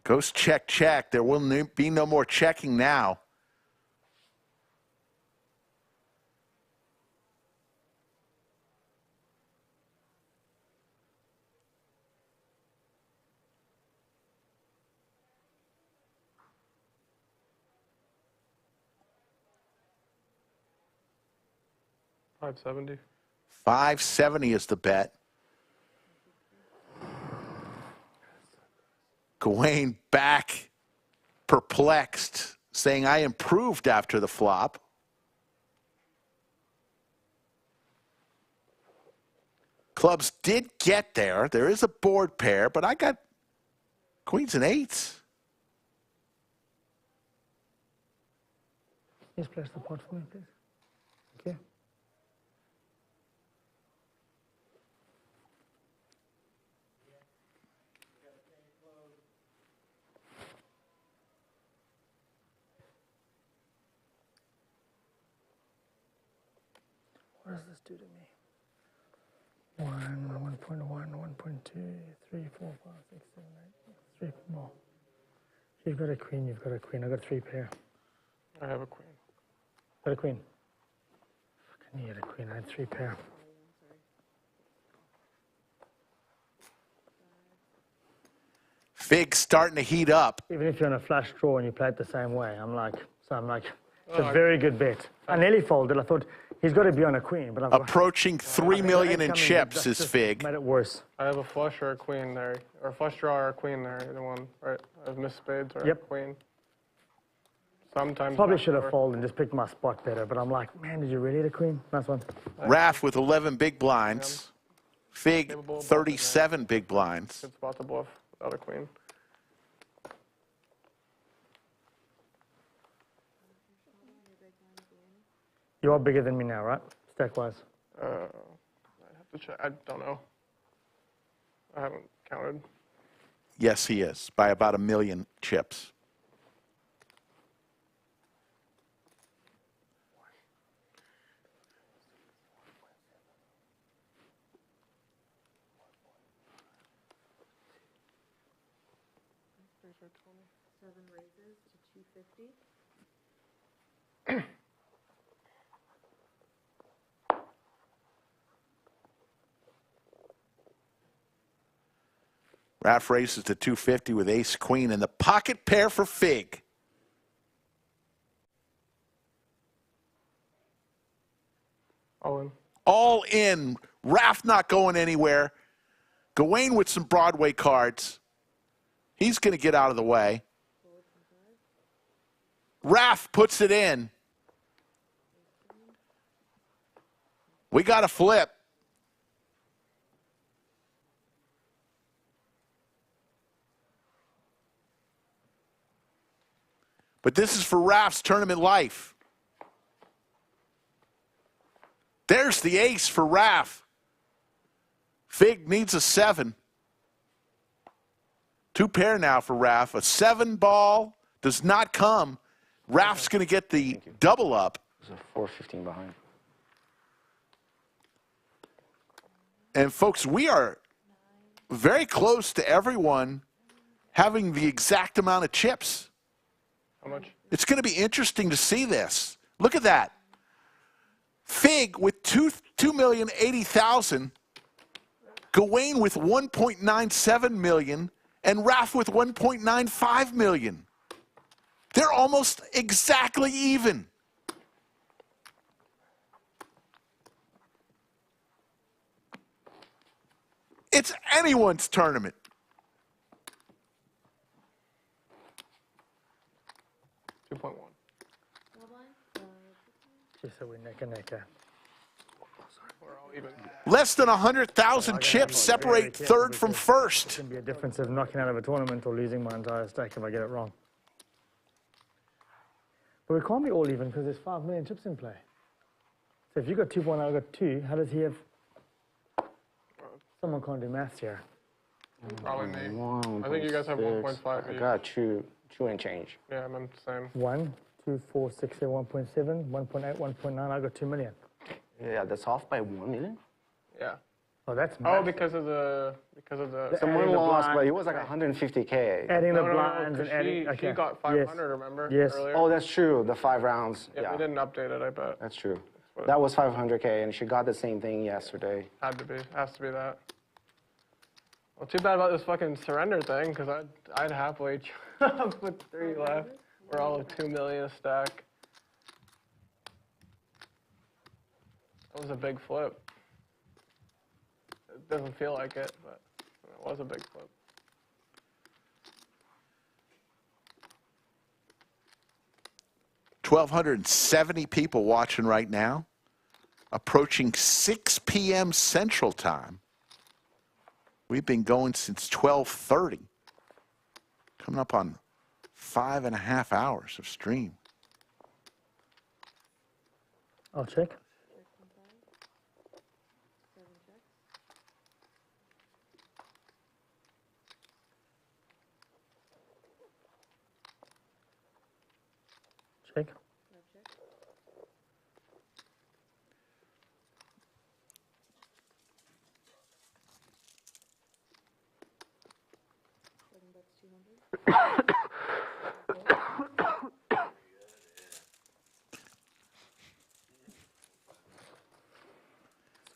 Goes check, check. There will be no more checking now. $570. 570 is the bet. Gawain back, perplexed, saying, I improved after the flop. Clubs did get there. There is a board pair, but I got queens and eights. Please place the pot for me, please. Thank you. What does this do to me? 1, 1.1, 1.2, 3, 4, 5, 6, 7, 8, 3 more. You've got a queen, you've got a queen. I've got 3 pair. I have a queen. Got a queen. Fucking need a queen. I had 3 pair. Fig starting to heat up. Even if you're on a flush draw and you play it the same way, I'm like, it's a very good bet. I nearly folded. I thought he's got to be on a queen, but Approaching 3 million in chips is Fig. Made it worse. I have a flush or a queen there, or a flush draw or a queen there, either one, right? I have missed spades or a queen. Sometimes. Probably should have folded and just picked my spot better, but I'm like, man, did you really hit a queen? Nice one. Raf with 11 big blinds. Fig 37 big blinds. Good spot to bluff without a queen. You are bigger than me now, right? Stack-wise. I have to check. I don't know. I haven't counted. Yes, he is, by about 1 million chips. Seven raises to 250. Raf raises to 250 with ace queen and the pocket pair for Fig. All in. All in. Raf not going anywhere. Gawain with some Broadway cards. He's going to get out of the way. Raf puts it in. We got a flip. But this is for Raf's tournament life. There's the ace for Raf. Fig needs a 7. 2 pair now for Raf. A 7 ball does not come. Raf's going to get the double up. There's a 4-15 behind. And folks, we are very close to everyone having the exact amount of chips. How much? It's going to be interesting to see this. Look at that. Fig with 2,080,000. Gawain with 1.97 million. And Raf with 1.95 million. They're almost exactly even. It's anyone's tournament. Just so we're neck and neck. Less than 100,000 chips separate third from first. It can be a difference of knocking out of a tournament or losing my entire stack if I get it wrong. But we can't be all even because there's 5 million chips in play. So if you got 2.0, I got 2, how does he have... Someone can't do maths here. Probably me. I think you guys have 1.5 I each. got 2 and change. Yeah, I meant the same. 1, 2, 4, 6, 7, 1.7, 1.8, 1.9, I got 2 million. Yeah, that's off by 1 million? Yeah. Oh, that's Oh, because of the Someone lost, but it was like 150K. Adding the blinds and adding... She got 500, remember? Yes. Earlier? Oh, that's true. The 5 rounds. Yeah, we didn't update it, I bet. That's true. That was 500K, and she got the same thing yesterday. Had to be. Has to be that. Well, too bad about this fucking surrender thing, because I'd happily put 3 left. We're all at 2 million a stack. That was a big flip. It doesn't feel like it, but it was a big flip. $1,270 people watching right now. Approaching 6 p.m. Central Time. We've been going since 12:30. Coming up on 5.5 hours of stream. I'll check. Check.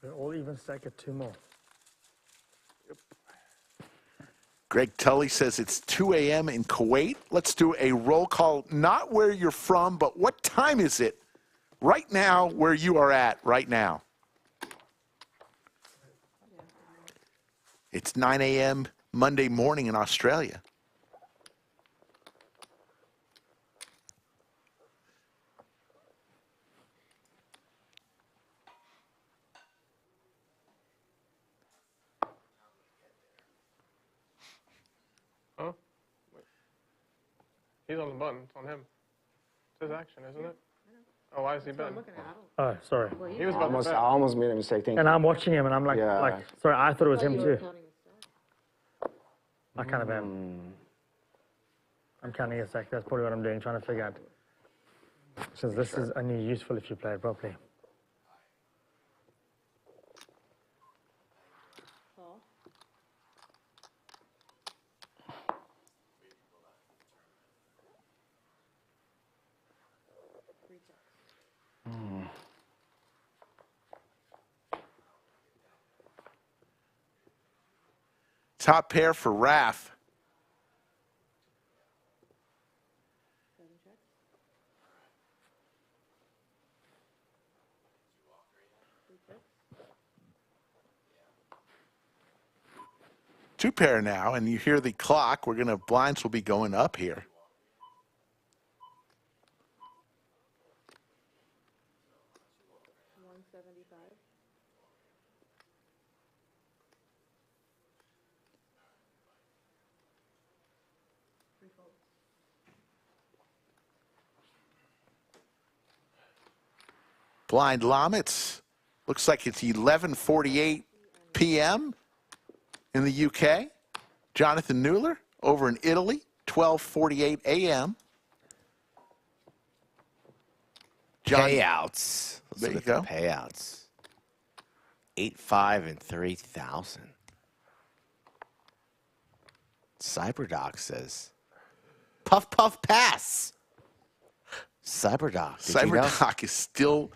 So all even stack at 2 more. Greg Tully says it's 2 a.m. in Kuwait. Let's do a roll call, not where you're from, but what time is it right now where you are at right now? It's 9 a.m. Monday morning in Australia. Oh, wait. He's on the button. It's on him. It's his action, isn't it? Oh, why is he betting? Oh, sorry. He was about to bet. I almost made a mistake. Thank And you. I'm watching him, and I'm like, Yeah. sorry, I thought it was him too. I kind of am. I'm counting a sec. That's probably what I'm doing, trying to figure out. Since this is only useful if you play it properly. Top pair for Raf. Two pair now, and you hear the clock. Blinds will be going up here. Blind Lomits. Looks like it's 11:48 p.m. in the UK. Jonathan Newler over in Italy, 12:48 a.m. Payouts. Let's There look you at the payouts. 8-5 and 3,000. Cyberdoc says, puff, puff, pass. Cyberdoc. Did you know? Cyberdoc is still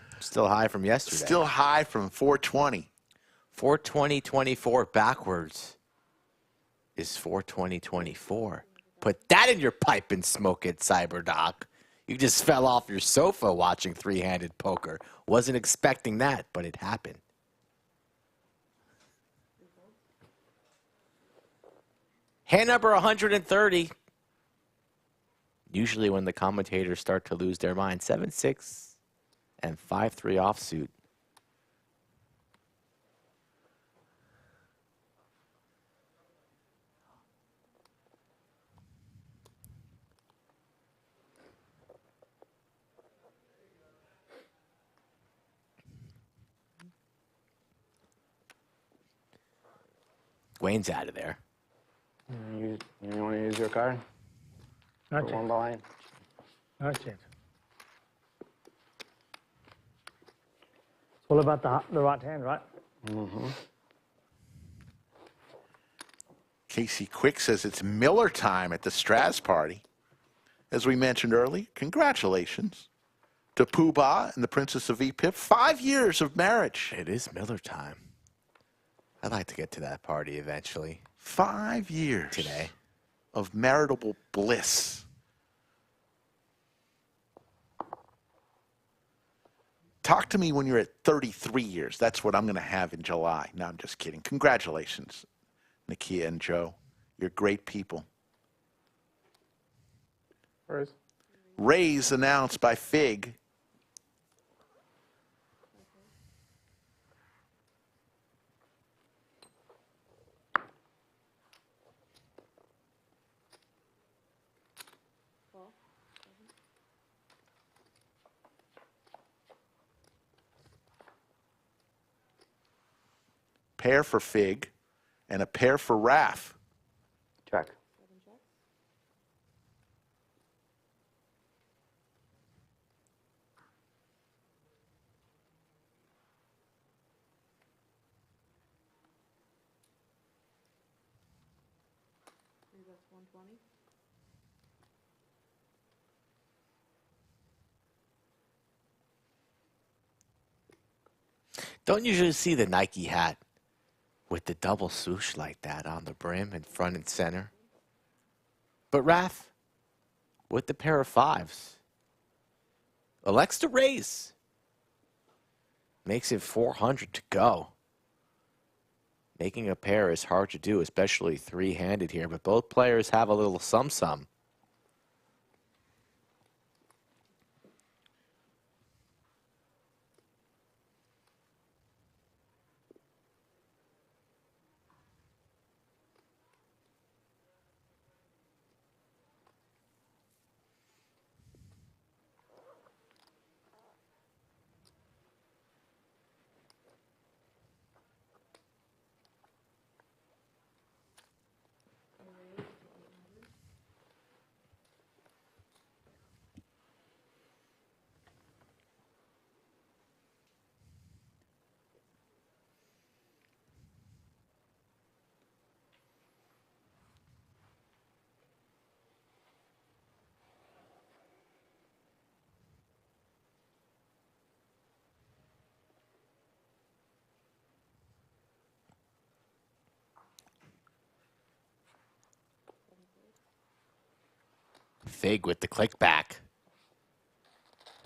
high from yesterday. Still high from 420. 420.24 backwards is 420.24. Put that in your pipe and smoke it, Cyberdoc. You just fell off your sofa watching three-handed poker. Wasn't expecting that, but it happened. Hand number 130. Usually when the commentators start to lose their mind. 7-6 and 5-3 offsuit. Wayne's out of there. You want to use your card? Not Put yet. one behind. Not yet. It's all about the right hand, right? Mm-hmm. Casey Quick says it's Miller time at the Straz party. As we mentioned earlier, congratulations to Pooh Bah and the Princess of VPIP. 5 years of marriage. It is Miller time. I'd like to get to that party eventually. 5 years today of maritable bliss. Talk to me when you're at 33 years. That's what I'm going to have in July. No, I'm just kidding. Congratulations, Nakia and Joe. You're great people. Raise announced by Fig. Pair for Fig and a pair for Raf. Check. That's 120. Don't usually see the Nike hat with the double swoosh like that on the brim and front and center. But Raf, with the pair of fives, elects to raise. Makes it 400 to go. Making a pair is hard to do, especially three-handed here, but both players have a little sum-sum. Fig with the click back.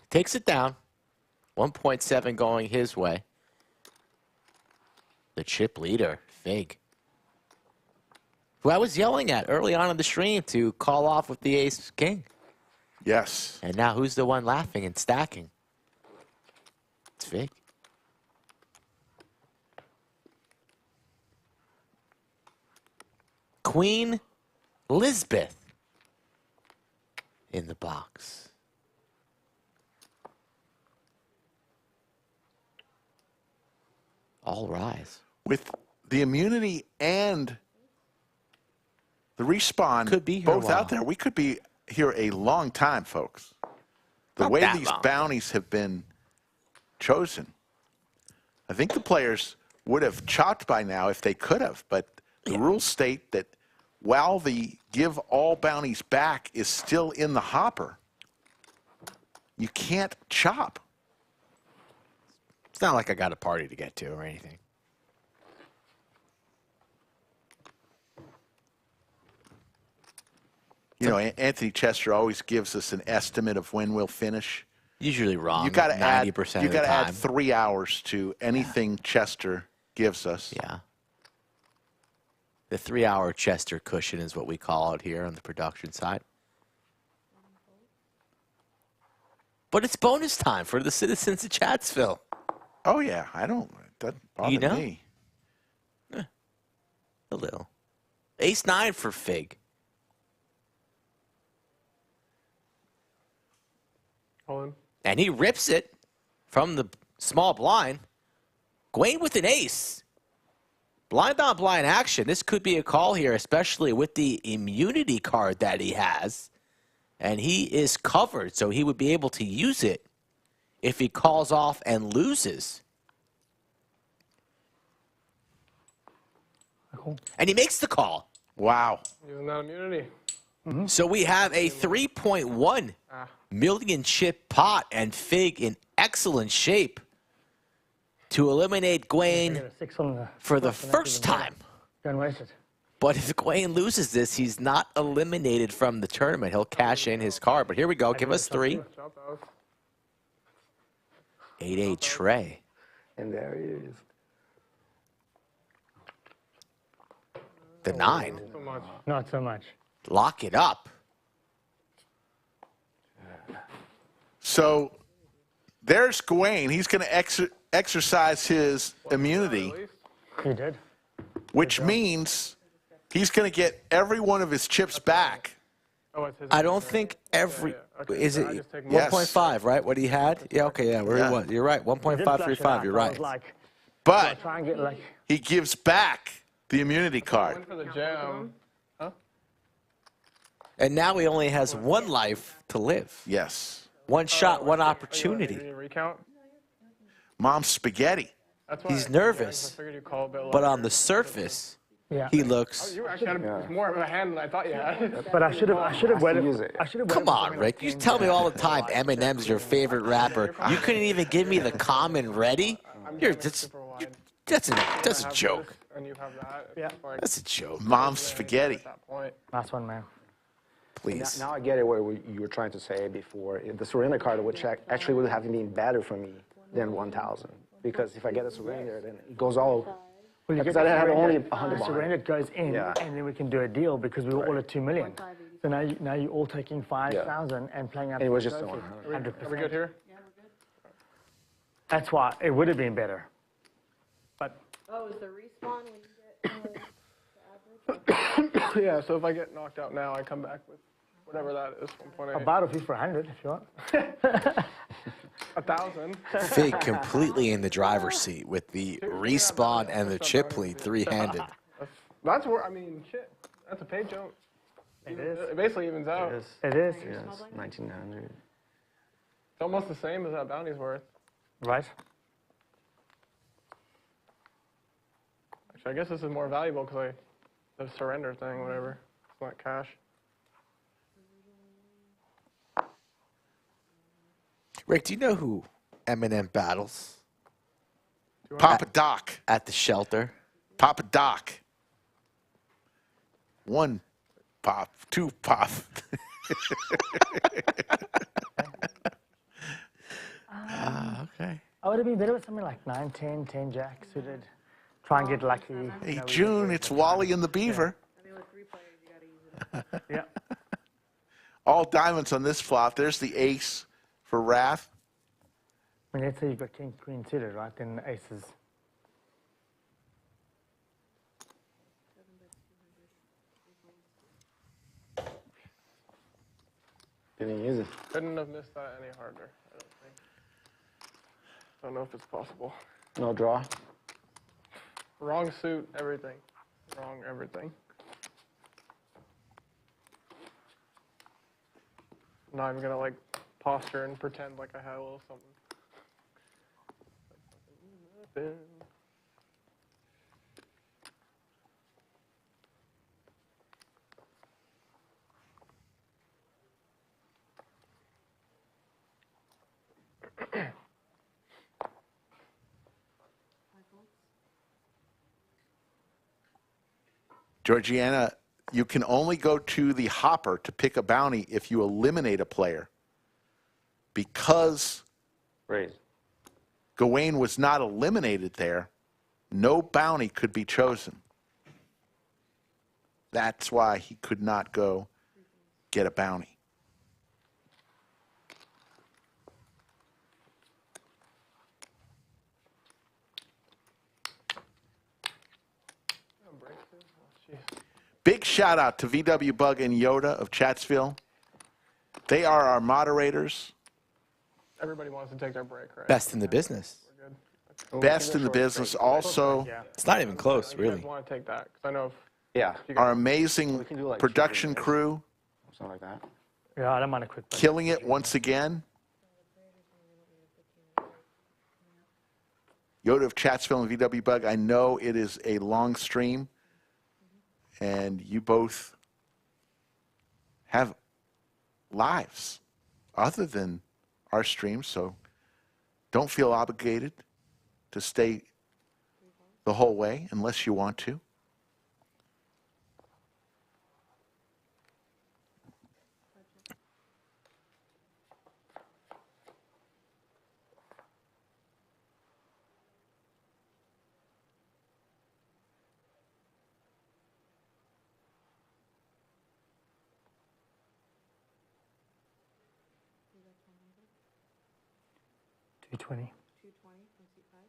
Takes it down. 1.7 going his way. The chip leader, Fig. Who I was yelling at early on in the stream to call off with the ace king. Yes. And now who's the one laughing and stacking? It's Fig. Queen Lisbeth in the box. All rise. With the immunity and the respawn could be here both out there, we could be here a long time, folks. The Not way that these long. bounties have been chosen, I think the players would have chopped by now if they could have, but the rules state that while the give all bounties back is still in the hopper, you can't chop. It's not like I got a party to get to or anything. You know, Anthony Chester always gives us an estimate of when we'll finish. Usually wrong. You got to add 90% You of the got to add time. 3 hours to anything Chester gives us. Yeah. The 3-hour Chester cushion is what we call it here on the production side. But it's bonus time for the citizens of Chatsville. Oh yeah, it doesn't bother me. A little. Ace 9 for Fig. And he rips it from the small blind. Gawain with an ace. Blind on blind action. This could be a call here, especially with the immunity card that he has. And he is covered, so he would be able to use it if he calls off and loses. And he makes the call. Wow. Using that immunity. So we have a 3.1 million chip pot, and Fig in excellent shape to eliminate Gawain for the first time. Don't waste it. But if Gawain loses this, he's not eliminated from the tournament. He'll cash in his card. But here we go. Give us 3. 8-8 tray. And there he is. The 9. Not so much. Lock it up. So there's Gawain. He's going to exercise his immunity. He did. Which means he's going to get every one of his chips back. I don't think every... Is it Yes. 1.5, right? What he had? Yeah, okay, yeah. Where he was. You're right. 1.535. You're right. But he gives back the immunity card. For the jam. And now he only has 1 life to live. Yes. 1 shot, 1 opportunity. Recount? Mom's spaghetti. He's nervous. But on the surface, he looks... You actually had more of a hand than I thought you had. But I should have waited. Come on, Rick. You tell me all the time Eminem's your favorite rapper. You couldn't even give me the common ready? That's a joke. and you have that. Yeah. Like, That's a joke. Mom's spaghetti. at that point. Last one, man. Please. Now I get it what you were trying to say before. The surrender card, which actually would have been better for me than 1,000. Because if I get a surrender, then it goes all. Well, you Because get I had only the 100 behind. surrender goes in, Yeah. and then we can do a deal because we were all at 2 million. So now you're all taking 5,000 and playing out. And it was just the a trophy, 100. Are we good here? That's why it would have been better. But Oh, is the respawn when you get the average? Yeah, so if I get knocked out now, I come back with whatever that is, 1.8. a bottle fee for 100 if you want. 1,000. Fig completely in the driver's seat with the respawn and the chip lead three-handed. That's where, I mean, shit. That's a pay jump. It is. It basically evens out. It is. Yes, 1,900. It's almost the same as that bounty's worth. Right. Actually, I guess this is more valuable because the surrender thing, whatever. It's not cash. Rick, do you know who Eminem battles? Papa Doc. At the shelter? Papa Doc. 1 pop, 2 pop. Okay. I would have been better with something like 9, 10, 10 jack suited. Try and get lucky. Hey, June, it's Wally and the Beaver. I mean, with 3 players, you gotta use it. Yeah. All diamonds on this flop. There's the ace for Raf. I mean, let's say you've got king, queen suited, right? Then the aces. Didn't use it. Couldn't have missed that any harder, I don't think. Don't know if it's possible. No draw. Wrong suit, everything. Wrong everything. I'm not even gonna like posture and pretend like I had a little something. Nothing. Georgiana, you can only go to the hopper to pick a bounty if you eliminate a player. Because Raise. Gawain was not eliminated there, no bounty could be chosen. That's why he could not go get a bounty. Big shout out to VW Bug and Yoda of Chatsville. They are our moderators. Everybody wants to take their break, right? Best in the business. Best in the business. Also, It's not even close, You really. guys want to take that? 'Cause I know if Yeah. our amazing production crew Something like that. Yeah, I don't mind a quick break. killing it once again. Yoda of Chatsville and VW Bug, I know it is a long stream, and you both have lives other than our streams, so don't feel obligated to stay the whole way unless you want to. $220. 220 from seat 5.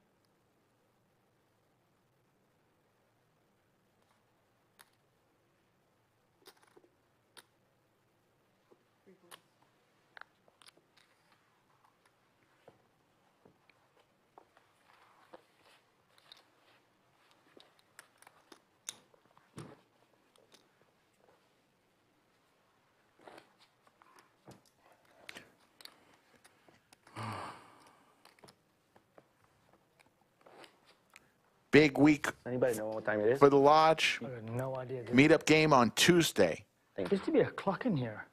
Big week Anybody know what time it is? for the lodge. I have no idea. Meetup game on Tuesday. There used to be a clock in here.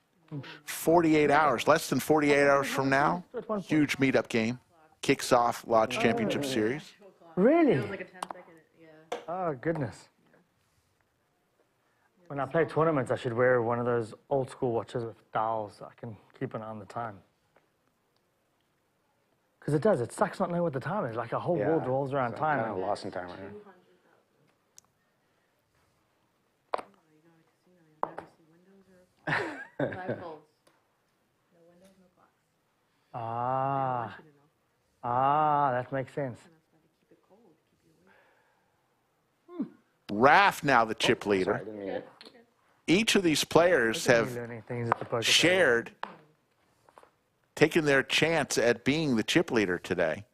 48 hours, less than 48 hours from now. Huge meetup game. Kicks off Lodge Championship Series. Really? It was like a 10-second, yeah. Oh, goodness. When I play tournaments, I should wear one of those old school watches with dials so I can keep an eye on the time. Because it does. It sucks not knowing what the time is. Like a whole world rolls around time. I'm kind of lost in time right now. That makes sense. Raf now the chip leader. Each of these players have shared, taken their chance at being the chip leader today.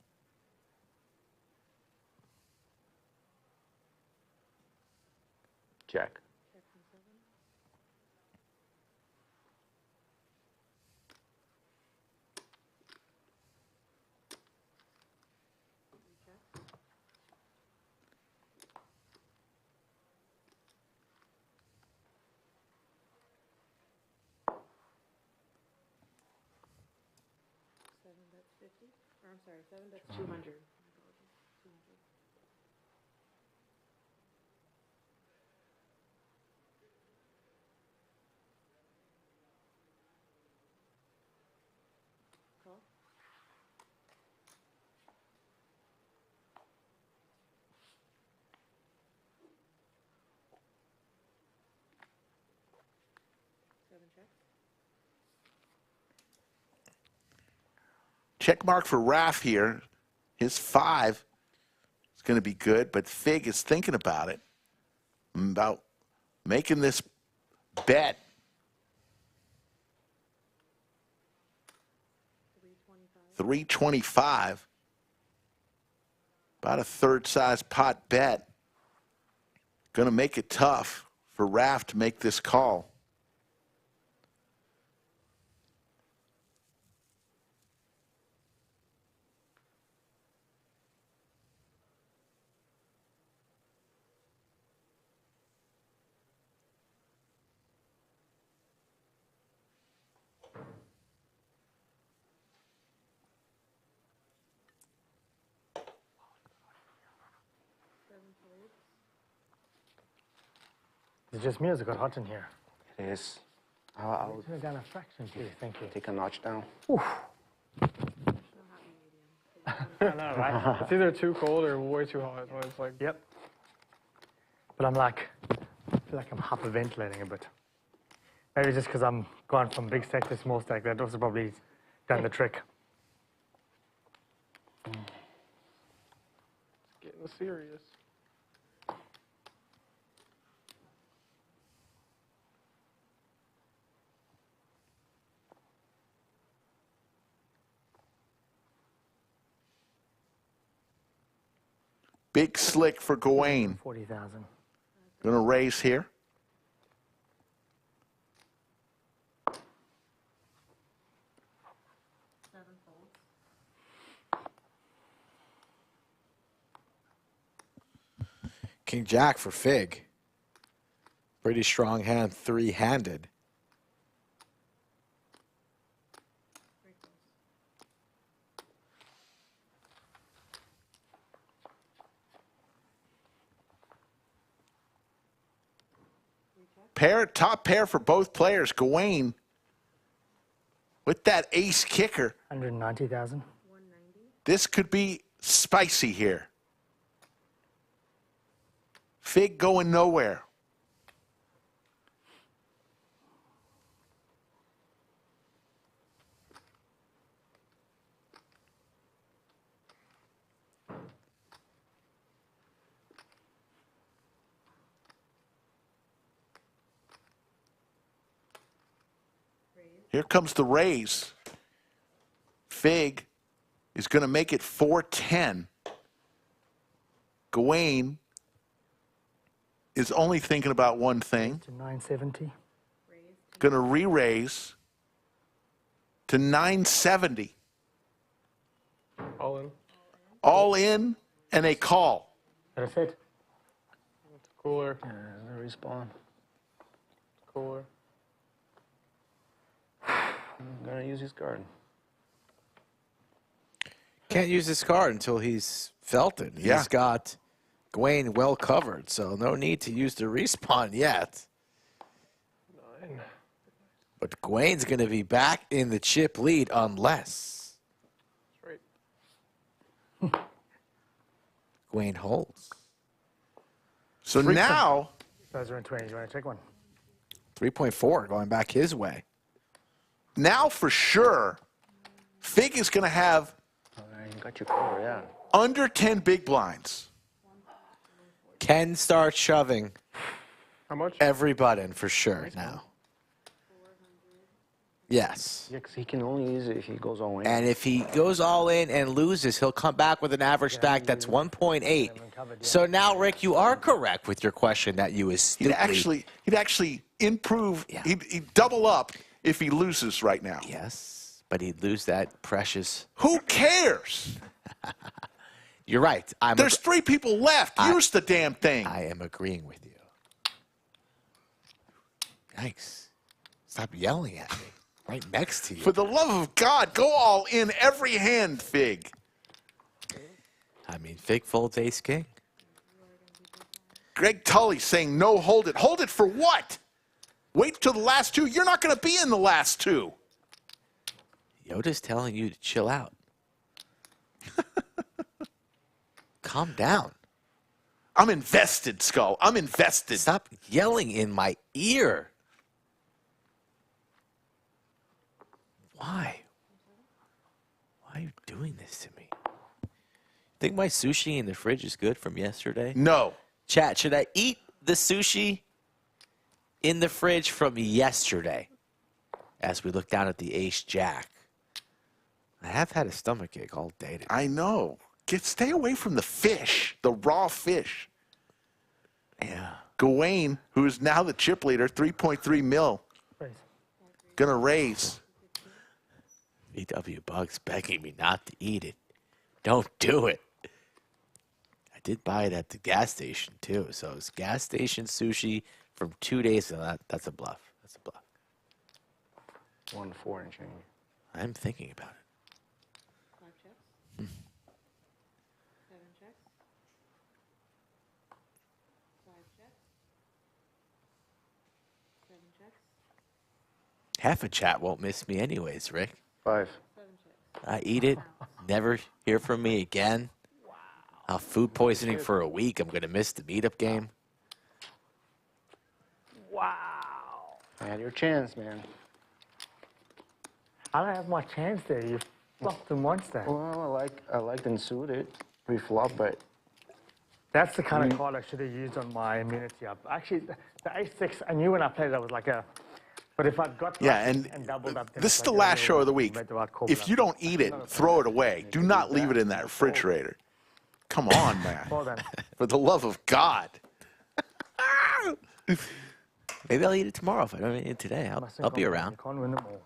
Check. I'm sorry, 7 bets 200. Call. Check mark for Raf here. His 5 is going to be good, but Fig is thinking about it, about making this bet. 325. About a third size pot bet. Going to make it tough for Raf to make this call. Is it just me or has it got hot in here? It is. I'll turn it down a fraction, please. Thank you. take a notch down. Oof. I know, right? It's either too cold or way too hot. So it's like, yep. But I'm like, I feel like I'm hyperventilating a bit. Maybe just because I'm gone from big stack to small stack. That also probably done the trick. it's getting serious. Big slick for Gawain. 40,000. Going to raise here. King Jack for Fig. Pretty strong hand, 3-handed. Pair, top pair for both players. Gawain with that ace kicker. 190,000. This could be spicy here. Fig going nowhere. Here comes the raise. Fig is going to make it 410. Gawain is only thinking about one thing. To 970. Going to re-raise to 970. All in. All in and a call. That's it. It's cooler. Respawn. Cooler. I'm gonna use his card. Can't use this card until he's felt it. Yeah. He's got Gawain well covered, so no need to use the respawn yet. 9. But Gawain's going to be back in the chip lead unless Gawain holds. So now, Those are in 20. You want to take one? 3.4 going back his way. now for sure, Fig is going to have Got you covered, yeah. under 10 big blinds. Can start shoving How much? every button for sure now. Yes. Yeah, 'cause he can only use it if he goes all in. And if he goes all in and loses, he'll come back with an average stack that's 1.8. So now, Rick, you are correct with your question that you astutely... He'd actually improve. Yeah. He'd double up if he loses right now. Yes, but he'd lose that precious... Who cares? You're right. There's 3 people left. Use the damn thing. I am agreeing with you. Yikes. Stop yelling at me. Right next to you. For the love of God, go all in every hand, Fig. I mean, Fig folds ace king. Greg Tully saying no, hold it. Hold it for what? Wait till the last 2. You're not going to be in the last 2. Yoda's telling you to chill out. Calm down. I'm invested, Skull. I'm invested. Stop yelling in my ear. Why? Why are you doing this to me? Think my sushi in the fridge is good from yesterday? No. Chat, should I eat the sushi in the fridge from yesterday? As we look down at the ace jack. I have had a stomachache all day today. I know. Stay away from the fish, the raw fish. Yeah. Gawain, who is now the chip leader, 3.3 mil. Gonna raise. VW Bug's begging me not to eat it. Don't do it. I did buy it at the gas station, too. So it's gas station sushi from 2 days ago. That's a bluff. That's a bluff. 1-4 and change. I'm thinking about it. 5 checks. 7 checks. 5 checks. 7 checks. Half a chat won't miss me anyways, Rick. 5. I eat it. Never hear from me again. I'll food poisoning for a week. I'm going to miss the meetup game. Wow. I had your chance, man. I don't have my chance there. You flopped them once there. Well, I like them suited. Pre-flop, but... That's the kind of card I should have used on my immunity up. Actually, the A6, I knew when I played it, I was like a... But if I'd got and doubled up... This is the last show of the week. If you don't eat it, throw it away. Do not leave it in that refrigerator. Come on, man. For the love of God. Maybe I'll eat it tomorrow if I don't eat it today. I'll be around. You can't win them all.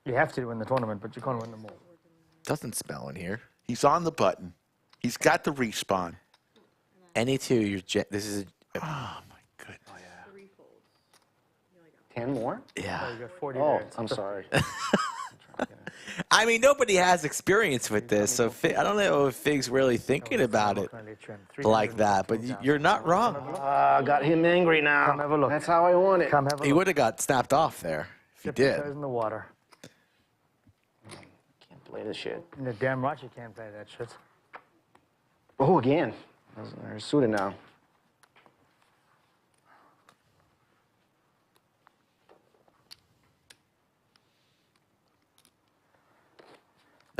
You have to win the tournament, but you can't win them all. Doesn't smell in here. He's on the button. He's got the respawn. Any 2, this is... Oh, my goodness. 10 more? Yeah. Oh, you got 40 Oh, there. I'm sorry. I mean, nobody has experience with this, so I don't know if Fig's really thinking about it like that, but you're not wrong. Got him angry now. Come have a look. That's how I want it. Come have a He look. would have got snapped off there if he did. in the water. Can't play this shit. You're damn right you can't play that shit. Oh, again. They're suited now.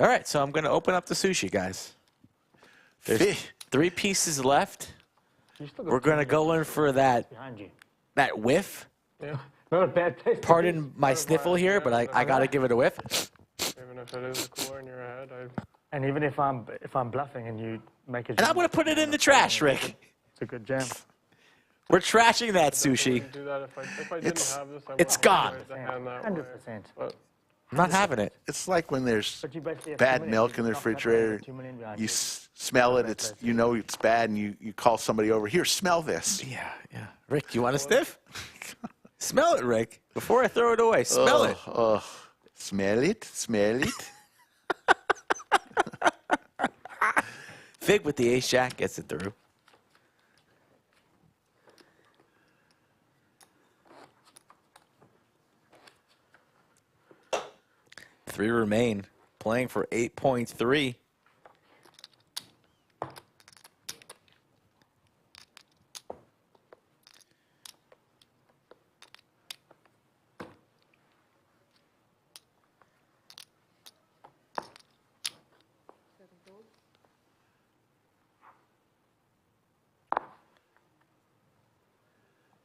All right, so I'm going to open up the sushi, guys. There's 3 pieces left. We're going to go in for that whiff. Yeah. Not a bad place. Pardon my sniffle here, but I got to give it a whiff. Even if it is a cooler in your head, And even if I'm bluffing and you make a And I'm going to put it in the trash, Rick. It's a good jam. We're trashing that sushi. do that if I didn't have this. I It's would gone. raise the hand that way. 100%. But I'm not having it. It's like when there's But you basically have bad 2 milk in the minutes. You're not refrigerator. playing 2 million behind You smell it. It's it's bad, and you call somebody over. Here, smell this. Yeah. Rick, you want to sniff? Smell it, Rick. Before I throw it away, smell it. Oh, smell it. Smell it. Fig with the ace jack gets it through. Three remain, playing for 8.3.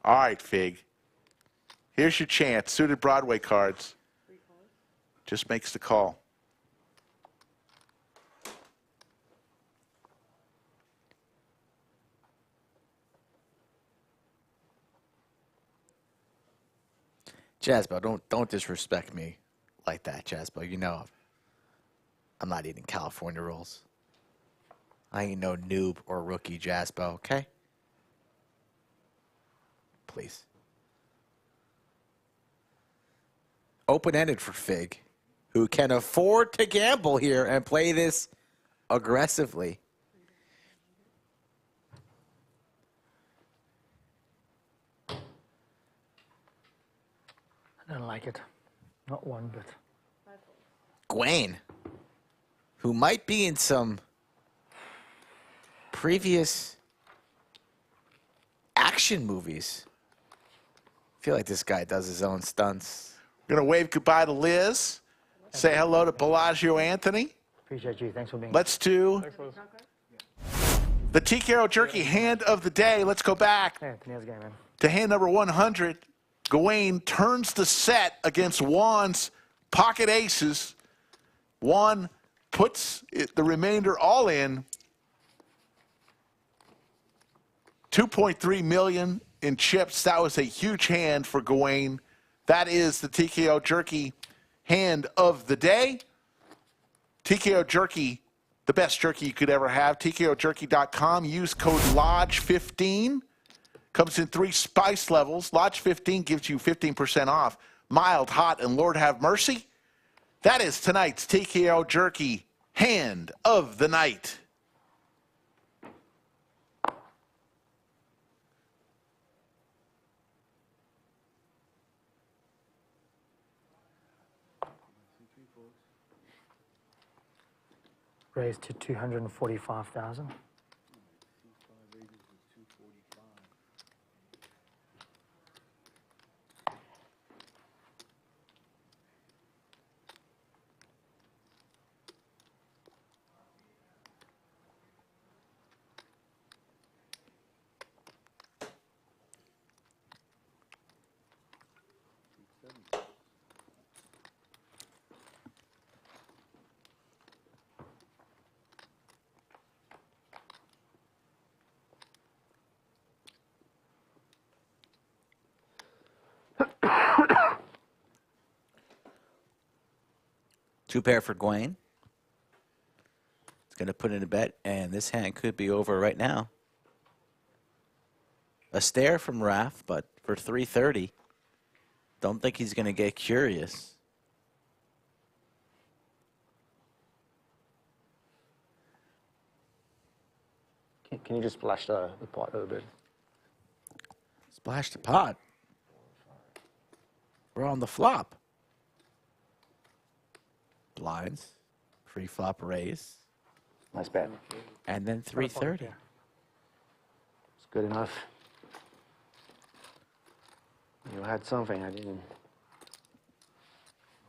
All right, Fig. Here's your chance. Suited Broadway cards. Just makes the call. Jasbo, don't disrespect me like that, Jasbo. You know I'm not eating California rolls. I ain't no noob or rookie, Jasbo, okay? Please. Open-ended for Fig, who can afford to gamble here and play this aggressively. I don't like it. Not one bit. Gawain, who might be in some previous action movies. I feel like this guy does his own stunts. We're going to wave goodbye to Liz. Say hello to Bellagio Anthony. Appreciate you. Thanks for being Let's do the TKO Jerky hand of the day. Let's go back to hand number 100. Gawain turns the set against Juan's pocket aces. Juan puts the remainder all in. 2.3 million in chips. That was a huge hand for Gawain. That is the TKO Jerky hand of the day. TKO Jerky, the best jerky you could ever have. TKOjerky.com. Use code LODGE15. Comes in 3 spice levels. Lodge 15 gives you 15% off. Mild, hot, and Lord have mercy. That is tonight's TKO Jerky hand of the night. raised to 245,000. Two pair for Gawain. It's going to put in a bet, and this hand could be over right now. A stare from Raf, but for 330. Don't think he's going to get curious. Can you just splash the pot a little bit? Splash the pot. We're on the flop. Blinds. Pre-flop raise. Nice bet. And then 330. It's good enough. You had something, I didn't.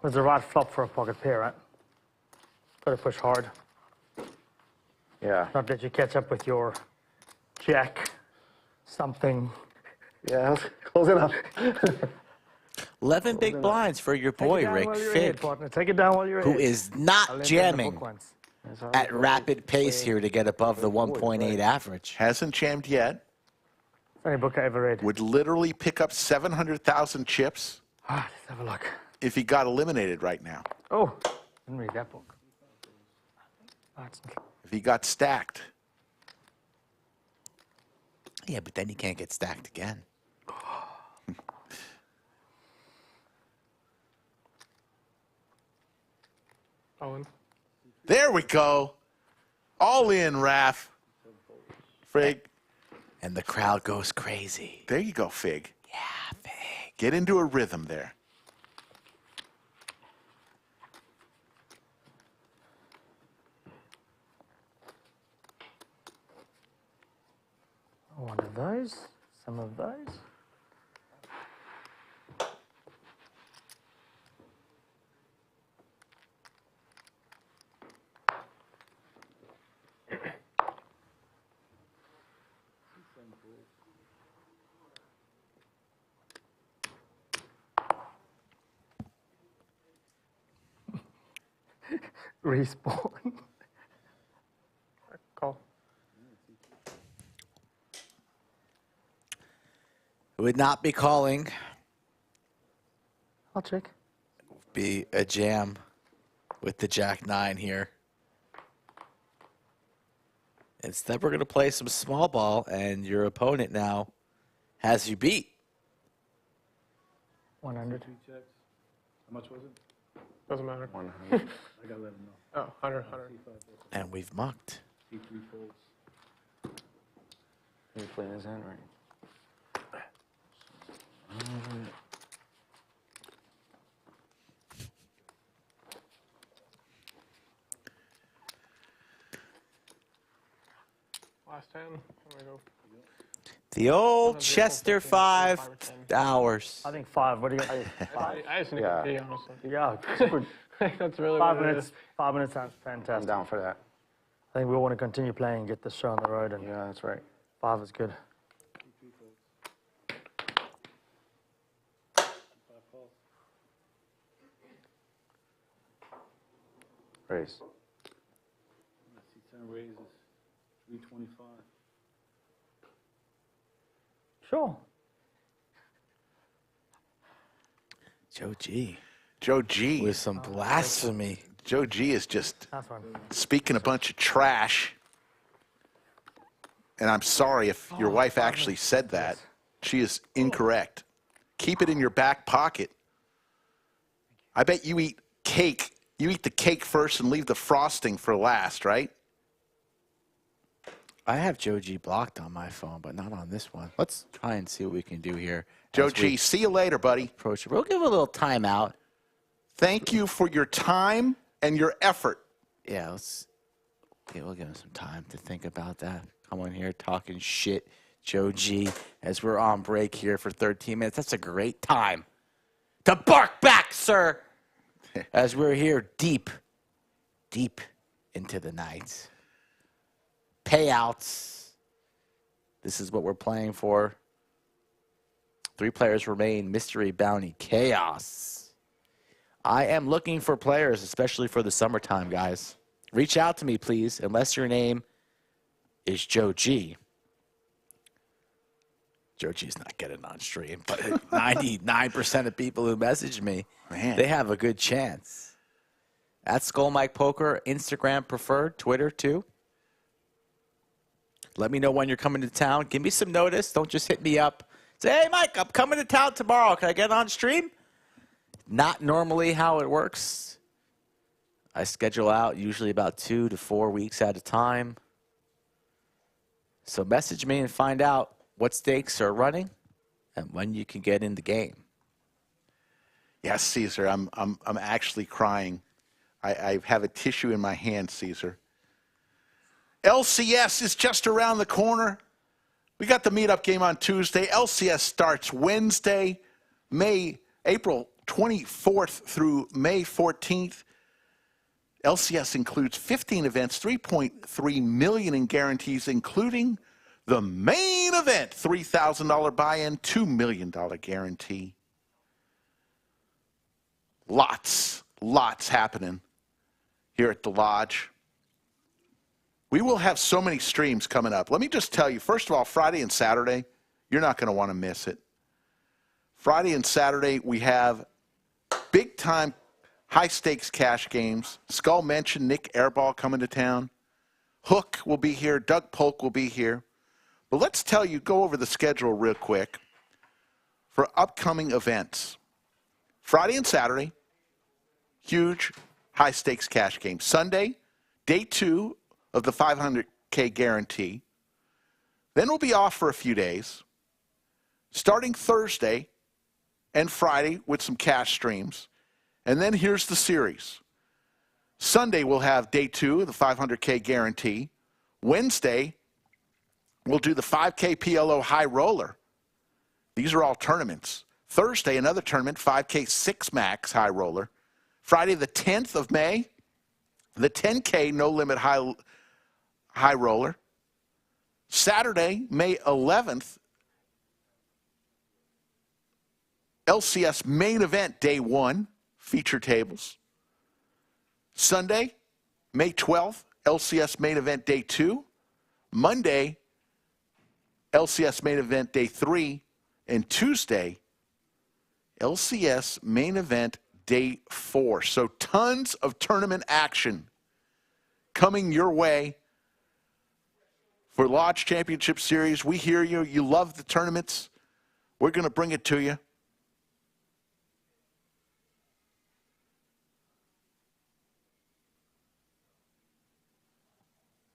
Was the right flop for a pocket pair, right? Got to push hard. Yeah. Not that you catch up with your jack something. Yeah, close enough. 11 big blinds for your boy, Rick Fig, Take it down while you're who is not jamming at rapid pace here to get above the 1.8 average. Hasn't jammed yet. Any book I ever read. Would literally pick up 700,000 chips Let's have a look. if he got eliminated right now. Oh, didn't read that book. If he got stacked. Yeah, but then he can't get stacked again. Owen. There we go. All in, Raf. Fig. And the crowd goes crazy. There you go, Fig. Yeah, Fig. Get into a rhythm there. One of those, some of those. Respawn. Call. Would not be calling. I'll check. Be a jam with the Jack 9 here. Instead, we're going to play some small ball, and your opponent now has you beat. 100. How much was it? Doesn't matter. 100. I gotta let him know. Oh, 100, 100. And we've mucked. C3 folds. You're playing his hand right. Last 10. Here we go. The old Chester 5 hours. I think 5. What do you got? I just need to pee, honestly. Yeah, super. That's really 5 what it minutes. is. 5 minutes sounds fantastic. I'm down for that. I think we want to continue playing and get this show on the road. And Yeah, that's right. 5 is good. Raise. C10 raises 325. Sure. Joe G. Joe G. With some blasphemy. Joe G is just That's fine. speaking a bunch of trash. And I'm sorry if your wife actually said that. She is incorrect. Keep it in your back pocket. I bet you eat cake. You eat the cake first and leave the frosting for last, right? I have Joe G blocked on my phone, but not on this one. Let's try and see what we can do here. Joe as G, we see you later, buddy. approach it. We'll give a little timeout. Thank you for your time and your effort. Yeah, we'll give him some time to think about that. Come on here talking shit, Joe G, as we're on break here for 13 minutes. That's a great time to bark back, sir, as we're here deep into the night. Payouts. This is what we're playing for. 3 players remain. Mystery Bounty Chaos. I am looking for players, especially for the summertime, guys. Reach out to me, please, unless your name is Joe G. Joe G's not getting on stream, but 99% of people who message me, Man. they have a good chance. At Skull Mike Poker, Instagram preferred, Twitter too. Let me know when you're coming to town. Give me some notice. Don't just hit me up. Say, hey, Mike, I'm coming to town tomorrow. Can I get on stream? Not normally how it works. I schedule out usually about 2 to 4 weeks at a time. So message me and find out what stakes are running and when you can get in the game. Yes, Caesar, I'm actually crying. I have a tissue in my hand, Caesar. LCS is just around the corner. We got the meetup game on Tuesday. LCS starts Wednesday, April 24th through May 14th. LCS includes 15 events, $3.3 million in guarantees, including the main event, $3,000 buy-in, $2 million guarantee. Lots happening here at the Lodge. We will have so many streams coming up. Let me just tell you, first of all, Friday and Saturday, you're not going to want to miss it. Friday and Saturday, we have big-time high-stakes cash games. Skull mentioned Nik Airball coming to town. Hook will be here. Doug Polk will be here. But let's go over the schedule real quick for upcoming events. Friday and Saturday, huge high-stakes cash games. Sunday, day 2 of the 500K guarantee. Then we'll be off for a few days, starting Thursday and Friday with some cash streams. And then here's the series. Sunday, we'll have day 2 of the 500K guarantee. Wednesday, we'll do the 5K PLO high roller. These are all tournaments. Thursday, another tournament, 5K 6 max high roller. Friday, the 10th of May, the 10K no limit high roller. Saturday, May 11th, LCS main event day 1, feature tables. Sunday, May 12th, LCS main event day 2. Monday, LCS main event day 3. And Tuesday, LCS main event day 4. So tons of tournament action coming your way for Lodge Championship Series. We hear you. You love the tournaments. We're going to bring it to you.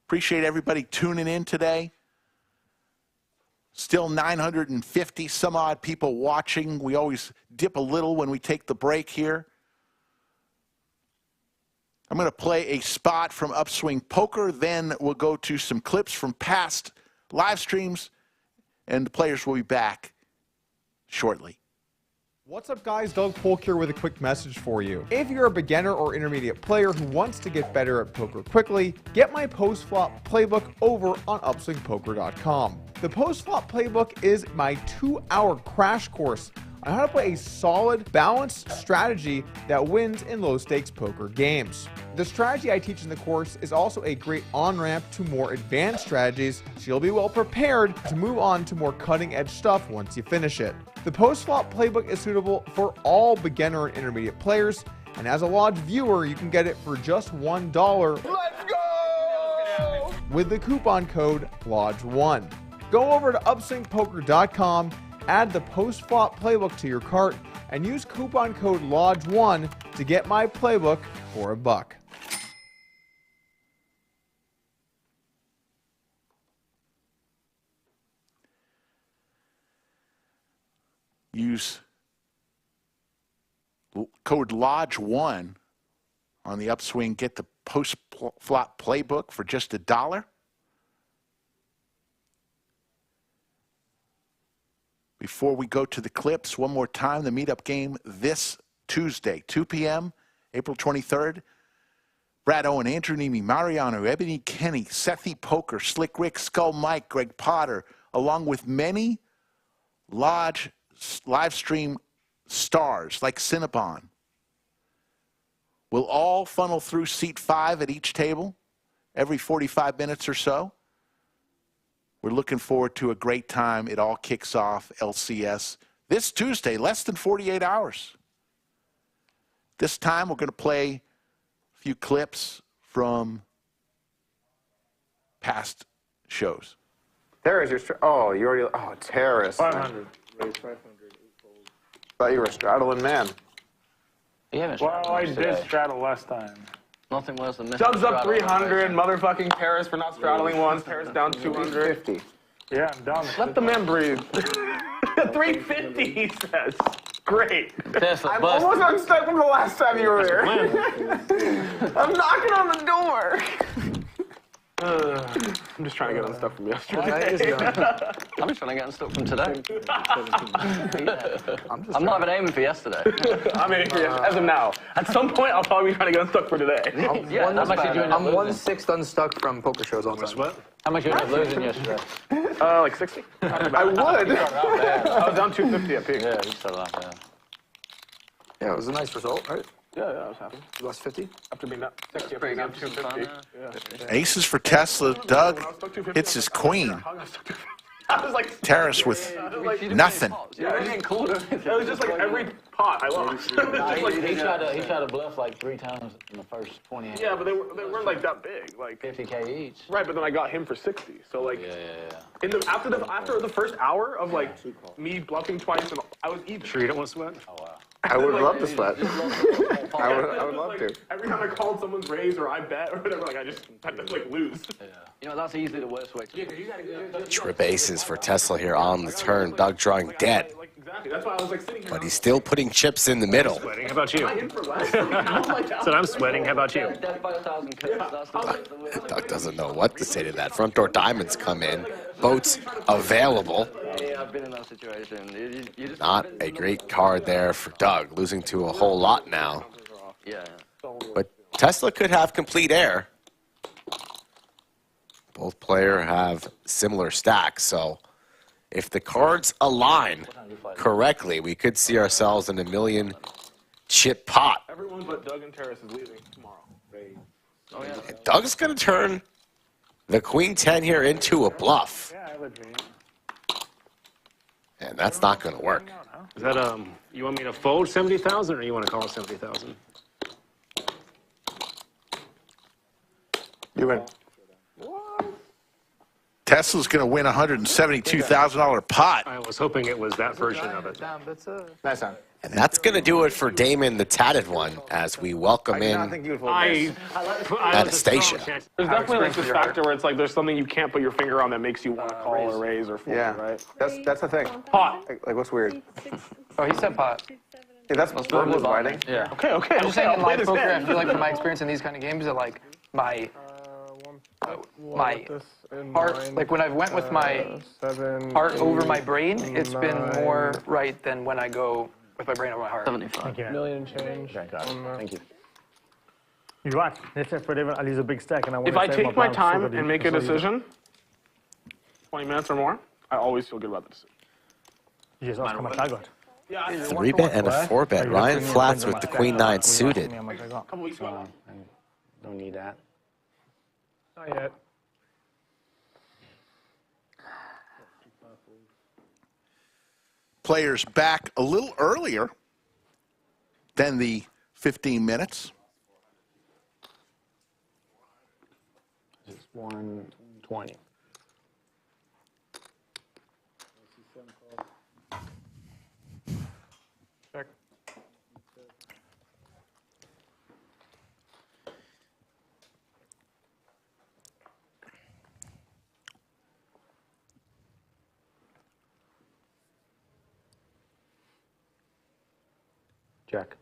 Appreciate everybody tuning in today. Still 950 some odd people watching. We always dip a little when we take the break here. I'm going to play a spot from Upswing Poker. Then we'll go to some clips from past live streams, and the players will be back shortly. What's up, guys? Doug Polk here with a quick message for you. If you're a beginner or intermediate player who wants to get better at poker quickly, get my post-flop playbook over on upswingpoker.com. The post-flop playbook is my 2-hour crash course on how to play a solid, balanced strategy that wins in low-stakes poker games. The strategy I teach in the course is also a great on-ramp to more advanced strategies, so you'll be well prepared to move on to more cutting-edge stuff once you finish it. The post-flop playbook is suitable for all beginner and intermediate players, and as a Lodge viewer, you can get it for just $1. Let's go! With the coupon code LODGE1. Go over to upswingpoker.com, add the post-flop playbook to your cart, and use coupon code LODGE1 to get my playbook for $1. Use code LODGE1 on the Upswing. Get the post-flop playbook for just $1. Before we go to the clips, one more time, the meetup game this Tuesday, 2 p.m., April 23rd. Brad Owen, Andrew Nemi, Mariano, Ebony Kenny, Sethy Poker, Slick Rick, Skull Mike, Greg Potter, along with many Lodge live stream stars like Cinnabon, will all funnel through seat 5 at each table every 45 minutes or so. We're looking forward to a great time. It all kicks off LCS this Tuesday, less than 48 hours. This time we're going to play a few clips from past shows. There is your, oh, you already, oh, terrorist. 500. Raise 500. Thought you were a straddling man. Well, I did straddle last time. Nothing worse than missing. Doug's up 300, motherfucking Terrace for not straddling once. Terrace down 250. Yeah, I'm down. Let the man breathe. 350, he says. Great. I'm almost unstuck from the last time you were here. I'm knocking on the door. I'm just trying to get unstuck from yesterday. I'm just trying to get unstuck from today. I'm not even aiming for yesterday. I'm aiming for yesterday, as of now. At some point, I'll probably be trying to get unstuck for today. I'm 1/6 unstuck from poker shows all the time. How much you ended up losing yesterday? Like 60. I would. I was down 250 at peak. Yeah, you started off there. Yeah, it was a nice result, right? Yeah, I was happy. You lost 50? After being up 60, pretty good. 250. Aces for Tesla. Doug hits his queen. I was like, Terrace with nothing. Yeah, it didn't cool. It was just like every pot I lost. He tried to bluff like 3 times in the first 20. Yeah, but they weren't like that big, like 50K each. Right, but then I got him for 60. So like, in the after the first hour of like me bluffing twice, and I was even. Sure, you don't want to sweat? Oh wow. I would love to sweat. I would love to. Every time I called someone's raise or I bet or whatever, like I just had to like lose. Yeah. You know, that's easily the worst way to Trip aces for Tesla here on the turn. Doug drawing dead. Exactly. That's why I was like sitting here. But he's still putting chips in the middle. How about you? So I'm sweating. How about you? Doug doesn't know what to say to that. Front door diamonds come in. Boats available. Yeah, I've been in that situation. You just Not a great card there for Doug, losing to a whole lot now. Yeah. But Tesla could have complete air. Both players have similar stacks, so if the cards align correctly, we could see ourselves in a million chip pot. Everyone but Doug and Terrace is leaving tomorrow. Oh, yeah. And Doug's going to turn the Queen 10 here into a bluff. And that's not going to work. Is that you want me to fold 70,000 or you want to call 70,000? You win. Tesla's going to win a $172,000 pot. I was hoping it was that version of it. Nice time. And that's going to do it for Damon, the tatted one, as we welcome in Anastasia. There's definitely like this factor where it's like there's something you can't put your finger on that makes you want to call or raise or fold, right? That's the thing. Pot. Like what's weird? Oh, he said pot. Yeah, that's what's verbal writing. Yeah. Okay. I'm just saying in live poker, I feel like from my experience in these kind of games, that like my heart, like when I went with my heart over my brain, it's been more right than when I go with my brain over my heart. 75. Thank you. Million change. Thank you. You're right. Let's say for David, I'll use a big stack, and I want If to I save take my balance time so that and make a decision, 20 minutes or more, I always feel good about the decision. You just ask how much I got. Yeah, 3-bet and a 4-bet. Ryan flats with the Queen 9 suited. Couple weeks ago. Don't need that. Not yet. Players back a little earlier than the 15 minutes. It's 120. Check. Check.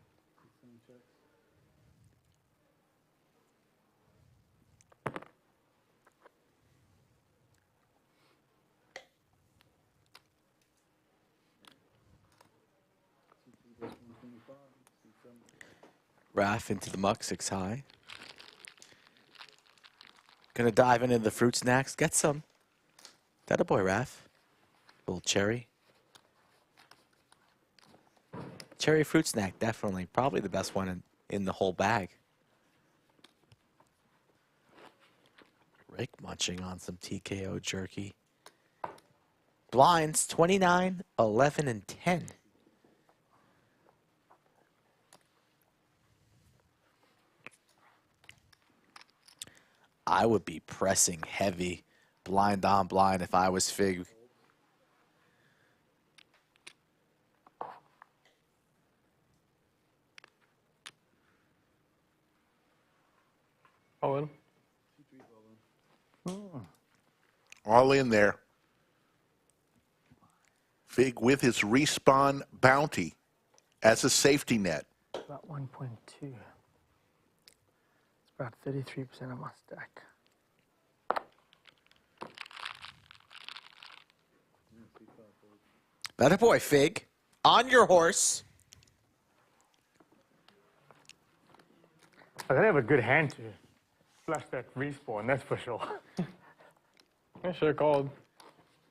Raf into the muck, 6 high. Gonna dive into the fruit snacks. Get some. That a boy, Raf. Little cherry. Cherry fruit snack, definitely. Probably the best one in the whole bag. Rick munching on some TKO jerky. Blinds, 29, 11, and 10. I would be pressing heavy blind on blind if I was Fig. Owen. All in there. Fig with his respawn bounty as a safety net. About 1.2. It's about 33% of my stack. That a boy, Fig. On your horse. I gotta have a good hand to flush that respawn, that's for sure. I should have called.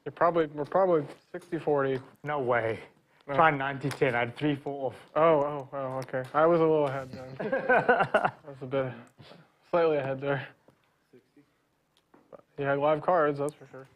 We're probably 60-40. No way. No. Try 90-10. I had 3-4 off. Oh, okay. I was a little ahead then. I was a bit, slightly ahead there. 60. But he had live cards, that's for sure.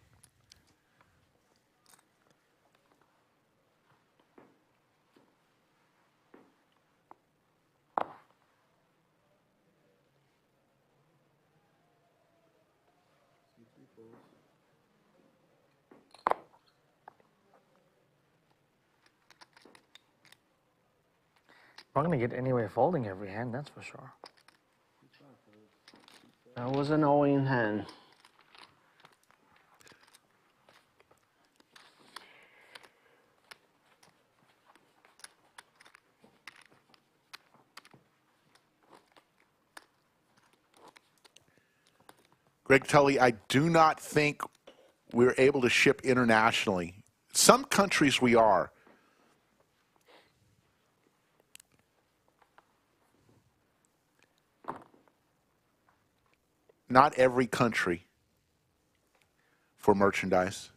I'm not going to get anywhere folding every hand, that's for sure. That was an all-in hand. Greg Tully, I do not think we're able to ship internationally. Some countries we are. Not every country for merchandise.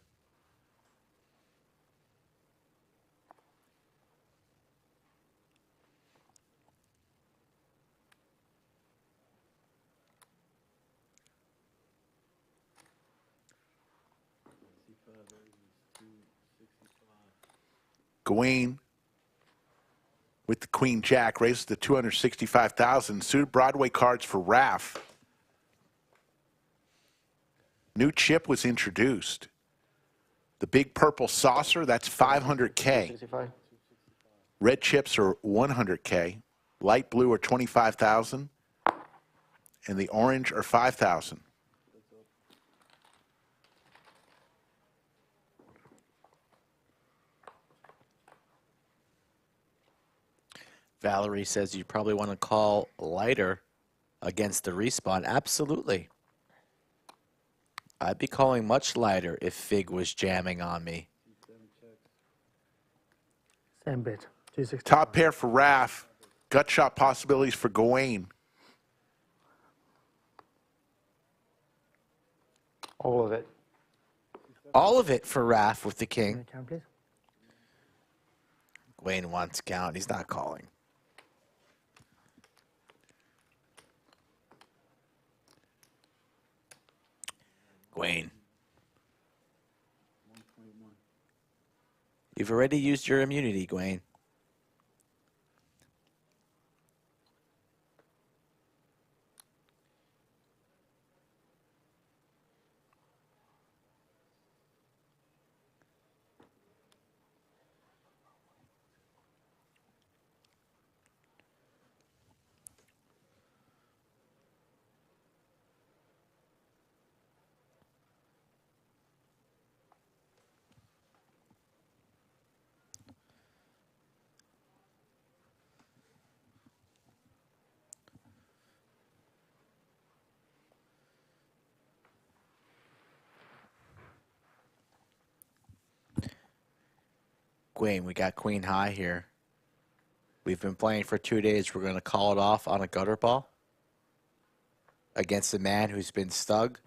Gawain with the Queen Jack raises to 265,000. Suited Broadway cards for Raf. New chip was introduced. The big purple saucer, that's 500K. 65. Red chips are 100K. Light blue are 25,000. And the orange are 5,000. Valerie says you probably want to call lighter against the respawn. Absolutely. I'd be calling much lighter if Fig was jamming on me. Same bit. 260. Top pair for Raf. Gut shot possibilities for Gawain. All of it. All of it for Raf with the king. Count, please. Gawain wants count. He's not calling. Gawain. You've already used your immunity, Gawain. Gawain, we got queen high here. We've been playing for 2 days. We're going to call it off on a gutter ball against a man who's been stug,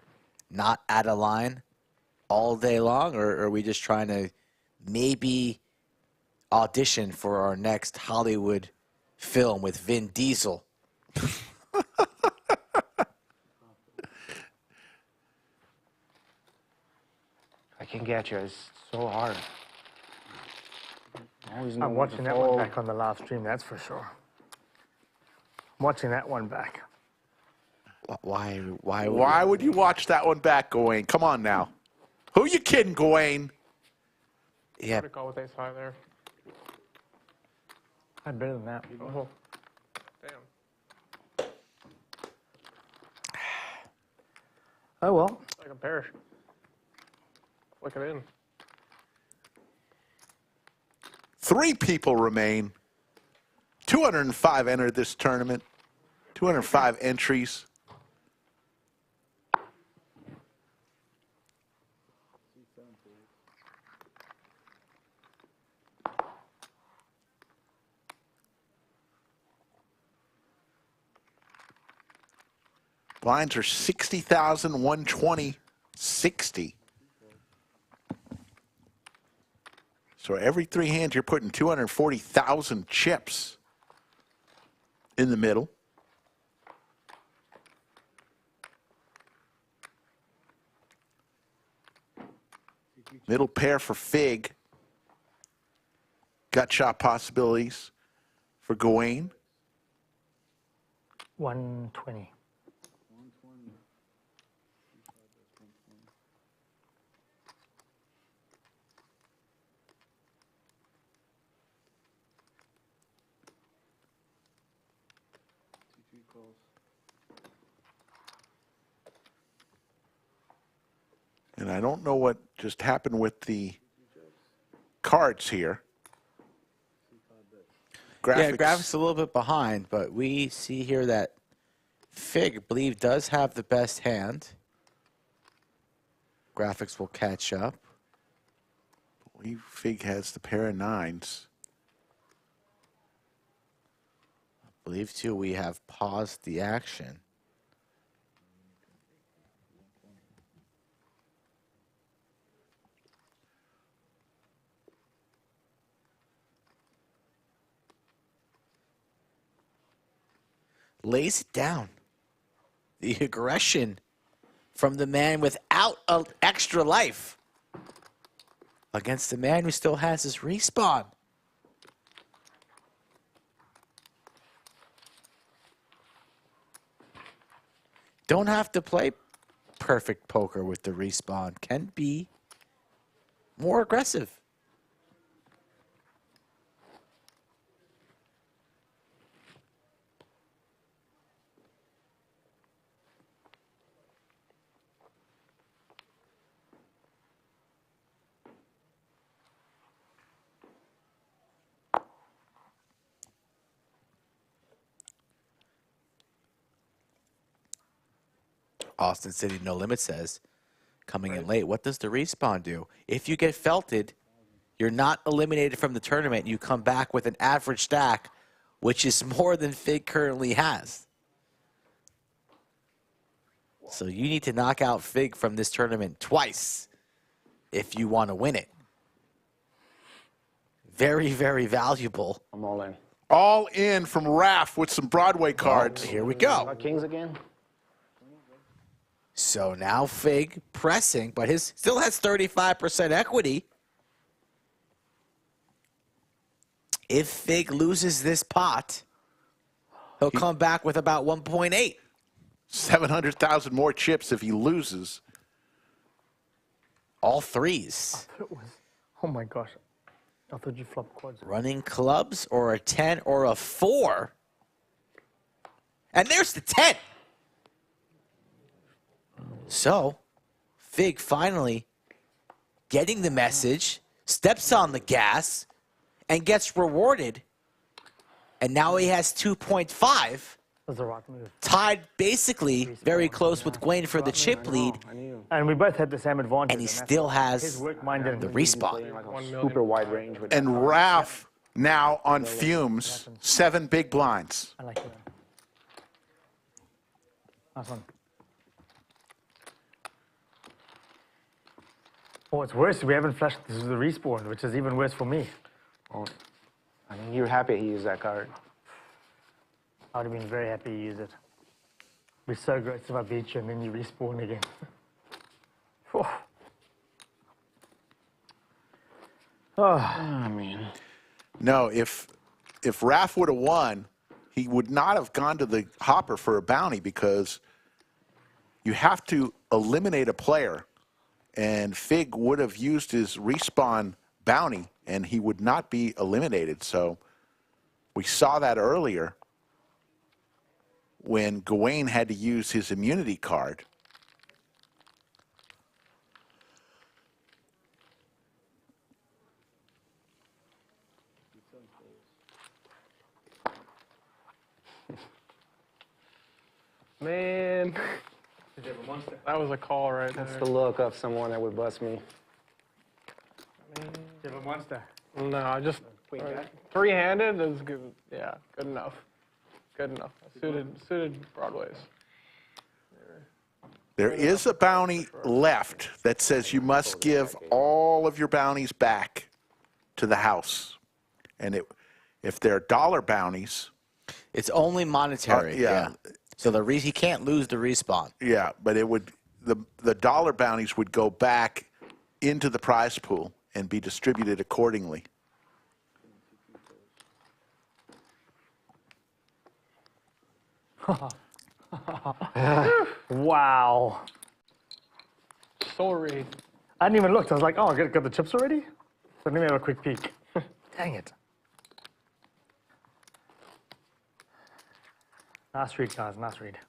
not out of line all day long, or are we just trying to maybe audition for our next Hollywood film with Vin Diesel? I can get you. It's so hard. I'm watching that one back on the live stream, that's for sure. I'm watching that one back. Why would you watch that one back, Gawain? Come on now. Who you kidding, Gawain? Yeah. Call with ace high there. I'm better than that. Oh. Damn. Oh well. Like a perish. Look it in. 3 people remain. 205 entered this tournament. 205 entries. Blinds are 60,000, 120, 60. So every 3 hands, you're putting 240,000 chips in the middle. Middle pair for Fig. Gut shot possibilities for Gawain. 120. And I don't know what just happened with the cards here. Yeah, graphics a little bit behind, but we see here that Fig, I believe, does have the best hand. Graphics will catch up. I believe Fig has the pair of nines. I believe, too, we have paused the action. Lays it down. The aggression from the man without an extra life against the man who still has his respawn. Don't have to play perfect poker with the respawn. Can be more aggressive. Austin City No Limit says, coming in late, what does the respawn do? If you get felted, you're not eliminated from the tournament. You come back with an average stack, which is more than Fig currently has. So you need to knock out Fig from this tournament twice if you want to win it. Very, very valuable. I'm all in. All in from Raf with some Broadway cards. Here we go. Kings again? So now Fig pressing, but his still has 35% equity. If Fig loses this pot, he'll come back with about 1.8. 700,000 more chips if he loses. All threes. Oh my gosh. I thought you flopped quads. Running clubs or a 10 or a 4. And there's the 10. So, Fig finally getting the message, steps on the gas, and gets rewarded. And now he has 2.5. That's a rock move. Tied basically very close with Gawain for the chip lead. And we both had the same advantage. And he still has the respawn. Super wide range. With And Raf now on fumes, 7 big blinds. I like it. Nice one. Oh, it's worse. We haven't flashed this is the respawn, which is even worse for me. Oh, I mean, you're happy he used that card. I would have been very happy to use it. It'd be so great if I beat you and then you respawn again. I mean, no, if Raf would have won, he would not have gone to the hopper for a bounty because you have to eliminate a player. And Fig would have used his respawn bounty, and he would not be eliminated. So we saw that earlier when Gawain had to use his immunity card. Man. That was a call right there. That's the look of someone that would bust me. You have a monster. No, just three-handed is good. Yeah, good enough. Good enough. Suited Broadways. There is a bounty left that says you must give all of your bounties back to the house. And if they're dollar bounties... It's only monetary. Yeah. So he can't lose the respawn. Yeah, but it would the dollar bounties would go back into the prize pool and be distributed accordingly. Wow. Sorry. I hadn't even looked. I was like, oh, I got the chips already? So let me have a quick peek. Dang it. Nice read, guys. Nice read.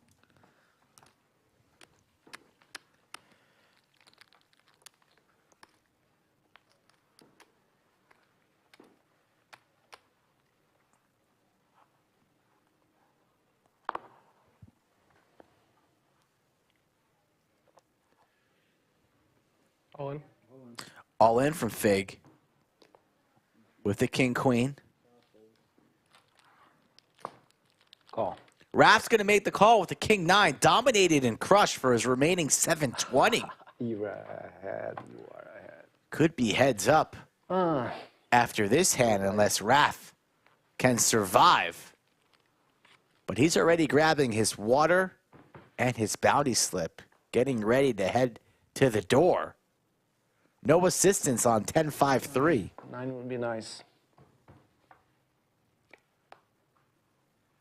All in. All in from Fig. With the king queen. Call. Raf's going to make the call with the king 9, dominated and crushed for his remaining 720. You are ahead. You are ahead. Could be heads up after this hand unless Raf can survive. But he's already grabbing his water and his bounty slip, getting ready to head to the door. No assistance on 10-5-3. 9 would be nice.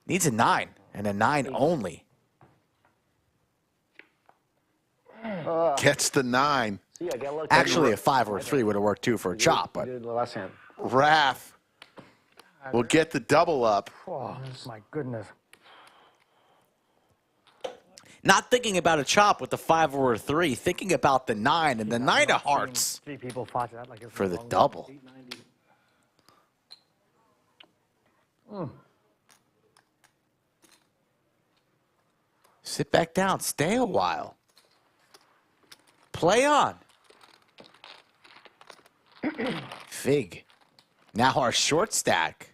Needs a 9, and a 9 only. Gets the 9. See, I get lucky. Actually, a 5 or a 3 would have worked too for a chop, but Did the last hand. Raf will get the double up. Oh, my goodness. not thinking about a chop with the 5 or a 3, thinking about the 9 and the 9 of hearts 3 people fought that like for the double. Sit back down. Stay a while. Play on. Fig. Now our short stack.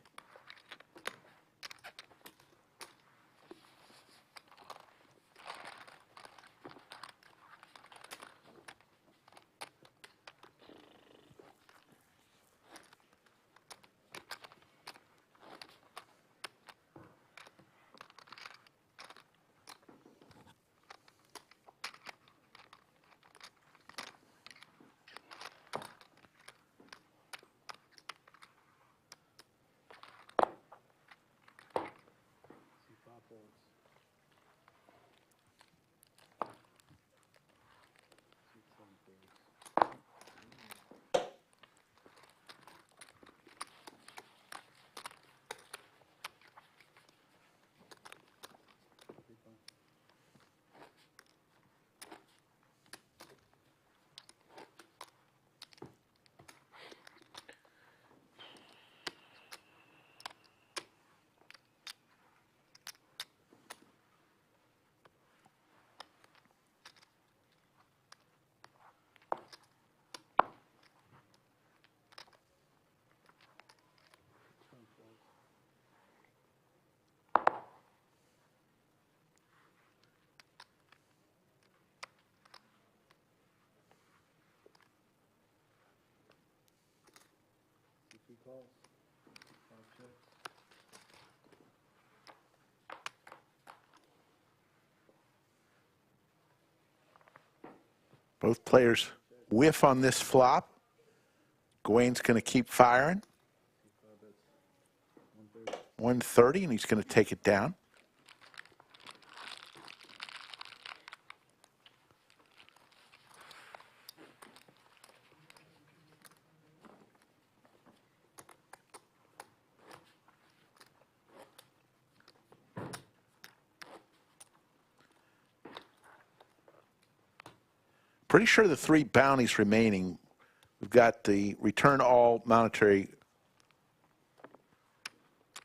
Both players whiff on this flop. Gawain's going to keep firing. 130, and he's going to take it down. Pretty sure the 3 bounties remaining, we've got the return all monetary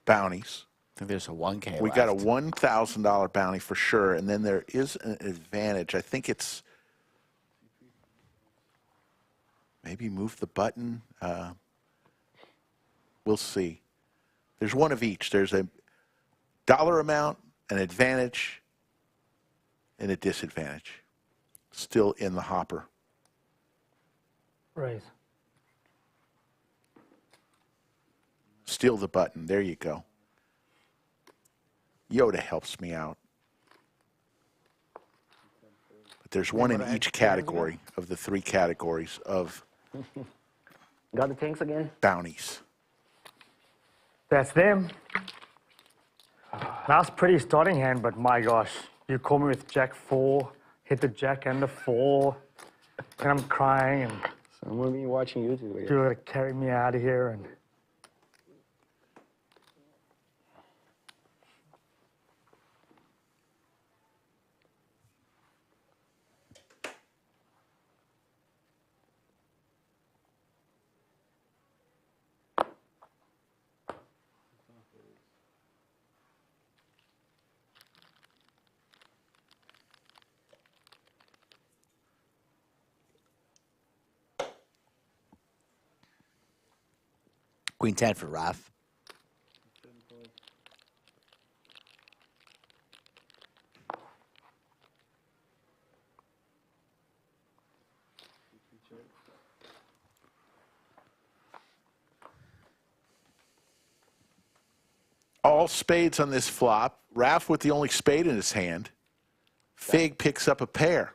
bounties. I think there's a 1K We left. got a $1,000 bounty for sure, and then there is an advantage. I think it's maybe move the button. We'll see. There's one of each. There's a dollar amount, an advantage, and a disadvantage. Still in the hopper. Raise. Steal the button. There you go. Yoda helps me out. But there's one in each category of the 3 categories of Got the tanks again? bounties. That's them. That's pretty starting hand, but my gosh, you call me with Jack 4, hit the Jack and the 4, and I'm crying, and So I'm going to be watching YouTube again. you're gonna carry me out of here, and Queen 10 for Raf. All spades on this flop. Raf with the only spade in his hand. Fig picks up a pair.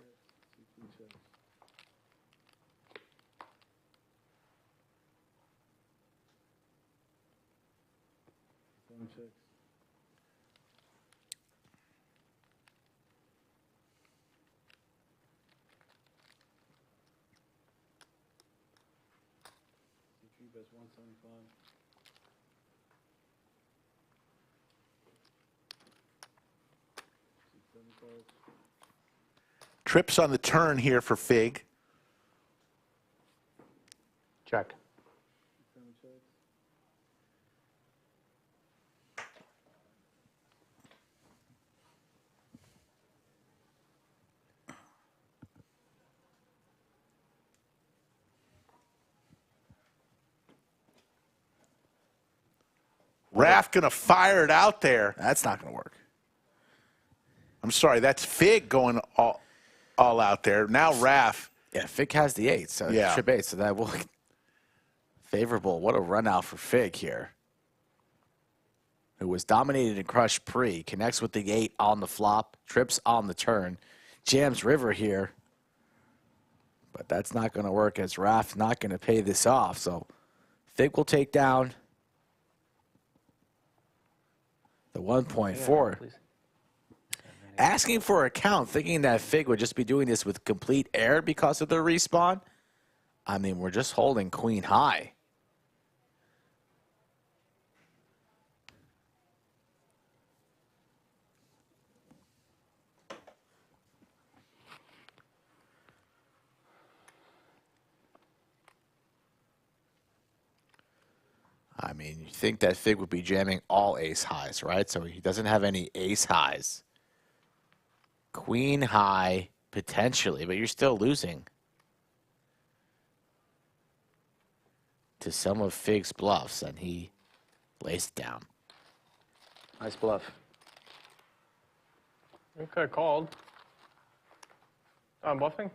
Trips on the turn here for Fig. Check. Raf gonna fire it out there. That's not gonna work. I'm sorry, that's Fig going all out there. Now Raf. Yeah, Fig has the 8, so Yeah. trip 8, so that will favorable. What a run out for Fig here. Who was dominated and crushed pre, connects with the 8 on the flop, trips on the turn, jams river here. But that's not going to work as Raf not going to pay this off. So Fig will take down the 1.4. Asking for a count, thinking that Fig would just be doing this with complete air because of the respawn. I mean, we're just holding queen high. I mean, you think that Fig would be jamming all ace highs, right? So he doesn't have any ace highs. Queen high, potentially, but you're still losing to some of Fig's bluffs, and he lays it down. Nice bluff. You could have called. I'm bluffing.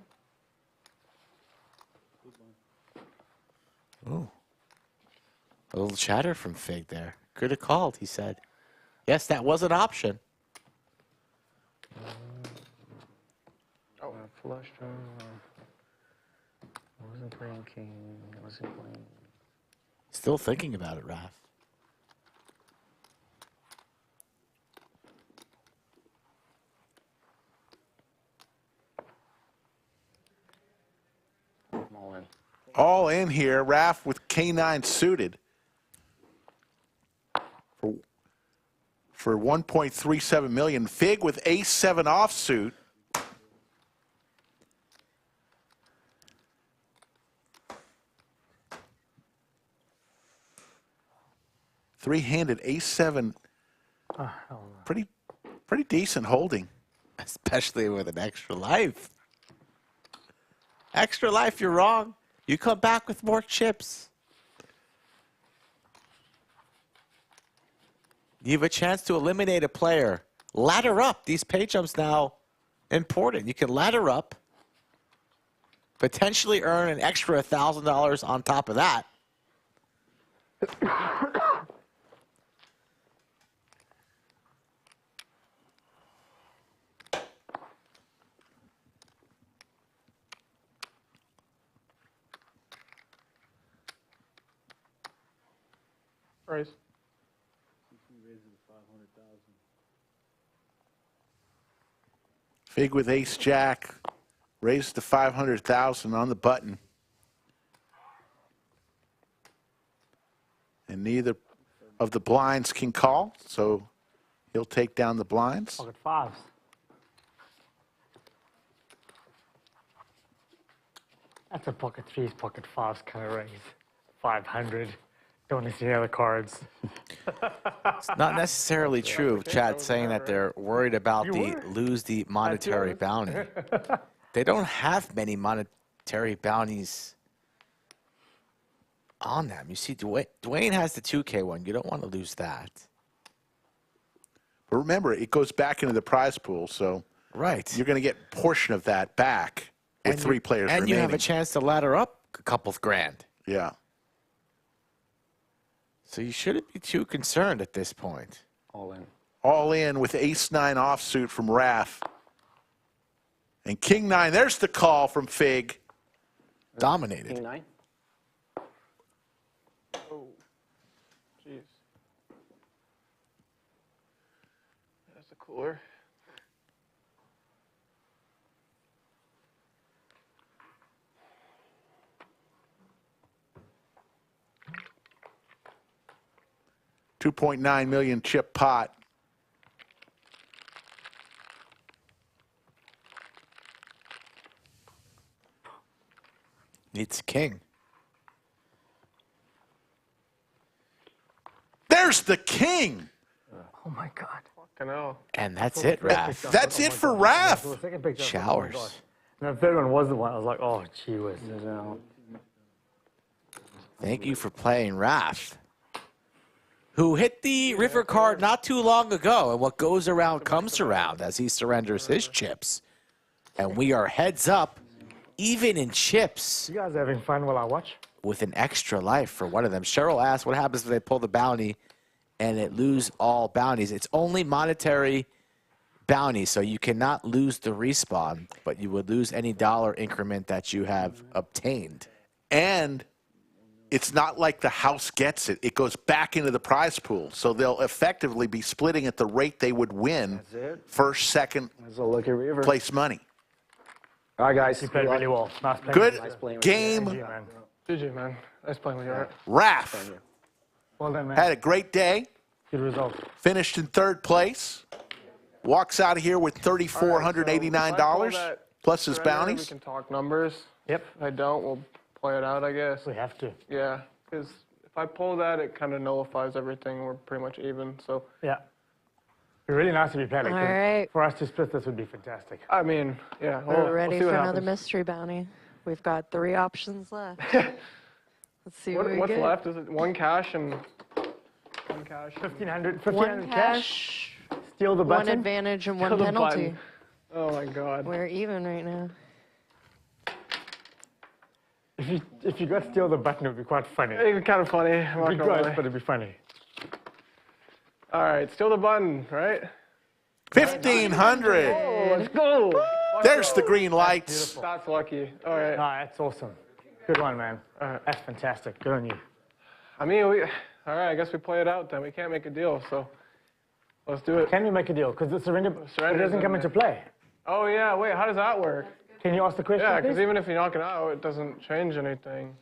Ooh. A little chatter from Fig there. Could have called, he said. Yes, that was an option. Oh, flush draw. I wasn't playing king. I wasn't playing. Still thinking about it, Raf. All in. All in here. Raf with K9 suited. For 1.37 million. Fig with A7 offsuit. Three-handed A7. Pretty decent holding. Especially with an extra life. Extra life, you're wrong. You come back with more chips. You have a chance to eliminate a player. Ladder up. These pay jumps now important. You can ladder up, potentially earn an extra $1,000 on top of that. Raise. Fig with ace jack, raised to 500,000 on the button. And neither of the blinds can call, so he'll take down the blinds. Pocket fives. That's a pocket threes, pocket fives kind of raise. 500. Don't want to see any other cards. It's not necessarily true. Chat saying that they're worried about lose the monetary bounty. They don't have many monetary bounties on them. You see, Dwayne has the 2K one. You don't want to lose that. But remember, it goes back into the prize pool, so right, you're going to get a portion of that back with And 3 you- players and remaining. you have a chance to ladder up a couple of grand. Yeah. So you shouldn't be too concerned at this point. All in. All in with ace-9 offsuit from Raf. And king-9, there's the call from Fig. Dominated. King-9. Oh, jeez. That's a cooler. $2.9 million chip pot. Needs king. There's the king. Oh my God. Fucking hell. And that's it, Raf. That's it for Raf. Showers. And the third one was the one I was like, oh, gee whiz. Thank you for playing Raf, who hit the river card not too long ago. And what goes around comes around as he surrenders his chips. And we are heads up, even in chips. You guys are having fun while I watch? With an extra life for one of them. Cheryl asked what happens if they pull the bounty and it lose all bounties. It's only monetary bounty, so you cannot lose the respawn, but you would lose any dollar increment that you have obtained. And it's not like the house gets it. It goes back into the prize pool. So they'll effectively be splitting at the rate they would win first, second place money. All right, guys. You played really well. Nice playing. Good Nice playing. game. GG, man. Nice playing with you. All right. Raf Well done, man. had a great day. Good result. Finished in 3rd place. Walks out of here with $3,489 plus his bounties. We can talk numbers. Yep. If I don't, we'll play it out, I guess. We have to. Yeah, because if I pull that, it kind of nullifies everything. We're pretty much even, so. Yeah. It'd be really nice to be playing. All right. For us to split this would be fantastic. I mean, yeah. We're ready see for what another happens. mystery bounty. We've got 3 options left. Let's see what we What's get. left? Is it 1 cash and 1 cash? 1,500 1 cash. Steal the 1 button. advantage and Steal 1 the penalty. button. Oh my God. We're even right now. If you got steal the button, it would be quite funny. It'd be kind of funny. I'm It'd not be gonna gross, lie. but it'd be funny. All right, steal the button, right? 1,500. Oh, let's go. There's the green lights. That's lucky. All right. No, that's awesome. Good one, man. That's fantastic. Good on you. I mean, all right, I guess we play it out then. We can't make a deal, so let's do it. Can we make a deal? Because the surrender it doesn't come into play. Oh, yeah, wait, how does that work? Can you ask the question, Yeah, because please? even if you knock it out, it doesn't change anything.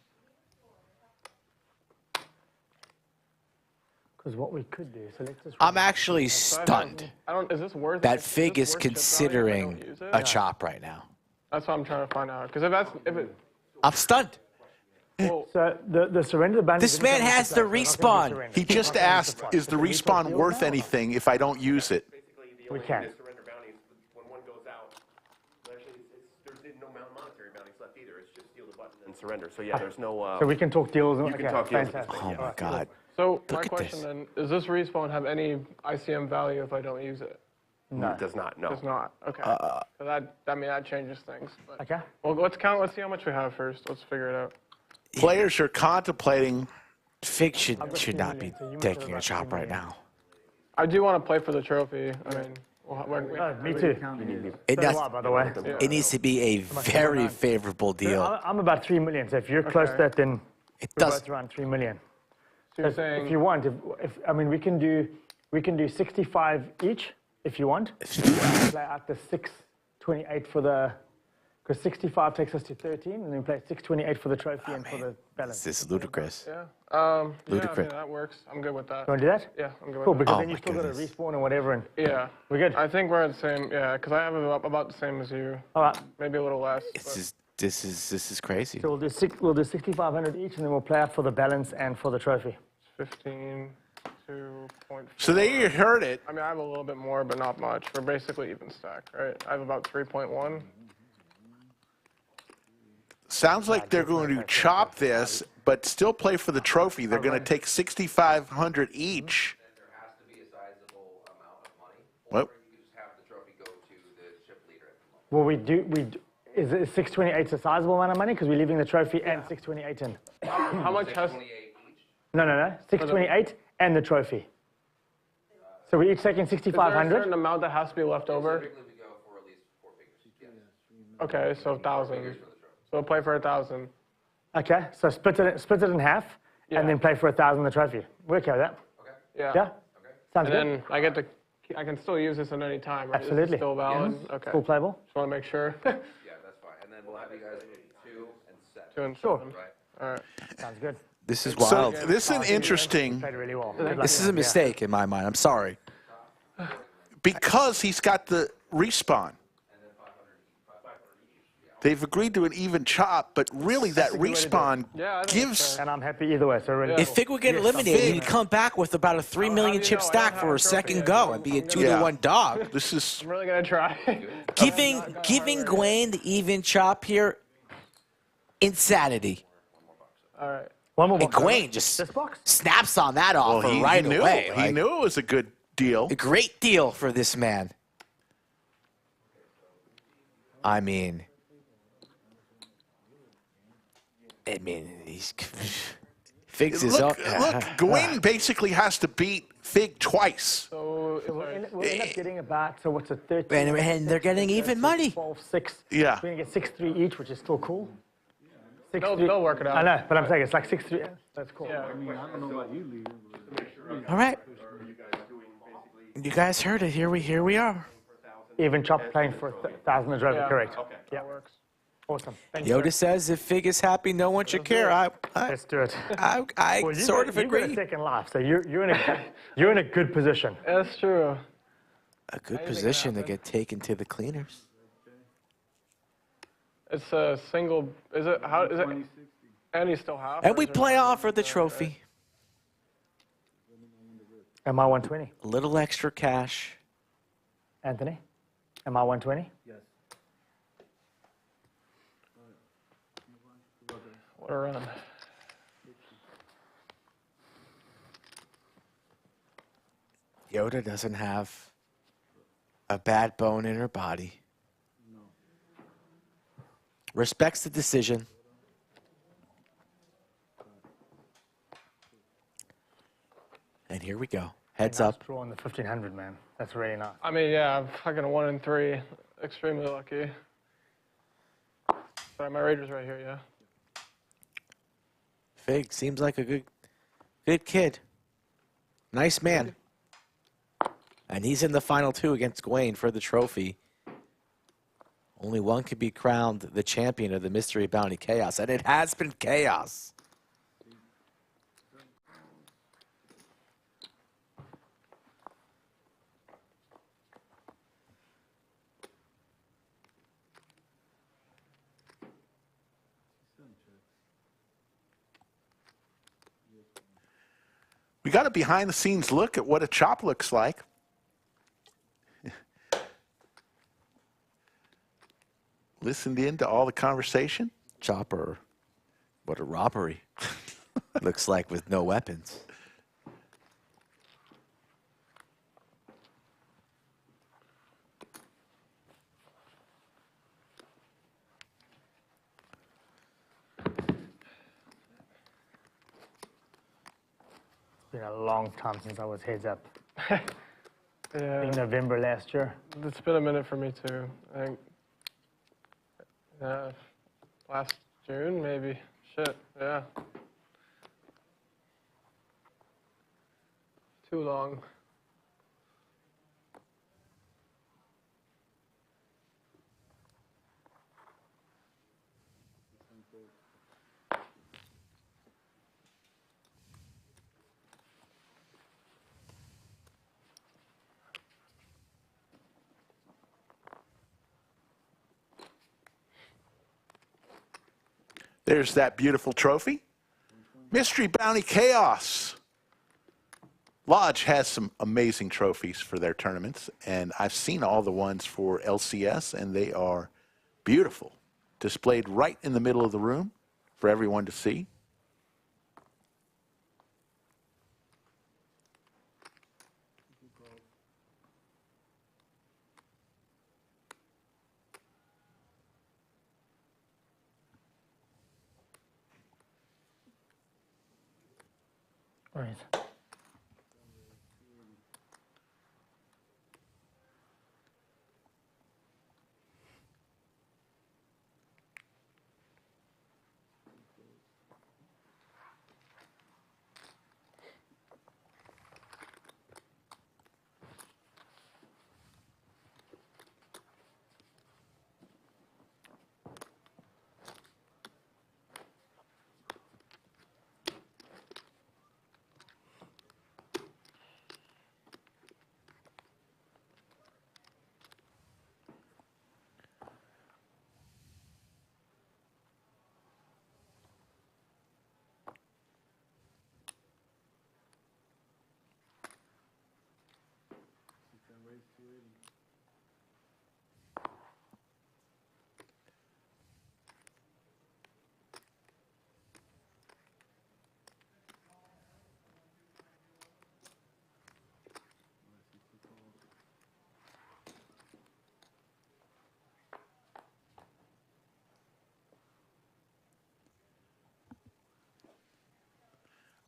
Because what we could do, so let's just... I'm actually stunned Is this worth that it? Fig is worth chip considering value if I don't use it? a chop right now. That's what I'm trying to find out. Because if it... I'm stunned. So the surrender bounty... This man has the respawn. He just asked, is the respawn worth anything if I don't use it? We can. Surrender. So yeah, there's no. So we can talk deals. You can talk deals. Fantastic. Oh my God. So Look my at question this. then, does this respawn have any ICM value if I don't use it? No. It does not. No. Does not. Okay. So that changes things. But, Okay. well, let's count. Let's see how much we have first. Let's figure it out. Players are contemplating. Fig should not be taking a chop right now. I do want to play for the trophy. I mean, Me too. It, So do I, by the way. it needs to be a very favorable deal. I'm about 3 million. So if you're close to that, then It we're does. both around 3 million. So you're If saying you want, if I mean, we can do 65 each if you want. Play out the 628 for the, because 65 takes us to 13, and then play 628 for the trophy and for the balance. This is ludicrous. yeah. Yeah, I mean, Ludicrous. that works. I'm good with that. You want to do that? Yeah, I'm good Cool, with that. because Oh then you my still got to goodness. respawn and whatever, and Yeah. we're good. I think we're at the same. Yeah, because I have about the same as you. All right. Maybe a little less. This is crazy. So we'll do 6,500 each, and then we'll play out for the balance and for the trophy. 15, 2.4. So there you heard it. I mean, I have a little bit more, but not much. We're basically even stacked, right? I have about 3.1. Sounds like they're going to chop this, but still play for the trophy. They're going to take 6,500 each. What? Well, is 628 a sizable amount of money? Because we're leaving the trophy and 628 in. How much has... No. 628 and the trophy. So we're each taking 6,500. Is there a certain amount that has to be left over? Okay, so 1,000. So we'll play for 1,000. Okay, so split it in half, and then play for 1,000 the trophy. We're okay with that. Okay. Yeah. Yeah. Sounds and good. then I can still use this at any time, right? Absolutely. This is still valid. Yes. Okay. Full playable. Just want to make sure. Yeah, that's fine. And then we'll have you guys do 2 and 7. 2 and 7. Sure. Right. All right. Sounds good. This is wild. So this is an interesting. Really well. This is a mistake in my mind. I'm sorry. Because he's got the respawn. They've agreed to an even chop, but really that respawn gives. And I'm happy either way. So really. If Fig would get eliminated, he'd come back with about a 3 million chip stack for a second go and be a 2-to-1 dog. This is. I'm really gonna try. Giving Gawain the even chop here, insanity. All right. One more. And Gawain just snaps on that offer right he knew, away. He knew it was a good deal. A great deal for this man. I mean, he's Fig's his own. Look, Gawain basically has to beat Fig twice. So we'll end up getting about, so what's a 13? And they're getting even money. 12, 6. Yeah. We're going to get 6-3 each, which is still cool. They'll work it out. I know, but I'm saying it's like 6-3. That's cool. Yeah. I mean, I don't know about you, Lee. All right. You guys heard it. Here we are. Even chop playing for 1,000 a trophy, correct? Okay. Yeah. That works. Awesome. Yoda says if Fig is happy, no one should care. Let's do it. I Well, sort of agree. You've got a second life, so you're in a good position. That's true. A good position to get taken to the cleaners. It's a single. Is it? How is it? And he's still half. And we play off for the trophy. Am I 120? A little extra cash. Anthony? Am I 120? Yes. What a run. Yoda doesn't have a bad bone in her body. No. Respects the decision. And here we go. Heads up. Draw on the 1,500, man. That's really nice. I mean, yeah, I'm fucking 1 in 3. Extremely lucky. Sorry, my Raiders right here, yeah. Fig seems like a good kid. Nice man. And he's in the final 2 against Gawain for the trophy. Only one could be crowned the champion of the Mystery Bounty Chaos, and it has been chaos. We got a behind-the-scenes look at what a chop looks like. Listened in to all the conversation. Chopper, what a robbery. Looks like with no weapons. It's been a long time since I was heads up. Yeah. In November last year. It's been a minute for me too. I think. Last June maybe. Shit. Yeah. Too long. There's that beautiful trophy. Mystery Bounty Chaos. Lodge has some amazing trophies for their tournaments, and I've seen all the ones for LCS, and they are beautiful. displayed right in the middle of the room for everyone to see. Right.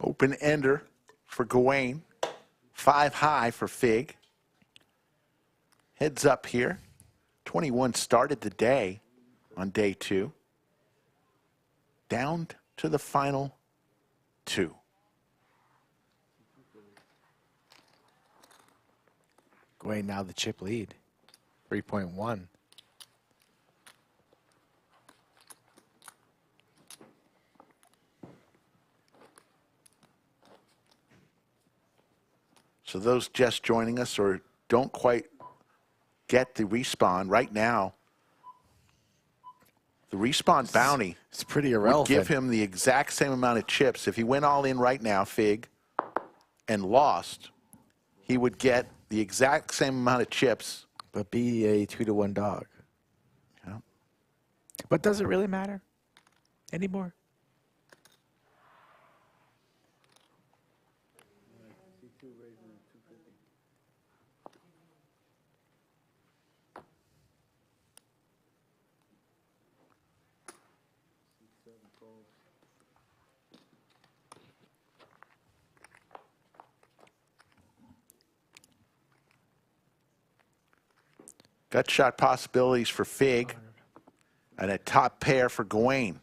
Open ender for Gawain. 5 high for Fig. Heads up here. 21 started the day on day 2. Down to the final 2. Gawain now the chip lead. 3.1. So those just joining us or don't quite get the respawn right now, the respawn bounty it's pretty would irrelevant. give him the exact same amount of chips. If he went all in right now, Fig, and lost, he would get the exact same amount of chips. But be a 2-to-1 dog. Yeah. But does it really matter anymore? Gut shot possibilities for Fig and a top pair for Gawain.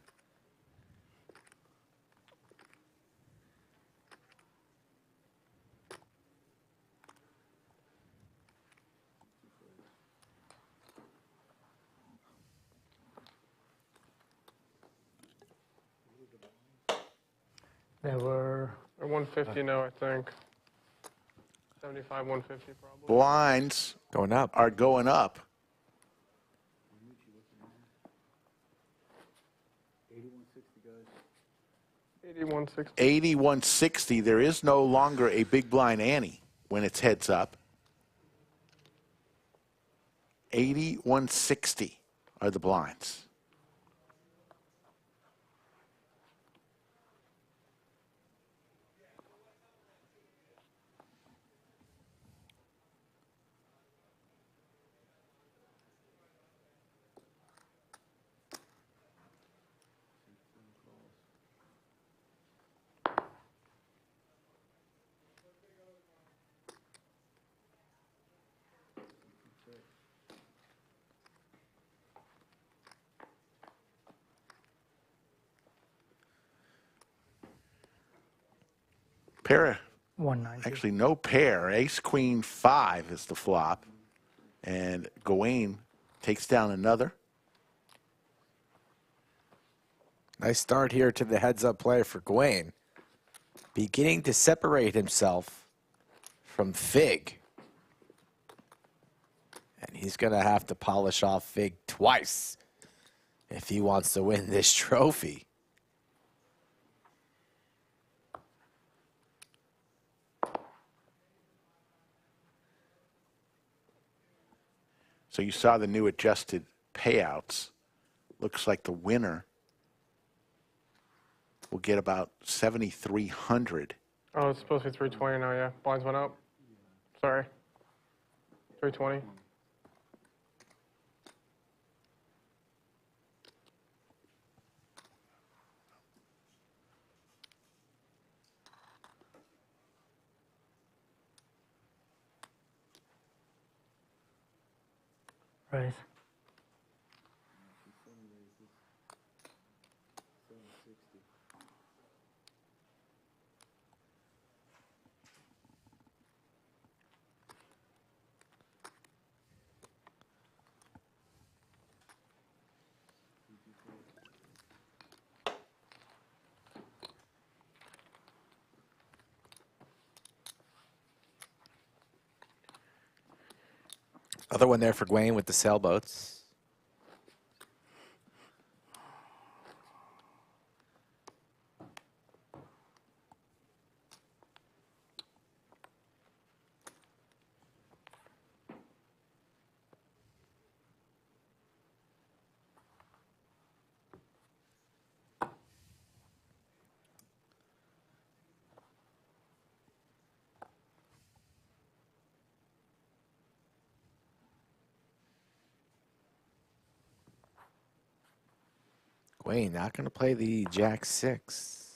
There were... Or 150 now, I think. 75, 150 probably. Blinds going up. Are going up. 8160. 8160. There is no longer a big blind ante when it's heads up. 8160 are the blinds. Pair. 190. Actually, no pair. Ace, Queen, 5 is the flop. And Gawain takes down another. Nice start here to the heads-up play for Gawain. Beginning to separate himself from Fig. And he's going to have to polish off Fig twice if he wants to win this trophy. So you saw the new adjusted payouts looks like the winner will get about 7,300. Oh, it's supposed to be 320 now, yeah. Blinds went up. Sorry. 320. Right. Other one there for Gawain with the sailboats. Gawain not going to play the Jack 6.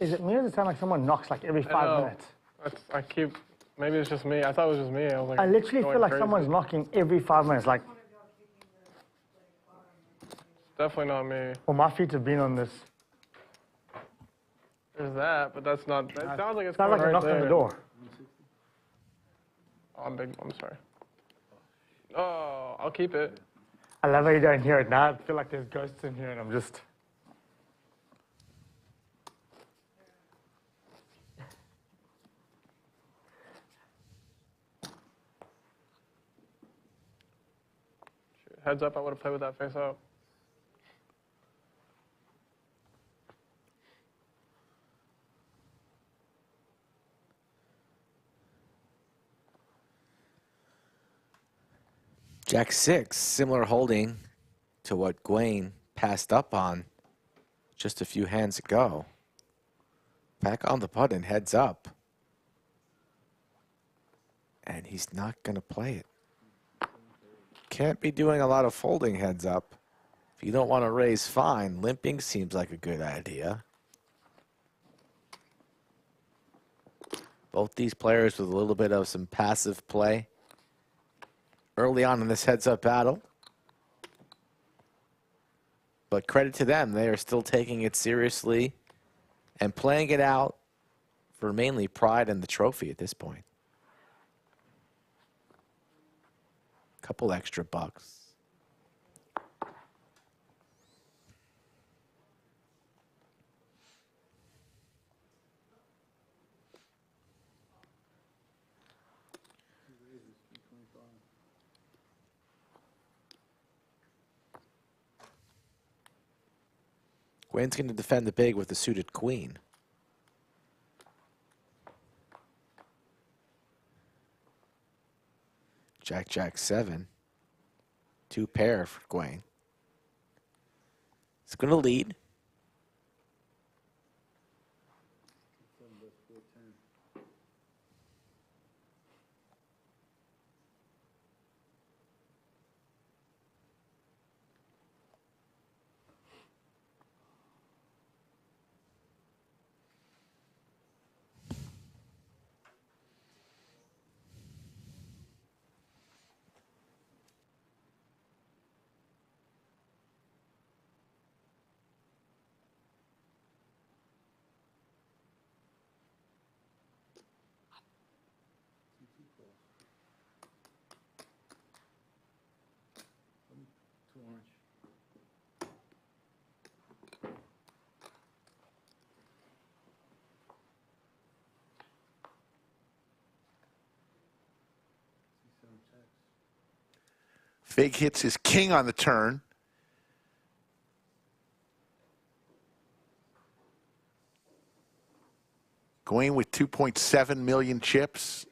Is it me or does it sound like someone knocks like every 5 minutes? I keep, maybe it's just me. I thought it was just me. I was like, I literally feel like crazy. someone's knocking every 5 minutes. Like, Definitely not me. well, my feet have been on this. There's that, but that's not, that sounds like it's Sounds like a right knock there. on the door. Oh, I'm sorry. Oh, I'll keep it. I love how you don't hear it now. I feel like there's ghosts in here and I'm just... Heads up, I would have played with that face up. Jack 6, similar holding to what Gawain passed up on just a few hands ago. Back on the button, heads up. And he's not going to play it. Can't be doing a lot of folding heads up. If you don't want to raise, fine. Limping seems like a good idea. Both these players with a little bit of some passive play early on in this heads-up battle. But credit to them, they are still taking it seriously and playing it out for mainly pride and the trophy at this point. Couple extra bucks. Gawain's going to defend the big with the suited queen. Jack, Jack 7. 2 pair for Gawain. He's going to lead. Fig hits his king on the turn. Gawain with 2.7 million chips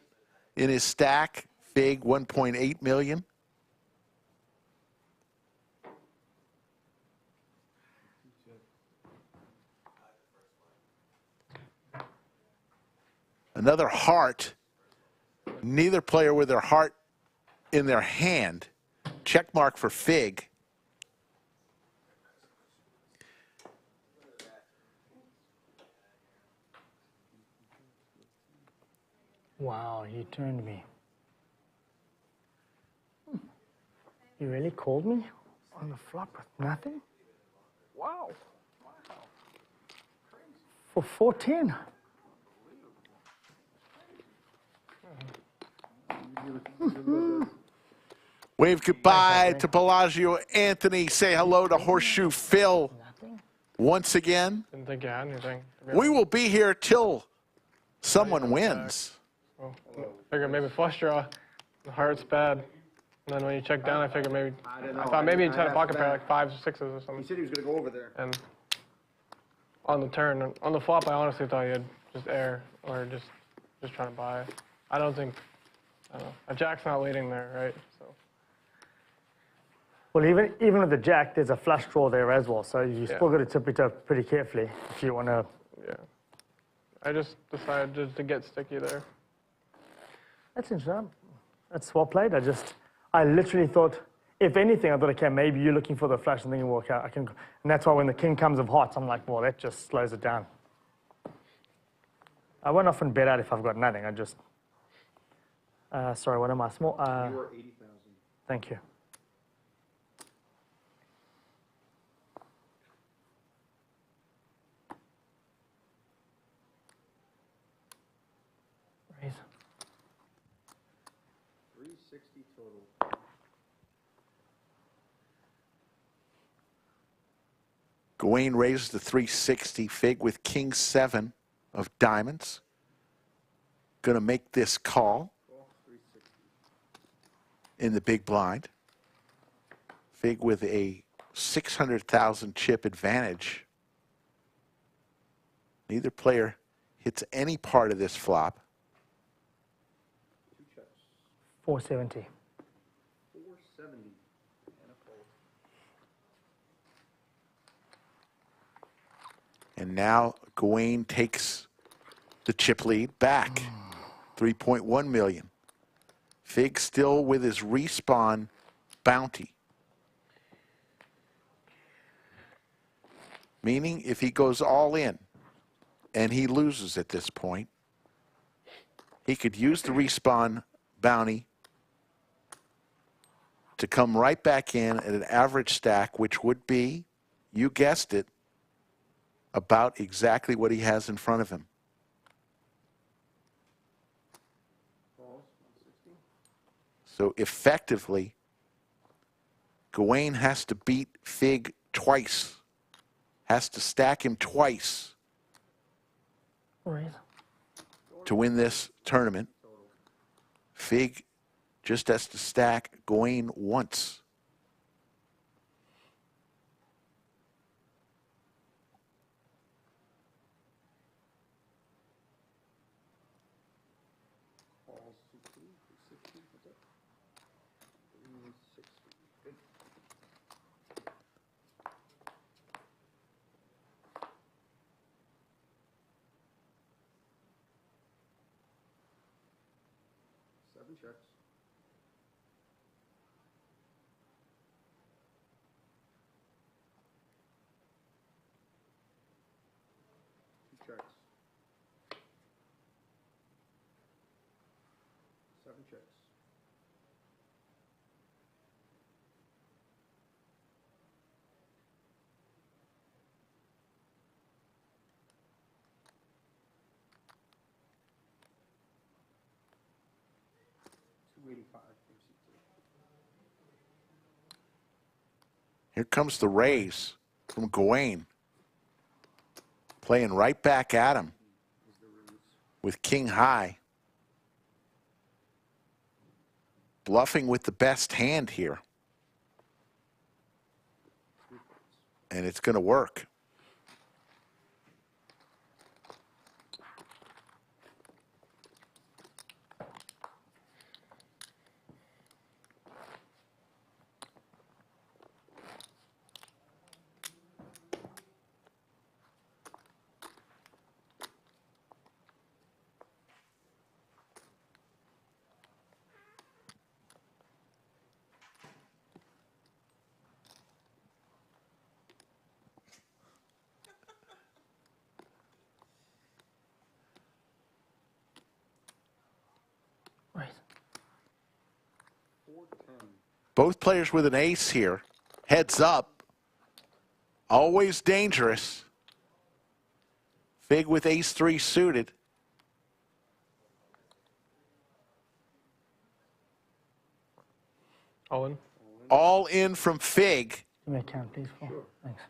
in his stack. Fig 1.8 million. Another heart. Neither player with their heart in their hand. Check mark for Fig. Wow, you turned me. You really called me on the flop with nothing? Wow. For 14. Wave goodbye to Bellagio Anthony. Say hello to Horseshoe Phil once again. Didn't think you had anything. We will be here till someone wins. Oh, figured maybe flush draw. The heart's bad. And then when you check down, I figured maybe, I thought maybe he'd had a pocket pair like 5s or 6s or something. He said he was going to go over there. And on the turn, on the flop, I honestly thought he'd just air or just trying to buy. I don't know. A jack's not waiting there, right? So. Well, even with the jack, there's a flush draw there as well, so you still got to tip it up pretty carefully if you want to. Yeah. I just decided just to get sticky there. That's interesting. That's well played. I literally thought, if anything, I thought, okay, maybe you're looking for the flush and then you walk out. And that's why when the king comes of hearts, I'm like, well, that just slows it down. I won't often bet out if I've got nothing. I just, sorry, what am I, small? You were 80,000. Thank you. Raise. 360 total. Gawain raises the 360. Fig with king 7 of diamonds. Going to make this call in the big blind. Fig with a 600,000 chip advantage. Neither player hits any part of this flop. 470. 470. And a fold. And now Gawain takes the chip lead back. 3.1 million. Fig still with his respawn bounty. Meaning if he goes all in and he loses at this point, he could use the respawn bounty to come right back in at an average stack, which would be, you guessed it, about exactly what he has in front of him. So effectively, Gawain has to beat Fig twice, has to stack him twice to win this tournament. Fig just has to stack Gawain once. Checks. Two checks. 7 checks. Here comes the raise from Gawain. Playing right back at him with king high. Bluffing with the best hand here. and it's going to work. Both players with an ace here. Heads up. Always dangerous. Fig with ace-3 suited. Owen. All in from Fig. Give me a count, please. Sure. Thanks.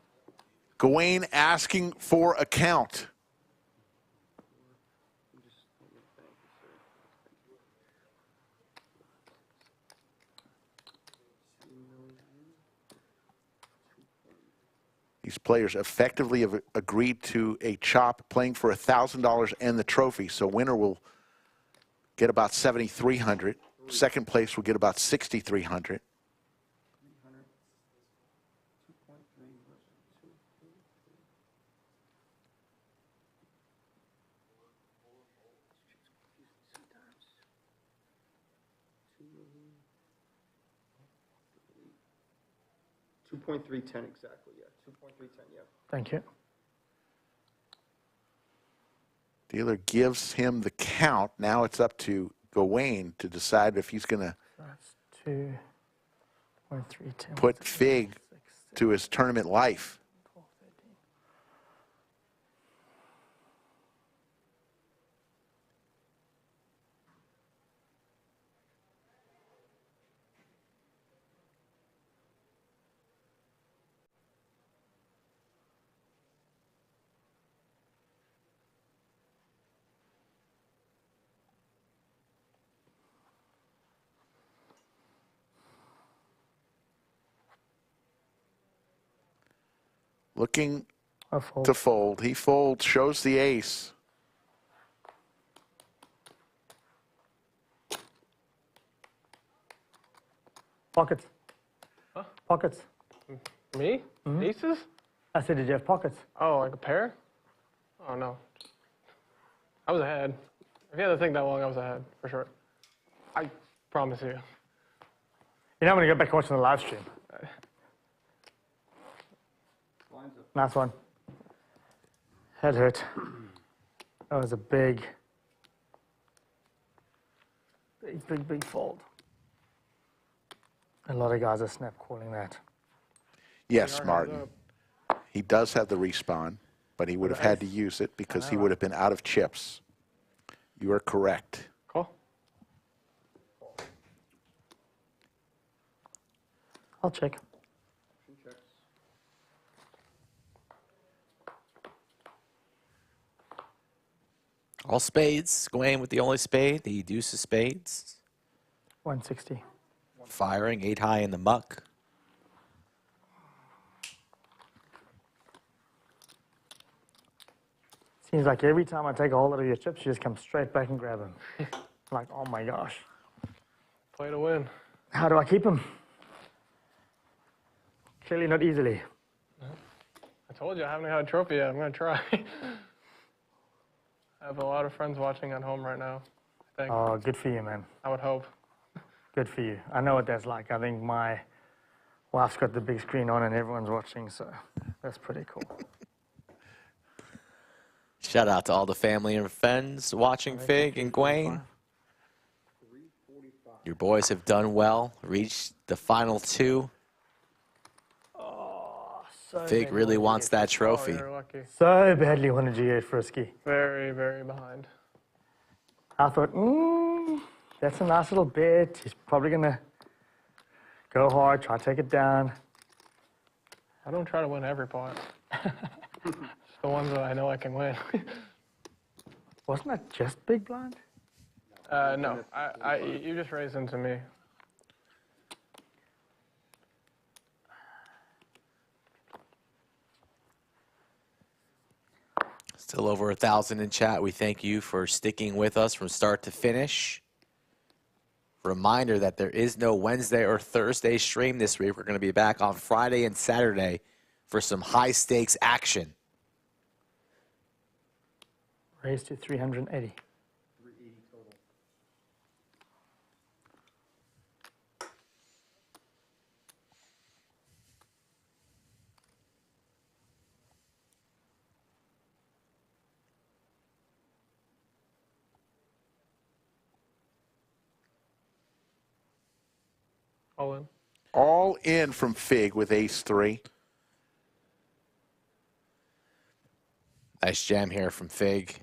Gawain asking for a count. These players effectively have agreed to a chop, playing for $1,000 and the trophy. So winner will get about $7,300. Second place will get about $6,300. $2.310 exactly, yeah. 2.310, yeah. Thank you. Dealer gives him the count. Now it's up to Gawain to decide if he's going to That's 2.310. put Fig to his tournament life. Looking to fold. He folds, shows the ace. Pockets. Huh? Pockets. Me? Aces? I said, did you have pockets? Oh, like a pair? Oh, no. I was ahead. If you had to think that long, I was ahead, for sure. I promise you. You know, I'm going to go back and watch the live stream. Nice one. Head hurt. That was a big fold. A lot of guys are snap calling that. Yes, Martin. He does have the respawn, but he would have had to use it because he would have been out of chips. You are correct. Cool. I'll check. All spades. Gawain with the only spade. The deuce of spades. 160. Firing 8 high in the muck. Seems like every time I take a hold of your chips, you just come straight back and grab them. Like, oh my gosh. Play to win. How do I keep them? Clearly not easily. I told you I haven't had a trophy yet. I'm going to try. I have a lot of friends watching at home right now, I think. Oh, good for you, man. I would hope. Good for you. I know what that's like. I think my wife's got the big screen on and everyone's watching, so that's pretty cool. Shout out to all the family and friends watching Fig and Gawain. Your boys have done well, reached the final 2. So Fig really wants that trophy. Oh, you're lucky. So badly wanted G8 frisky. Very, very behind. I thought, that's a nice little bet. He's probably going to go hard, try to take it down. I don't try to win every pot. It's the ones that I know I can win. Wasn't that just big blind? No, you just raised into me. Still over 1,000 in chat. We thank you for sticking with us from start to finish. Reminder that there is no Wednesday or Thursday stream this week. We're going to be back on Friday and Saturday for some high-stakes action. Raised to 380. All in. All in from Fig with ace-3. Nice jam here from Fig.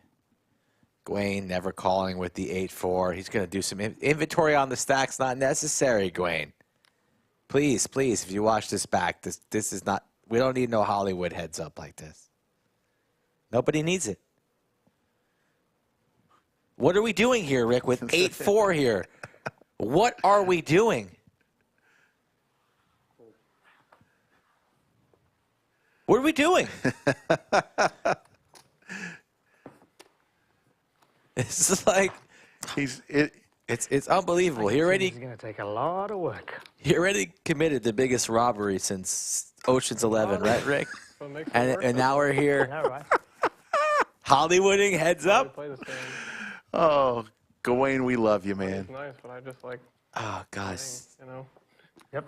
Gawain never calling with the 8-4. He's going to do some inventory on the stacks. Not necessary, Gawain. Please, please, if you watch this back, this is not, we don't need no Hollywood heads up like this. Nobody needs it. What are we doing here, Rick, with 8-4 here? What are we doing? What are we doing? It's just like it's unbelievable. He already It's going to take a lot of work. he already committed the biggest robbery since Ocean's 11, right, Rick? And now we're here. Yeah, right. Hollywooding heads up. Play this game. Oh, Gawain, we love you, man. It's nice, but I just like. Oh, guys. You know. Yep.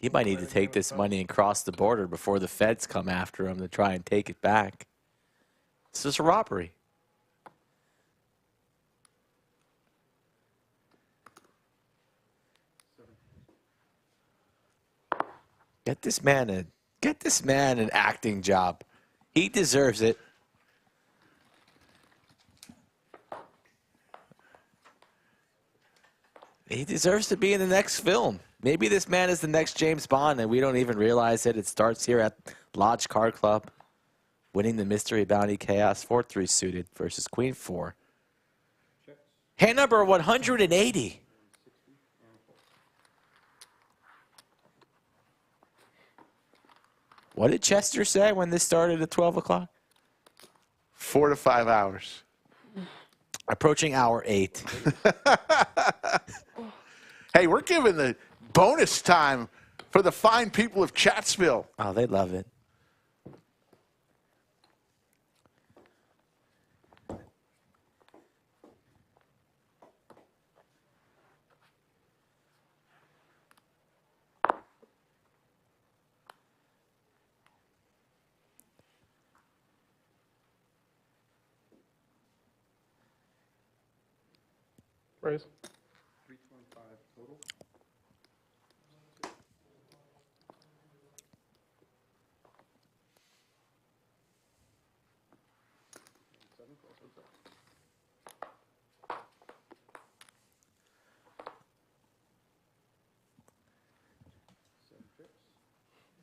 He might need to take this money and cross the border before the feds come after him to try and take it back. This is a robbery. Get this man an acting job. He deserves it. He deserves to be in the next film. Maybe this man is the next James Bond, and we don't even realize it. It starts here at Lodge Card Club, winning the Mystery Bounty Chaos 4-3 suited versus Queen 4. Hand number 180. What did Chester say when this started at 12 o'clock? 4 to 5 hours. Approaching hour 8. Hey, we're giving the bonus time for the fine people of Chatsville. Oh, they love it. Raise. 325 total.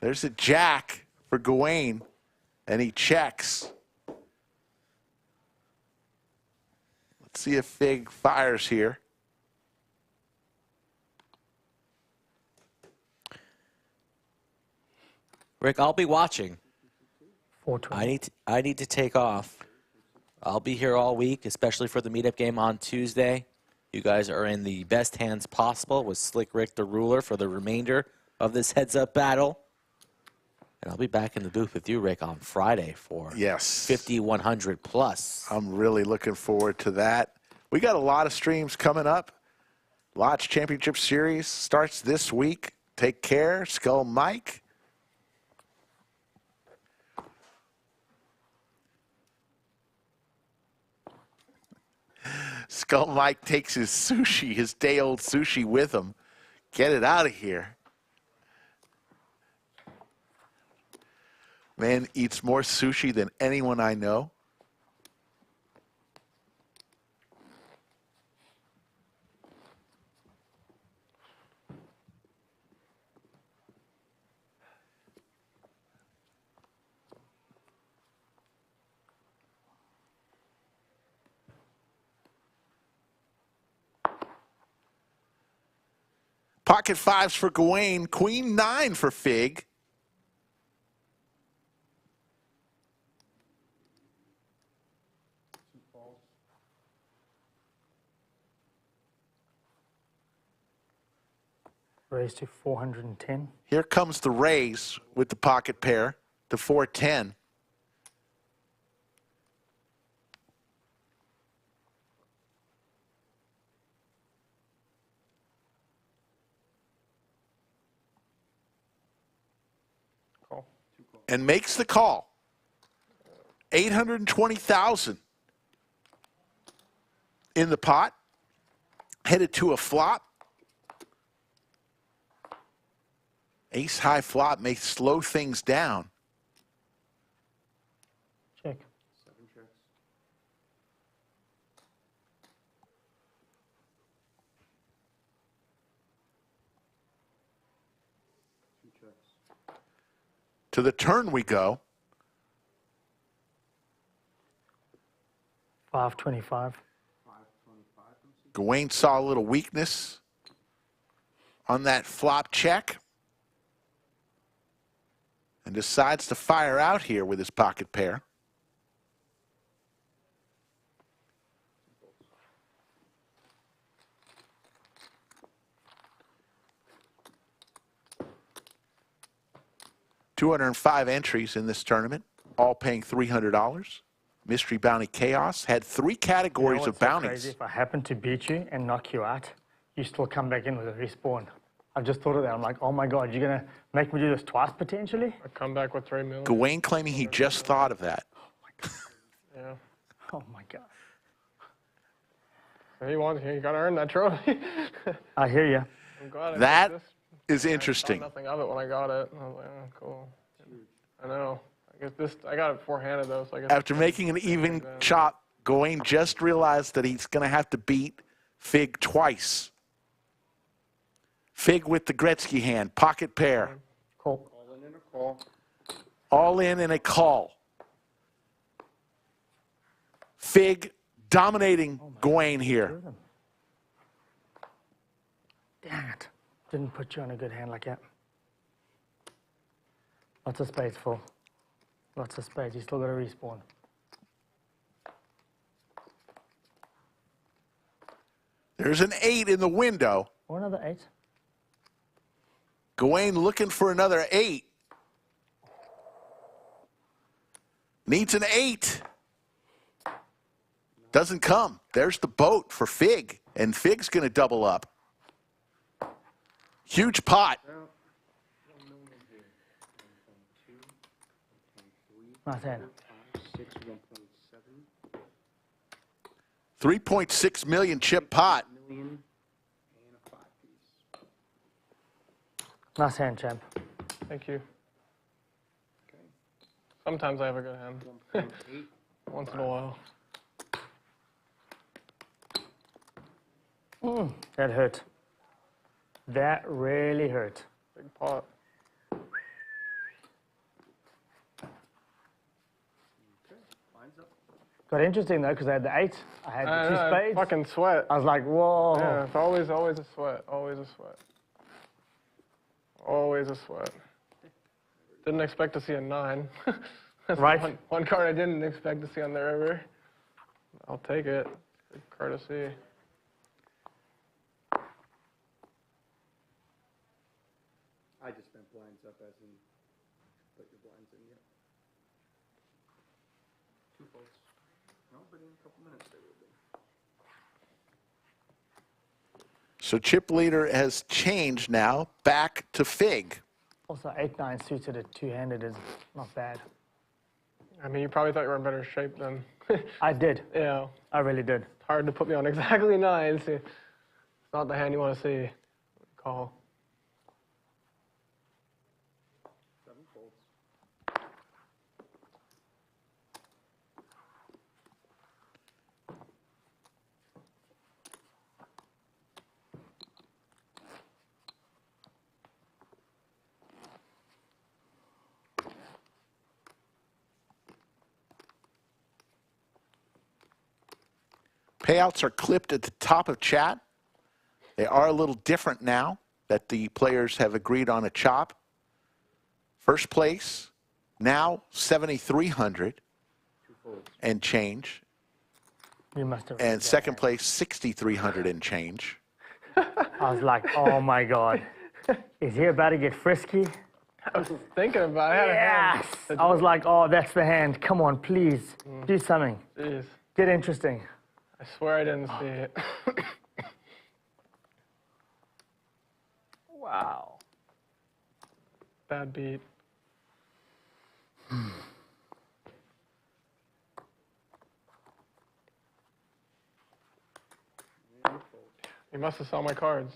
There's a jack for Gawain, and he checks. Let's see if Fig fires here. Rick, I'll be watching. 420. I need to take off. I'll be here all week, especially for the meetup game on Tuesday. You guys are in the best hands possible with Slick Rick the Ruler for the remainder of this heads-up battle. And I'll be back in the booth with you, Rick, on Friday for 5,100 plus. I'm really looking forward to that. We got a lot of streams coming up. Lodge Championship Series starts this week. Take care. Skull Mike. Skull Mike takes his sushi, his day-old sushi with him. Get it out of here. Man eats more sushi than anyone I know. Pocket fives for Gawain. Queen 9 for Fig. Raise to 410. Here comes the raise with the pocket pair to 410. And makes the call. 820,000 in the pot. Headed to a flop. Ace high flop may slow things down. Check. 7 checks. To the turn we go. 525. Gawain saw a little weakness on that flop check and decides to fire out here with his pocket pair. $205 entries in this tournament, all paying $300. Mystery Bounty Chaos had 3 categories of bounties. Crazy? If I happen to beat you and knock you out, you still come back in with a respawn. I've just thought of that. I'm like, oh my God, you're going to make me do this twice potentially? I come back with 3 million. Gawain claiming he just thought of that. Yeah. Oh my God. You got to earn that trophy. I hear you. I'm glad I That did this. is interesting. I thought nothing of it when I got it. I was like, oh, cool. I know. I got it four-handed though. So I guess After making an even chop, Gawain just realized that he's going to have to beat Fig twice. Fig with the Gretzky hand, pocket pair. Call. All in a call. All in and a call. Fig dominating Gawain here. Dang it. Didn't put you on a good hand like that. Lots of spades, full. Lots of spades. You still got to respawn. There's an 8 in the window. Or another 8. Gawain looking for another 8. Needs an 8. Doesn't come. There's the boat for Fig. And Fig's going to double up. Huge pot. Nice hand. 3.6 million chip pot. Nice hand, champ. Thank you. Sometimes I have a good hand. Once in a while. That hurt. That really hurt. Big pot. Got interesting though, because I had the 8. I had the 2 spades. Fucking sweat. I was like, whoa. Yeah, it's always a sweat. Always a sweat. Always a sweat. Didn't expect to see a 9. That's right. One card I didn't expect to see on the river. I'll take it. Good card to see. I just spent blinds up as in put your blinds in yet. 2 folds. No, but in a couple minutes they will be. So chip leader has changed now back to Fig. Also, 8-9 suited at 2-handed is not bad. I mean, you probably thought you were in better shape than. I did. Yeah. I really did. It's hard to put me on exactly 9. See, it's not the hand you want to see. Call. 7 folds. Payouts are clipped at the top of chat. They are a little different now that the players have agreed on a chop. First place, now 7,300 and change. You must have. And second place, 6,300 and change. I was like, oh my God. Is he about to get frisky? I was thinking about it. I had a Yes! hand. I was like, oh, that's the hand. Come on, please. Do something. Jeez. Get interesting. I swear I didn't see it. Wow. Bad beat. You must have saw my cards.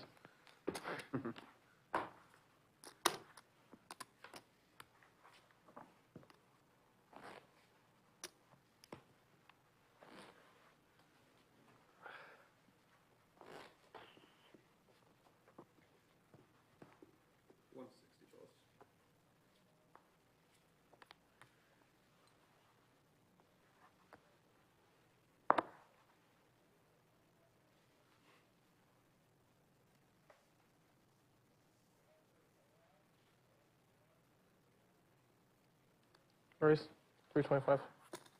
Where's 325?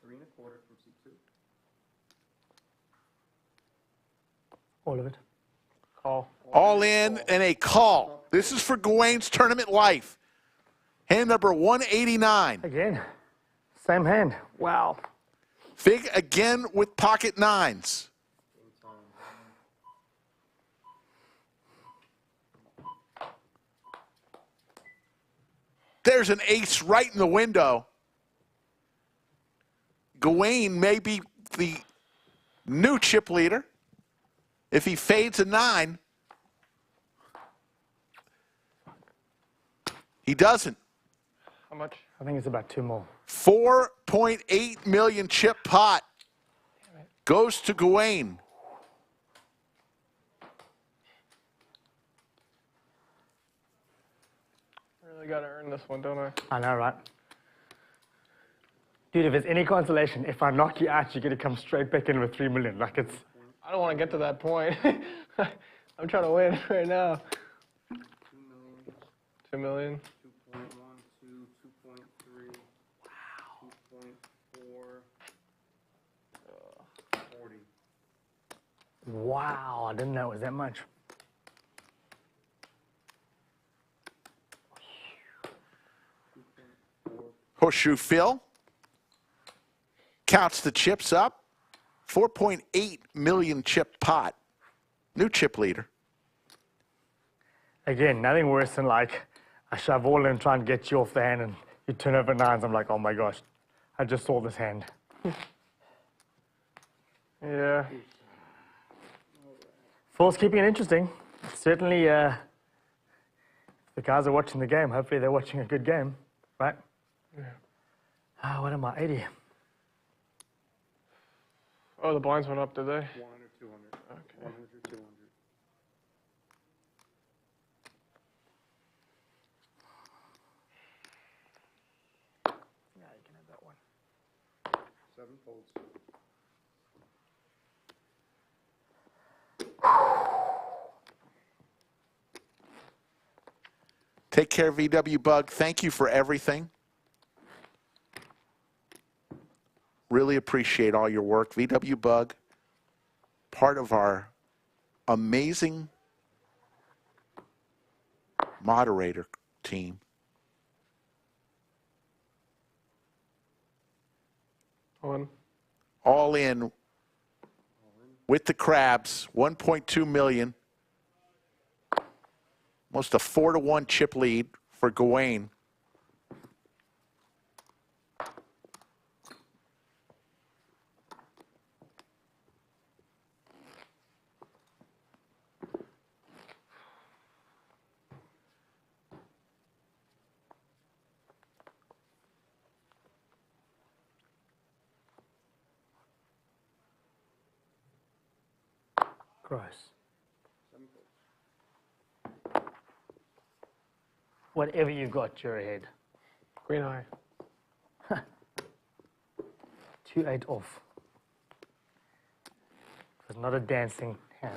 3 1/4 from C2. All of it. Call. All in and a call. This is for Gawain's tournament life. Hand number 189. Again. Same hand. Wow. Fig again with pocket nines. There's an ace right in the window. Gawain may be the new chip leader if he fades a 9. He doesn't. How much? I think it's about 2 more. 4.8 million chip pot goes to Gawain. Really got to earn this one, don't I? I know, right? Dude, if it's any consolation, if I knock you out, you're going to come straight back in with 3 million. Like it's... I don't want to get to that point. I'm trying to win right now. 2 million. 2.12, 2.3. Wow. 2.4. 40. Wow, I didn't know it was that much. Horseshoe Phil counts the chips up. 4.8 million chip pot. New chip leader. Again, nothing worse than like I shove all in, try and get you off the hand, and you turn over 9s. I'm like, oh my gosh, I just saw this hand. Yeah. Phil's keeping it interesting. Certainly, the guys are watching the game. Hopefully, they're watching a good game, right? Yeah. What am I, 80? Oh, the blinds went up, did they? 100, 200. Okay. 100, 200. Yeah, you can have that one. 7 folds. Take care, VW Bug. Thank you for everything. Really appreciate all your work. VW Bug, part of our amazing moderator team. All in with the crabs, 1.2 million. Almost a 4-1 chip lead for Gawain. Gross. Whatever you got, you're ahead. Green eye. 2-8 off. It's not a dancing hand.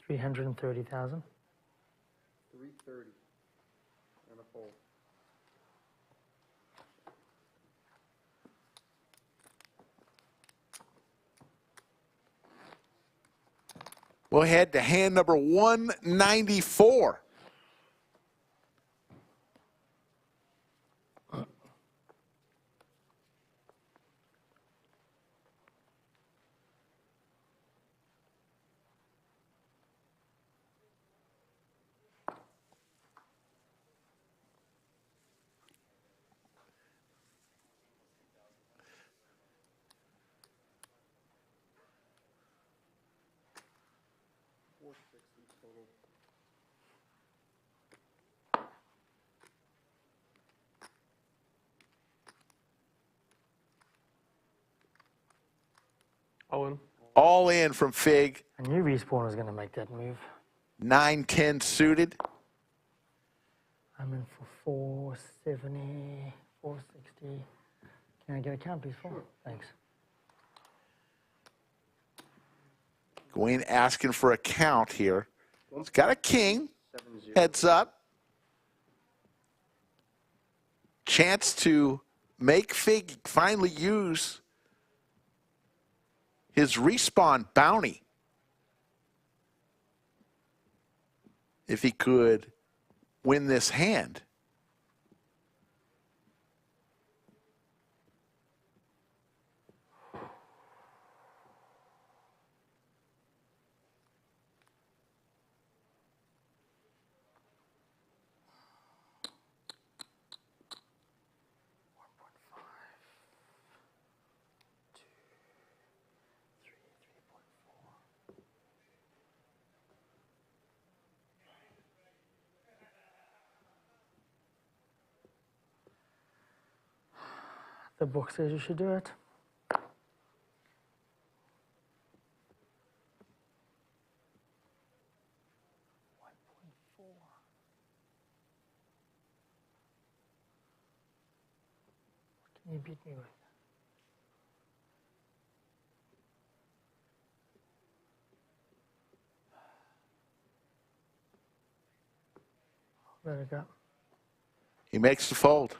330,000. 330. And a fold. We'll head to hand number 194. Owen. All in from Fig. I knew Respawn was going to make that move. 9-10 suited. I'm in for 470, 460. Can I get a count, please? Sure. Thanks. Gawain asking for a count here. He's got a king. Heads up. Chance to make Fig finally use his respawn bounty. If he could win this hand. The book says you should do it. What can you beat me with? Let it go. He makes the fold.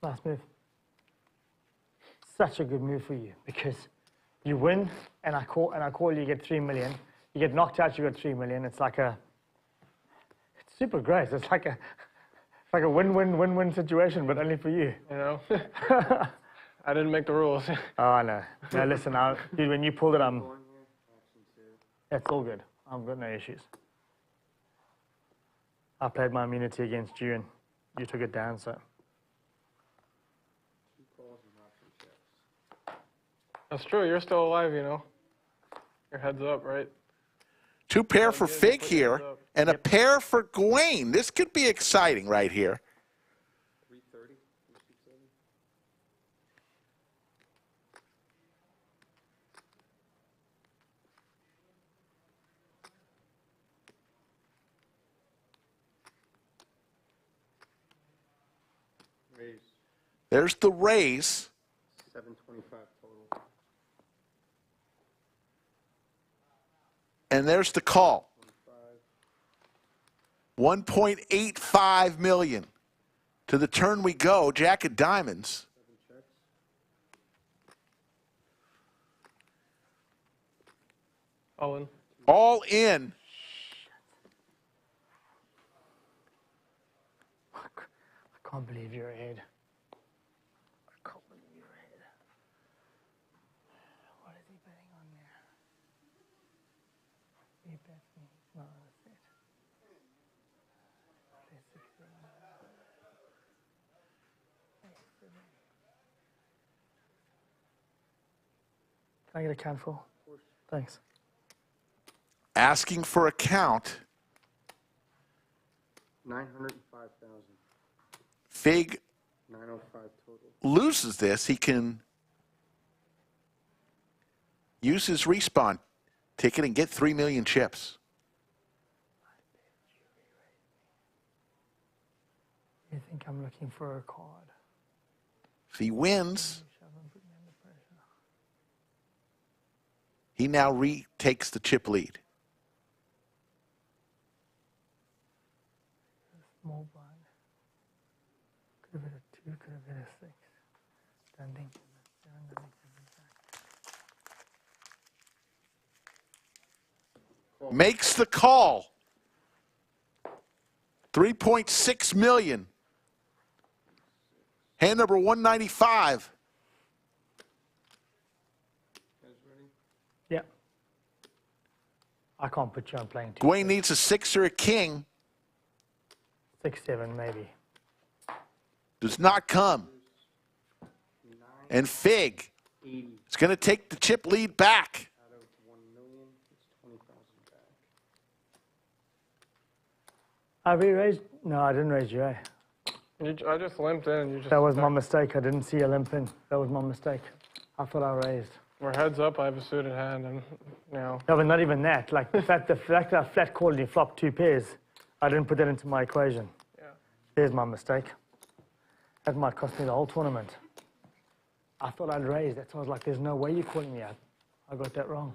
Last move. Such a good move for you because you win and I call you get 3 million. You get knocked out, you get 3 million. It's like it's super great. It's like a win-win-win-win situation, but only for you. You know, I didn't make the rules. Oh, I know. Now listen, dude, when you pulled it, it's all good. I've got no issues. I played my immunity against you, and you took it down, so. That's true. You're still alive, you know. Your head's up, right? 2 pair for Fig here, and a pair for Gawain. This could be exciting right here. 330. Raise. There's the raise. 725 total. And there's the call. 1.85 million. To the turn we go. Jack of diamonds. Owen. All in. I can't believe you're ahead. I can't believe you're ahead. What is he betting on there? He bets me. No, that's it. Can I get a count for? Thanks. Asking for a count. 905,000. Fig 905 total. loses this. He can use his respawn ticket and get 3 million chips. You think I'm looking for a card? If he wins, he now retakes the chip lead. Small blind. Could have been a 2, could have been a 6. Standing. Makes the call. 3.6 million. Hand number 195. Yeah. I can't put you on playing 2. Gawain needs a 6 or a king. 6, 7 maybe. Does not come. And Fig is going to take the chip lead back. Have you raised? No, I didn't raise you, eh? I just limped in. You just That was my mistake. I didn't see a limp in. That was my mistake. I thought I raised. We're heads up. I have a suited hand, and No, but not even that. Like the fact that I flat called and you flopped 2 pairs, I didn't put that into my equation. Yeah. There's my mistake. That might cost me the whole tournament. I thought I'd raised. That's why I was like, there's no way you're calling me out. I got that wrong.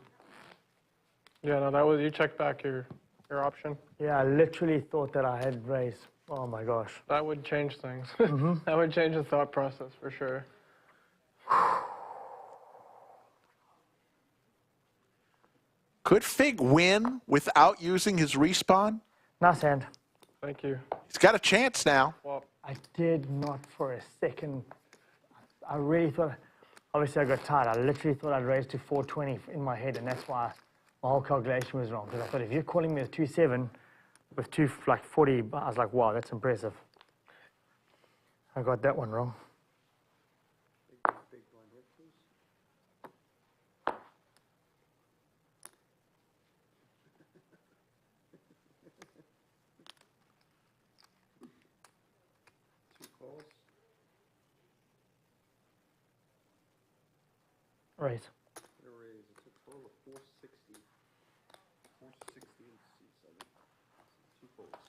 Yeah, no, that was, you checked back your option. Yeah, I literally thought that I had raised. Oh my gosh. That would change things. Mm-hmm. That would change the thought process for sure. Could Fig win without using his respawn? Nice hand. Thank you. He's got a chance now. Well, I did not for a second. I really thought, obviously I got tired. I literally thought I'd raise to 420 in my head, and that's why my whole calculation was wrong. Because I thought if you're calling me a 2-7 with 40, I was like, wow, that's impressive. I got that one wrong. Right. It's a total of 460. 460 and C7. 2 folds.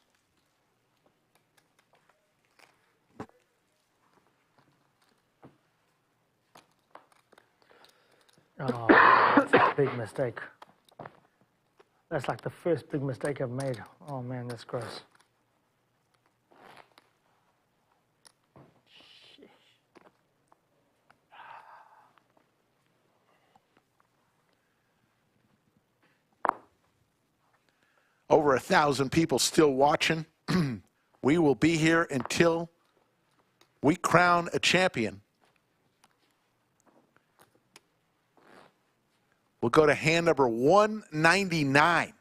Oh, that's a big mistake. That's like the first big mistake I've made. Oh man, that's gross. Over 1,000 people still watching. We will be here until we crown a champion. We'll go to hand number 199.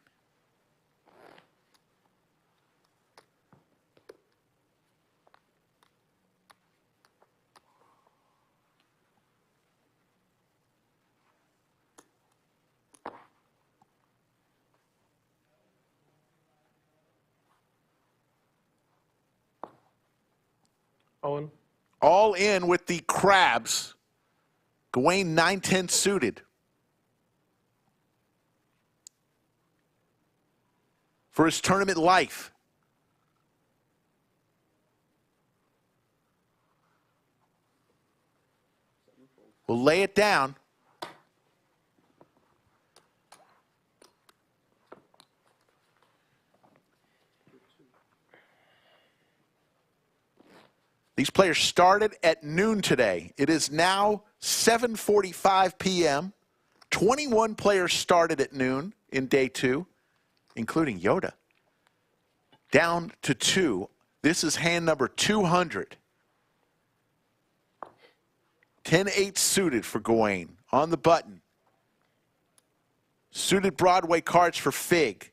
Owen. All in with the crabs. Gawain 9-10 suited. For his tournament life. We'll lay it down. These players started at noon today. It is now 7:45 p.m. 21 players started at noon in day 2, including Yoda. Down to 2. This is hand number 200. 10-8 suited for Gawain. On the button. Suited Broadway cards for Fig.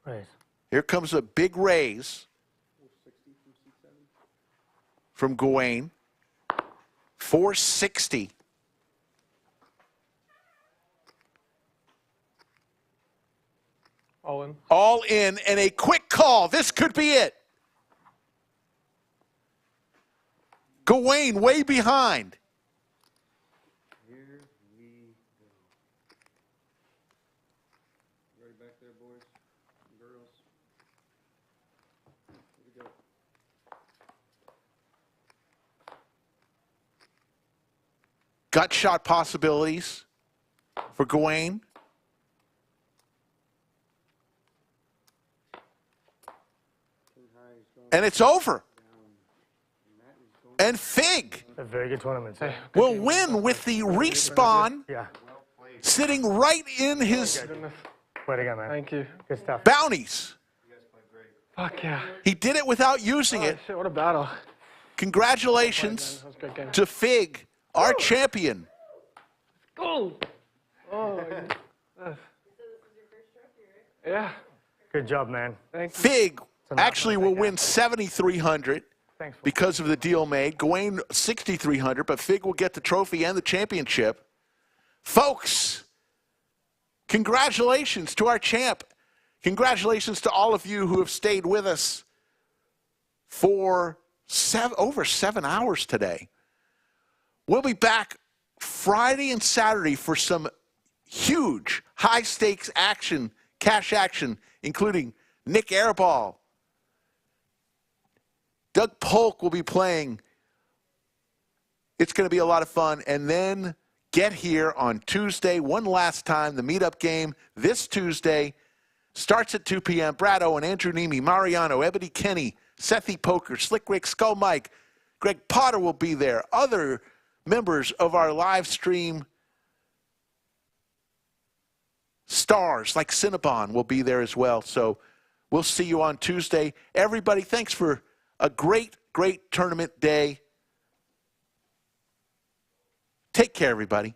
Right. Here comes a big raise from Gawain. 460. All in. All in, and a quick call. This could be it. Gawain way behind. Here we go. Right back there, boys and girls. Here we go. gut shot possibilities for Gawain. And it's over. And Fig A very good tournament. Hey, will win with the respawn sitting right in his Way to go, man. Thank you. Good stuff. bounties. Fuck yeah. He did it without using it. Shit, what a battle. Congratulations That was a great game. to Fig, our champion. Oh. Oh. Yeah. Good job, man. Thank you. Fig actually will win 7,300 because of the deal made. Gawain 6,300, but Fig will get the trophy and the championship. Folks, congratulations to our champ. Congratulations to all of you who have stayed with us for over 7 hours today. We'll be back Friday and Saturday for some huge high-stakes action, cash action, including Nik Airball. Doug Polk will be playing. It's going to be a lot of fun. And then get here on Tuesday, one last time, the meetup game this Tuesday. Starts at 2 p.m. Brad Owen, Andrew Nemi, Mariano, Ebony Kenny, Sethy Poker, Slick Rick, Skull Mike, Greg Potter will be there. Other members of our live stream stars like Cinnabon will be there as well. So we'll see you on Tuesday. Everybody, thanks for a great, great tournament day. Take care, everybody.